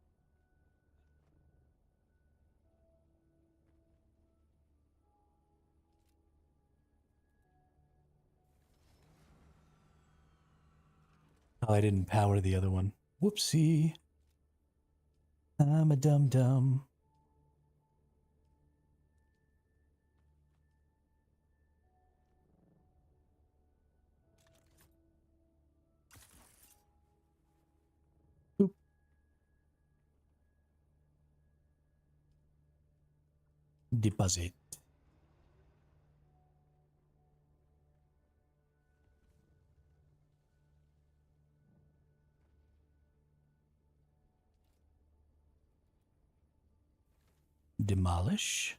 Oh, I didn't power the other one. Whoopsie. I'm a dum-dum. Boop. Deposit. Demolish.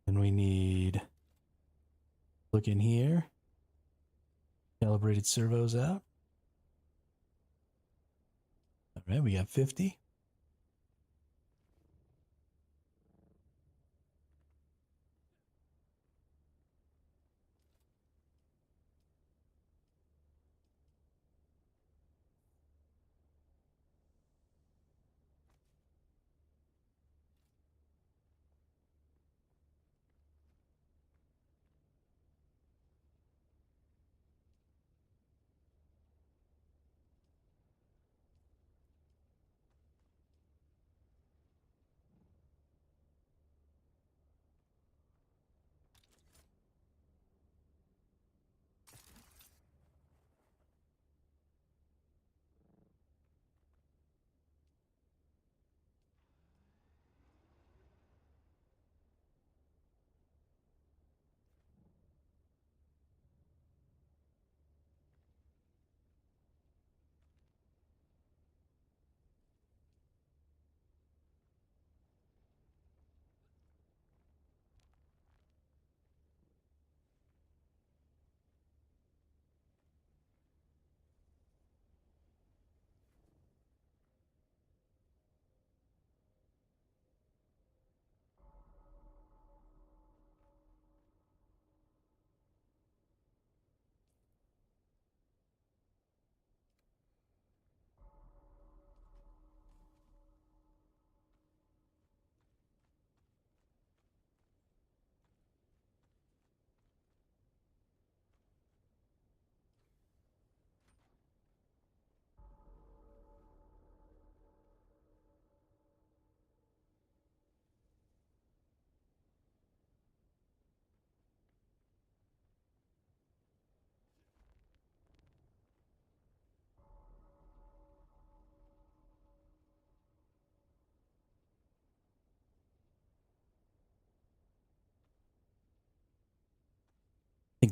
And we need... Look in here. Calibrated servos out. All right, we got 50.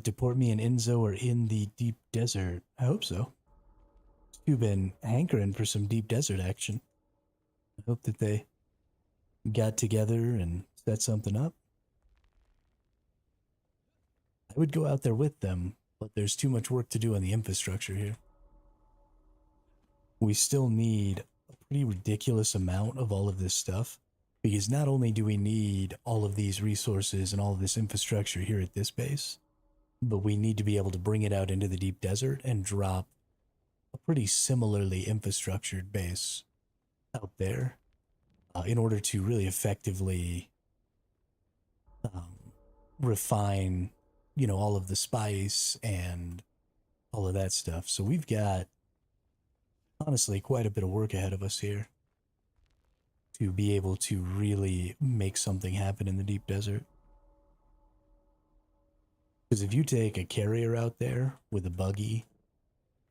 Deport Me and Enzo are in the deep desert. I hope so. You've been hankering for some deep desert action. I hope that they got together and set something up. I would go out there with them, but there's too much work to do on the infrastructure here. We still need a pretty ridiculous amount of all of this stuff, because not only do we need all of these resources and all of this infrastructure here at this base, but we need to be able to bring it out into the deep desert and drop a pretty similarly infrastructured base out there in order to really effectively refine, you know, all of the spice and all of that stuff. So we've got, honestly, quite a bit of work ahead of us here to be able to really make something happen in the deep desert. Because if you take a carrier out there with a buggy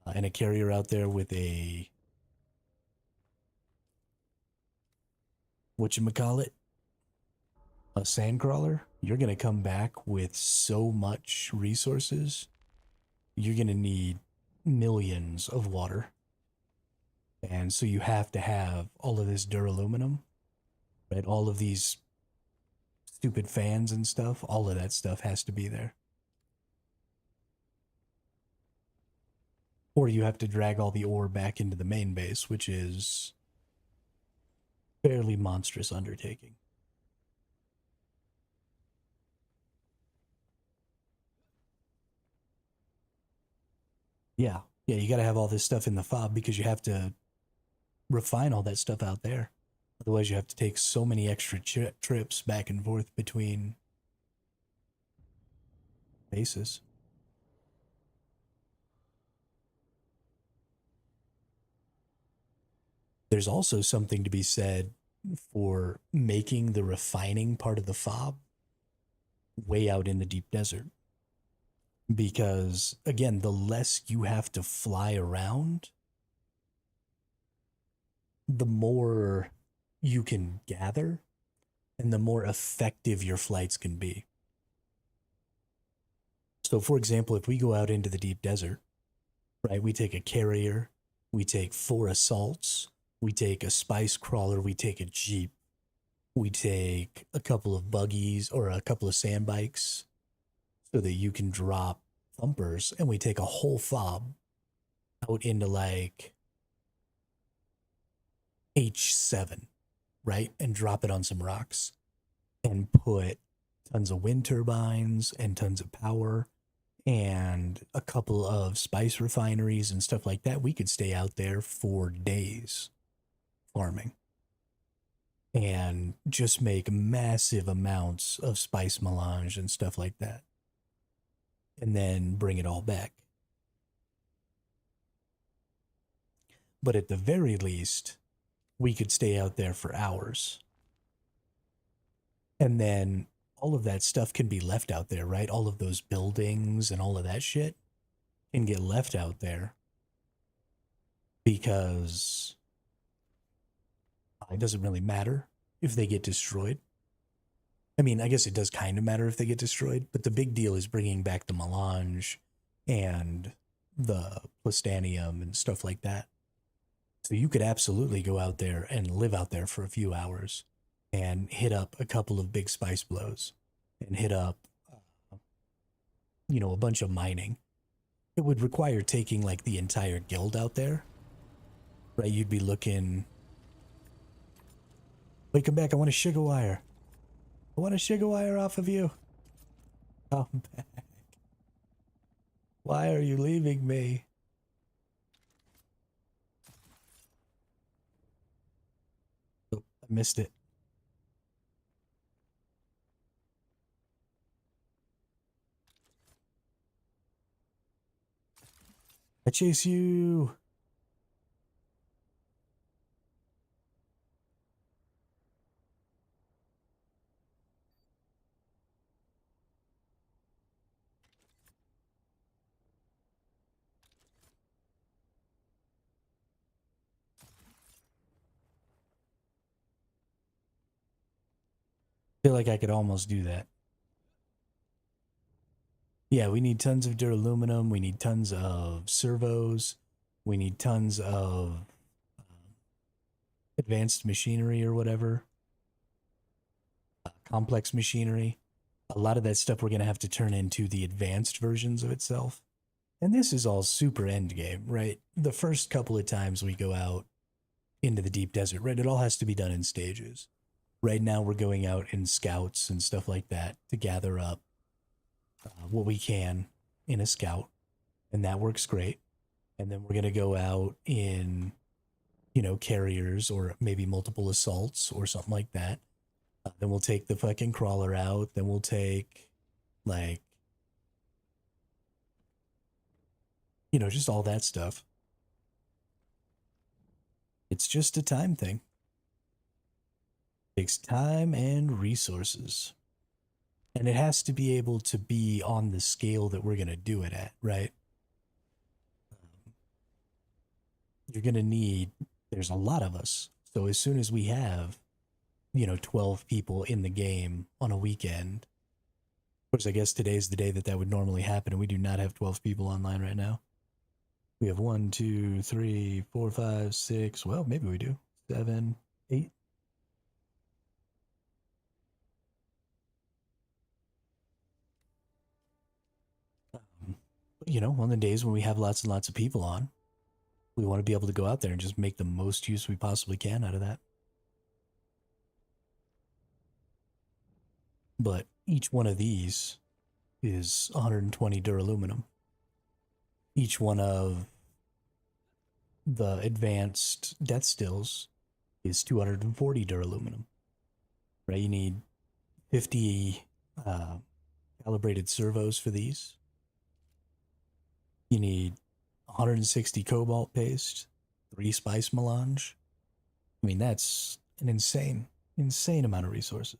and a carrier out there with a, whatchamacallit, a sandcrawler, you're going to come back with so much resources, you're going to need millions of water. And so you have to have all of this duraluminum, right? All of these stupid fans and stuff, all of that stuff has to be there. Or you have to drag all the ore back into the main base, which is a fairly monstrous undertaking. Yeah, you got to have all this stuff in the fob because you have to refine all that stuff out there. Otherwise, you have to take so many extra trips back and forth between bases. There's also something to be said for making the refining part of the fob way out in the deep desert. Because, again, the less you have to fly around, the more you can gather and the more effective your flights can be. So, for example, if we go out into the deep desert, right, we take a carrier, we take 4 assaults, we take a spice crawler, we take a jeep, we take a couple of buggies or a couple of sand bikes so that you can drop thumpers, and we take a whole fob out into like H7, right? And drop it on some rocks and put tons of wind turbines and tons of power and a couple of spice refineries and stuff like that. We could stay out there for days farming and just make massive amounts of spice melange and stuff like that, and then bring it all back. But at the very least, we could stay out there for hours. And then all of that stuff can be left out there, right? All of those buildings and all of that shit can get left out there because it doesn't really matter if they get destroyed. I mean, I guess it does kind of matter if they get destroyed, but the big deal is bringing back the melange and the plastanium and stuff like that. So you could absolutely go out there and live out there for a few hours and hit up a couple of big spice blows and hit up, a bunch of mining. It would require taking like the entire guild out there, right? You'd be looking... Wait, come back. I want a sugar wire. I want a sugar wire off of you. Come back. Why are you leaving me? Oh, I missed it. I chase you. Feel like I could almost do that. Yeah, we need tons of duraluminum. We need tons of servos. We need tons of advanced machinery or whatever, complex machinery. A lot of that stuff we're going to have to turn into the advanced versions of itself. And this is all super end game, right? The first couple of times we go out into the deep desert, right? It all has to be done in stages. Right now we're going out in scouts and stuff like that to gather up what we can in a scout. And that works great. And then we're going to go out in, carriers or maybe multiple assaults or something like that. Then we'll take the fucking crawler out. Then we'll take, like, just all that stuff. It's just a time thing. It takes time and resources. And it has to be able to be on the scale that we're going to do it at, right? You're going to need, there's a lot of us. So as soon as we have, 12 people in the game on a weekend, of course, I guess today's the day that would normally happen, and we do not have 12 people online right now. We have 1, 2, 3, 4, 5, 6. Well, maybe we do. 7, 8. On the days when we have lots and lots of people on, we want to be able to go out there and just make the most use we possibly can out of that. But each one of these is 120 duraluminum. Each one of the advanced death stills is 240 duraluminum. Right? You need 50 calibrated servos for these. You need 160 cobalt paste, 3 spice melange. I mean, that's an insane amount of resources.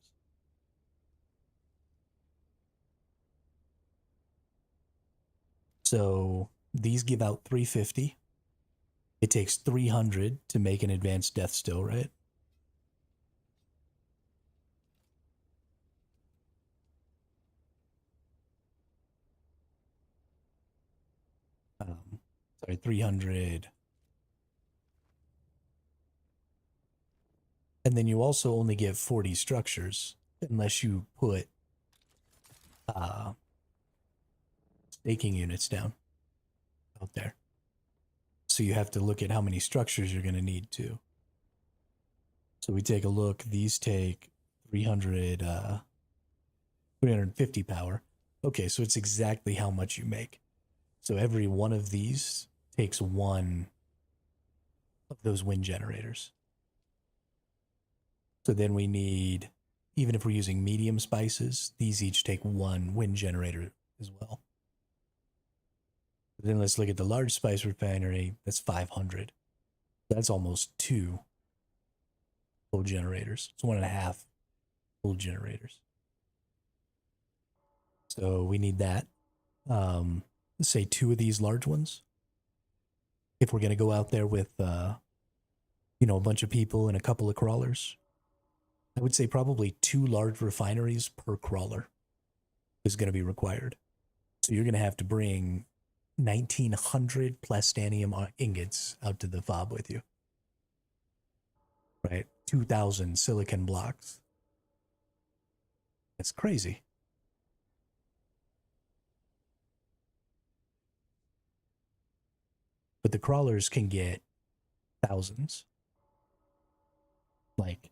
So these give out 350. It takes 300 to make an advanced death still, right? Sorry, 300. And then you also only get 40 structures unless you put staking units down out there. So you have to look at how many structures you're going to need too. So we take a look. These take 350 power. Okay, so it's exactly how much you make. So every one of these takes one of those wind generators. So then we need, even if we're using medium spices, these each take one wind generator as well. Then let's look at the large spice refinery. That's 500. That's almost 2 full generators. It's 1.5 full generators. So we need that. Let's say 2 of these large ones. If we're going to go out there with, a bunch of people and a couple of crawlers, I would say probably 2 large refineries per crawler is going to be required. So you're going to have to bring 1,900 plastanium ingots out to the fob with you. Right? 2,000 silicon blocks. That's crazy. But the crawlers can get thousands. Like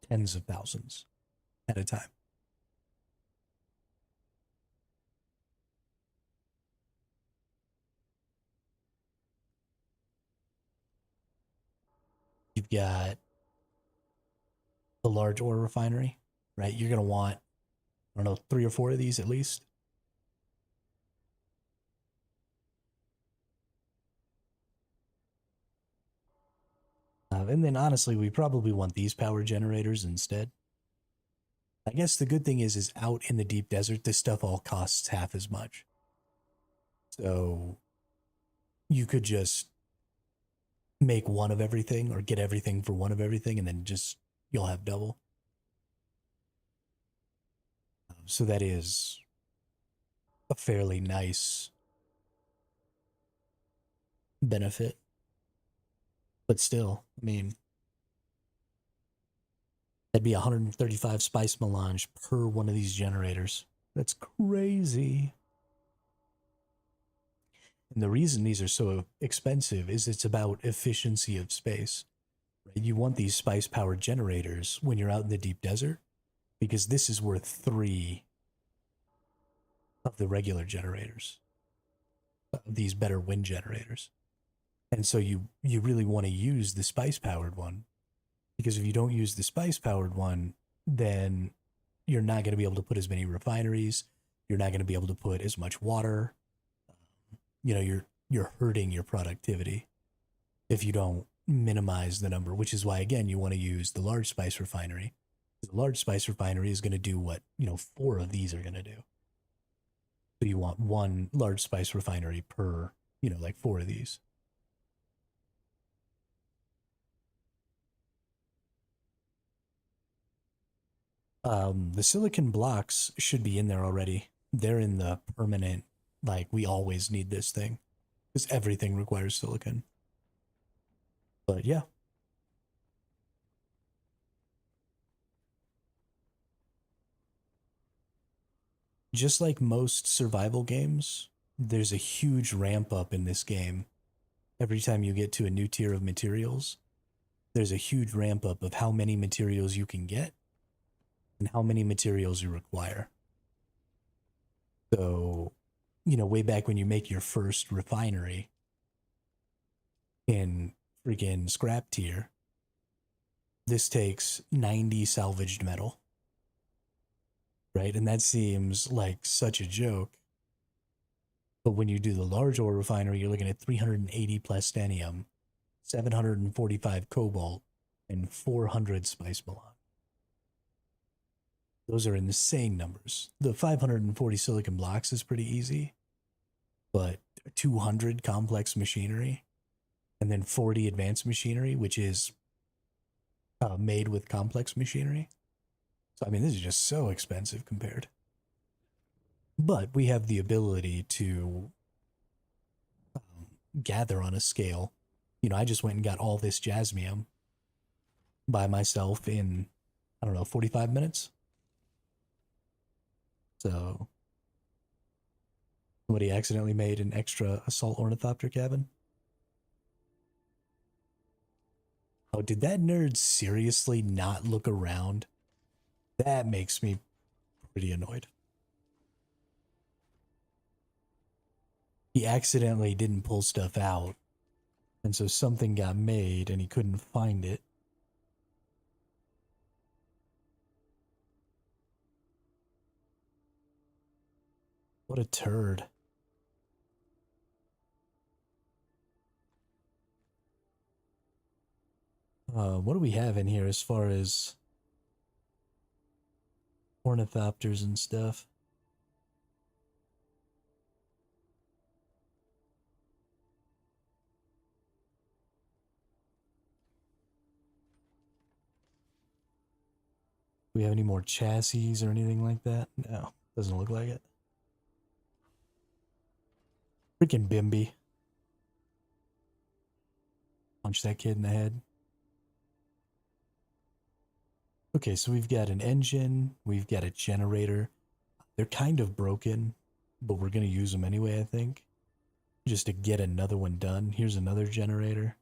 tens of thousands at a time. You've got the large ore refinery, right? You're going to want, 3 or 4 of these at least. And then honestly, we probably want these power generators instead. I guess the good thing is out in the deep desert, this stuff all costs half as much. So you could just make one of everything or get everything for one of everything, and then you'll have double. So that is a fairly nice benefit. But still, I mean, that'd be 135 spice melange per one of these generators. That's crazy. And the reason these are so expensive is it's about efficiency of space. Right? You want these spice powered generators when you're out in the deep desert because this is worth 3 of the regular generators, these better wind generators. And so you really want to use the spice powered one because if you don't use the spice powered one, then you're not going to be able to put as many refineries. You're not going to be able to put as much water. You know, you're hurting your productivity if you don't minimize the number, which is why again you want to use the large spice refinery. The large spice refinery is going to do what, 4 of these are going to do. So you want 1 large spice refinery per, like 4 of these. The silicon blocks should be in there already. They're in the permanent, like, we always need this thing because everything requires silicon. But yeah. Just like most survival games, there's a huge ramp up in this game. Every time you get to a new tier of materials, there's a huge ramp up of how many materials you can get and how many materials you require. So, way back when you make your first refinery in freaking scrap tier, this takes 90 salvaged metal. Right? And that seems like such a joke. But when you do the large ore refinery, you're looking at 380 plastinium, 745 cobalt, and 400 spice melange. Those are insane numbers. The 540 silicon blocks is pretty easy, but 200 complex machinery, and then 40 advanced machinery, which is made with complex machinery. So, I mean, this is just so expensive compared. But we have the ability to gather on a scale. I just went and got all this jasmium by myself in, 45 minutes. So, somebody accidentally made an extra assault ornithopter cabin. Oh, did that nerd seriously not look around? That makes me pretty annoyed. He accidentally didn't pull stuff out, and so something got made and he couldn't find it. What a turd. What do we have in here as far as ornithopters and stuff? Do we have any more chassis or anything like that? No, doesn't look like it. Freaking Bimby. Punch that kid in the head. Okay, so we've got an engine, we've got a generator. They're kind of broken, but we're going to use them anyway, I think. Just to get another one done. Here's another generator.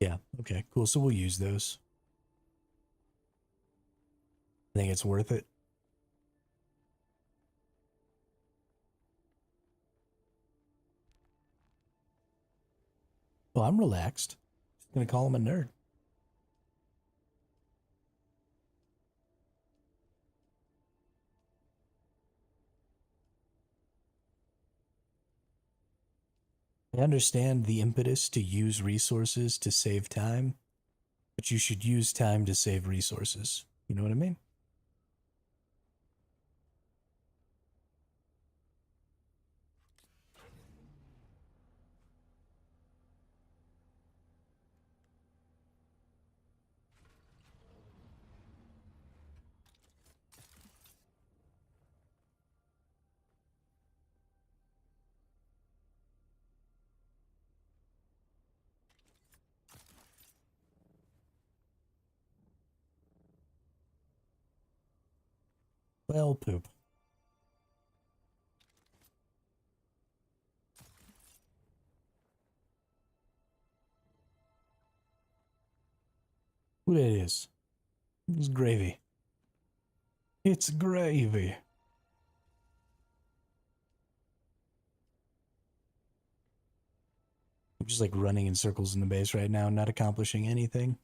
Yeah, okay, cool. So we'll use those. I think it's worth it. Well, I'm relaxed. Just gonna call him a nerd. I understand the impetus to use resources to save time, but you should use time to save resources. You know what I mean? Well, poop. What it is? It's gravy. It's gravy. I'm just like running in circles in the base right now, not accomplishing anything.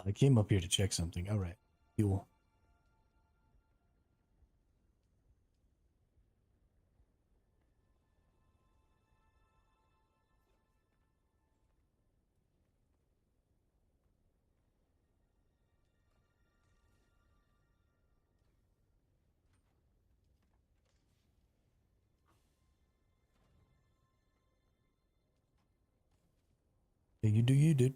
I came up here to check something. All right. Fuel. Yeah, you do you, dude.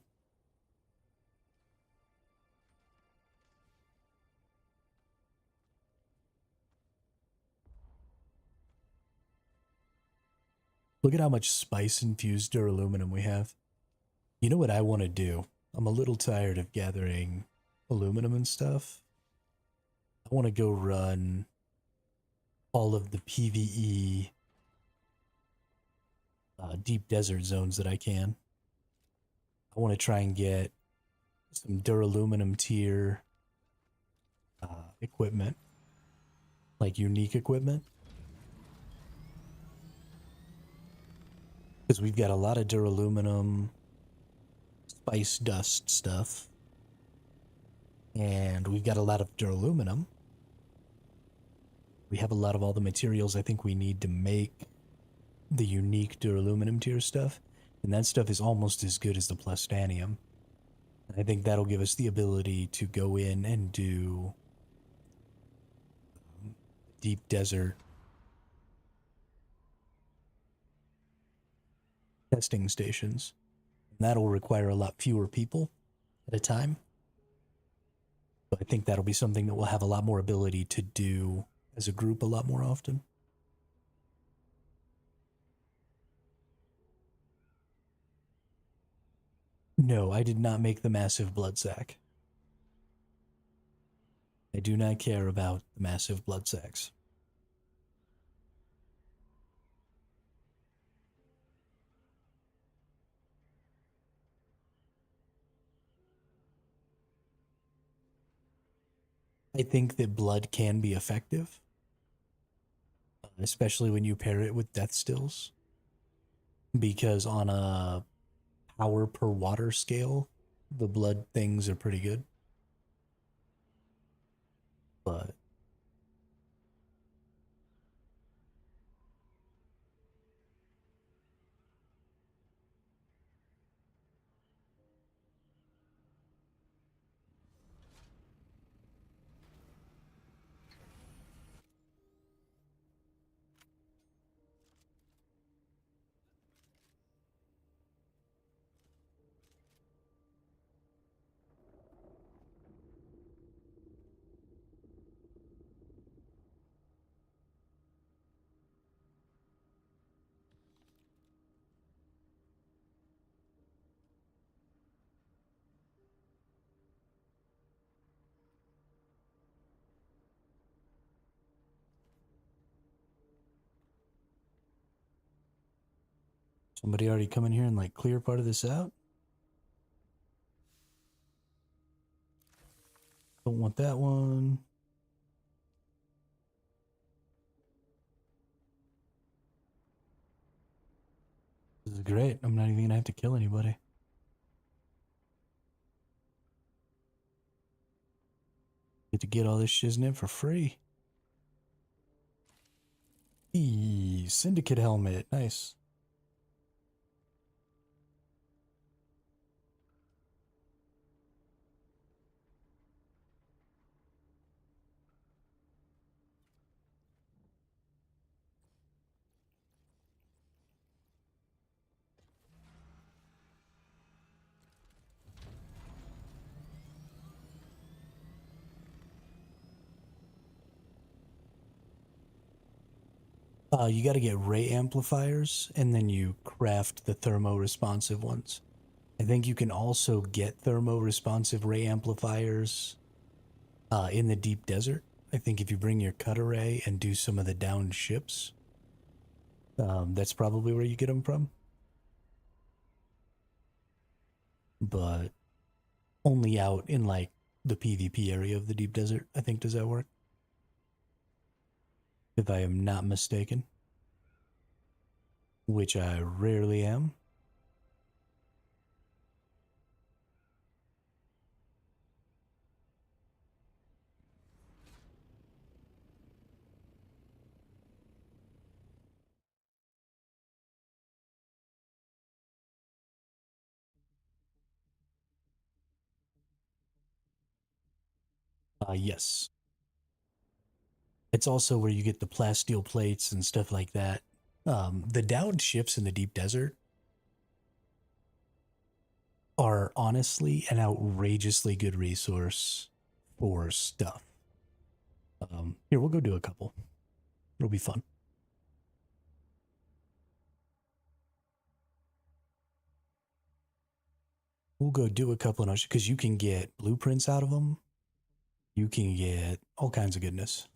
Look at how much spice-infused duraluminum we have. You know what I want to do? I'm a little tired of gathering aluminum and stuff. I want to go run all of the PvE deep desert zones that I can. I want to try and get some duraluminum tier equipment, like unique equipment. Because we've got a lot of duraluminum, spice dust stuff, and we've got a lot of duraluminum. We have a lot of all the materials I think we need to make the unique duraluminum tier stuff, and that stuff is almost as good as the plastanium. I think that'll give us the ability to go in and do deep desert testing stations. And that'll require a lot fewer people at a time. But I think that'll be something that we'll have a lot more ability to do as a group a lot more often. No, I did not make the massive blood sac. I do not care about the massive blood sacs. I think that blood can be effective, especially when you pair it with death stills, because on a power per water scale, the blood things are pretty good. But somebody already come in here and like clear part of this out? Don't want that one. This is great. I'm not even gonna have to kill anybody. Get to get all this shiznit for free. Eee, syndicate helmet. Nice. You got to get ray amplifiers, and then you craft the thermo-responsive ones. I think you can also get thermo-responsive ray amplifiers in the deep desert. I think if you bring your cut array and do some of the downed ships, that's probably where you get them from. But only out in like the PvP area of the deep desert, I think. Does that work? If I am not mistaken, which I rarely am. Yes. It's also where you get the plasteel plates and stuff like that. The downed ships in the deep desert are honestly an outrageously good resource for stuff. Here, we'll go do a couple. It'll be fun. We'll go do a couple of because you can get blueprints out of them. You can get all kinds of goodness.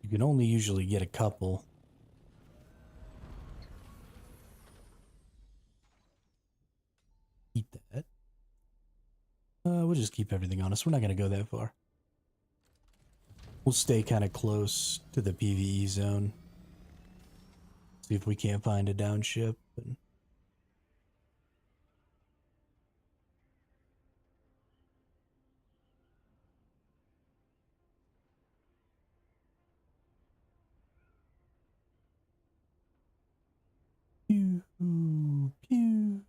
You can only usually get a couple. Eat that. We'll just keep everything honest. We're not going to go that far. We'll stay kind of close to the PvE zone. See if we can't find a down ship. And pew,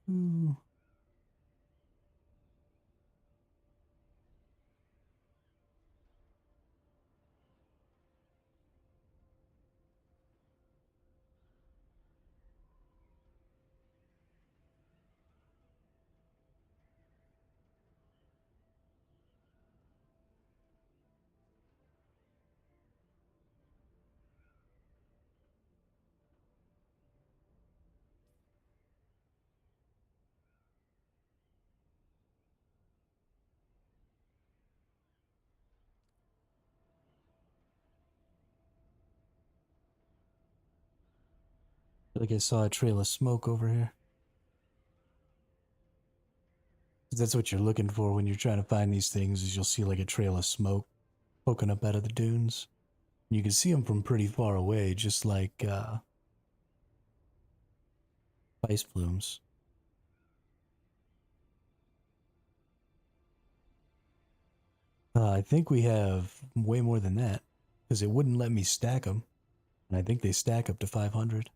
pew. I feel like I saw a trail of smoke over here. That's what you're looking for when you're trying to find these things, is you'll see like a trail of smoke poking up out of the dunes. You can see them from pretty far away, just like ice plumes. I think we have way more than that, because it wouldn't let me stack them. And I think they stack up to 500.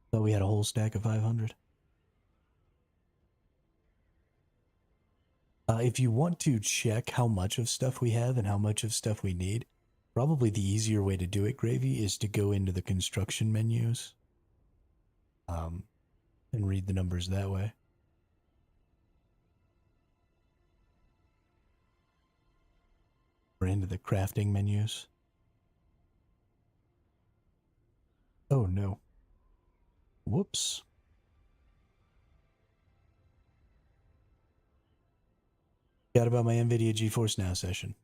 Thought we had a whole stack of 500. If you want to check how much of stuff we have and how much of stuff we need, probably the easier way to do it, Gravy, is to go into the construction menus and read the numbers that way. Or into the crafting menus. Oh no. Whoops. Forgot about my NVIDIA GeForce Now session.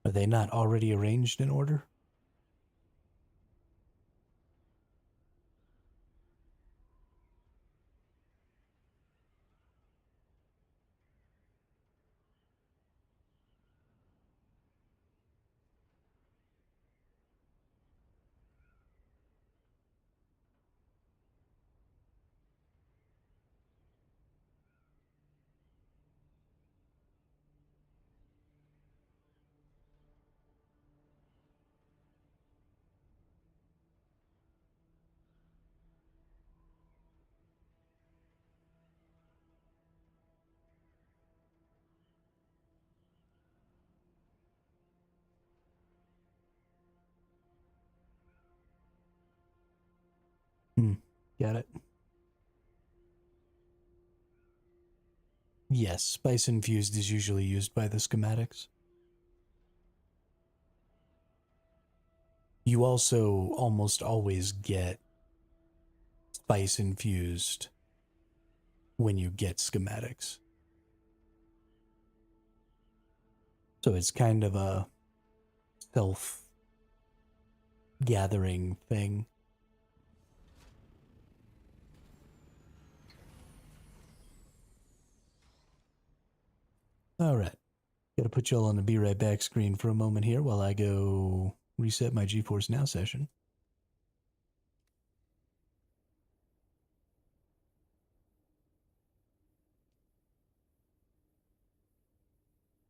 Are they not already arranged in order? Got it. Yes, spice infused is usually used by the schematics. You also almost always get spice infused when you get schematics. So it's kind of a self gathering thing. All right. Got to put y'all on the be right back screen for a moment here while I go reset my GeForce Now session.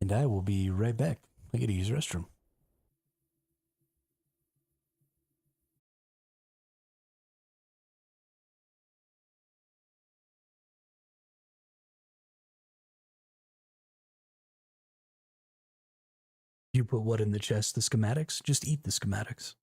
And I will be right back. I gotta use the restroom. You put what in the chest? The schematics? Just eat the schematics.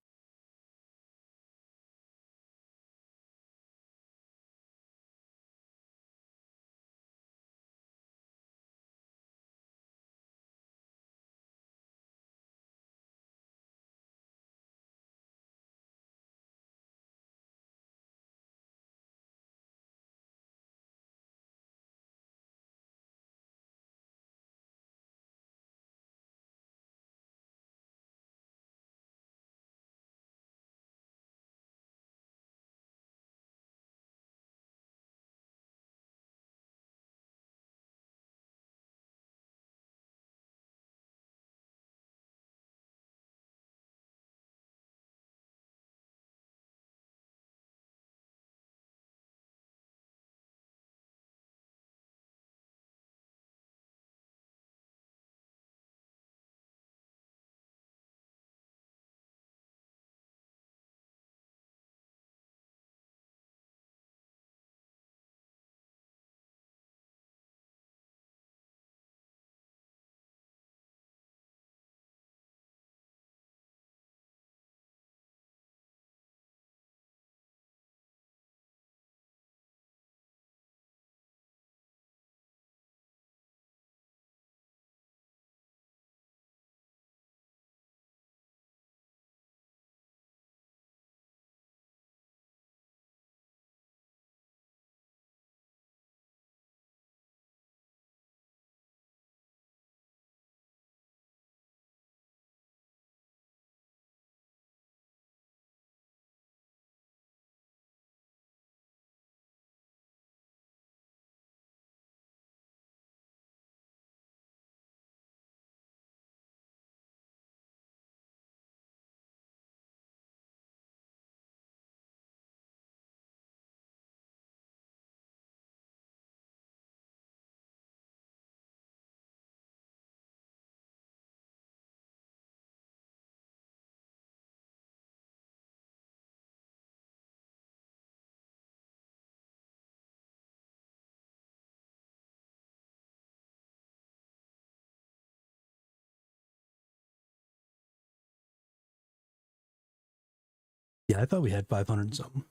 Yeah, I thought we had 500 something.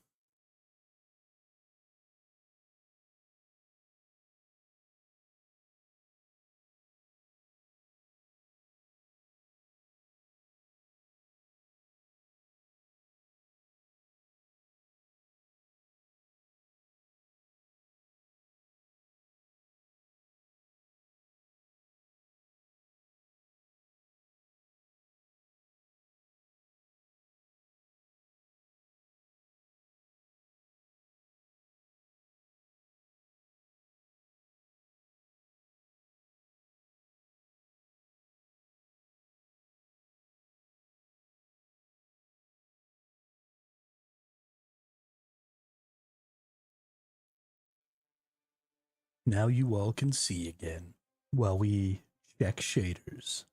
Now you all can see again while we check shaders.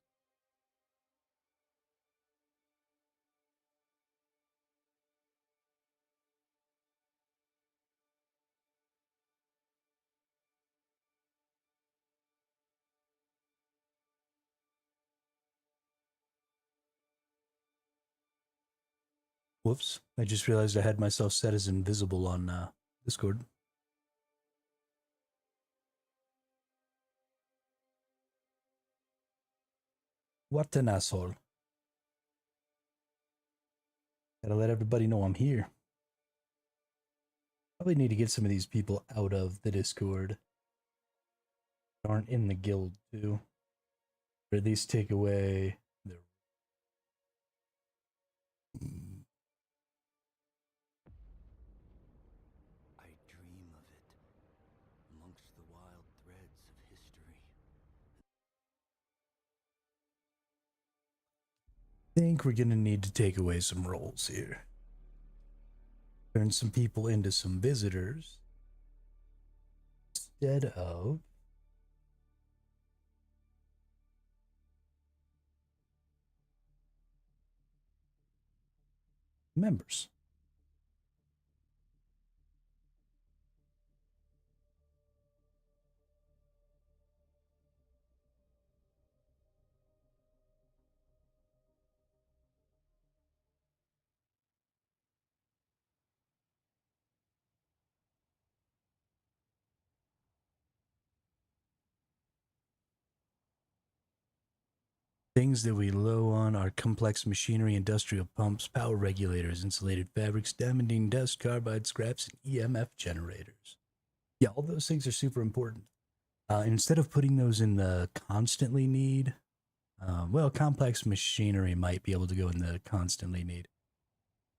Whoops. I just realized I had myself set as invisible on Discord. What an asshole. Gotta let everybody know I'm here. Probably need to get some of these people out of the Discord. Aren't in the guild too. Or at least take away their. I dream of it amongst the wild threads of history. Think we're gonna need to take away some roles here. Turn some people into some visitors instead of members. Things that we low on are complex machinery, industrial pumps, power regulators, insulated fabrics, diamondine dust, carbide scraps, and EMF generators. Yeah, all those things are super important. Instead of putting those in the constantly need, well, complex machinery might be able to go in the constantly need.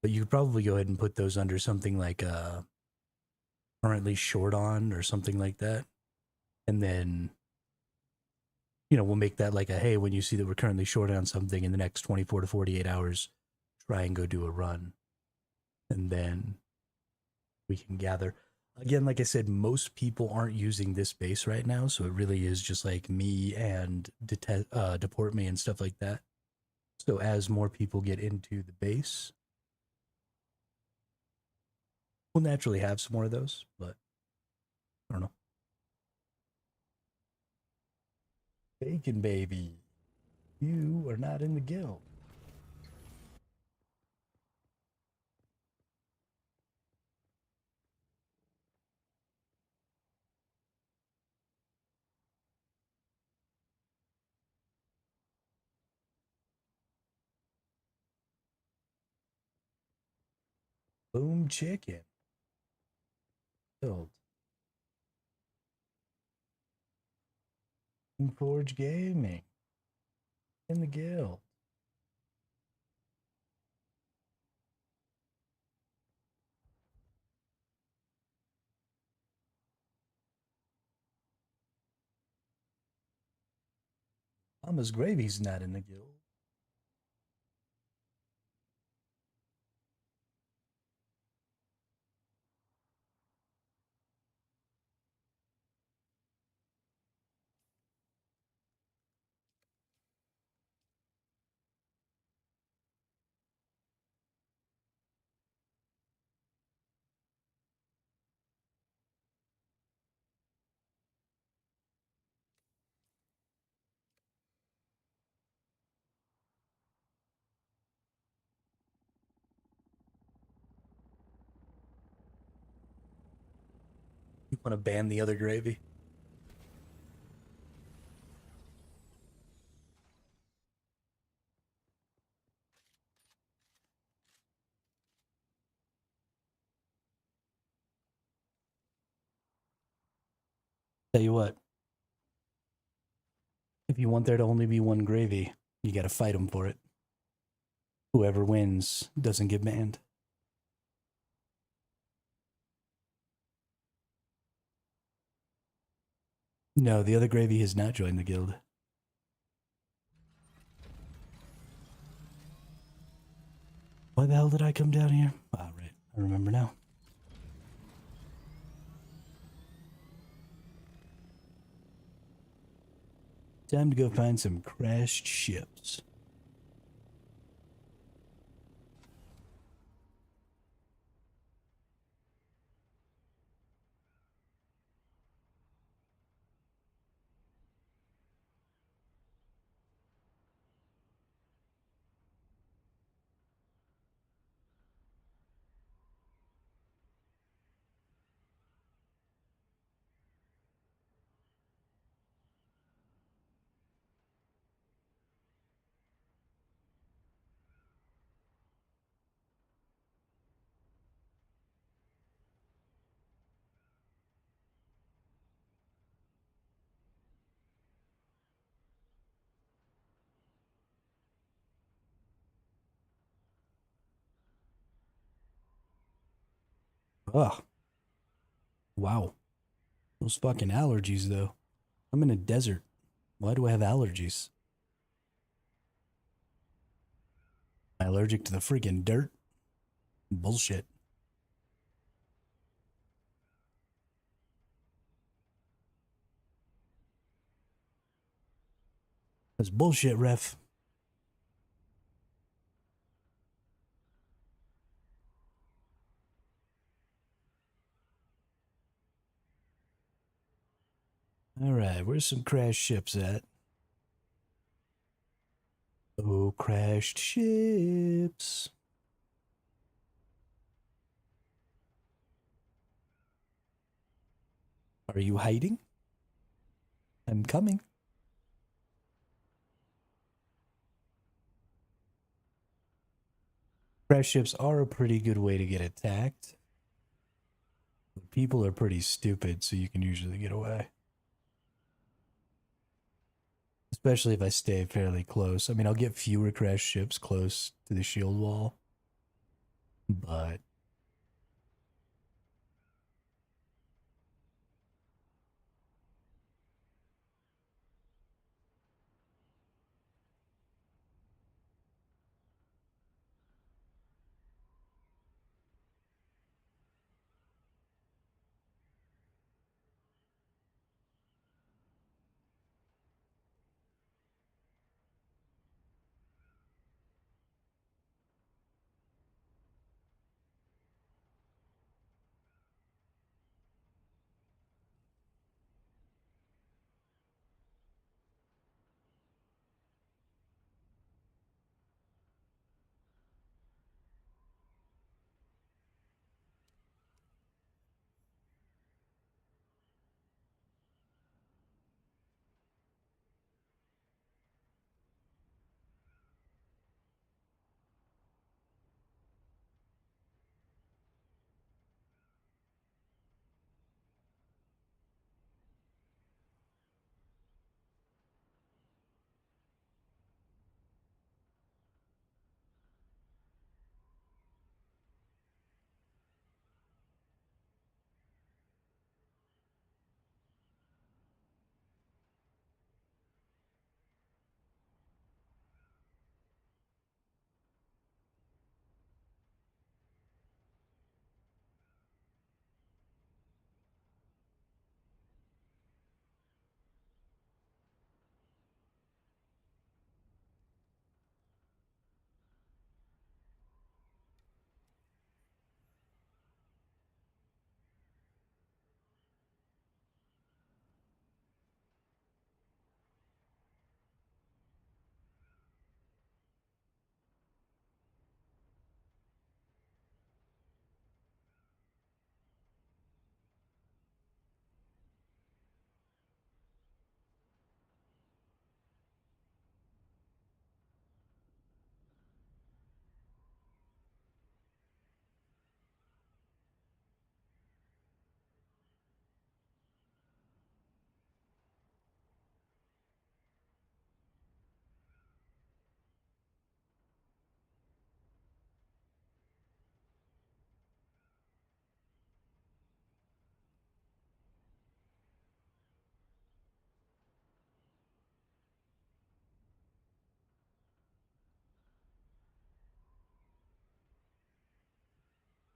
But you could probably go ahead and put those under something like currently short on or something like that. And then, we'll make that like a, hey, when you see that we're currently short on something in the next 24 to 48 hours, try and go do a run. And then we can gather. Again, like I said, most people aren't using this base right now. So it really is just like me and deport me and stuff like that. So as more people get into the base, we'll naturally have some more of those, but I don't know. Bacon baby, you are not in the guild. Boom chicken. Guild. Forge Gaming. In the guild. Mama's Gravy's not in the guild. You want to ban the other gravy? Tell you what, if you want there to only be one gravy, you gotta fight them for it. Whoever wins doesn't get banned. No, the other gravy has not joined the guild. Why the hell did I come down here? Ah, right. I remember now. Time to go find some crashed ships. Ugh. Wow. Those fucking allergies, though. I'm in a desert. Why do I have allergies? Am I allergic to the freaking dirt? Bullshit. That's bullshit, ref. Alright, where's some crashed ships at? Oh, crashed ships. Are you hiding? I'm coming. Crash ships are a pretty good way to get attacked. But people are pretty stupid, so you can usually get away. Especially if I stay fairly close. I mean, I'll get fewer crash ships close to the shield wall. But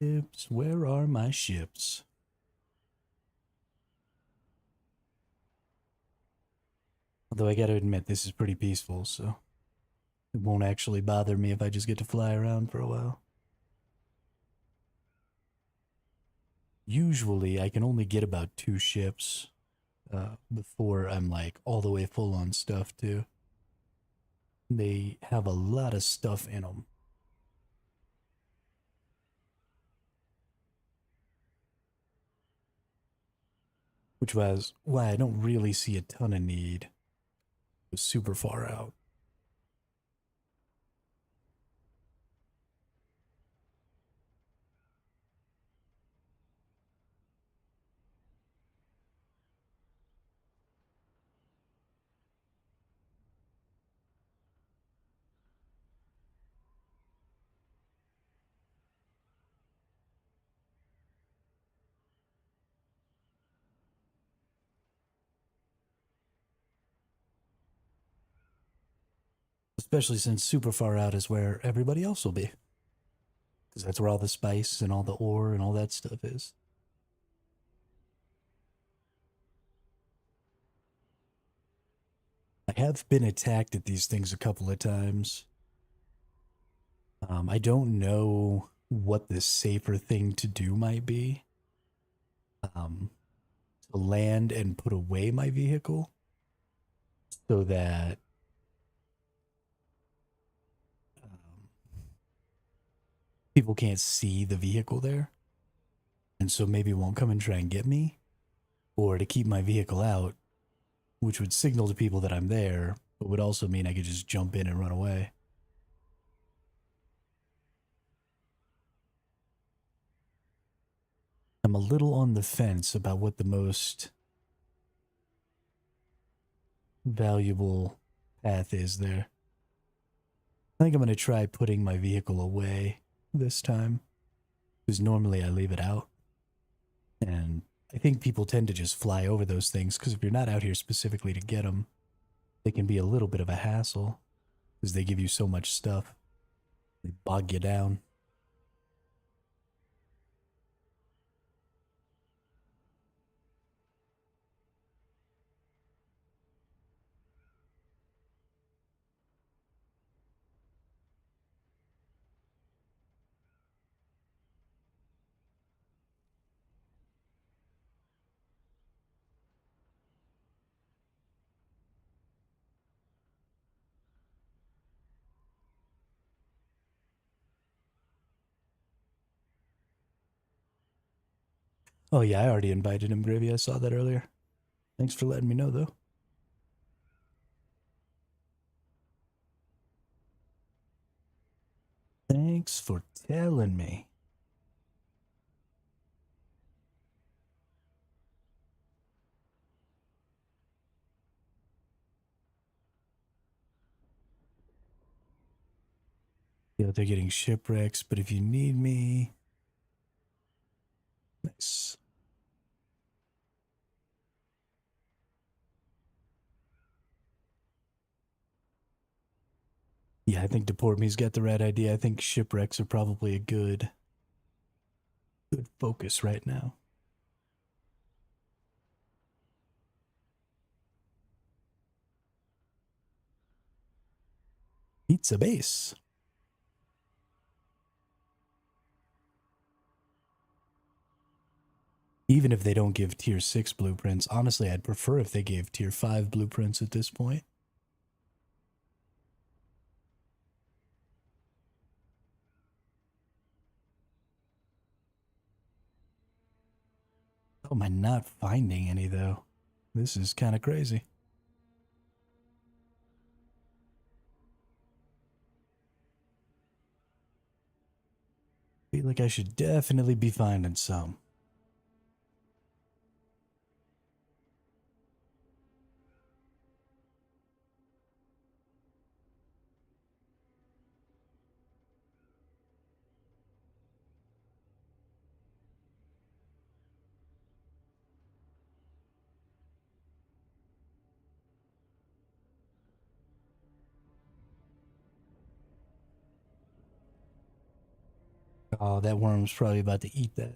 ships, where are my ships? Although I gotta admit, this is pretty peaceful, so it won't actually bother me if I just get to fly around for a while. Usually, I can only get about 2 ships before I'm like all the way full on stuff too. They have a lot of stuff in them. Which was why I don't really see a ton of need. It was super far out. Especially since super far out is where everybody else will be. Because that's where all the spice and all the ore and all that stuff is. I have been attacked at these things a couple of times. I don't know what the safer thing to do might be. To land and put away my vehicle so that people can't see the vehicle there. And so maybe won't come and try and get me. Or to keep my vehicle out, which would signal to people that I'm there, but would also mean I could just jump in and run away. I'm a little on the fence about what the most valuable path is there. I think I'm going to try putting my vehicle away this time, because normally I leave it out. And I think people tend to just fly over those things, because if you're not out here specifically to get them, they can be a little bit of a hassle, because they give you so much stuff. They bog you down. Oh yeah, I already invited him, Gravy. I saw that earlier. Thanks for letting me know, though. Thanks for telling me. Yeah, they're getting shipwrecks, but if you need me... Nice. Yeah, I think Deport Me's got the right idea. I think shipwrecks are probably a good focus right now. Pizza base. Even if they don't give tier 6 blueprints, honestly, I'd prefer if they gave tier 5 blueprints at this point. How am I not finding any, though? This is kind of crazy. Feel like I should definitely be finding some. Oh, that worm's probably about to eat that.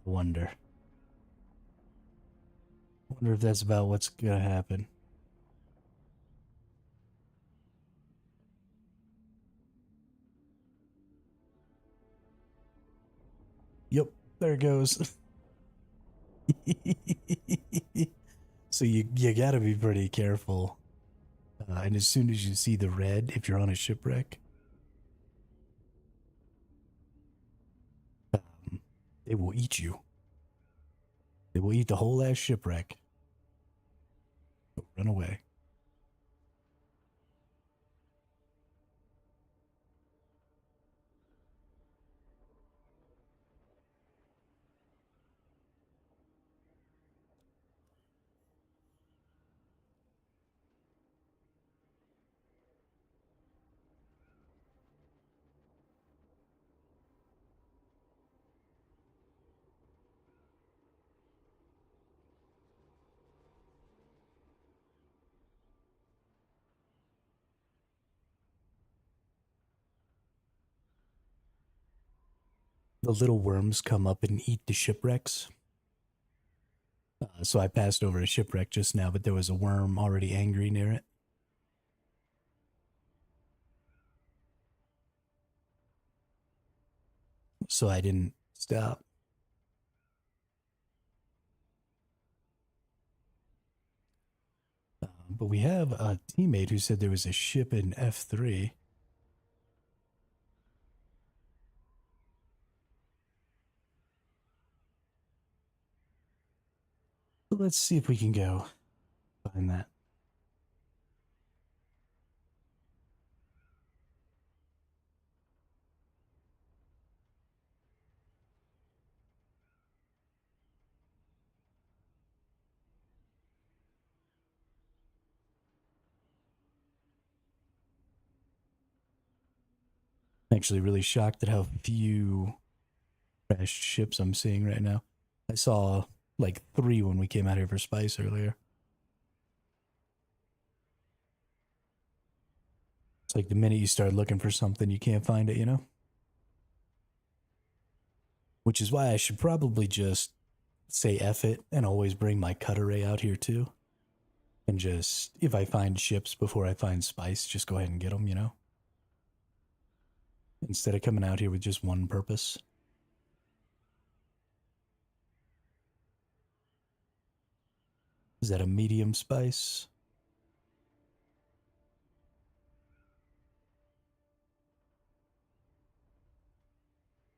I wonder. Wonder if that's about what's gonna happen. Yep, there it goes. So you gotta be pretty careful. And as soon as you see the red, if you're on a shipwreck, they will eat you. They will eat the whole ass shipwreck. Run away. the little worms come up and eat the shipwrecks. So I passed over a shipwreck just now, but there was a worm already angry near it. So I didn't stop. But we have a teammate who said there was a ship in F3. Let's see if we can go find that. Actually really shocked at how few crashed ships I'm seeing right now. I saw like 3 when we came out here for spice earlier. It's like the minute you start looking for something, you can't find it, you know? Which is why I should probably just say F it and always bring my cut array out here too. And just, if I find ships before I find spice, just go ahead and get them, you know? Instead of coming out here with just one purpose. Is that a medium spice?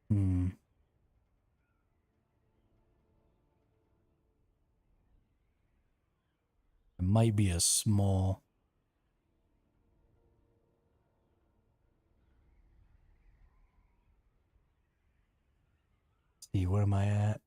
Hmm. It might be a small. Let's see, where am I at?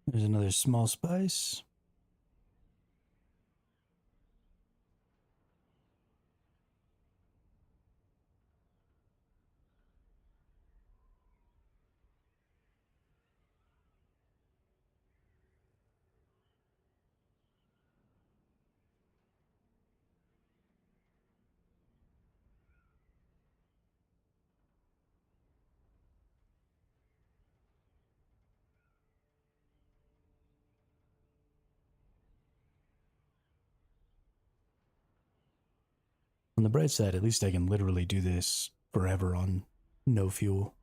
There's another small spice. On the bright side, at least I can literally do this forever on no fuel.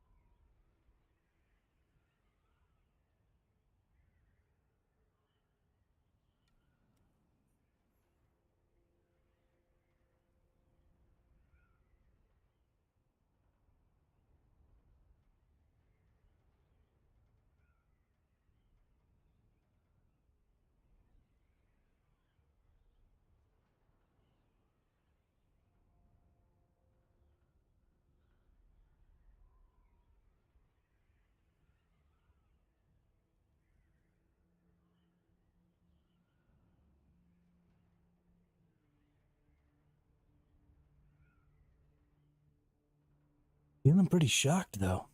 Feeling pretty shocked though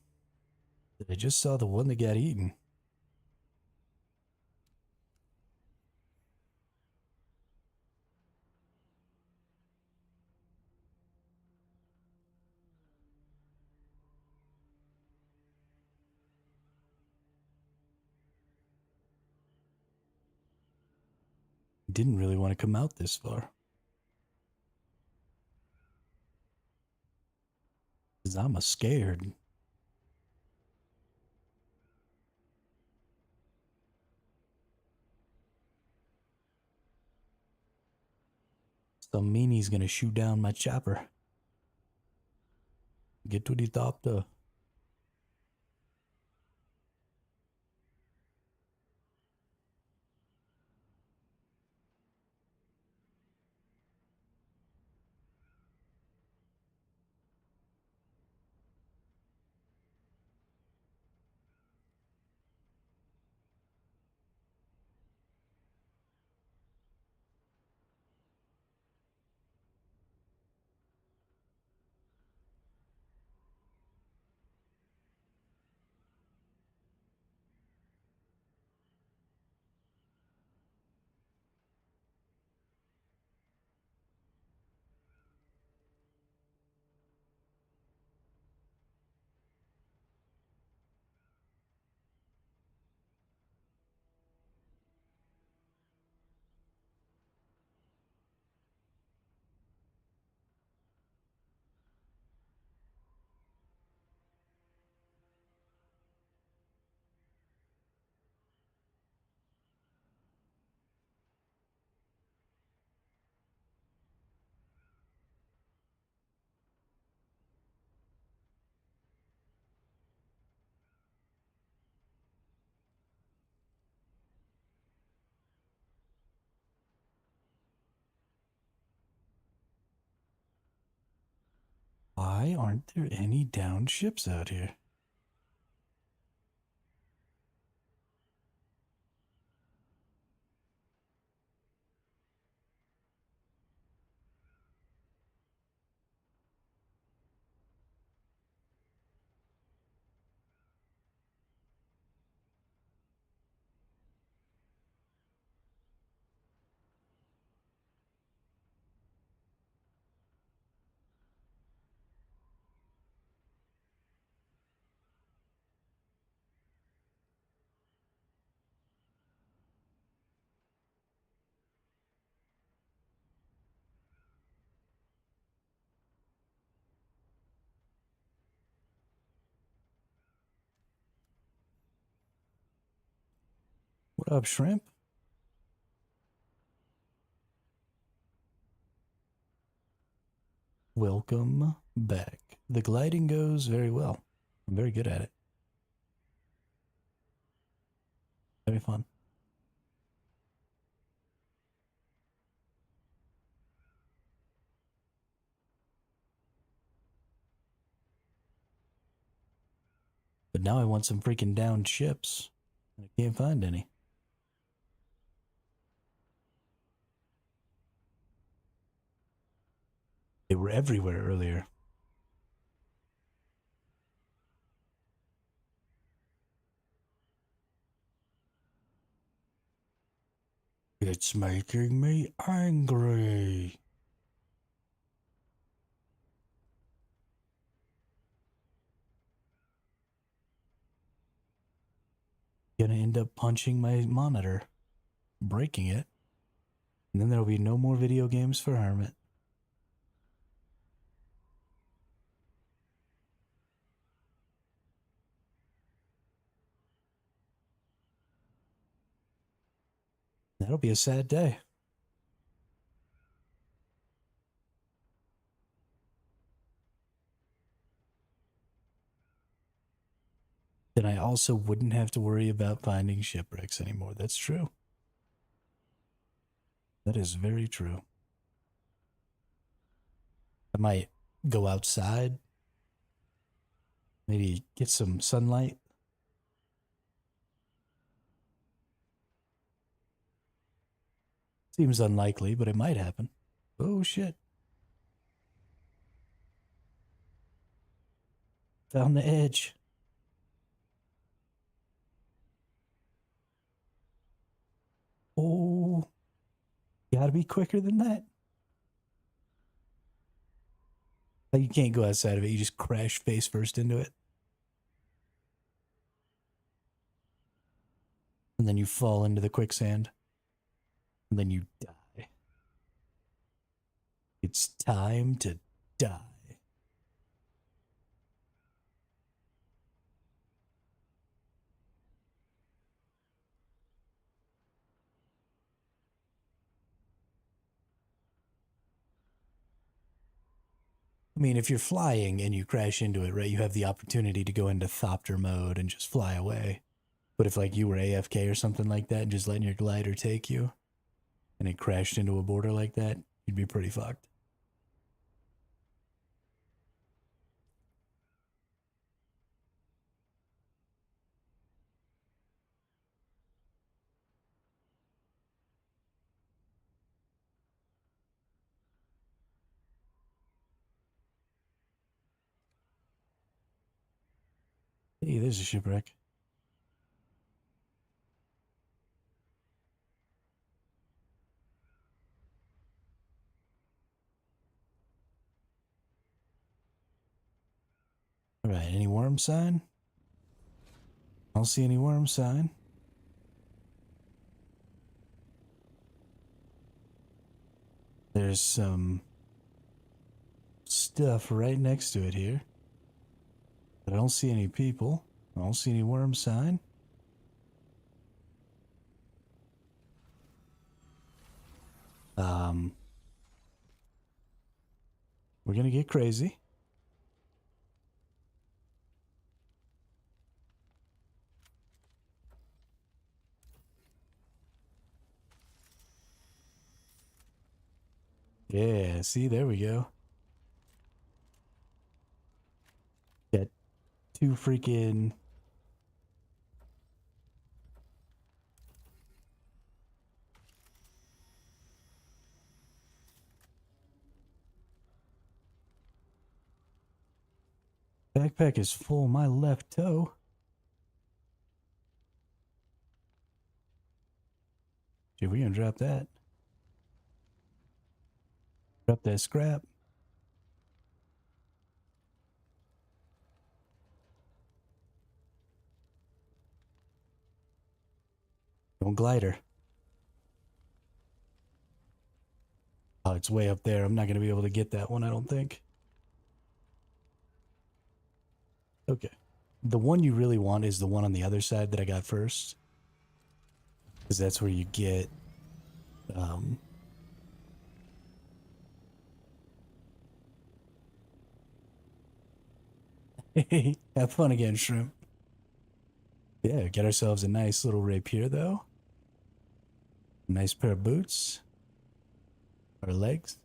that I just saw the one that got eaten. Didn't really want to come out this far. Because I'm a scared. Some meanie's gonna shoot down my chopper. Get to the top though. Why aren't there any downed ships out here? What up, shrimp? Welcome back. The gliding goes very well. I'm very good at it. Very fun. But now I want some freaking downed ships. And I can't find any. They were everywhere earlier. It's making me angry. Gonna end up punching my monitor, breaking it, and then there'll be no more video games for Hermit. That'll be a sad day. Then I also wouldn't have to worry about finding shipwrecks anymore. That's true. That is very true. I might go outside, maybe get some sunlight. Seems unlikely, but it might happen. Oh shit. Found the edge. Oh, gotta be quicker than that. Like, you can't go outside of it. You just crash face first into it. And then you fall into the quicksand. And then you die. It's time to die. I mean, if you're flying and you crash into it, right, you have the opportunity to go into thopter mode and just fly away. But if, like, you were AFK or something like that and just letting your glider take you, and it crashed into a border like that, you'd be pretty fucked. Hey, there's a shipwreck. All right, any worm sign? I don't see any worm sign. There's some stuff right next to it here. But I don't see any people. I don't see any worm sign. We're gonna get crazy. Yeah, see, there we go. Got two freaking... Backpack is full, my left toe. Dude, we're gonna drop that. Drop that scrap. Don't glider. Oh, it's way up there. I'm not gonna be able to get that one, I don't think. Okay. The one you really want is the one on the other side that I got first. Because that's where you get... Hey, have fun again, shrimp. Yeah, get ourselves a nice little rapier, though. Nice pair of boots. Our legs.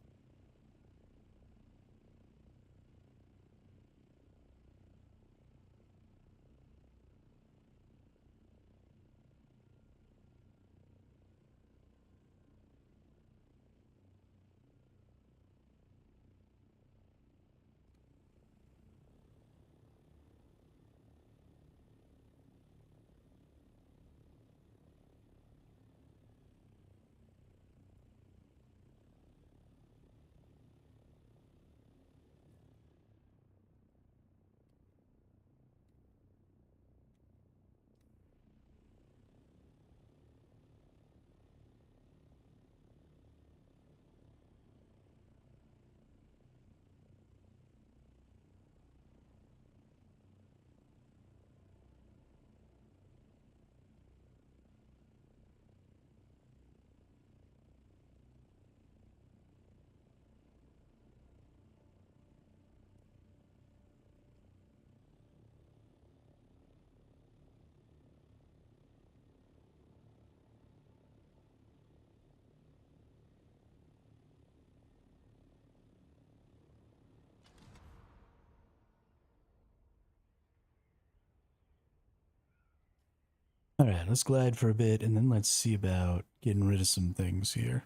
Alright, let's glide for a bit, and then let's see about getting rid of some things here.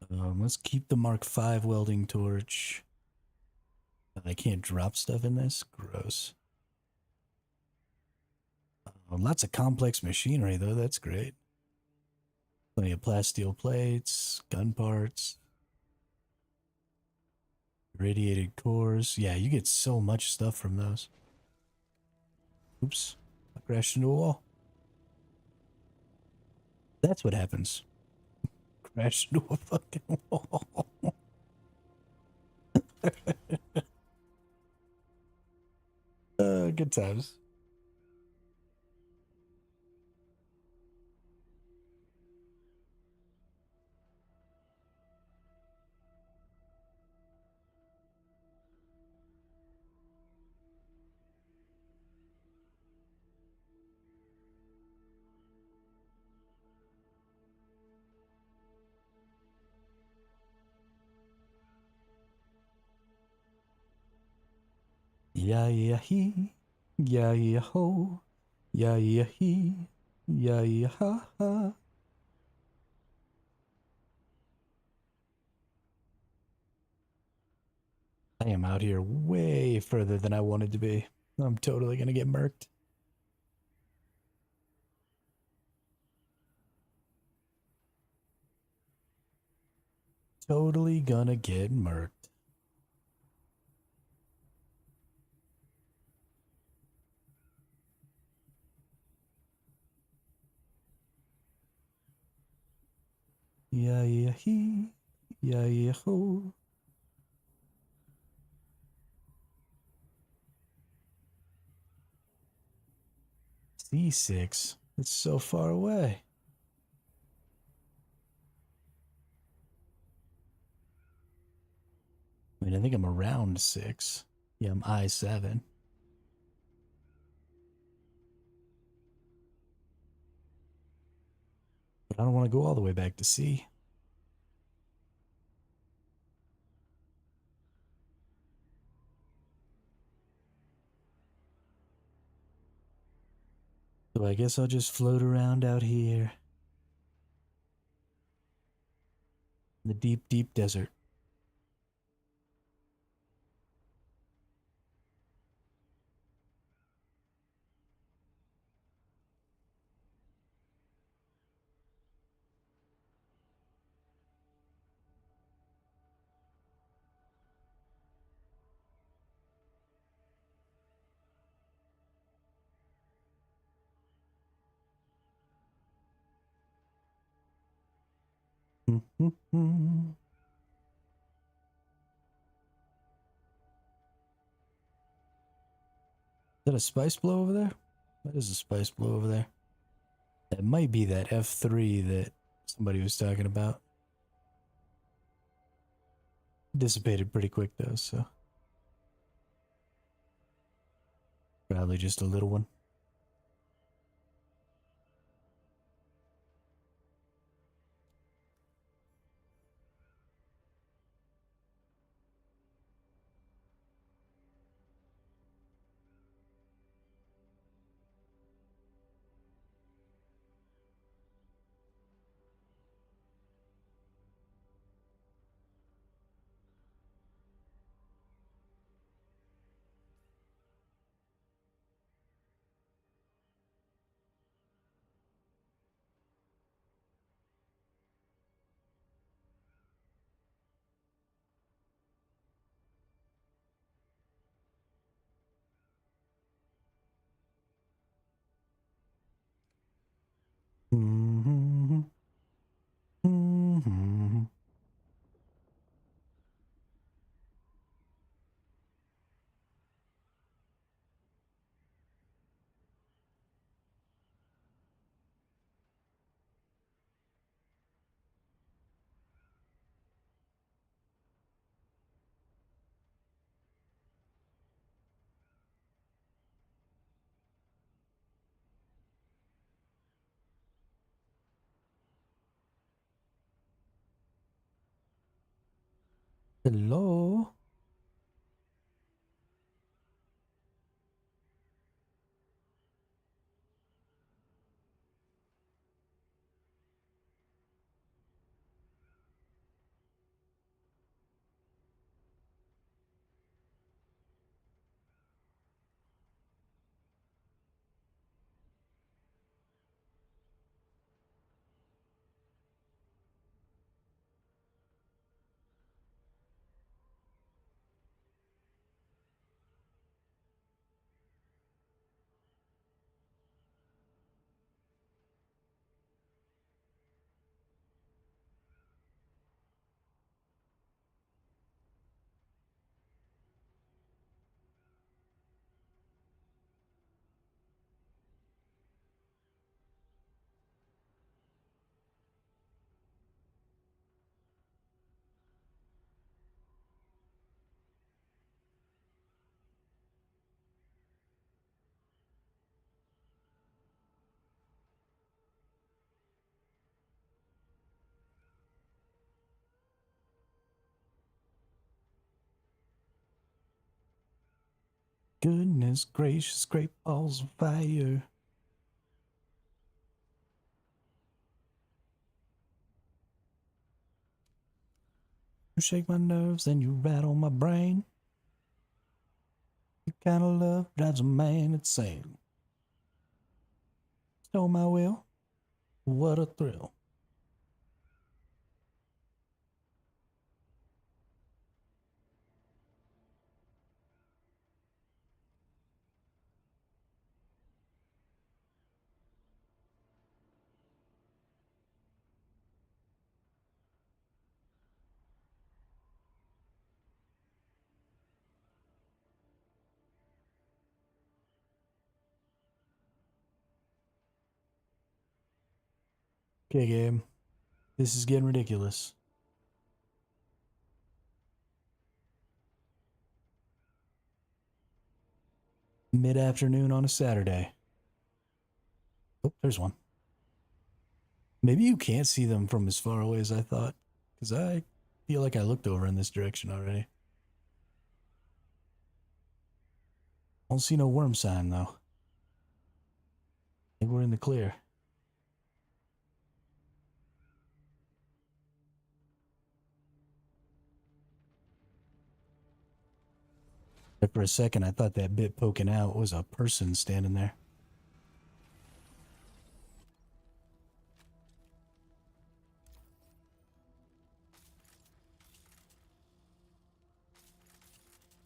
Let's keep the Mark V welding torch. I can't drop stuff in this? Gross. Lots of complex machinery, though. That's great. Plenty of plasteel plates, gun parts, radiated cores. Yeah, you get so much stuff from those. Oops. I crashed into a wall. That's what happens. Crash into a fucking wall. Good times. Yeah, yeah, he. Yeah, yeah, ho. Yeah, yeah, he. Yeah, yeah, ha, ha. I am out here way further than I wanted to be. I'm totally gonna get murked. Totally gonna get murked. Yeah, yeah, he. Yeah, yeah, ho. C6. It's so far away. I mean, I think I'm around 6. Yeah, I'm I7. But I don't want to go all the way back to C. So I guess I'll just float around out here in the deep, deep desert. Is that a spice blow over there? That is a spice blow over there. That might be that F3 that somebody was talking about. Dissipated pretty quick though, so probably just a little one. Hello? goodness gracious, great balls of fire. You shake my nerves, then you rattle my brain. Your kind of love drives a man insane. Stole my will, what a thrill. Okay, game. This is getting ridiculous. Mid-afternoon on a Saturday. Oh, there's one. Maybe you can't see them from as far away as I thought, because I feel like I looked over in this direction already. I don't see no worm sign, though. I think we're in the clear. But for a second, I thought that bit poking out was a person standing there.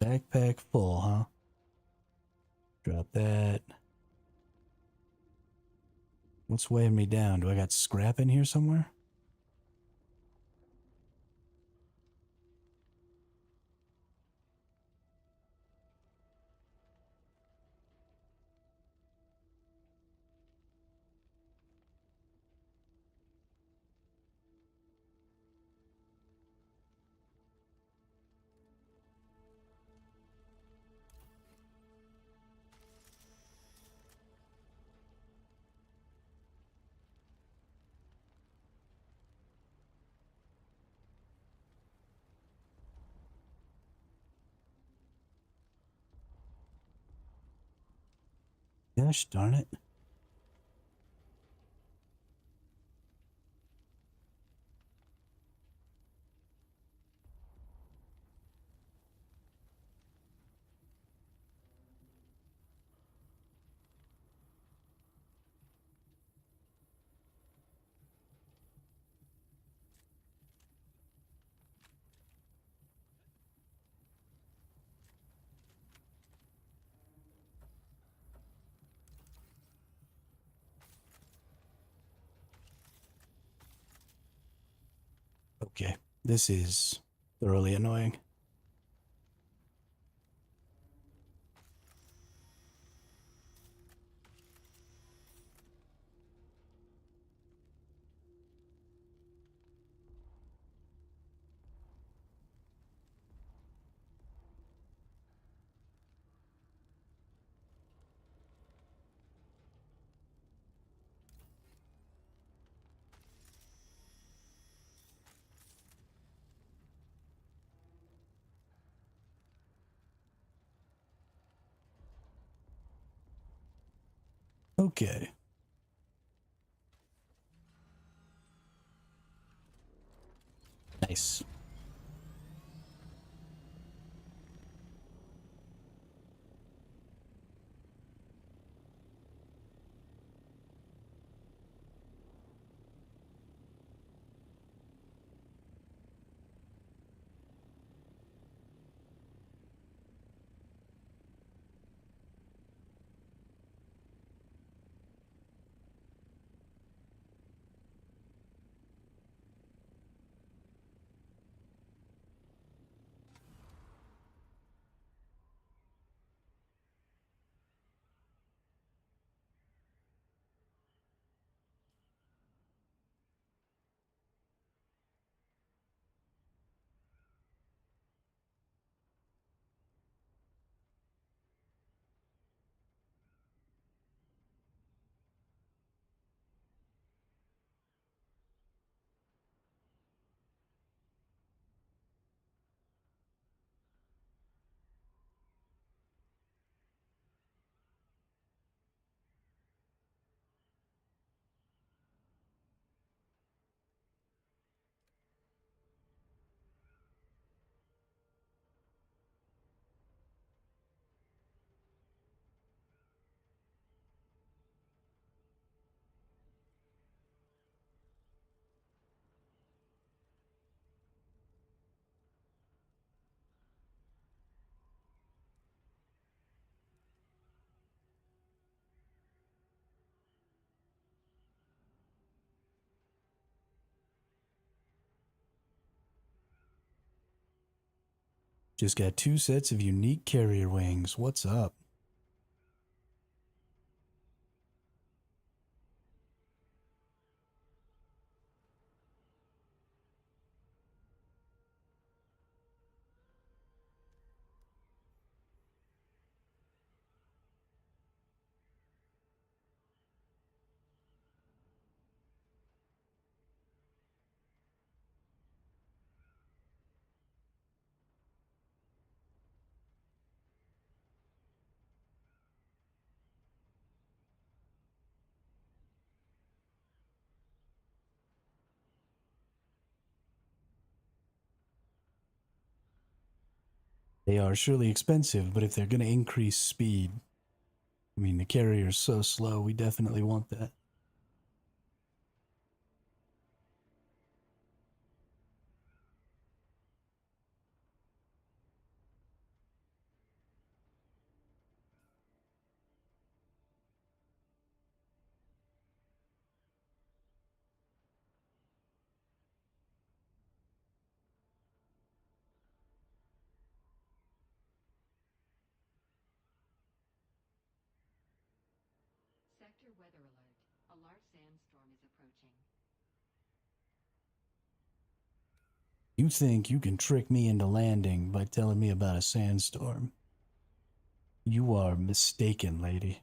Backpack full, huh? Drop that. What's weighing me down? Do I got scrap in here somewhere? Gosh darn it. Okay, this is thoroughly annoying. Okay. Nice. Just got 2 sets of unique carrier wings. What's up? They are surely expensive, but if they're going to increase speed, I mean, the carrier's so slow, we definitely want that. Sector weather alert. A large sandstorm is approaching. You think you can trick me into landing by telling me about a sandstorm? You are mistaken, lady.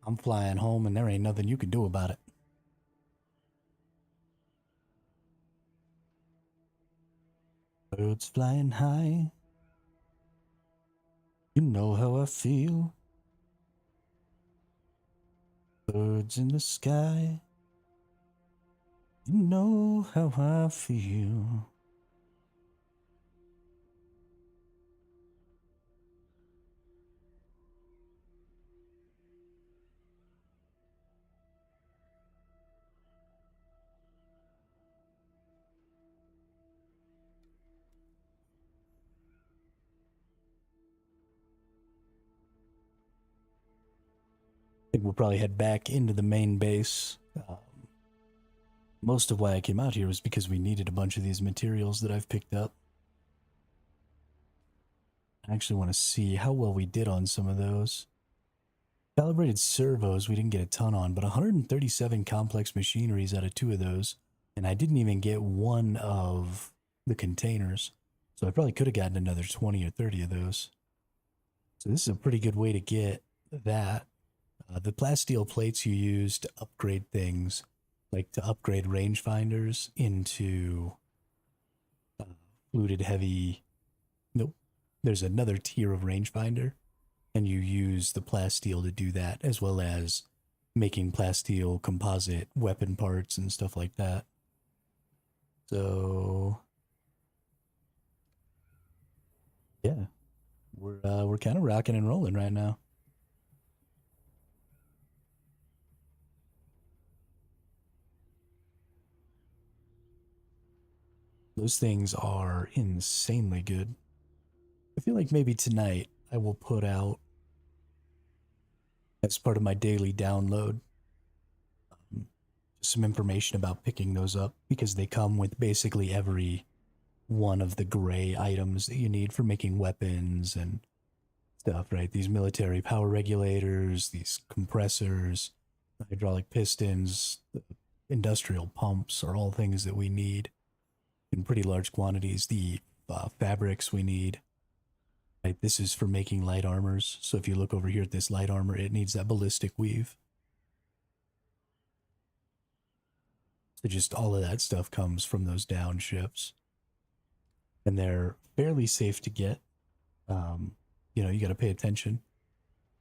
I'm flying home and there ain't nothing you can do about it. Birds flying high. You know how I feel. Birds in the sky. You know how I feel. I think we'll probably head back into the main base. Most of why I came out here was because we needed a bunch of these materials that I've picked up. I actually want to see how well we did on some of those. Calibrated servos, we didn't get a ton on, but 137 complex machineries out of 2 of those. And I didn't even get one of the containers. So I probably could have gotten another 20 or 30 of those. So this is a pretty good way to get that. The plasteel plates you use to upgrade things, like to upgrade rangefinders into fluted heavy. Nope. There's another tier of rangefinder, and you use the plasteel to do that, as well as making plasteel composite weapon parts and stuff like that. So yeah, we're kind of rocking and rolling right now. Those things are insanely good. I feel like maybe tonight I will put out, as part of my daily download, some information about picking those up, because they come with basically every one of the gray items that you need for making weapons and stuff, right? These military power regulators, these compressors, hydraulic pistons, the industrial pumps are all things that we need in pretty large quantities. The fabrics we need, right? This is for making light armors. So if you look over here at this light armor, it needs that ballistic weave. So just all of that stuff comes from those down ships. And they're fairly safe to get. You got to pay attention.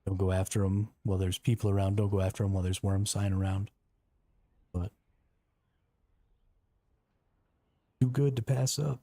Don't go after them while there's people around. Don't go after them while there's worm sign around. But too good to pass up.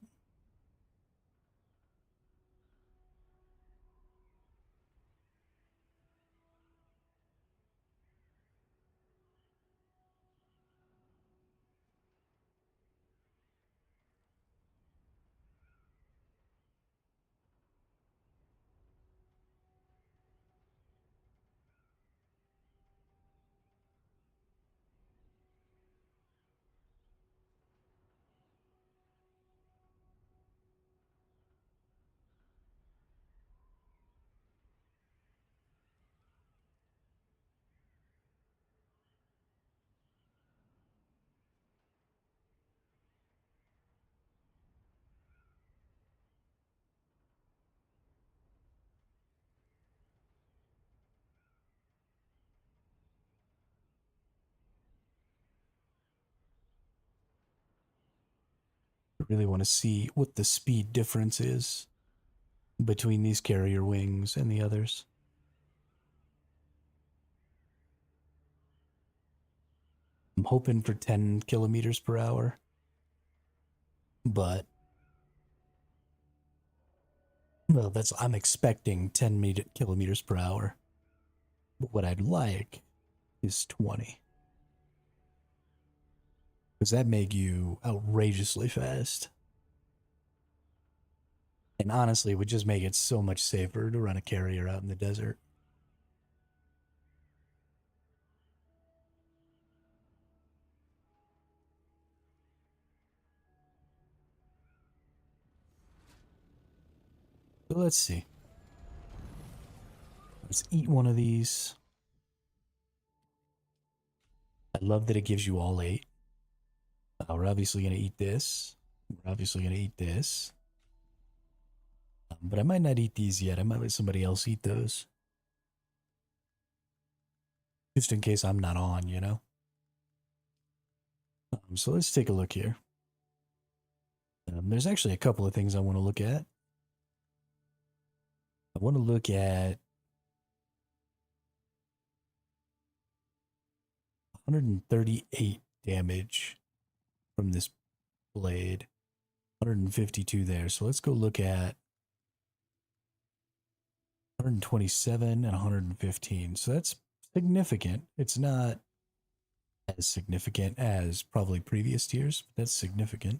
really want to see what the speed difference is between these carrier wings and the others. I'm hoping for 10 kilometers per hour, but well, I'm expecting 10 kilometers per hour. But what I'd like is 20. Because that make you outrageously fast. And honestly, it would just make it so much safer to run a carrier out in the desert. So let's see. Let's eat one of these. I love that it gives you all 8. We're obviously going to eat this. We're obviously going to eat this. But I might not eat these yet. I might let somebody else eat those. Just in case I'm not on, you know? So let's take a look here. There's actually a couple of things I want to look at. I want to look at 138 damage from this blade. 152 there. So let's go look at 127 and 115. So that's significant. It's not as significant as probably previous tiers, but that's significant.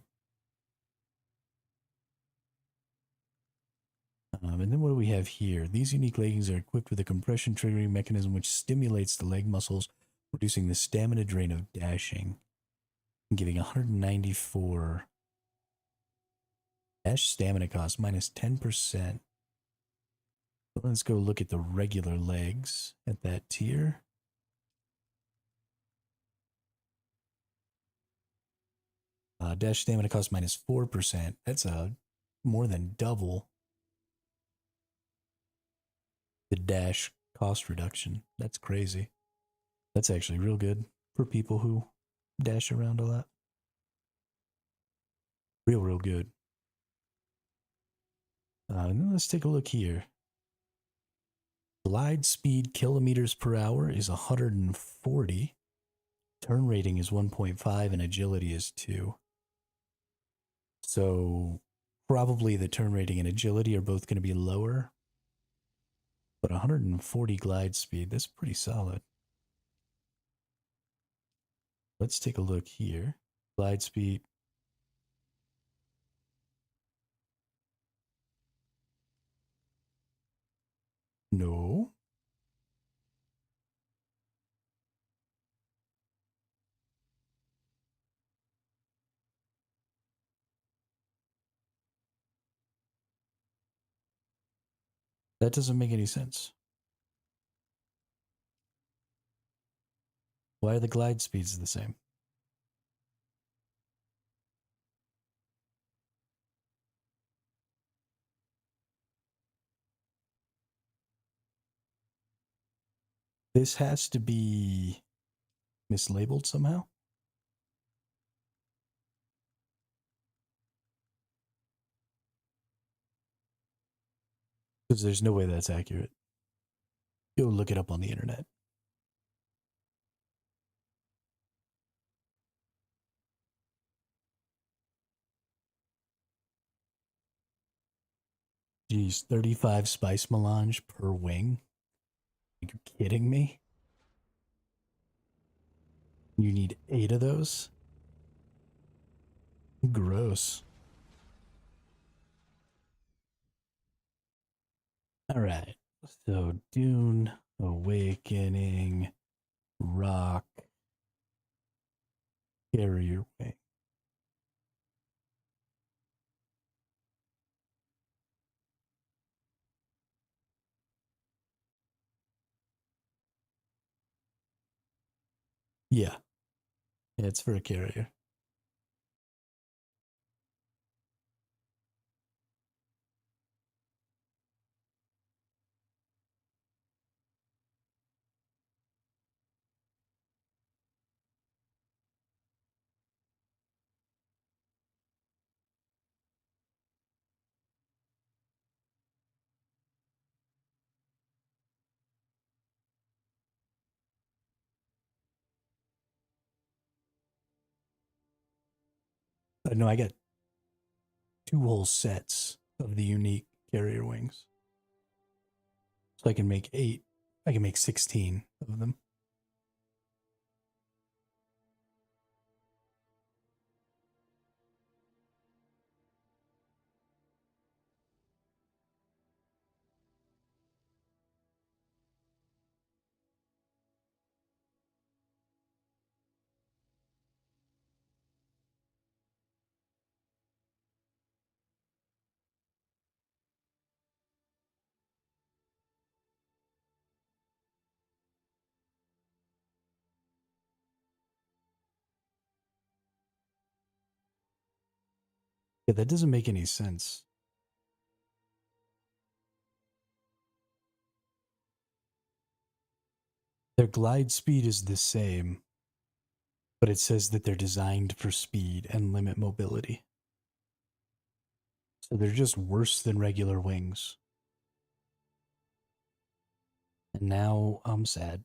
And then what do we have here? These unique leggings are equipped with a compression triggering mechanism which stimulates the leg muscles, reducing the stamina drain of dashing, and giving 194 dash stamina cost minus 10%. Let's go look at the regular legs at that tier. Dash stamina cost minus 4%. That's more than double the dash cost reduction. That's crazy. That's actually real good for people who dash around a lot. Real good. And then let's take a look here. Glide speed kilometers per hour is 140. Turn rating is 1.5 and agility is 2. So probably the turn rating and agility are both going to be lower. But 140 glide speed, that's pretty solid. Let's take a look here. Glide speed. No. That doesn't make any sense. Why are the glide speeds the same? This has to be mislabeled somehow. Because there's no way that's accurate. Go look it up on the internet. Geez, 35 spice melange per wing? Are you kidding me? You need 8 of those? Gross. Alright, so Dune, Awakening, Rock, Carrier Wing. Yeah, it's for a carrier. No, I got 2 whole sets of the unique carrier wings. So I can make 8. I can make 16 of them. Yeah, that doesn't make any sense. Their glide speed is the same, but it says that they're designed for speed and limit mobility. So they're just worse than regular wings. And now I'm sad.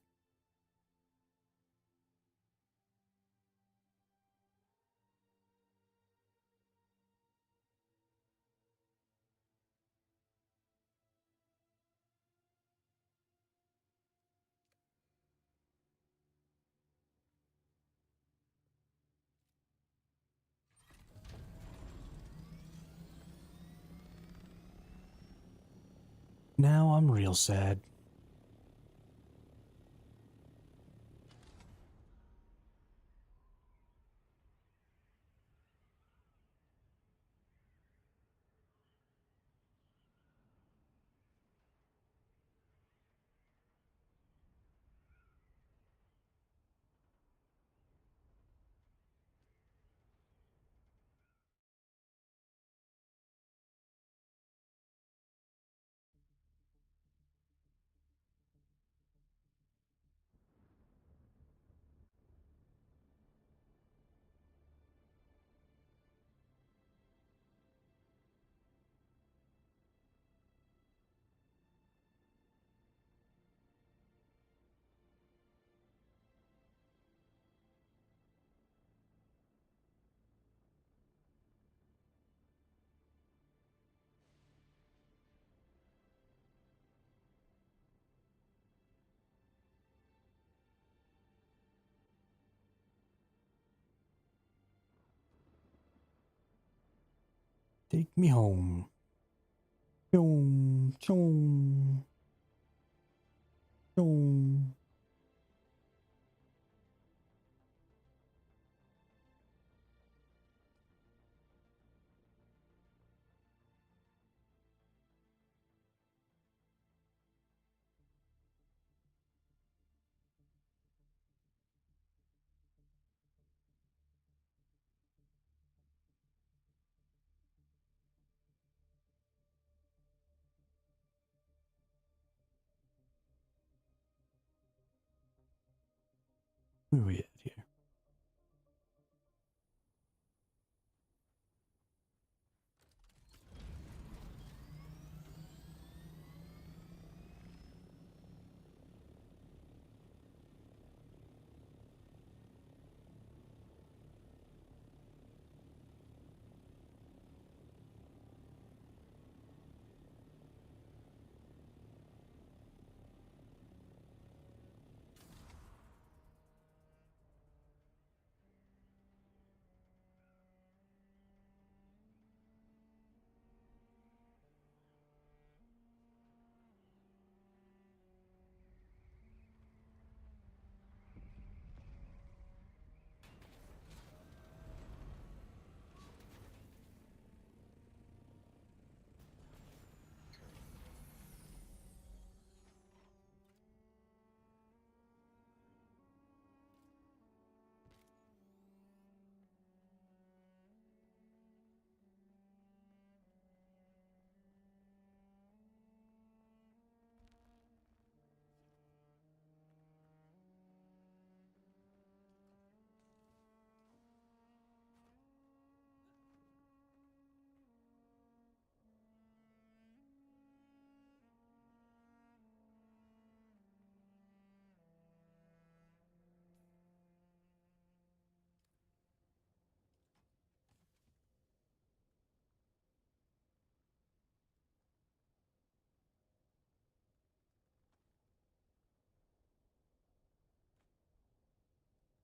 Now I'm real sad. Take me home. Chong, chong, chong. Where are we at here?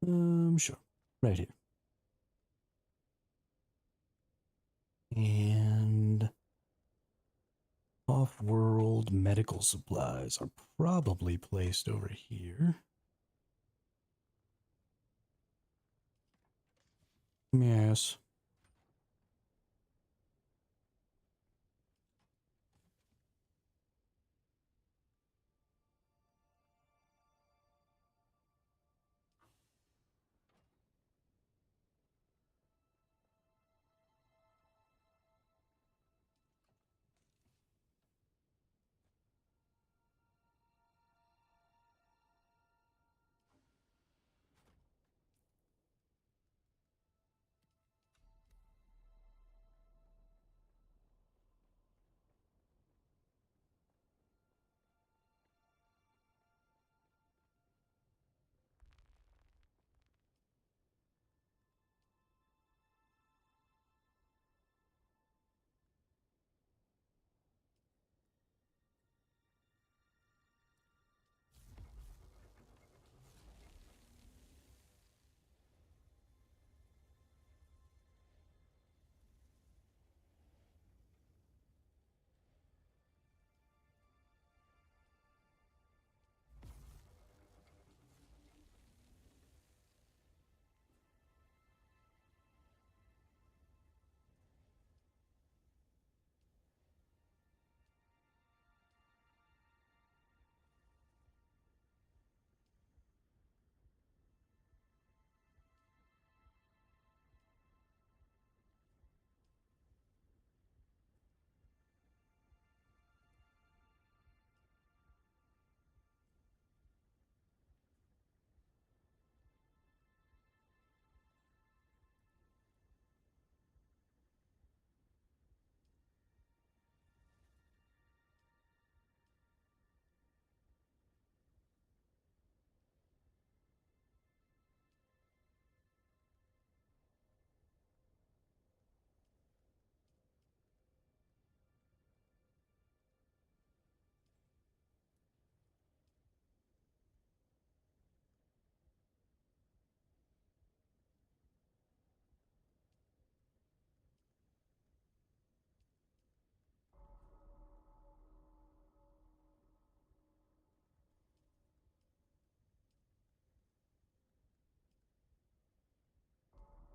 Sure. Right here. And off-world medical supplies are probably placed over here. Yes.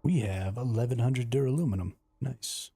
We have 1100 duraluminum. Nice.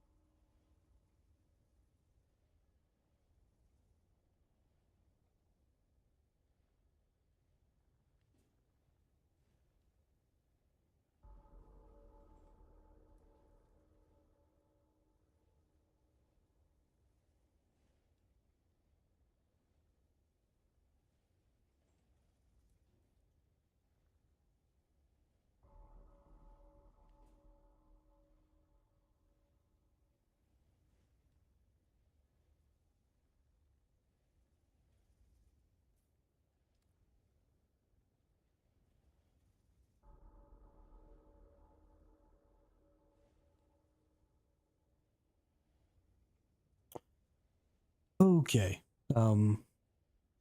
Okay. Sorry,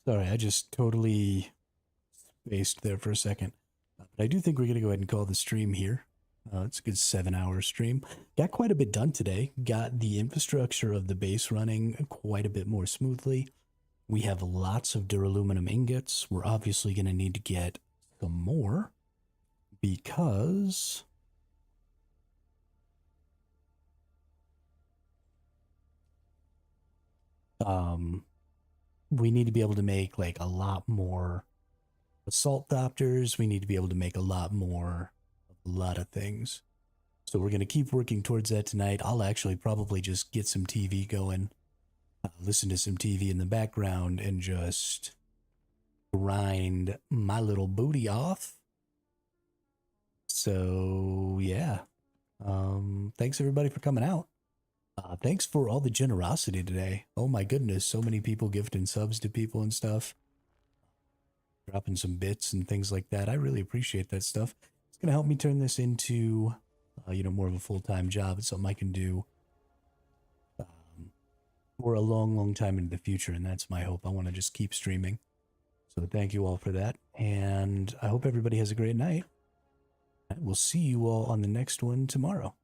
I just totally spaced there for a second. But I do think we're going to go ahead and call the stream here. It's a good 7-hour stream. Got quite a bit done today. Got the infrastructure of the base running quite a bit more smoothly. We have lots of duraluminum ingots. We're obviously going to need to get some more because we need to be able to make like a lot more assault doctors. We need to be able to make a lot more, a lot of things. So we're going to keep working towards that tonight. I'll actually probably just get some TV going, listen to some TV in the background, and just grind my little booty off. So yeah, thanks everybody for coming out. Thanks for all the generosity today. Oh my goodness, so many people gifting subs to people and stuff, dropping some bits and things like that. I really appreciate that stuff. It's gonna help me turn this into, more of a full-time job. It's something I can do for a long, long time into the future, and that's my hope. I want to just keep streaming. So thank you all for that, and I hope everybody has a great night. We'll see you all on the next one tomorrow.